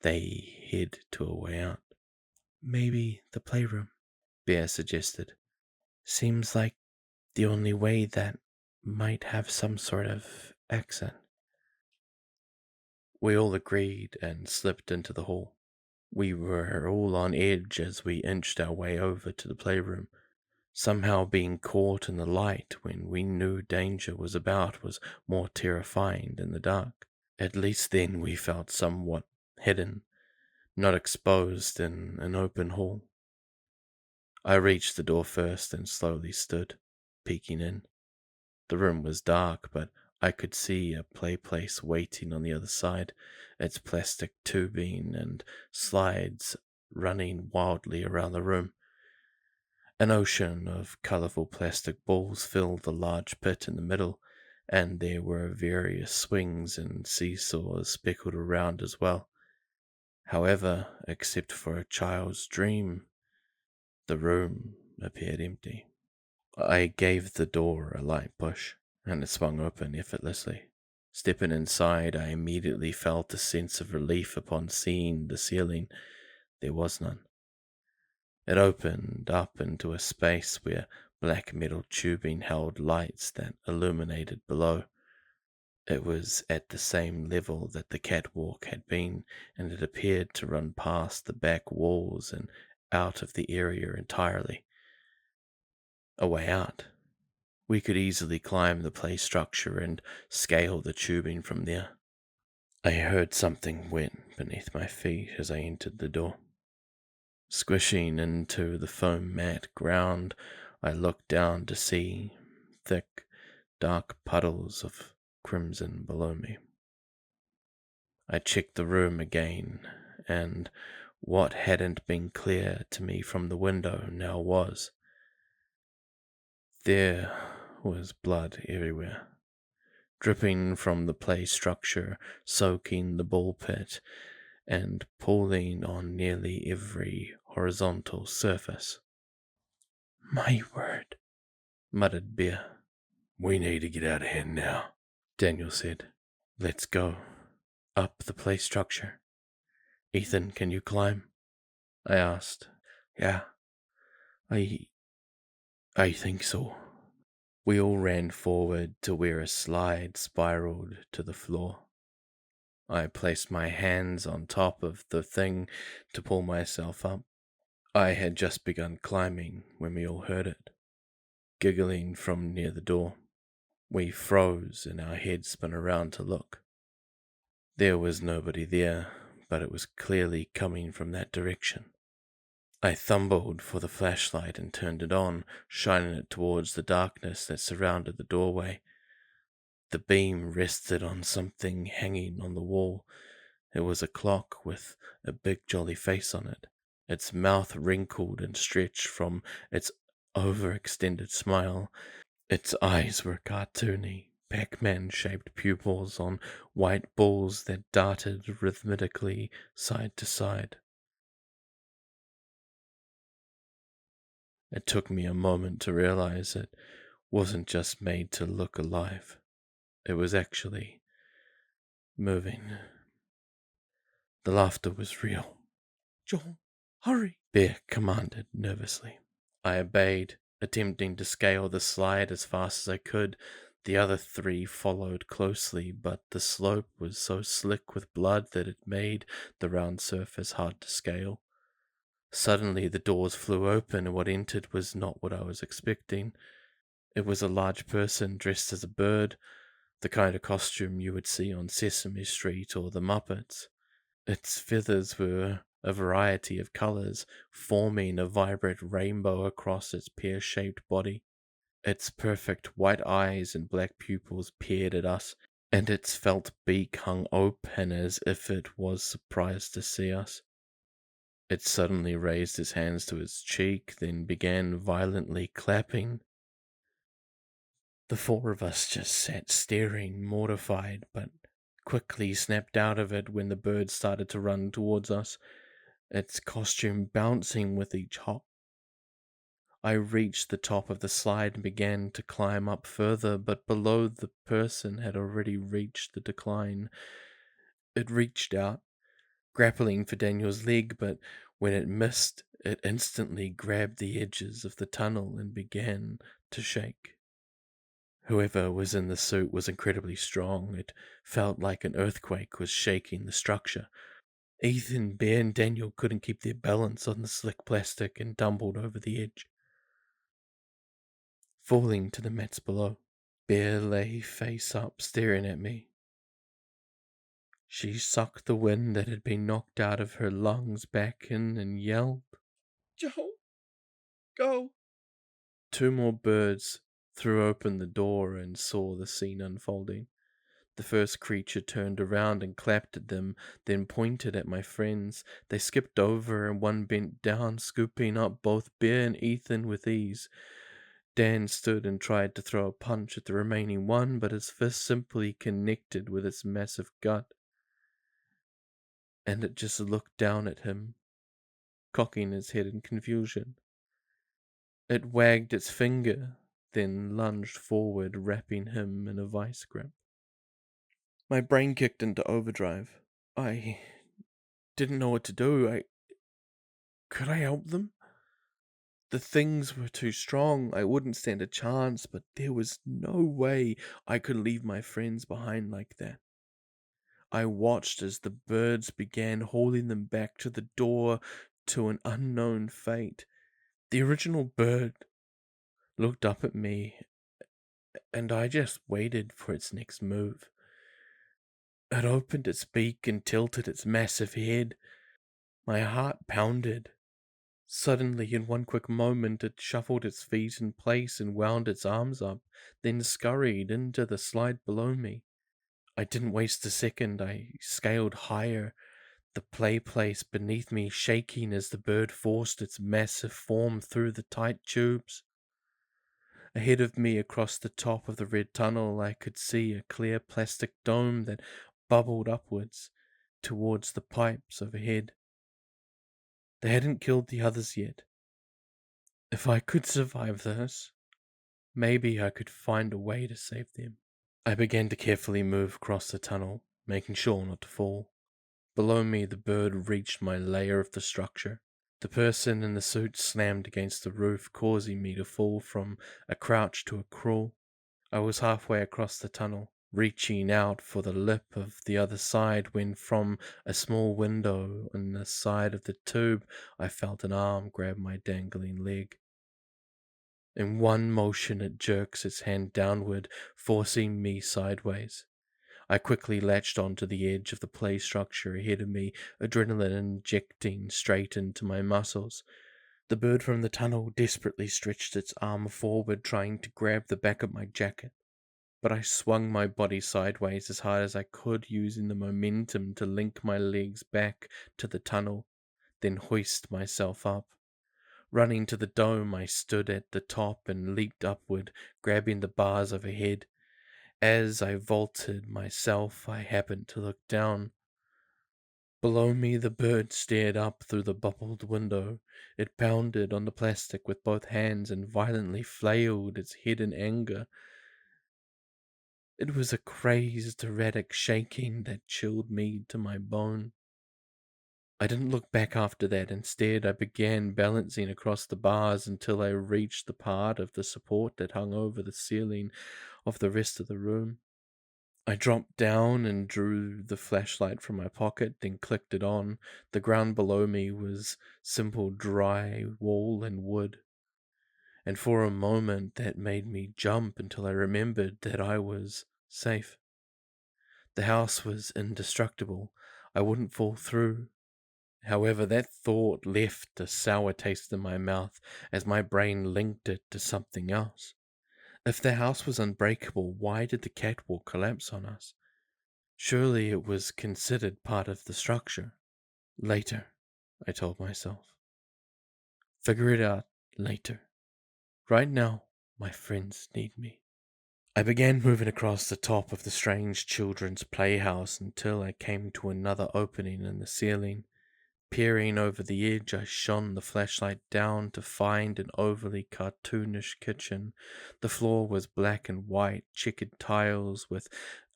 they head to a way out. "Maybe the playroom," Bear suggested. "Seems like the only way that might have some sort of exit." We all agreed and slipped into the hall. We were all on edge as we inched our way over to the playroom. Somehow being caught in the light when we knew danger was about was more terrifying than the dark. At least then we felt somewhat hidden, not exposed in an open hall. I reached the door first and slowly stood, peeking in. The room was dark, but I could see a play place waiting on the other side, its plastic tubing and slides running wildly around the room. An ocean of colourful plastic balls filled the large pit in the middle, and there were various swings and seesaws speckled around as well. However, except for a child's dream, the room appeared empty. I gave the door a light push, and it swung open effortlessly. Stepping inside, I immediately felt a sense of relief upon seeing the ceiling. There was none. It opened up into a space where black metal tubing held lights that illuminated below. It was at the same level that the catwalk had been, and it appeared to run past the back walls and out of the area entirely. A way out. We could easily climb the play structure and scale the tubing from there. I heard something wet beneath my feet as I entered the door. Squishing into the foam mat ground, I looked down to see thick, dark puddles of crimson below me. I checked the room again, and what hadn't been clear to me from the window now was. There was blood everywhere, dripping from the play structure, soaking the ball pit, and pooling on nearly every horizontal surface. My word, muttered Bear. We need to get out of here now, Daniel said. Let's go. Up the play structure. Ethan, can you climb? I asked. Yeah, I think so. We all ran forward to where a slide spiraled to the floor. I placed my hands on top of the thing to pull myself up. I had just begun climbing when we all heard it, giggling from near the door. We froze and our heads spun around to look. There was nobody there, but it was clearly coming from that direction. I fumbled for the flashlight and turned it on, shining it towards the darkness that surrounded the doorway. The beam rested on something hanging on the wall. It was a clock with a big jolly face on it, its mouth wrinkled and stretched from its overextended smile. Its eyes were cartoony, Pac-Man-shaped pupils on white balls that darted rhythmically side to side. It took me a moment to realize it wasn't just made to look alive. It was actually moving. The laughter was real. Joel, hurry, Bear commanded nervously. I obeyed, attempting to scale the slide as fast as I could. The other three followed closely, but the slope was so slick with blood that it made the round surface hard to scale. Suddenly the doors flew open, and what entered was not what I was expecting. It was a large person dressed as a bird, the kind of costume you would see on Sesame Street or the Muppets. Its feathers were a variety of colors, forming a vibrant rainbow across its pear-shaped body. Its perfect white eyes and black pupils peered at us, and its felt beak hung open as if it was surprised to see us. It suddenly raised its hands to its cheek, then began violently clapping. The four of us just sat staring, mortified, but quickly snapped out of it when the bird started to run towards us, its costume bouncing with each hop. I reached the top of the slide and began to climb up further, but below the person had already reached the decline. It reached out, grappling for Daniel's leg, but when it missed, it instantly grabbed the edges of the tunnel and began to shake. Whoever was in the suit was incredibly strong. It felt like an earthquake was shaking the structure. Ethan, Bear, and Daniel couldn't keep their balance on the slick plastic and tumbled over the edge, falling to the mats below. Bear lay face up, staring at me. She sucked the wind that had been knocked out of her lungs back in and yelled, Joel, go. Two more birds threw open the door and saw the scene unfolding. The first creature turned around and clapped at them, then pointed at my friends. They skipped over, and one bent down, scooping up both Bear and Ethan with ease. Dan stood and tried to throw a punch at the remaining one, but his fist simply connected with its massive gut, and it just looked down at him, cocking its head in confusion. It wagged its finger, then lunged forward, wrapping him in a vice grip. My brain kicked into overdrive. I didn't know what to do. Could I help them? The things were too strong. I wouldn't stand a chance, but there was no way I could leave my friends behind like that. I watched as the birds began hauling them back to the door to an unknown fate. The original bird looked up at me, and I just waited for its next move. It opened its beak and tilted its massive head. My heart pounded. Suddenly, in one quick moment, it shuffled its feet in place and wound its arms up, then scurried into the slide below me. I didn't waste a second. I scaled higher, the play place beneath me shaking as the bird forced its massive form through the tight tubes. Ahead of me, across the top of the red tunnel, I could see a clear plastic dome that bubbled upwards towards the pipes overhead. They hadn't killed the others yet. If I could survive this, maybe I could find a way to save them. I began to carefully move across the tunnel, making sure not to fall. Below me, the bird reached my layer of the structure. The person in the suit slammed against the roof, causing me to fall from a crouch to a crawl. I was halfway across the tunnel, reaching out for the lip of the other side, when from a small window on the side of the tube, I felt an arm grab my dangling leg. In one motion, it jerks its hand downward, forcing me sideways. I quickly latched onto the edge of the play structure ahead of me, adrenaline injecting straight into my muscles. The bird from the tunnel desperately stretched its arm forward, trying to grab the back of my jacket. But I swung my body sideways as hard as I could, using the momentum to link my legs back to the tunnel, then hoist myself up. Running to the dome, I stood at the top and leaped upward, grabbing the bars overhead. As I vaulted myself, I happened to look down. Below me, the bird stared up through the bubbled window. It pounded on the plastic with both hands and violently flailed its head in anger. It was a crazed, erratic shaking that chilled me to my bone. I didn't look back after that. Instead, I began balancing across the bars until I reached the part of the support that hung over the ceiling of the rest of the room. I dropped down and drew the flashlight from my pocket, then clicked it on. The ground below me was simple dry wall and wood, and for a moment that made me jump until I remembered that I was safe. The house was indestructible. I wouldn't fall through. However, that thought left a sour taste in my mouth as my brain linked it to something else. If the house was unbreakable, why did the catwalk collapse on us? Surely it was considered part of the structure. Later, I told myself. Figure it out later. Right now, my friends need me. I began moving across the top of the strange children's playhouse until I came to another opening in the ceiling. Peering over the edge, I shone the flashlight down to find an overly cartoonish kitchen. The floor was black and white, checkered tiles with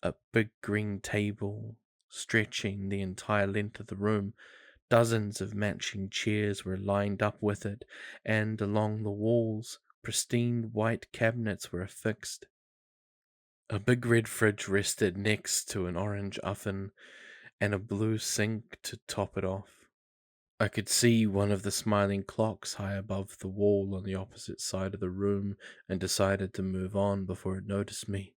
a big green table stretching the entire length of the room. Dozens of matching chairs were lined up with it, and along the walls, pristine white cabinets were affixed. A big red fridge rested next to an orange oven and a blue sink to top it off. I could see one of the smiling clocks high above the wall on the opposite side of the room and decided to move on before it noticed me.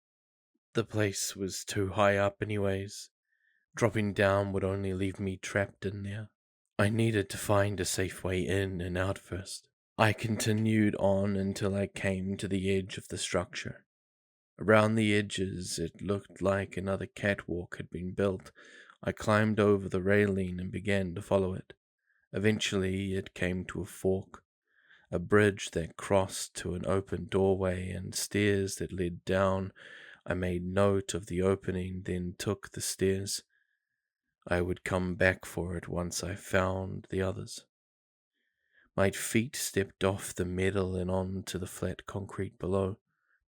The place was too high up anyways. Dropping down would only leave me trapped in there. I needed to find a safe way in and out first. I continued on until I came to the edge of the structure. Around the edges, it looked like another catwalk had been built. I climbed over the railing and began to follow it. Eventually, it came to a fork, a bridge that crossed to an open doorway and stairs that led down. I made note of the opening, then took the stairs. I would come back for it once I found the others. My feet stepped off the metal and onto the flat concrete below.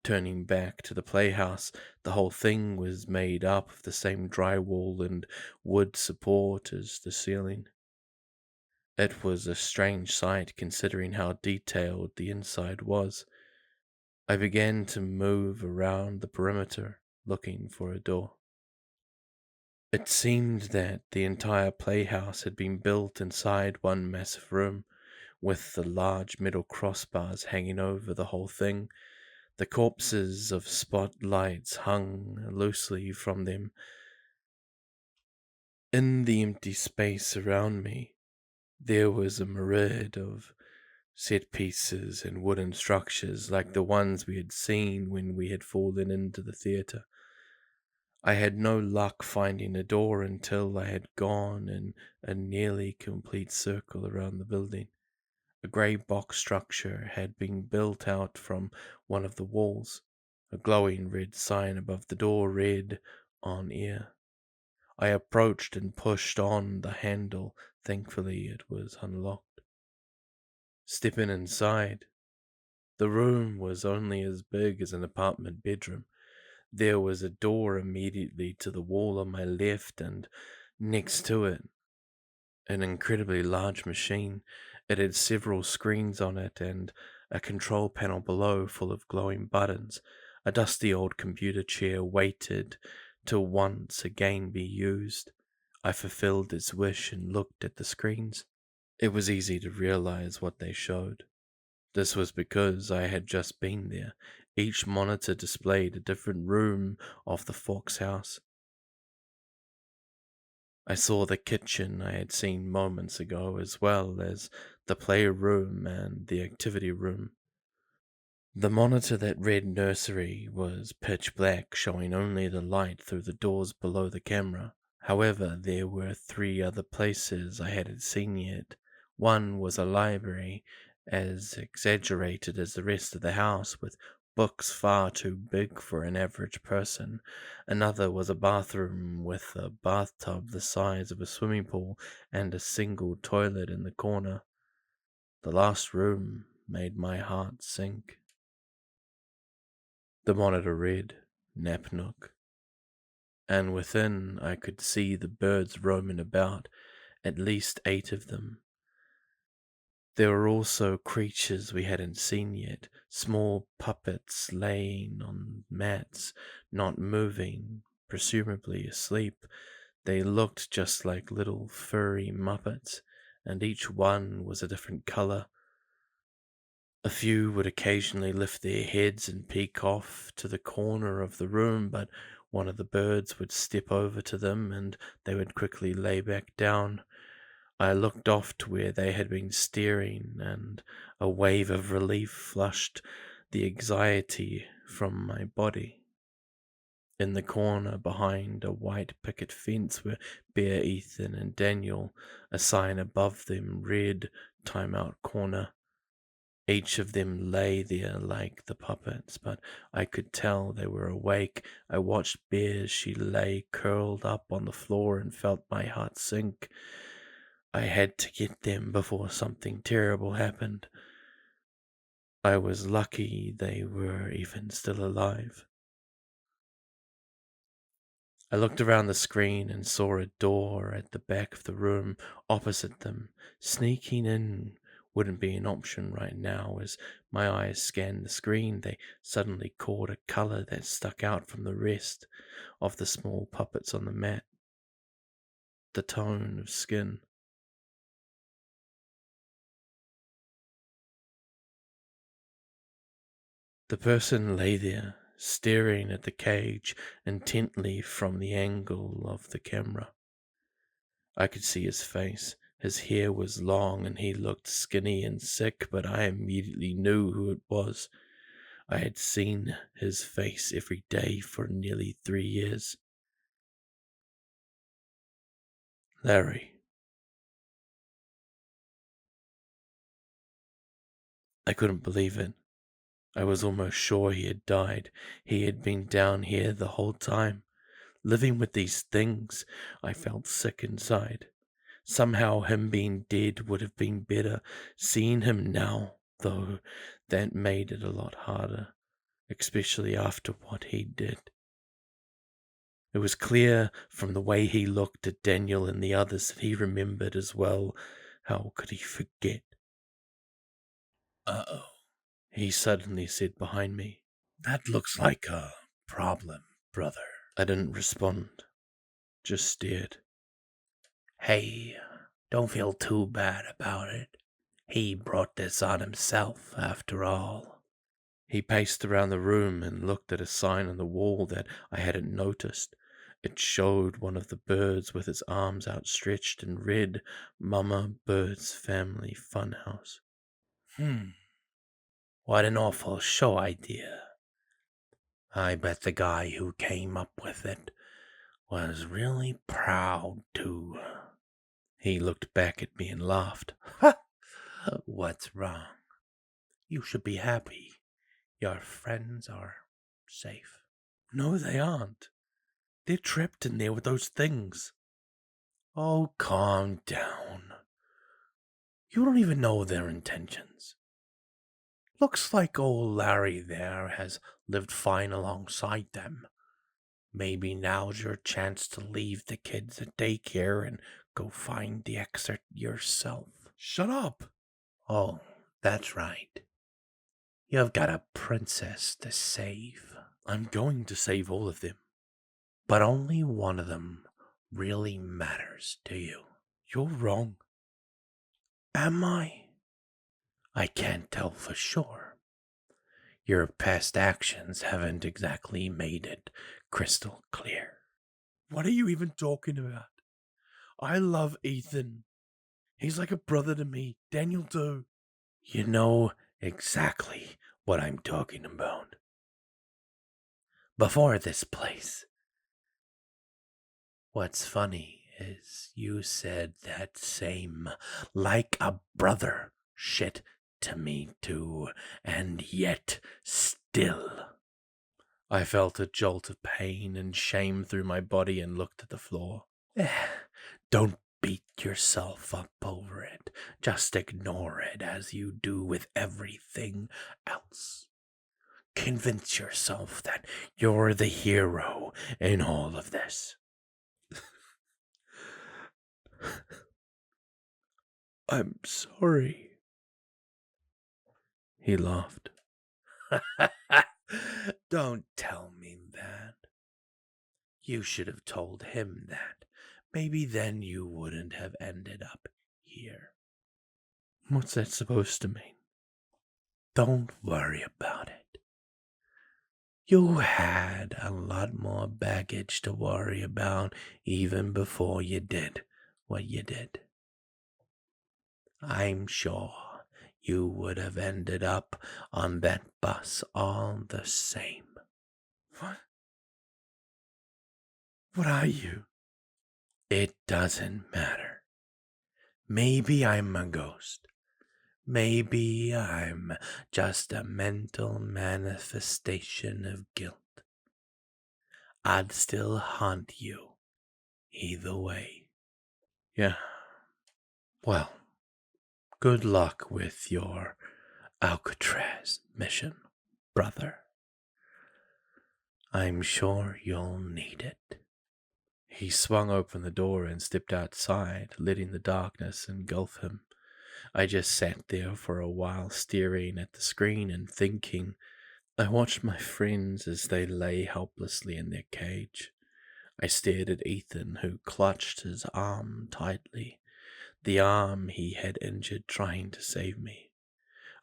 Turning back to the playhouse, the whole thing was made up of the same drywall and wood support as the ceiling. It was a strange sight considering how detailed the inside was. I began to move around the perimeter, looking for a door. It seemed that the entire playhouse had been built inside one massive room, with the large metal crossbars hanging over the whole thing. The corpses of spotlights hung loosely from them. In the empty space around me, there was a myriad of set pieces and wooden structures like the ones we had seen when we had fallen into the theatre. I had no luck finding a door until I had gone in a nearly complete circle around the building. A grey box structure had been built out from one of the walls. A glowing red sign above the door read, "On Air." I approached and pushed on the handle. Thankfully, it was unlocked. Stepping inside, the room was only as big as an apartment bedroom. There was a door immediately to the wall on my left, and next to it, an incredibly large machine. It had several screens on it and a control panel below full of glowing buttons. A dusty old computer chair waited to once again be used. I fulfilled its wish and looked at the screens. It was easy to realize what they showed. This was because I had just been there. Each monitor displayed a different room of the Fox house. I saw the kitchen I had seen moments ago, as well as the playroom and the activity room. The monitor that read nursery was pitch black, showing only the light through the doors below the camera. However, there were 3 other places I hadn't seen yet. One was a library, as exaggerated as the rest of the house, with books far too big for an average person. Another was a bathroom with a bathtub the size of a swimming pool and a single toilet in the corner. The last room made my heart sink. The monitor read, "Nap Nook," and within I could see the birds roaming about, at least 8 of them. There were also creatures we hadn't seen yet, small puppets laying on mats, not moving, presumably asleep. They looked just like little furry muppets, and each one was a different color. A few would occasionally lift their heads and peek off to the corner of the room, but one of the birds would step over to them and they would quickly lay back down. I looked off to where they had been staring, and a wave of relief flushed the anxiety from my body. In the corner behind a white picket fence were Bear, Ethan, and Daniel. A sign above them read, "Time Out Corner." Each of them lay there like the puppets, but I could tell they were awake. I watched Bear as she lay curled up on the floor and felt my heart sink. I had to get them before something terrible happened. I was lucky they were even still alive. I looked around the screen and saw a door at the back of the room opposite them. Sneaking in wouldn't be an option right now. As my eyes scanned the screen, they suddenly caught a color that stuck out from the rest of the small puppets on the mat. The tone of skin. The person lay there, staring at the cage intently from the angle of the camera. I could see his face. His hair was long and he looked skinny and sick, but I immediately knew who it was. I had seen his face every day for nearly 3 years. Larry. I couldn't believe it. I was almost sure he had died. He had been down here the whole time, living with these things. I felt sick inside. Somehow him being dead would have been better. Seeing him now, though, that made it a lot harder, especially after what he did. It was clear from the way he looked at Daniel and the others that he remembered as well. How could he forget? Uh-oh, he suddenly said behind me. That looks like a problem, brother. I didn't respond, just stared. Hey, don't feel too bad about it. He brought this on himself, after all. He paced around the room and looked at a sign on the wall that I hadn't noticed. It showed one of the birds with its arms outstretched and read, Mama Bird's Family Funhouse. What an awful show idea. I bet the guy who came up with it was really proud, too. He looked back at me and laughed. What's wrong? You should be happy. Your friends are safe. No, they aren't. They're trapped in there with those things. Oh, calm down. You don't even know their intentions. Looks like old Larry there has lived fine alongside them. Maybe now's your chance to leave the kids at daycare and go find the exit yourself. Shut up! Oh, that's right. You've got a princess to save. I'm going to save all of them. But only one of them really matters to you. You're wrong. Am I? I can't tell for sure. Your past actions haven't exactly made it crystal clear. What are you even talking about? I love Ethan. He's like a brother to me. Daniel too. You know exactly what I'm talking about. Before this place. What's funny is you said that same like a brother shit to me too, and yet still. I felt a jolt of pain and shame through my body and looked at the floor. Don't beat yourself up over it. Just ignore it as you do with everything else. Convince yourself that you're the hero in all of this. I'm sorry. He laughed. Don't tell me that. You should have told him that. Maybe then you wouldn't have ended up here. What's that supposed to mean? Don't worry about it. You had a lot more baggage to worry about even before you did what you did. I'm sure you would have ended up on that bus all the same. What? What are you? It doesn't matter. Maybe I'm a ghost. Maybe I'm just a mental manifestation of guilt. I'd still haunt you either way. Yeah. Well, good luck with your Alcatraz mission, brother. I'm sure you'll need it. He swung open the door and stepped outside, letting the darkness engulf him. I just sat there for a while, staring at the screen and thinking. I watched my friends as they lay helplessly in their cage. I stared at Ethan, who clutched his arm tightly, the arm he had injured trying to save me.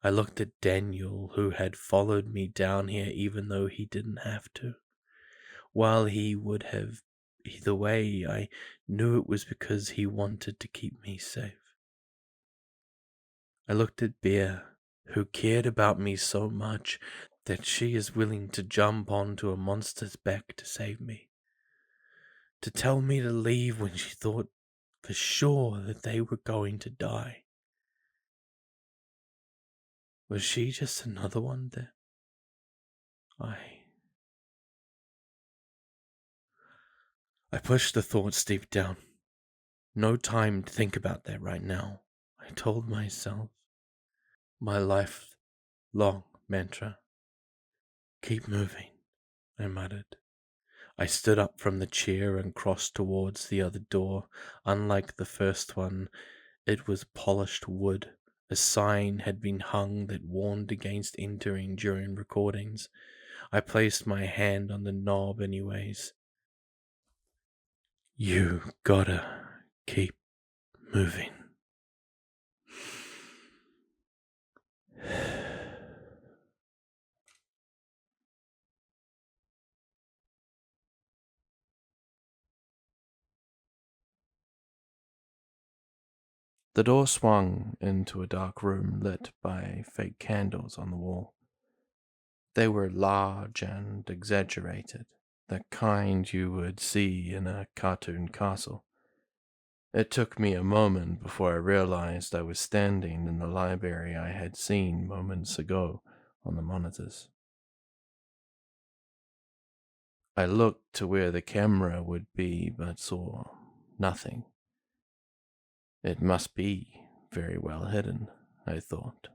I looked at Daniel, who had followed me down here even though he didn't have to. While he would have either way, I knew it was because he wanted to keep me safe. I looked at Bear, who cared about me so much that she is willing to jump onto a monster's back to save me, to tell me to leave when she thought for sure that they were going to die. Was she just another one that I pushed the thoughts deep down. No time to think about that right now, I told myself. My lifelong mantra. Keep moving, I muttered. I stood up from the chair and crossed towards the other door. Unlike the first one, it was polished wood. A sign had been hung that warned against entering during recordings. I placed my hand on the knob anyways. You gotta keep moving. The door swung into a dark room lit by fake candles on the wall. They were large and exaggerated, the kind you would see in a cartoon castle. It took me a moment before I realized I was standing in the library I had seen moments ago on the monitors. I looked to where the camera would be, but saw nothing. It must be very well hidden, I thought.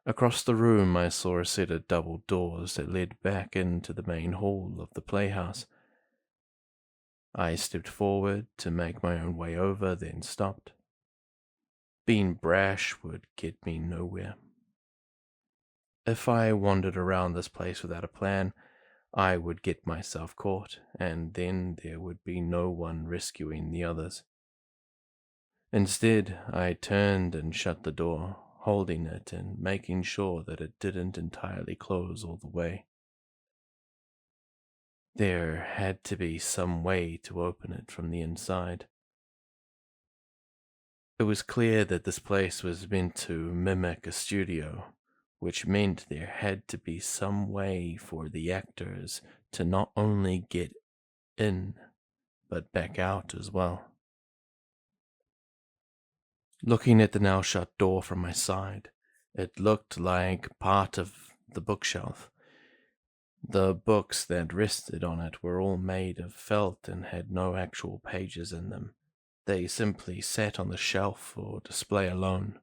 Across the room I saw a set of double doors that led back into the main hall of the playhouse. I stepped forward to make my own way over, then stopped. Being brash would get me nowhere. If I wandered around this place without a plan, I would get myself caught, and then there would be no one rescuing the others. Instead, I turned and shut the door, holding it and making sure that it didn't entirely close all the way. There had to be some way to open it from the inside. It was clear that this place was meant to mimic a studio, which meant there had to be some way for the actors to not only get in, but back out as well. Looking at the now shut door from my side, it looked like part of the bookshelf. The books that rested on it were all made of felt and had no actual pages in them. They simply sat on the shelf for display alone.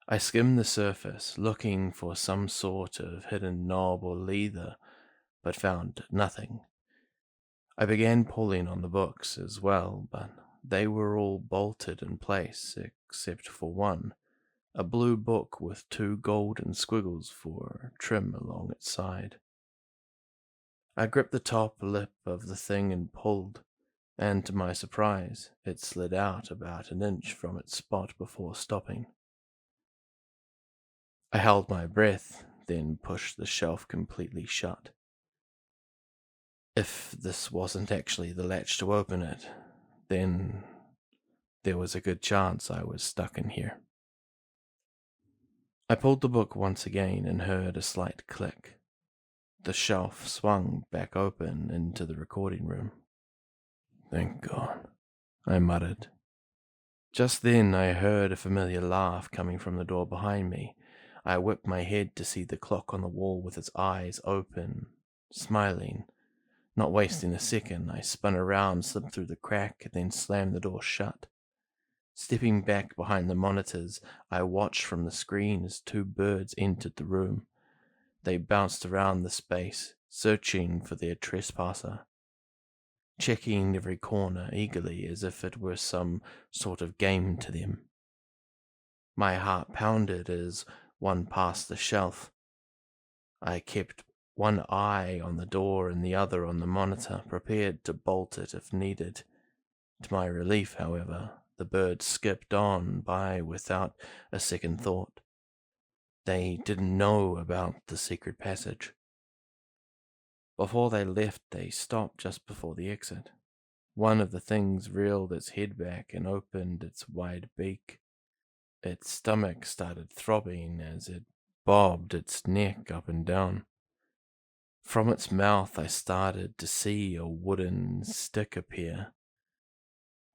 I skimmed the surface, looking for some sort of hidden knob or lever, but found nothing. I began pulling on the books as well, but they were all bolted in place except for one, a blue book with 2 golden squiggles for trim along its side. I gripped the top lip of the thing and pulled, and to my surprise, it slid out about an inch from its spot before stopping. I held my breath, then pushed the shelf completely shut. If this wasn't actually the latch to open it, then there was a good chance I was stuck in here. I pulled the book once again and heard a slight click. The shelf swung back open into the recording room. Thank God, I muttered. Just then I heard a familiar laugh coming from the door behind me. I whipped my head to see the clock on the wall with its eyes open, smiling. Not wasting a second, I spun around, slipped through the crack, and then slammed the door shut. Stepping back behind the monitors, I watched from the screen as 2 birds entered the room. They bounced around the space, searching for their trespasser, checking every corner eagerly as if it were some sort of game to them. My heart pounded as one passed the shelf. I kept one eye on the door and the other on the monitor, prepared to bolt it if needed. To my relief, however, the birds skipped on by without a second thought. They didn't know about the secret passage. Before they left, they stopped just before the exit. One of the things reeled its head back and opened its wide beak. Its stomach started throbbing as it bobbed its neck up and down. From its mouth I started to see a wooden stick appear.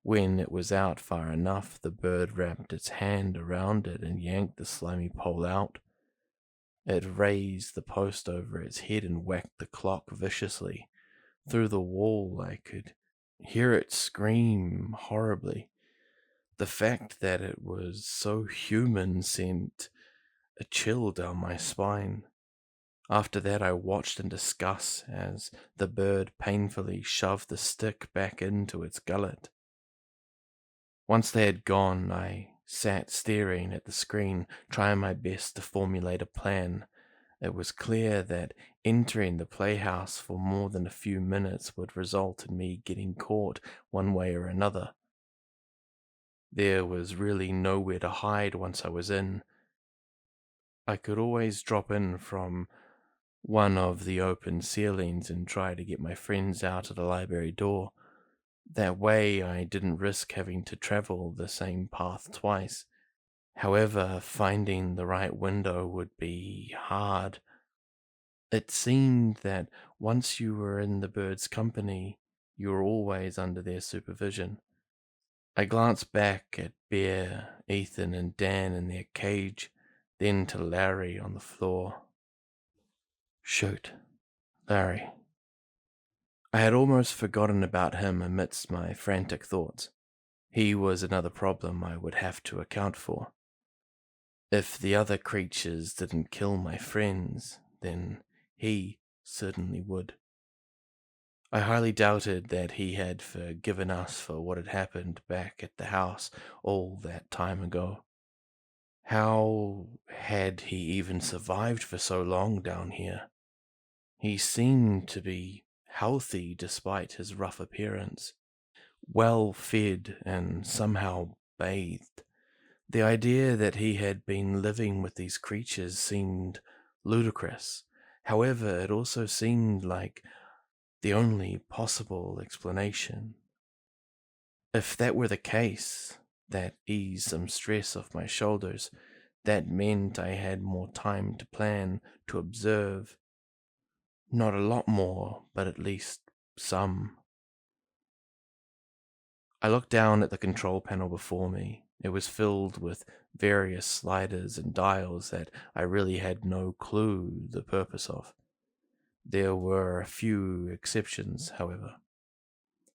When it was out far enough, the bird wrapped its hand around it and yanked the slimy pole out. It raised the post over its head and whacked the clock viciously. Through the wall I could hear it scream horribly. The fact that it was so human sent a chill down my spine. After that I watched in disgust as the bird painfully shoved the stick back into its gullet. Once they had gone, I sat staring at the screen, trying my best to formulate a plan. It was clear that entering the playhouse for more than a few minutes would result in me getting caught one way or another. There was really nowhere to hide once I was in. I could always drop in from one of the open ceilings and try to get my friends out of the library door. That way I didn't risk having to travel the same path twice. However, finding the right window would be hard. It seemed that once you were in the birds' company, you were always under their supervision. I glanced back at Bear, Ethan, and Dan in their cage, then to Larry on the floor. Shoot, Larry. I had almost forgotten about him amidst my frantic thoughts. He was another problem I would have to account for. If the other creatures didn't kill my friends, then he certainly would. I highly doubted that he had forgiven us for what had happened back at the house all that time ago. How had he even survived for so long down here? He seemed to be healthy despite his rough appearance, well fed and somehow bathed. The idea that he had been living with these creatures seemed ludicrous. However, it also seemed like the only possible explanation. If that were the case, that eased some stress off my shoulders. That meant I had more time to plan, to observe. Not a lot more, but at least some. I looked down at the control panel before me. It was filled with various sliders and dials that I really had no clue the purpose of. There were a few exceptions, however.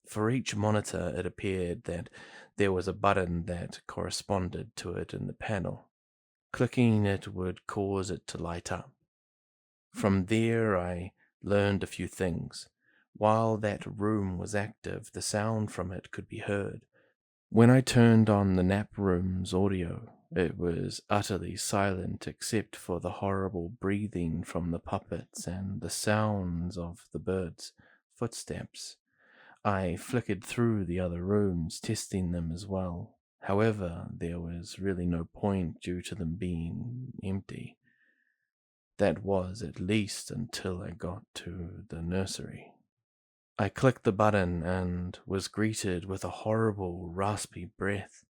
For each monitor, it appeared that there was a button that corresponded to it in the panel. Clicking it would cause it to light up. From there, I learned a few things. While that room was active, the sound from it could be heard. When I turned on the nap room's audio, it was utterly silent except for the horrible breathing from the puppets and the sounds of the birds' footsteps. I flickered through the other rooms, testing them as well. However, there was really no point due to them being empty. That was at least until I got to the nursery. I clicked the button and was greeted with a horrible, raspy breath.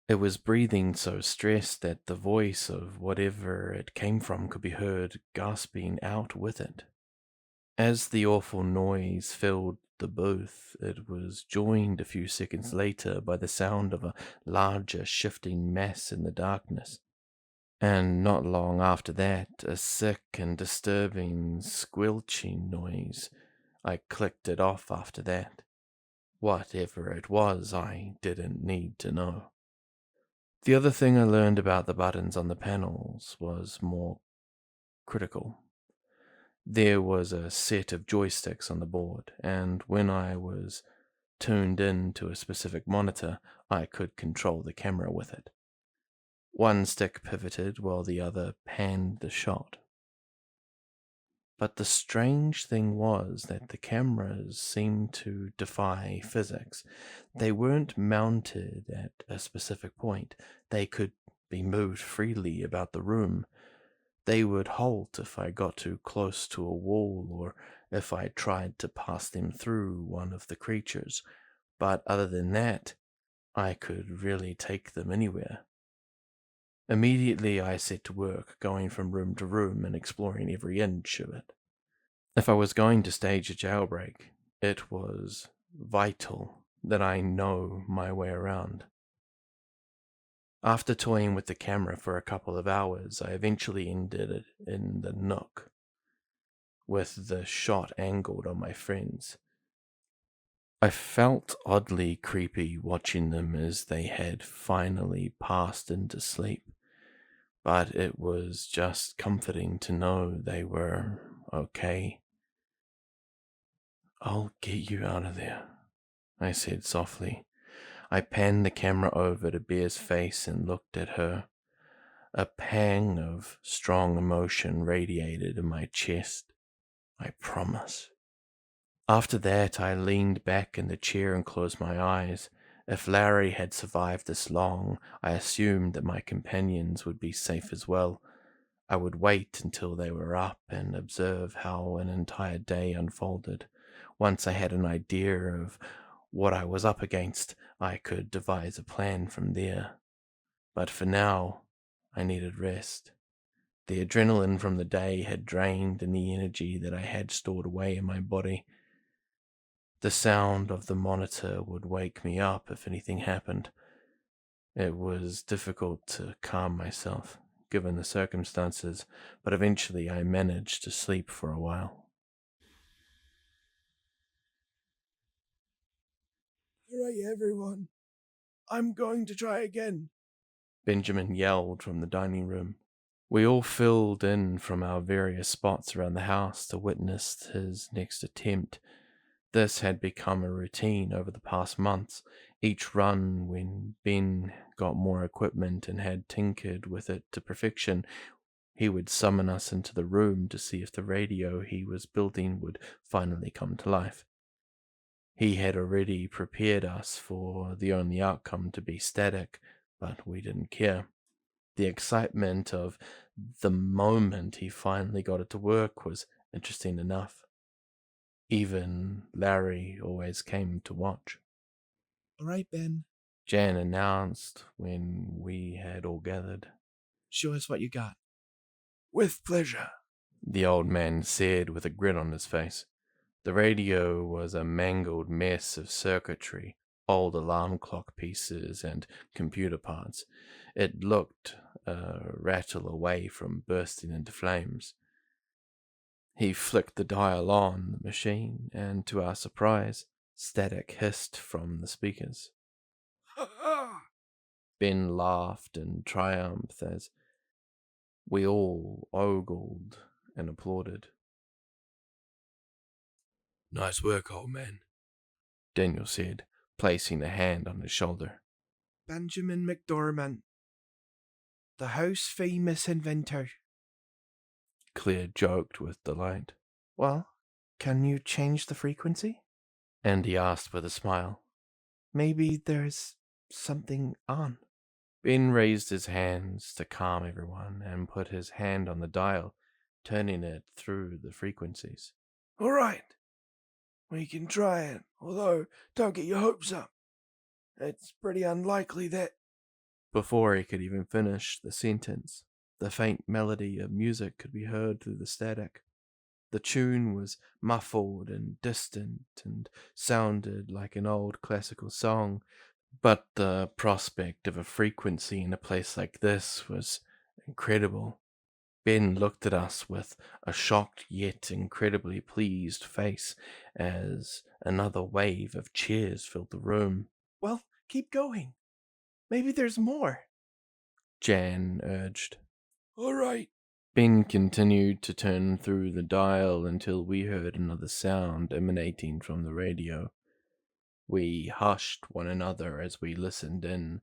It was breathing so stressed that the voice of whatever it came from could be heard gasping out with it. As the awful noise filled the booth, it was joined a few seconds later by the sound of a larger shifting mass in the darkness. And not long after that, a sick and disturbing squelching noise. I clicked it off after that. Whatever it was, I didn't need to know. The other thing I learned about the buttons on the panels was more critical. There was a set of joysticks on the board, and when I was tuned in to a specific monitor, I could control the camera with it. One stick pivoted while the other panned the shot. But the strange thing was that the cameras seemed to defy physics. They weren't mounted at a specific point. They could be moved freely about the room. They would halt if I got too close to a wall or if I tried to pass them through one of the creatures. But other than that, I could really take them anywhere. Immediately I set to work, going from room to room and exploring every inch of it. If I was going to stage a jailbreak, it was vital that I know my way around. After toying with the camera for a couple of hours, I eventually ended it in the nook, with the shot angled on my friends. I felt oddly creepy watching them as they had finally passed into sleep, but it was just comforting to know they were okay. "I'll get you out of there," I said softly. I panned the camera over to Bear's face and looked at her. A pang of strong emotion radiated in my chest. "I promise." After that, I leaned back in the chair and closed my eyes. If Larry had survived this long, I assumed that my companions would be safe as well. I would wait until they were up and observe how an entire day unfolded. Once I had an idea of what I was up against, I could devise a plan from there. But for now, I needed rest. The adrenaline from the day had drained any energy that I had stored away in my body. The sound of the monitor would wake me up if anything happened. It was difficult to calm myself, given the circumstances, but eventually I managed to sleep for a while. "All right, everyone. I'm going to try again," Benjamin yelled from the dining room. We all filled in from our various spots around the house to witness his next attempt. This had become a routine over the past months. Each run, when Ben got more equipment and had tinkered with it to perfection, he would summon us into the room to see if the radio he was building would finally come to life. He had already prepared us for the only outcome to be static, but we didn't care. The excitement of the moment he finally got it to work was interesting enough. Even Larry always came to watch. "All right, Ben. Jan announced when we had all gathered. Show us what you got." "With pleasure," The old man said with a grin on his face. The radio was a mangled mess of circuitry, old alarm clock pieces, and computer parts. It looked a rattle away from bursting into flames. He flicked the dial on the machine, and to our surprise, static hissed from the speakers. Ben laughed in triumph as we all ogled and applauded. Nice work, old man. Daniel said, placing a hand on his shoulder. "Benjamin McDormand, the house famous inventor." Claire joked with delight. "Well, can you change the frequency?" Andy asked with a smile. "Maybe there's something on." Ben raised his hands to calm everyone and put his hand on the dial, turning it through the frequencies. "All right. We can try it, although don't get your hopes up. It's pretty unlikely that..." Before he could even finish the sentence, the faint melody of music could be heard through the static. The tune was muffled and distant and sounded like an old classical song, but the prospect of a frequency in a place like this was incredible. Ben looked at us with a shocked yet incredibly pleased face as another wave of cheers filled the room. "Well, keep going. Maybe there's more," Jan urged. "All right." Ben continued to turn through the dial until we heard another sound emanating from the radio. We hushed one another as we listened in,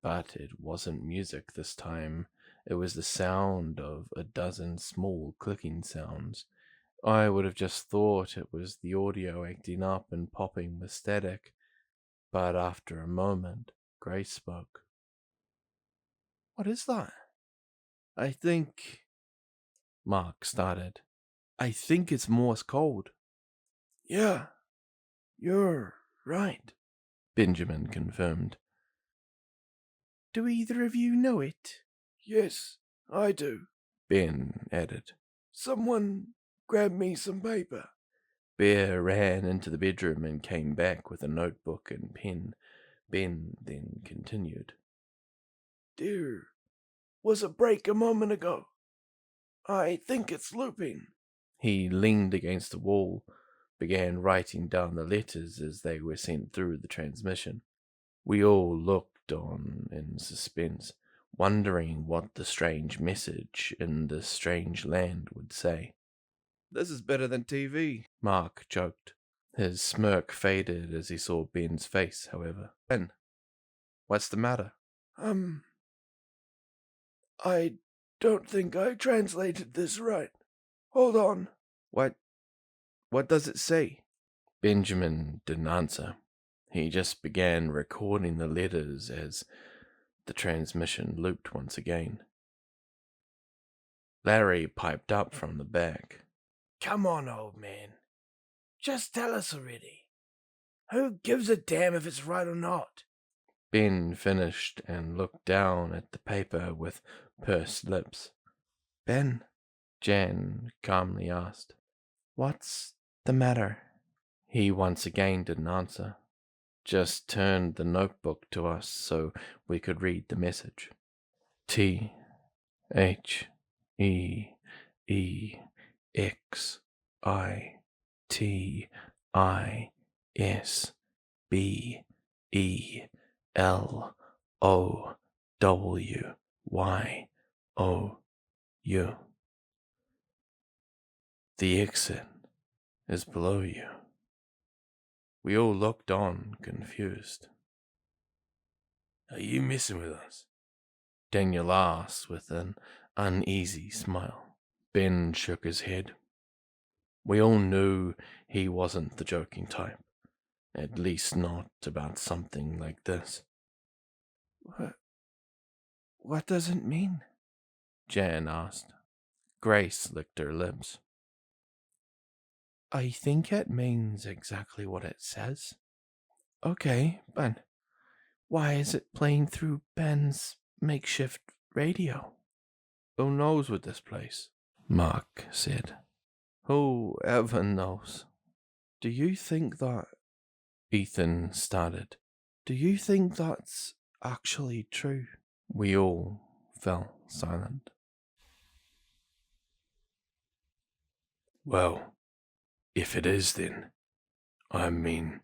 but it wasn't music this time. It was the sound of a dozen small clicking sounds. I would have just thought it was the audio acting up and popping with static, but after a moment, Grace spoke. "What is that?" "I think," Mark started. "I think it's Morse code." "Yeah, you're right," Benjamin confirmed. "Do either of you know it?" Yes, I do. Ben added. Someone grab me some paper. Bear ran into the bedroom and came back with a notebook and pen. Ben then continued. There was a break a moment ago. I think it's looping. He leaned against the wall, began writing down the letters as they were sent through the transmission. We all looked on in suspense, wondering what the strange message in this strange land would say. This is better than TV, Mark joked. His smirk faded as he saw Ben's face, however. Ben, what's the matter? I don't think I translated this right. Hold on. What does it say? Benjamin didn't answer. He just began recording the letters as the transmission looped once again. Larry piped up from the back. Come on, old man. Just tell us already. Who gives a damn if it's right or not? Ben finished and looked down at the paper with pursed lips. Ben, Jan calmly asked, what's the matter? He once again didn't answer, just turned the notebook to us so we could read the message. T H E E X I T I S B E L O W Y O U. The exit is below you. We all looked on, confused. Are you messing with us? Daniel asked with an uneasy smile. Ben shook his head. We all knew he wasn't the joking type, at least not about something like this. What does it mean? Jan asked. Grace licked her lips. I think it means exactly what it says. Okay, but why is it playing through Ben's makeshift radio? Who knows with this place? Mark said. Whoever knows. Do you think that... Ethan started. Do you think that's actually true? We all fell silent. Well, if it is then, I mean,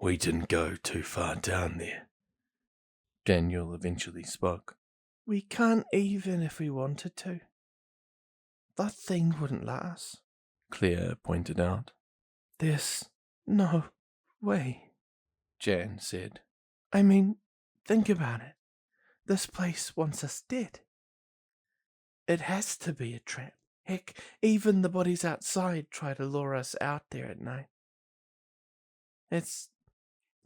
we didn't go too far down there. Daniel eventually spoke. We can't even if we wanted to. That thing wouldn't let us, Claire pointed out. There's no way, Jan said. I mean, think about it. This place wants us dead. It has to be a trap. Heck, even the bodies outside try to lure us out there at night. It's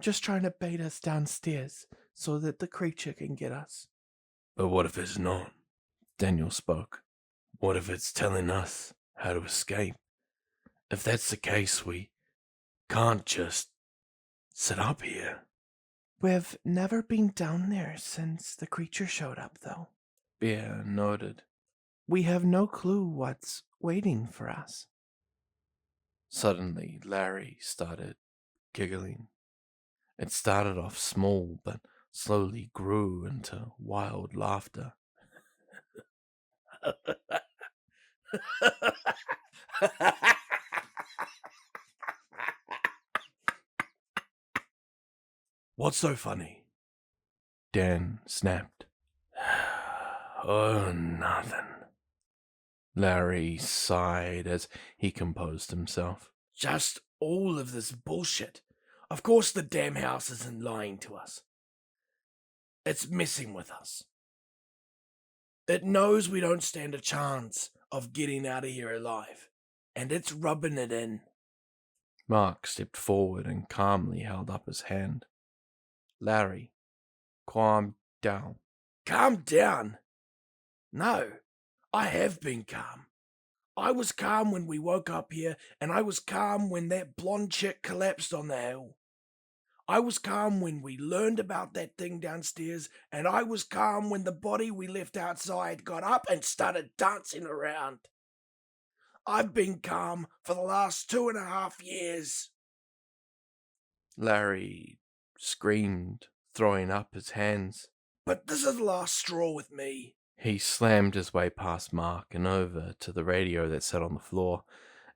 just trying to bait us downstairs so that the creature can get us. But what if it's not? Daniel spoke. What if it's telling us how to escape? If that's the case, we can't just sit up here. We've never been down there since the creature showed up, though. Bear nodded. We have no clue what's waiting for us. Suddenly, Larry started giggling. It started off small, but slowly grew into wild laughter. What's so funny? Dan snapped. Oh, nothing. Larry sighed as he composed himself. Just all of this bullshit. Of course the damn house isn't lying to us. It's messing with us. It knows we don't stand a chance of getting out of here alive, and it's rubbing it in. Mark stepped forward and calmly held up his hand. Larry, calm down. Calm down? No, I have been calm. I was calm when we woke up here, and I was calm when that blonde chick collapsed on the hill. I was calm when we learned about that thing downstairs, and I was calm when the body we left outside got up and started dancing around. I've been calm for the last 2.5 years. Larry screamed, throwing up his hands. But this is the last straw with me. He slammed his way past Mark and over to the radio that sat on the floor.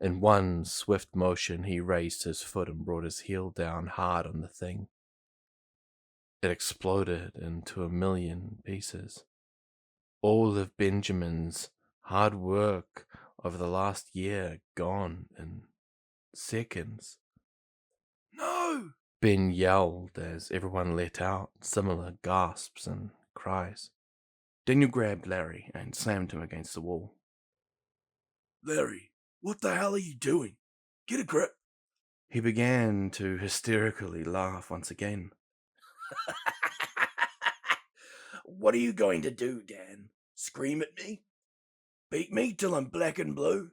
In one swift motion, he raised his foot and brought his heel down hard on the thing. It exploded into 1,000,000 pieces. All of Benjamin's hard work over the last year gone in seconds. No! Ben yelled as everyone let out similar gasps and cries. Daniel grabbed Larry and slammed him against the wall. Larry, what the hell are you doing? Get a grip. He began to hysterically laugh once again. What are you going to do, Dan? Scream at me? Beat me till I'm black and blue?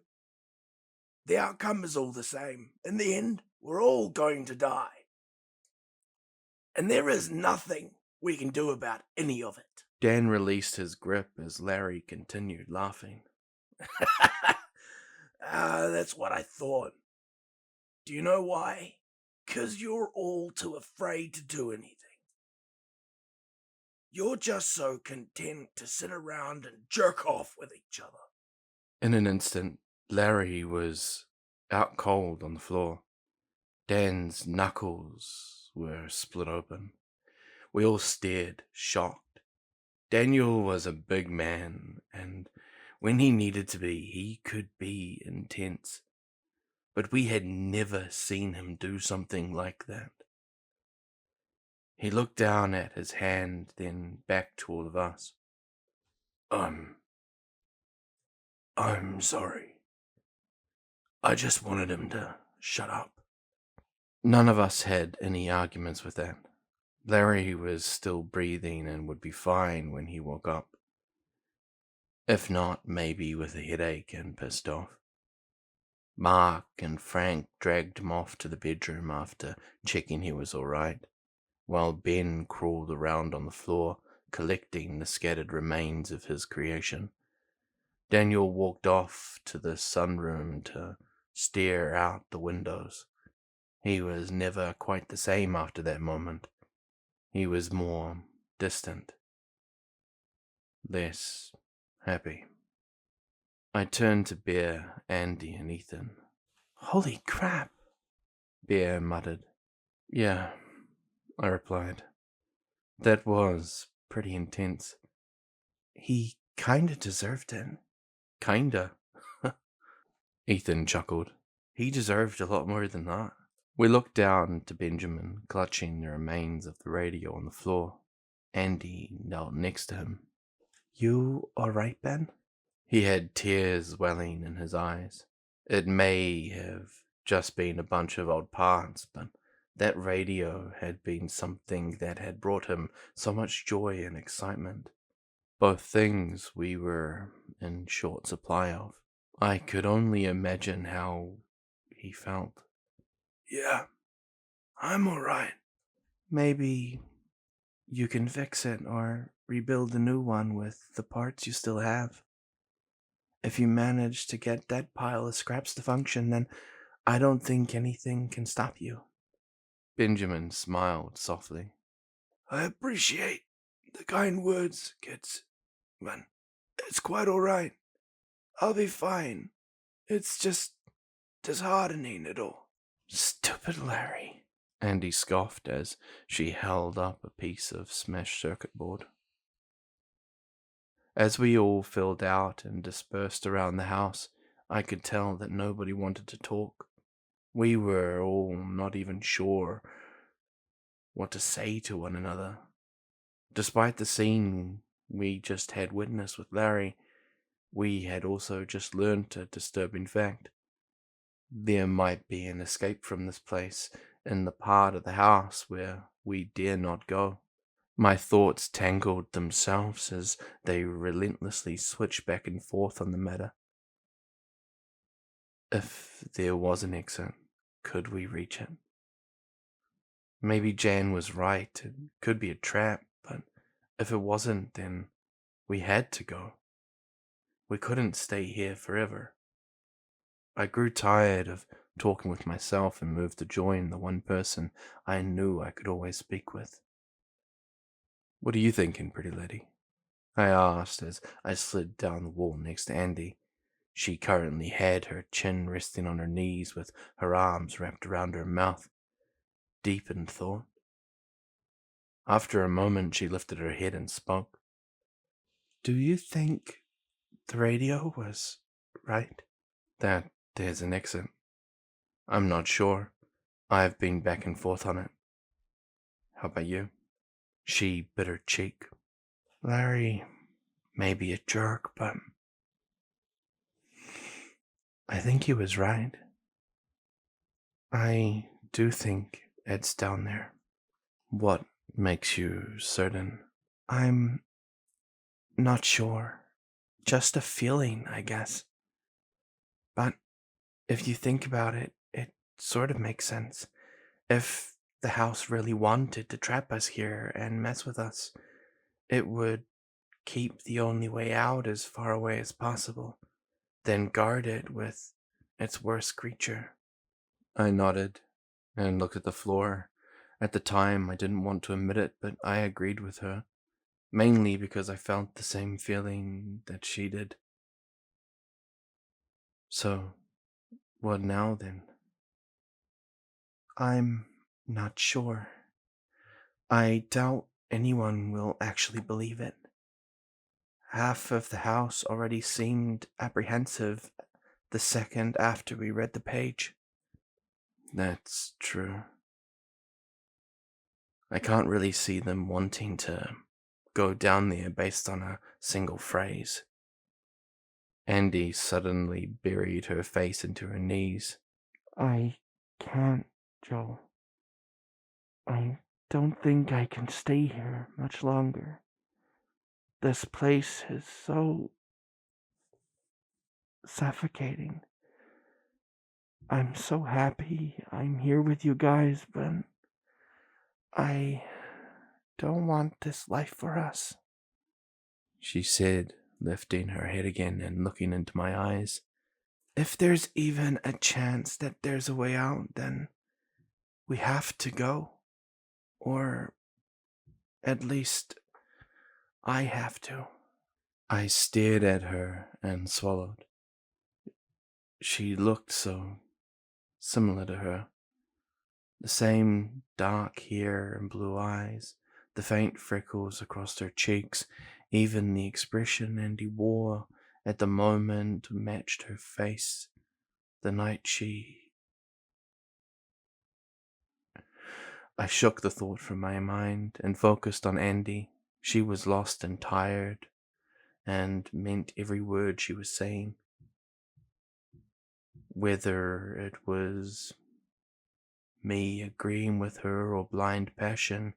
The outcome is all the same. In the end, we're all going to die. And there is nothing we can do about any of it. Dan released his grip as Larry continued laughing. That's what I thought. Do you know why? 'Cause you're all too afraid to do anything. You're just so content to sit around and jerk off with each other. In an instant, Larry was out cold on the floor. Dan's knuckles were split open. We all stared, shocked. Daniel was a big man, and when he needed to be, he could be intense. But we had never seen him do something like that. He looked down at his hand, then back to all of us. I'm sorry. I just wanted him to shut up. None of us had any arguments with that. Larry was still breathing and would be fine when he woke up. If not, maybe with a headache and pissed off. Mark and Frank dragged him off to the bedroom after checking he was all right, while Ben crawled around on the floor, collecting the scattered remains of his creation. Daniel walked off to the sunroom to stare out the windows. He was never quite the same after that moment. He was more distant, less happy. I turned to Bear, Andy, and Ethan. Holy crap, Bear muttered. Yeah, I replied. That was pretty intense. He kinda deserved it. Kinda. Ethan chuckled. He deserved a lot more than that. We looked down to Benjamin, clutching the remains of the radio on the floor. Andy knelt next to him. You alright, Ben? He had tears welling in his eyes. It may have just been a bunch of old parts, but that radio had been something that had brought him so much joy and excitement. Both things we were in short supply of. I could only imagine how he felt. Yeah, I'm alright. Maybe you can fix it or rebuild a new one with the parts you still have. If you manage to get that pile of scraps to function, then I don't think anything can stop you. Benjamin smiled softly. I appreciate the kind words, kids, but it's quite alright. I'll be fine. It's just disheartening at all. Stupid Larry, Andy scoffed as she held up a piece of smashed circuit board. As we all filled out and dispersed around the house, I could tell that nobody wanted to talk. We were all not even sure what to say to one another. Despite the scene we just had witnessed with Larry, we had also just learned a disturbing fact. There might be an escape from this place in the part of the house where we dare not go. My thoughts tangled themselves as they relentlessly switched back and forth on the matter. If there was an exit, could we reach it? Maybe Jan was right. It could be a trap, but if it wasn't, then we had to go. We couldn't stay here forever. I grew tired of talking with myself and moved to join the one person I knew I could always speak with. What are you thinking, pretty lady? I asked as I slid down the wall next to Andy. She currently had her chin resting on her knees with her arms wrapped around her mouth, deep in thought. After a moment, she lifted her head and spoke. Do you think the radio was right? That there's an exit. I'm not sure. I've been back and forth on it. How about you? She bit her cheek. Larry may be a jerk, but I think he was right. I do think Ed's down there. What makes you certain? I'm not sure. Just a feeling, I guess. But if you think about it, it sort of makes sense. If the house really wanted to trap us here and mess with us, it would keep the only way out as far away as possible, then guard it with its worst creature. I nodded and looked at the floor. At the time, I didn't want to admit it, but I agreed with her, mainly because I felt the same feeling that she did. So, what now then? I'm not sure. I doubt anyone will actually believe it. Half of the house already seemed apprehensive the second after we read the page. That's true. I can't really see them wanting to go down there based on a single phrase. Andy suddenly buried her face into her knees. I can't, Joel. I don't think I can stay here much longer. This place is so suffocating. I'm so happy I'm here with you guys, but I don't want this life for us, she said, lifting her head again and looking into my eyes. If there's even a chance that there's a way out, then we have to go. Or at least I have to. I stared at her and swallowed. She looked so similar to her. The same dark hair and blue eyes, the faint freckles across her cheeks, even the expression Andy wore at the moment matched her face the night she... I shook the thought from my mind and focused on Andy. She was lost and tired, and meant every word she was saying. Whether it was me agreeing with her or blind passion,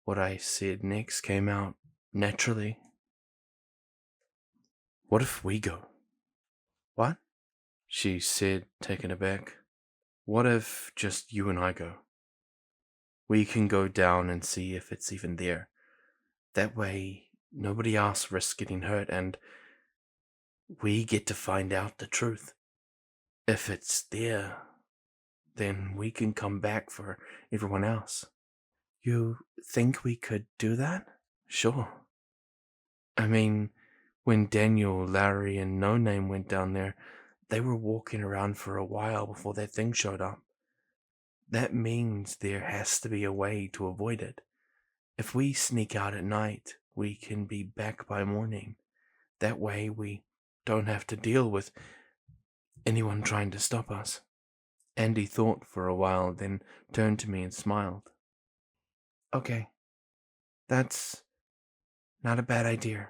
what I said next came out naturally. What if we go? What? She said, taken aback. What if just you and I go? We can go down and see if it's even there. That way, nobody else risks getting hurt, and we get to find out the truth. If it's there, then we can come back for everyone else. You think we could do that? Sure. I mean, when Daniel, Larry, and No Name went down there, they were walking around for a while before that thing showed up. That means there has to be a way to avoid it. If we sneak out at night, we can be back by morning. That way we don't have to deal with anyone trying to stop us. Andy thought for a while, then turned to me and smiled. Okay, that's not a bad idea.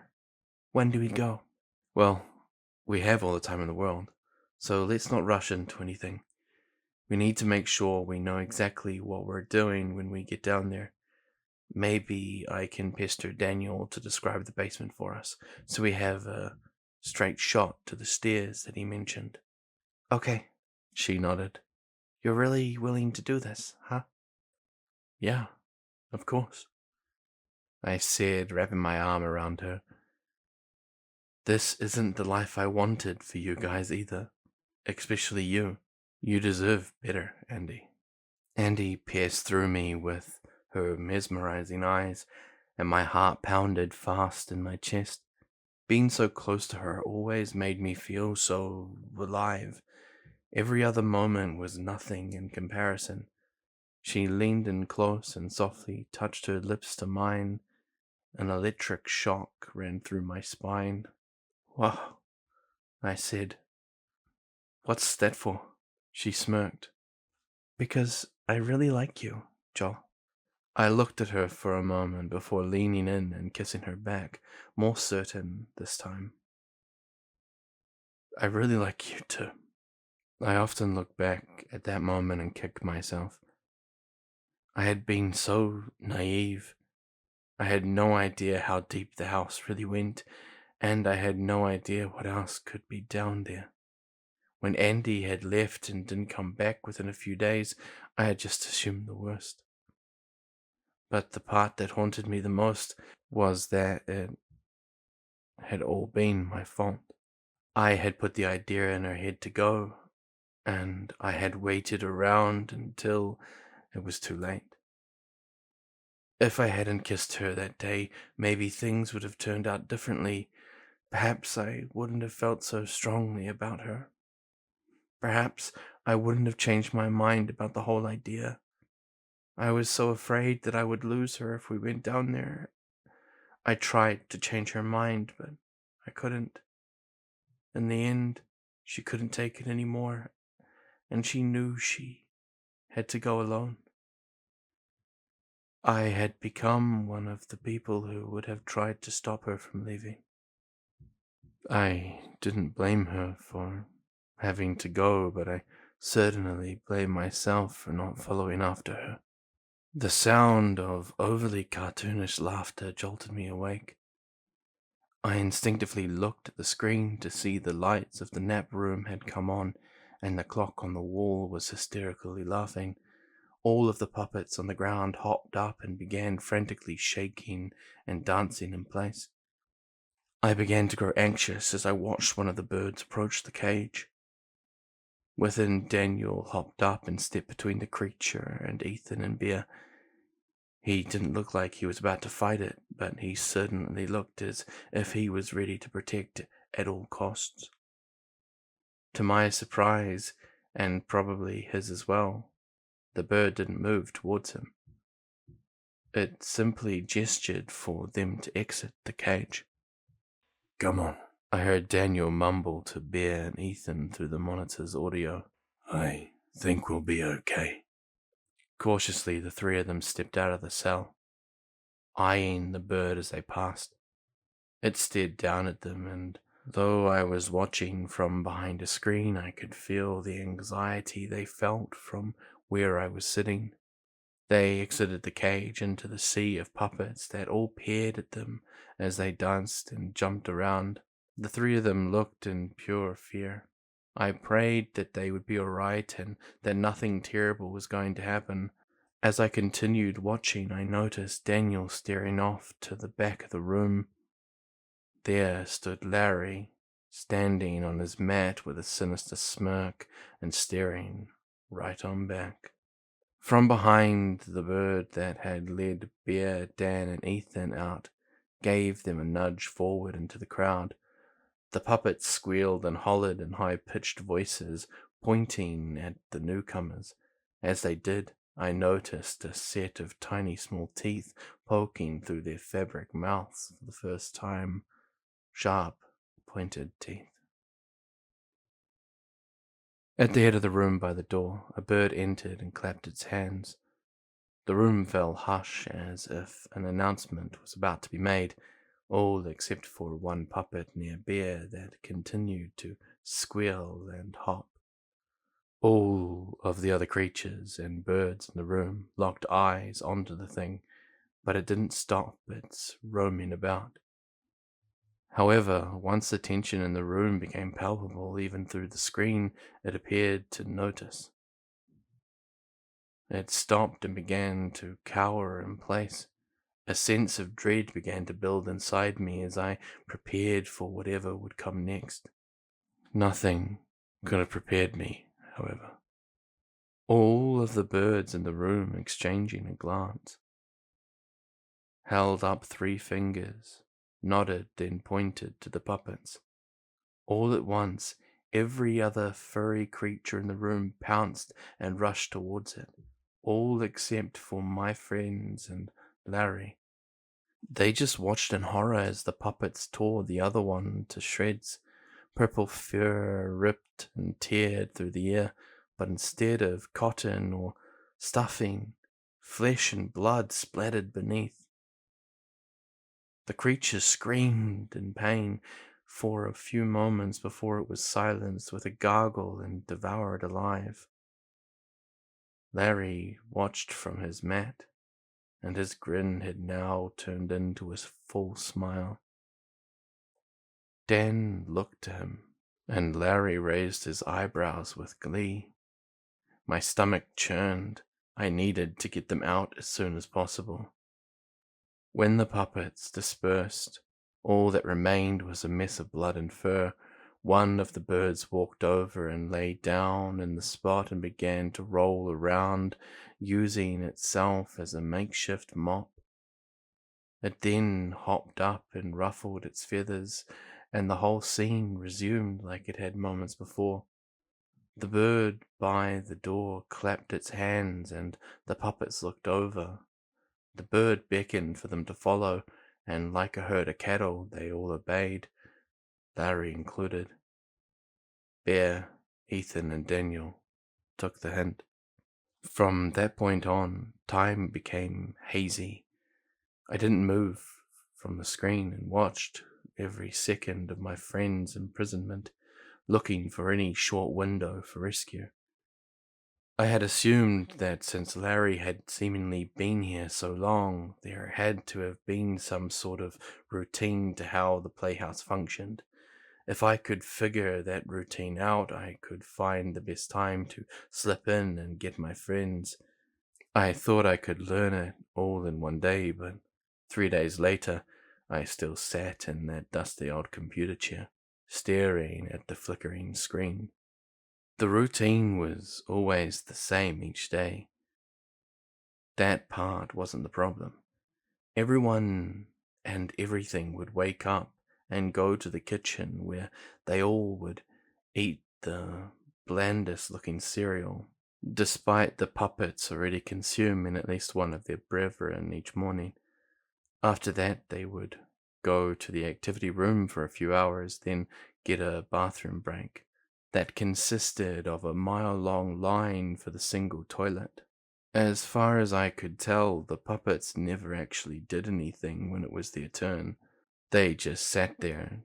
When do we go? Well, we have all the time in the world, so let's not rush into anything. We need to make sure we know exactly what we're doing when we get down there. Maybe I can pester Daniel to describe the basement for us, so we have a straight shot to the stairs that he mentioned. Okay, she nodded. You're really willing to do this, huh? Yeah, of course, I said, wrapping my arm around her. This isn't the life I wanted for you guys either, especially you. You deserve better, Andy. Andy pierced through me with her mesmerizing eyes, and my heart pounded fast in my chest. Being so close to her always made me feel so alive. Every other moment was nothing in comparison. She leaned in close and softly touched her lips to mine. An electric shock ran through my spine. "Wow," I said. "What's that for?" She smirked. "Because I really like you, Joel." I looked at her for a moment before leaning in and kissing her back, more certain this time. "I really like you too." I often look back at that moment and kick myself. I had been so naive. I had no idea how deep the house really went, and I had no idea what else could be down there. When Andy had left and didn't come back within a few days, I had just assumed the worst. But the part that haunted me the most was that it had all been my fault. I had put the idea in her head to go, and I had waited around until it was too late. If I hadn't kissed her that day, maybe things would have turned out differently. Perhaps I wouldn't have felt so strongly about her. Perhaps I wouldn't have changed my mind about the whole idea. I was so afraid that I would lose her if we went down there. I tried to change her mind, but I couldn't. In the end, she couldn't take it anymore, and she knew she had to go alone. I had become one of the people who would have tried to stop her from leaving. I didn't blame her for having to go, but I certainly blame myself for not following after her. The sound of overly cartoonish laughter jolted me awake. I instinctively looked at the screen to see the lights of the nap room had come on, and the clock on the wall was hysterically laughing. All of the puppets on the ground hopped up and began frantically shaking and dancing in place. I began to grow anxious as I watched one of the birds approach the cage. Within, Daniel hopped up and stepped between the creature and Ethan and Bear. He didn't look like he was about to fight it, but he certainly looked as if he was ready to protect it at all costs. To my surprise, and probably his as well, the bird didn't move towards him. It simply gestured for them to exit the cage. Come on. I heard Daniel mumble to Bear and Ethan through the monitor's audio. I think we'll be okay. Cautiously, the three of them stepped out of the cell, eyeing the bird as they passed. It stared down at them, and though I was watching from behind a screen, I could feel the anxiety they felt from where I was sitting. They exited the cage into the sea of puppets that all peered at them as they danced and jumped around. The three of them looked in pure fear. I prayed that they would be alright and that nothing terrible was going to happen. As I continued watching, I noticed Daniel staring off to the back of the room. There stood Larry, standing on his mat with a sinister smirk and staring right on back. From behind, the bird that had led Bear, Dan, and Ethan out gave them a nudge forward into the crowd. The puppets squealed and hollered in high-pitched voices, pointing at the newcomers. As they did, I noticed a set of tiny small teeth poking through their fabric mouths for the first time. Sharp, pointed teeth. At the head of the room by the door, a bird entered and clapped its hands. The room fell hush as if an announcement was about to be made, all except for one puppet near Bear that continued to squeal and hop. All of the other creatures and birds in the room locked eyes onto the thing, but it didn't stop its roaming about. However, once the tension in the room became palpable even through the screen, it appeared to notice. It stopped and began to cower in place. A sense of dread began to build inside me as I prepared for whatever would come next. Nothing could have prepared me, however. All of the birds in the room exchanging a glance, held up 3 fingers, nodded, then pointed to the puppets. All at once, every other furry creature in the room pounced and rushed towards it, all except for my friends and Larry. They just watched in horror as the puppets tore the other one to shreds. Purple fur ripped and teared through the air, but instead of cotton or stuffing, flesh and blood splattered beneath. The creature screamed in pain for a few moments before it was silenced with a gargle and devoured alive. Larry watched from his mat, and his grin had now turned into a full smile. Dan looked to him, and Larry raised his eyebrows with glee. My stomach churned. I needed to get them out as soon as possible. When the puppets dispersed, all that remained was a mess of blood and fur. One of the birds walked over and lay down in the spot and began to roll around, using itself as a makeshift mop. It then hopped up and ruffled its feathers, and the whole scene resumed like it had moments before. The bird by the door clapped its hands, and the puppets looked over. The bird beckoned for them to follow, and like a herd of cattle, they all obeyed, Larry included. Bear, Ethan, and Daniel took the hint. From that point on, time became hazy. I didn't move from the screen and watched every second of my friend's imprisonment, looking for any short window for rescue. I had assumed that since Larry had seemingly been here so long, there had to have been some sort of routine to how the playhouse functioned. If I could figure that routine out, I could find the best time to slip in and get my friends. I thought I could learn it all in one day, but 3 days later, I still sat in that dusty old computer chair, staring at the flickering screen. The routine was always the same each day. That part wasn't the problem. Everyone and everything would wake up and go to the kitchen where they all would eat the blandest looking cereal, despite the puppets already consuming at least one of their brethren each morning. After that, they would go to the activity room for a few hours, then get a bathroom break that consisted of a mile-long line for the single toilet. As far as I could tell, the puppets never actually did anything when it was their turn. They just sat there,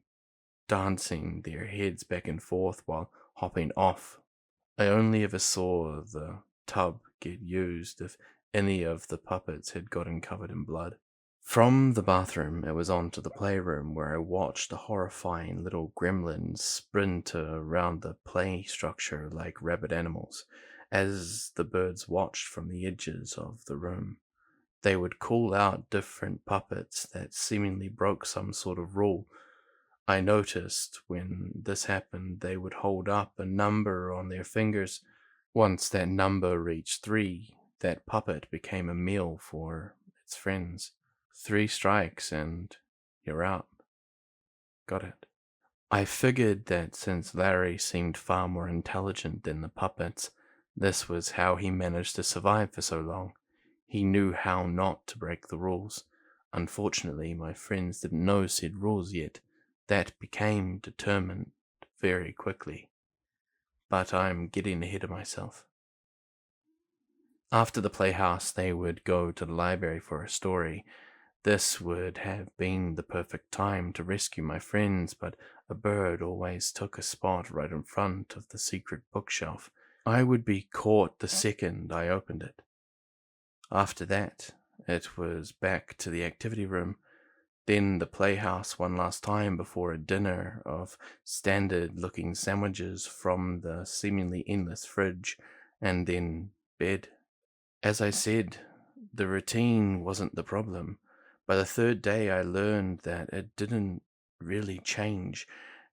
dancing their heads back and forth while hopping off. I only ever saw the tub get used if any of the puppets had gotten covered in blood. From the bathroom, it was on to the playroom where I watched the horrifying little gremlins sprint around the play structure like rabid animals. As the birds watched from the edges of the room, they would call out different puppets that seemingly broke some sort of rule. I noticed when this happened, they would hold up a number on their fingers. Once that number reached 3, that puppet became a meal for its friends. 3 strikes and you're out. Got it. I figured that since Larry seemed far more intelligent than the puppets, this was how he managed to survive for so long. He knew how not to break the rules. Unfortunately, my friends didn't know said rules yet. That became determined very quickly. But I'm getting ahead of myself. After the playhouse, they would go to the library for a story. This would have been the perfect time to rescue my friends, but a bird always took a spot right in front of the secret bookshelf. I would be caught the second I opened it. After that, it was back to the activity room, then the playhouse one last time before a dinner of standard-looking sandwiches from the seemingly endless fridge, and then bed. As I said, the routine wasn't the problem. By the third day, I learned that it didn't really change,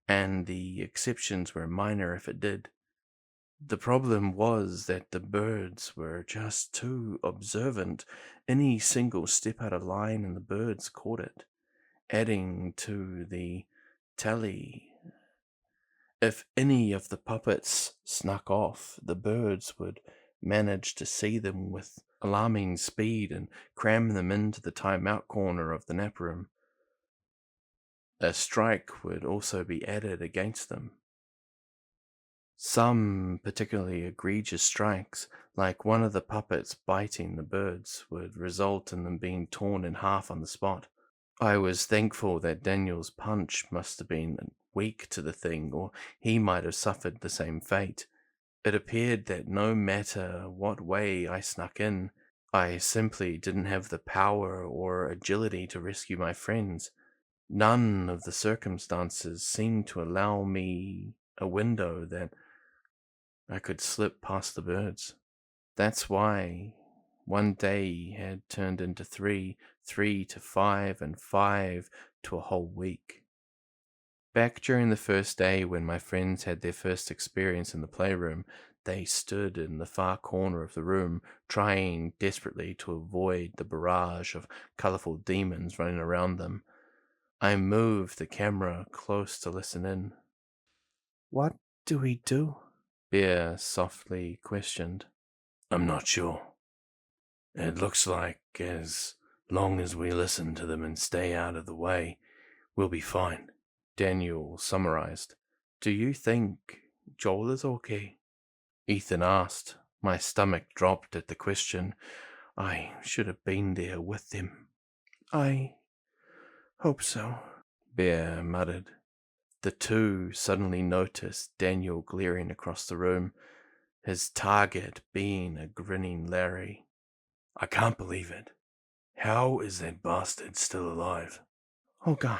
and the exceptions were minor if it did. The problem was that the birds were just too observant. Any single step out of line, and the birds caught it, adding to the tally. If any of the puppets snuck off, the birds would manage to see them with alarming speed and cram them into the timeout corner of the nap room. A strike would also be added against them. Some particularly egregious strikes, like one of the puppets biting the birds, would result in them being torn in half on the spot. I was thankful that Daniel's punch must have been weak to the thing, or he might have suffered the same fate. It appeared that no matter what way I snuck in, I simply didn't have the power or agility to rescue my friends. None of the circumstances seemed to allow me a window that I could slip past the birds. That's why one day had turned into 3, 3 to 5, and 5 to a whole week. Back during the first day when my friends had their first experience in the playroom, they stood in the far corner of the room, trying desperately to avoid the barrage of colorful demons running around them. I moved the camera close to listen in. What do we do? Bear softly questioned. I'm not sure. It looks like as long as we listen to them and stay out of the way, we'll be fine. Daniel summarized. Do you think Joel is okay? Ethan asked. My stomach dropped at the question. I should have been there with them. I hope so, Bear muttered. The two suddenly noticed Daniel glaring across the room, his target being a grinning Larry. I can't believe it. How is that bastard still alive? Oh God,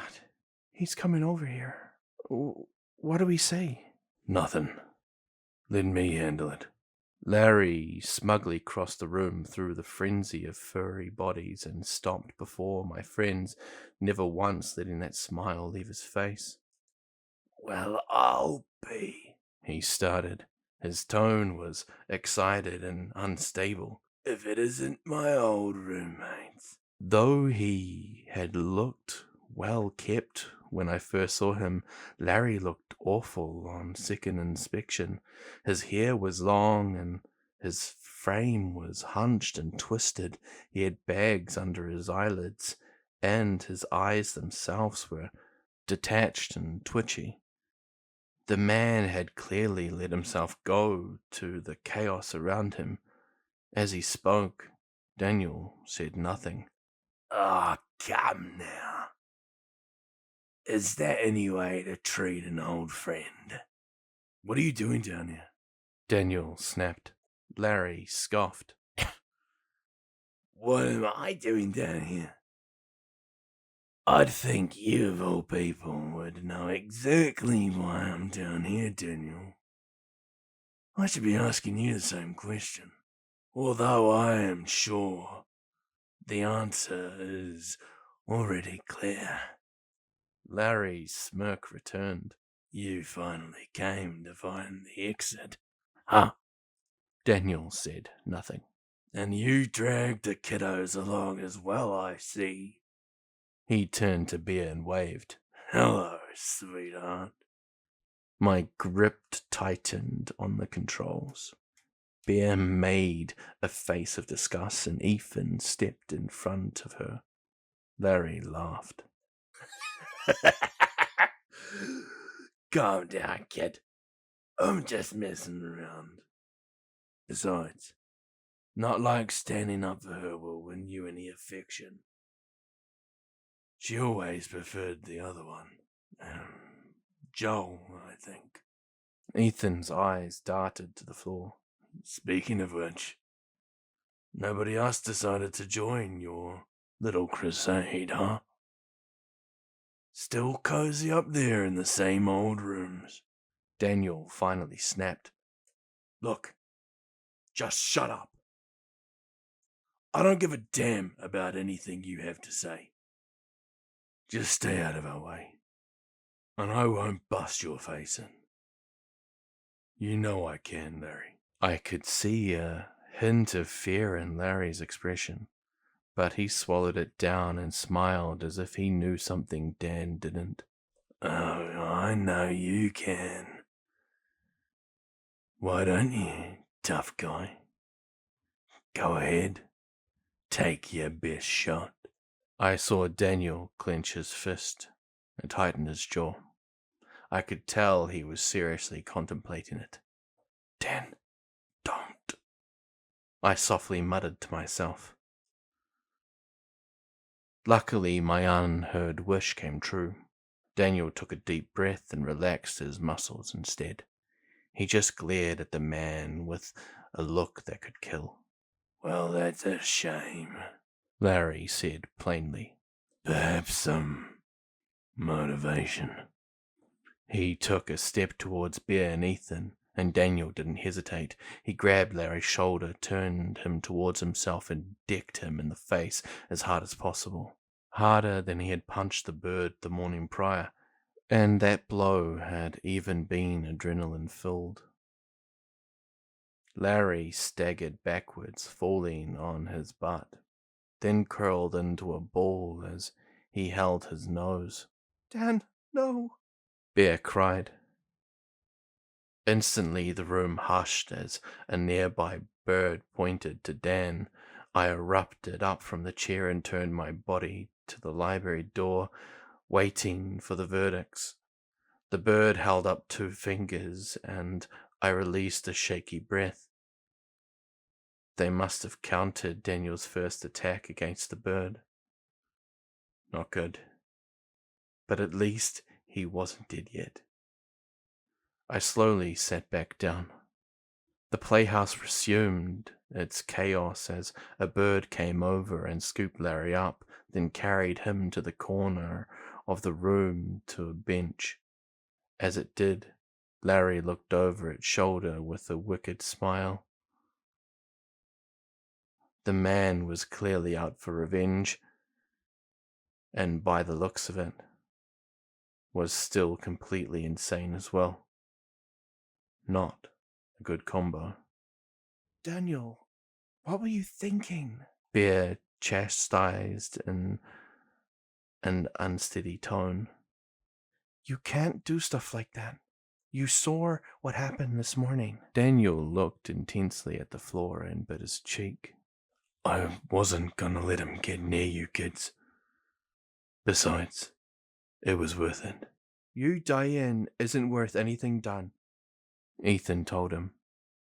he's coming over here. What do we say? Nothing. Let me handle it. Larry smugly crossed the room through the frenzy of furry bodies and stopped before my friends, never once letting that smile leave his face. Well, I'll be, he started. His tone was excited and unstable. If it isn't my old roommates. Though he had looked well kept when I first saw him, Larry looked awful on second inspection. His hair was long and his frame was hunched and twisted. He had bags under his eyelids, and his eyes themselves were detached and twitchy. The man had clearly let himself go to the chaos around him. As he spoke, Daniel said nothing. Ah, come now. Is that any way to treat an old friend? What are you doing down here? Daniel snapped. Larry scoffed. What am I doing down here? I'd think you, of all people, would know exactly why I'm down here, Daniel. I should be asking you the same question. Although I am sure the answer is already clear. Larry's smirk returned. You finally came to find the exit. Huh? Daniel said nothing. And you dragged the kiddos along as well, I see. He turned to Bear and waved. Hello, sweetheart. My grip tightened on the controls. Bear made a face of disgust and Ethan stepped in front of her. Larry laughed. Calm down, kid. I'm just messing around. Besides, not like standing up for her will win you any affection. She always preferred the other one. Joel, I think. Ethan's eyes darted to the floor. Speaking of which, nobody else decided to join your little crusade, huh? Still cozy up there in the same old rooms. Daniel finally snapped. Look, just shut up. I don't give a damn about anything you have to say. Just stay out of our way, and I won't bust your face in. You know I can, Larry. I could see a hint of fear in Larry's expression, but he swallowed it down and smiled as if he knew something Dan didn't. Oh, I know you can. Why don't you, tough guy? Go ahead. Take your best shot. I saw Daniel clench his fist and tighten his jaw. I could tell he was seriously contemplating it. Dan, don't. I softly muttered to myself. Luckily, my unheard wish came true. Daniel took a deep breath and relaxed his muscles instead. He just glared at the man with a look that could kill. Well, that's a shame, Larry said plainly. Perhaps some motivation. He took a step towards Bear and Ethan, and Daniel didn't hesitate. He grabbed Larry's shoulder, turned him towards himself, and decked him in the face as hard as possible. Harder than he had punched the bird the morning prior, and that blow had even been adrenaline-filled. Larry staggered backwards, falling on his butt, then curled into a ball as he held his nose. Dan, no! Bear cried. Instantly the room hushed as a nearby bird pointed to Dan. I erupted up from the chair and turned my body to the library door, waiting for the verdicts. The bird held up 2 fingers, and I released a shaky breath. They must have countered Daniel's first attack against the bird. Not good. But at least he wasn't dead yet. I slowly sat back down. The playhouse resumed its chaos as a bird came over and scooped Larry up, then carried him to the corner of the room to a bench. As it did, Larry looked over its shoulder with a wicked smile. The man was clearly out for revenge, and by the looks of it, was still completely insane as well. Not a good combo. Daniel, what were you thinking? Bear chastised in an unsteady tone. You can't do stuff like that. You saw what happened this morning. Daniel looked intensely at the floor and bit his cheek. I wasn't gonna let him get near you kids. Besides, it was worth it. You dying isn't worth anything, Dan. Ethan told him.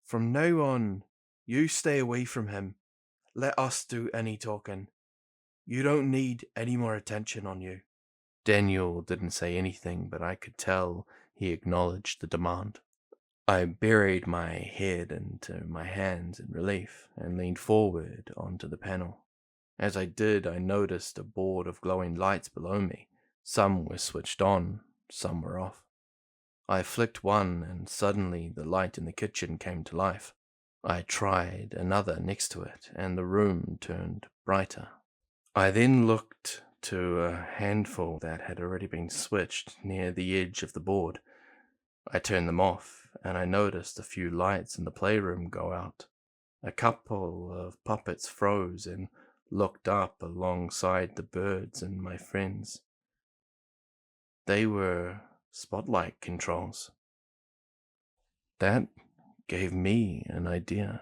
From now on, you stay away from him. Let us do any talking. You don't need any more attention on you. Daniel didn't say anything, but I could tell he acknowledged the demand. I buried my head into my hands in relief and leaned forward onto the panel. As I did, I noticed a board of glowing lights below me. Some were switched on, some were off. I flicked one, and suddenly the light in the kitchen came to life. I tried another next to it, and the room turned brighter. I then looked to a handful that had already been switched near the edge of the board. I turned them off, and I noticed a few lights in the playroom go out. A couple of puppets froze and looked up alongside the birds and my friends. They were spotlight controls. That gave me an idea.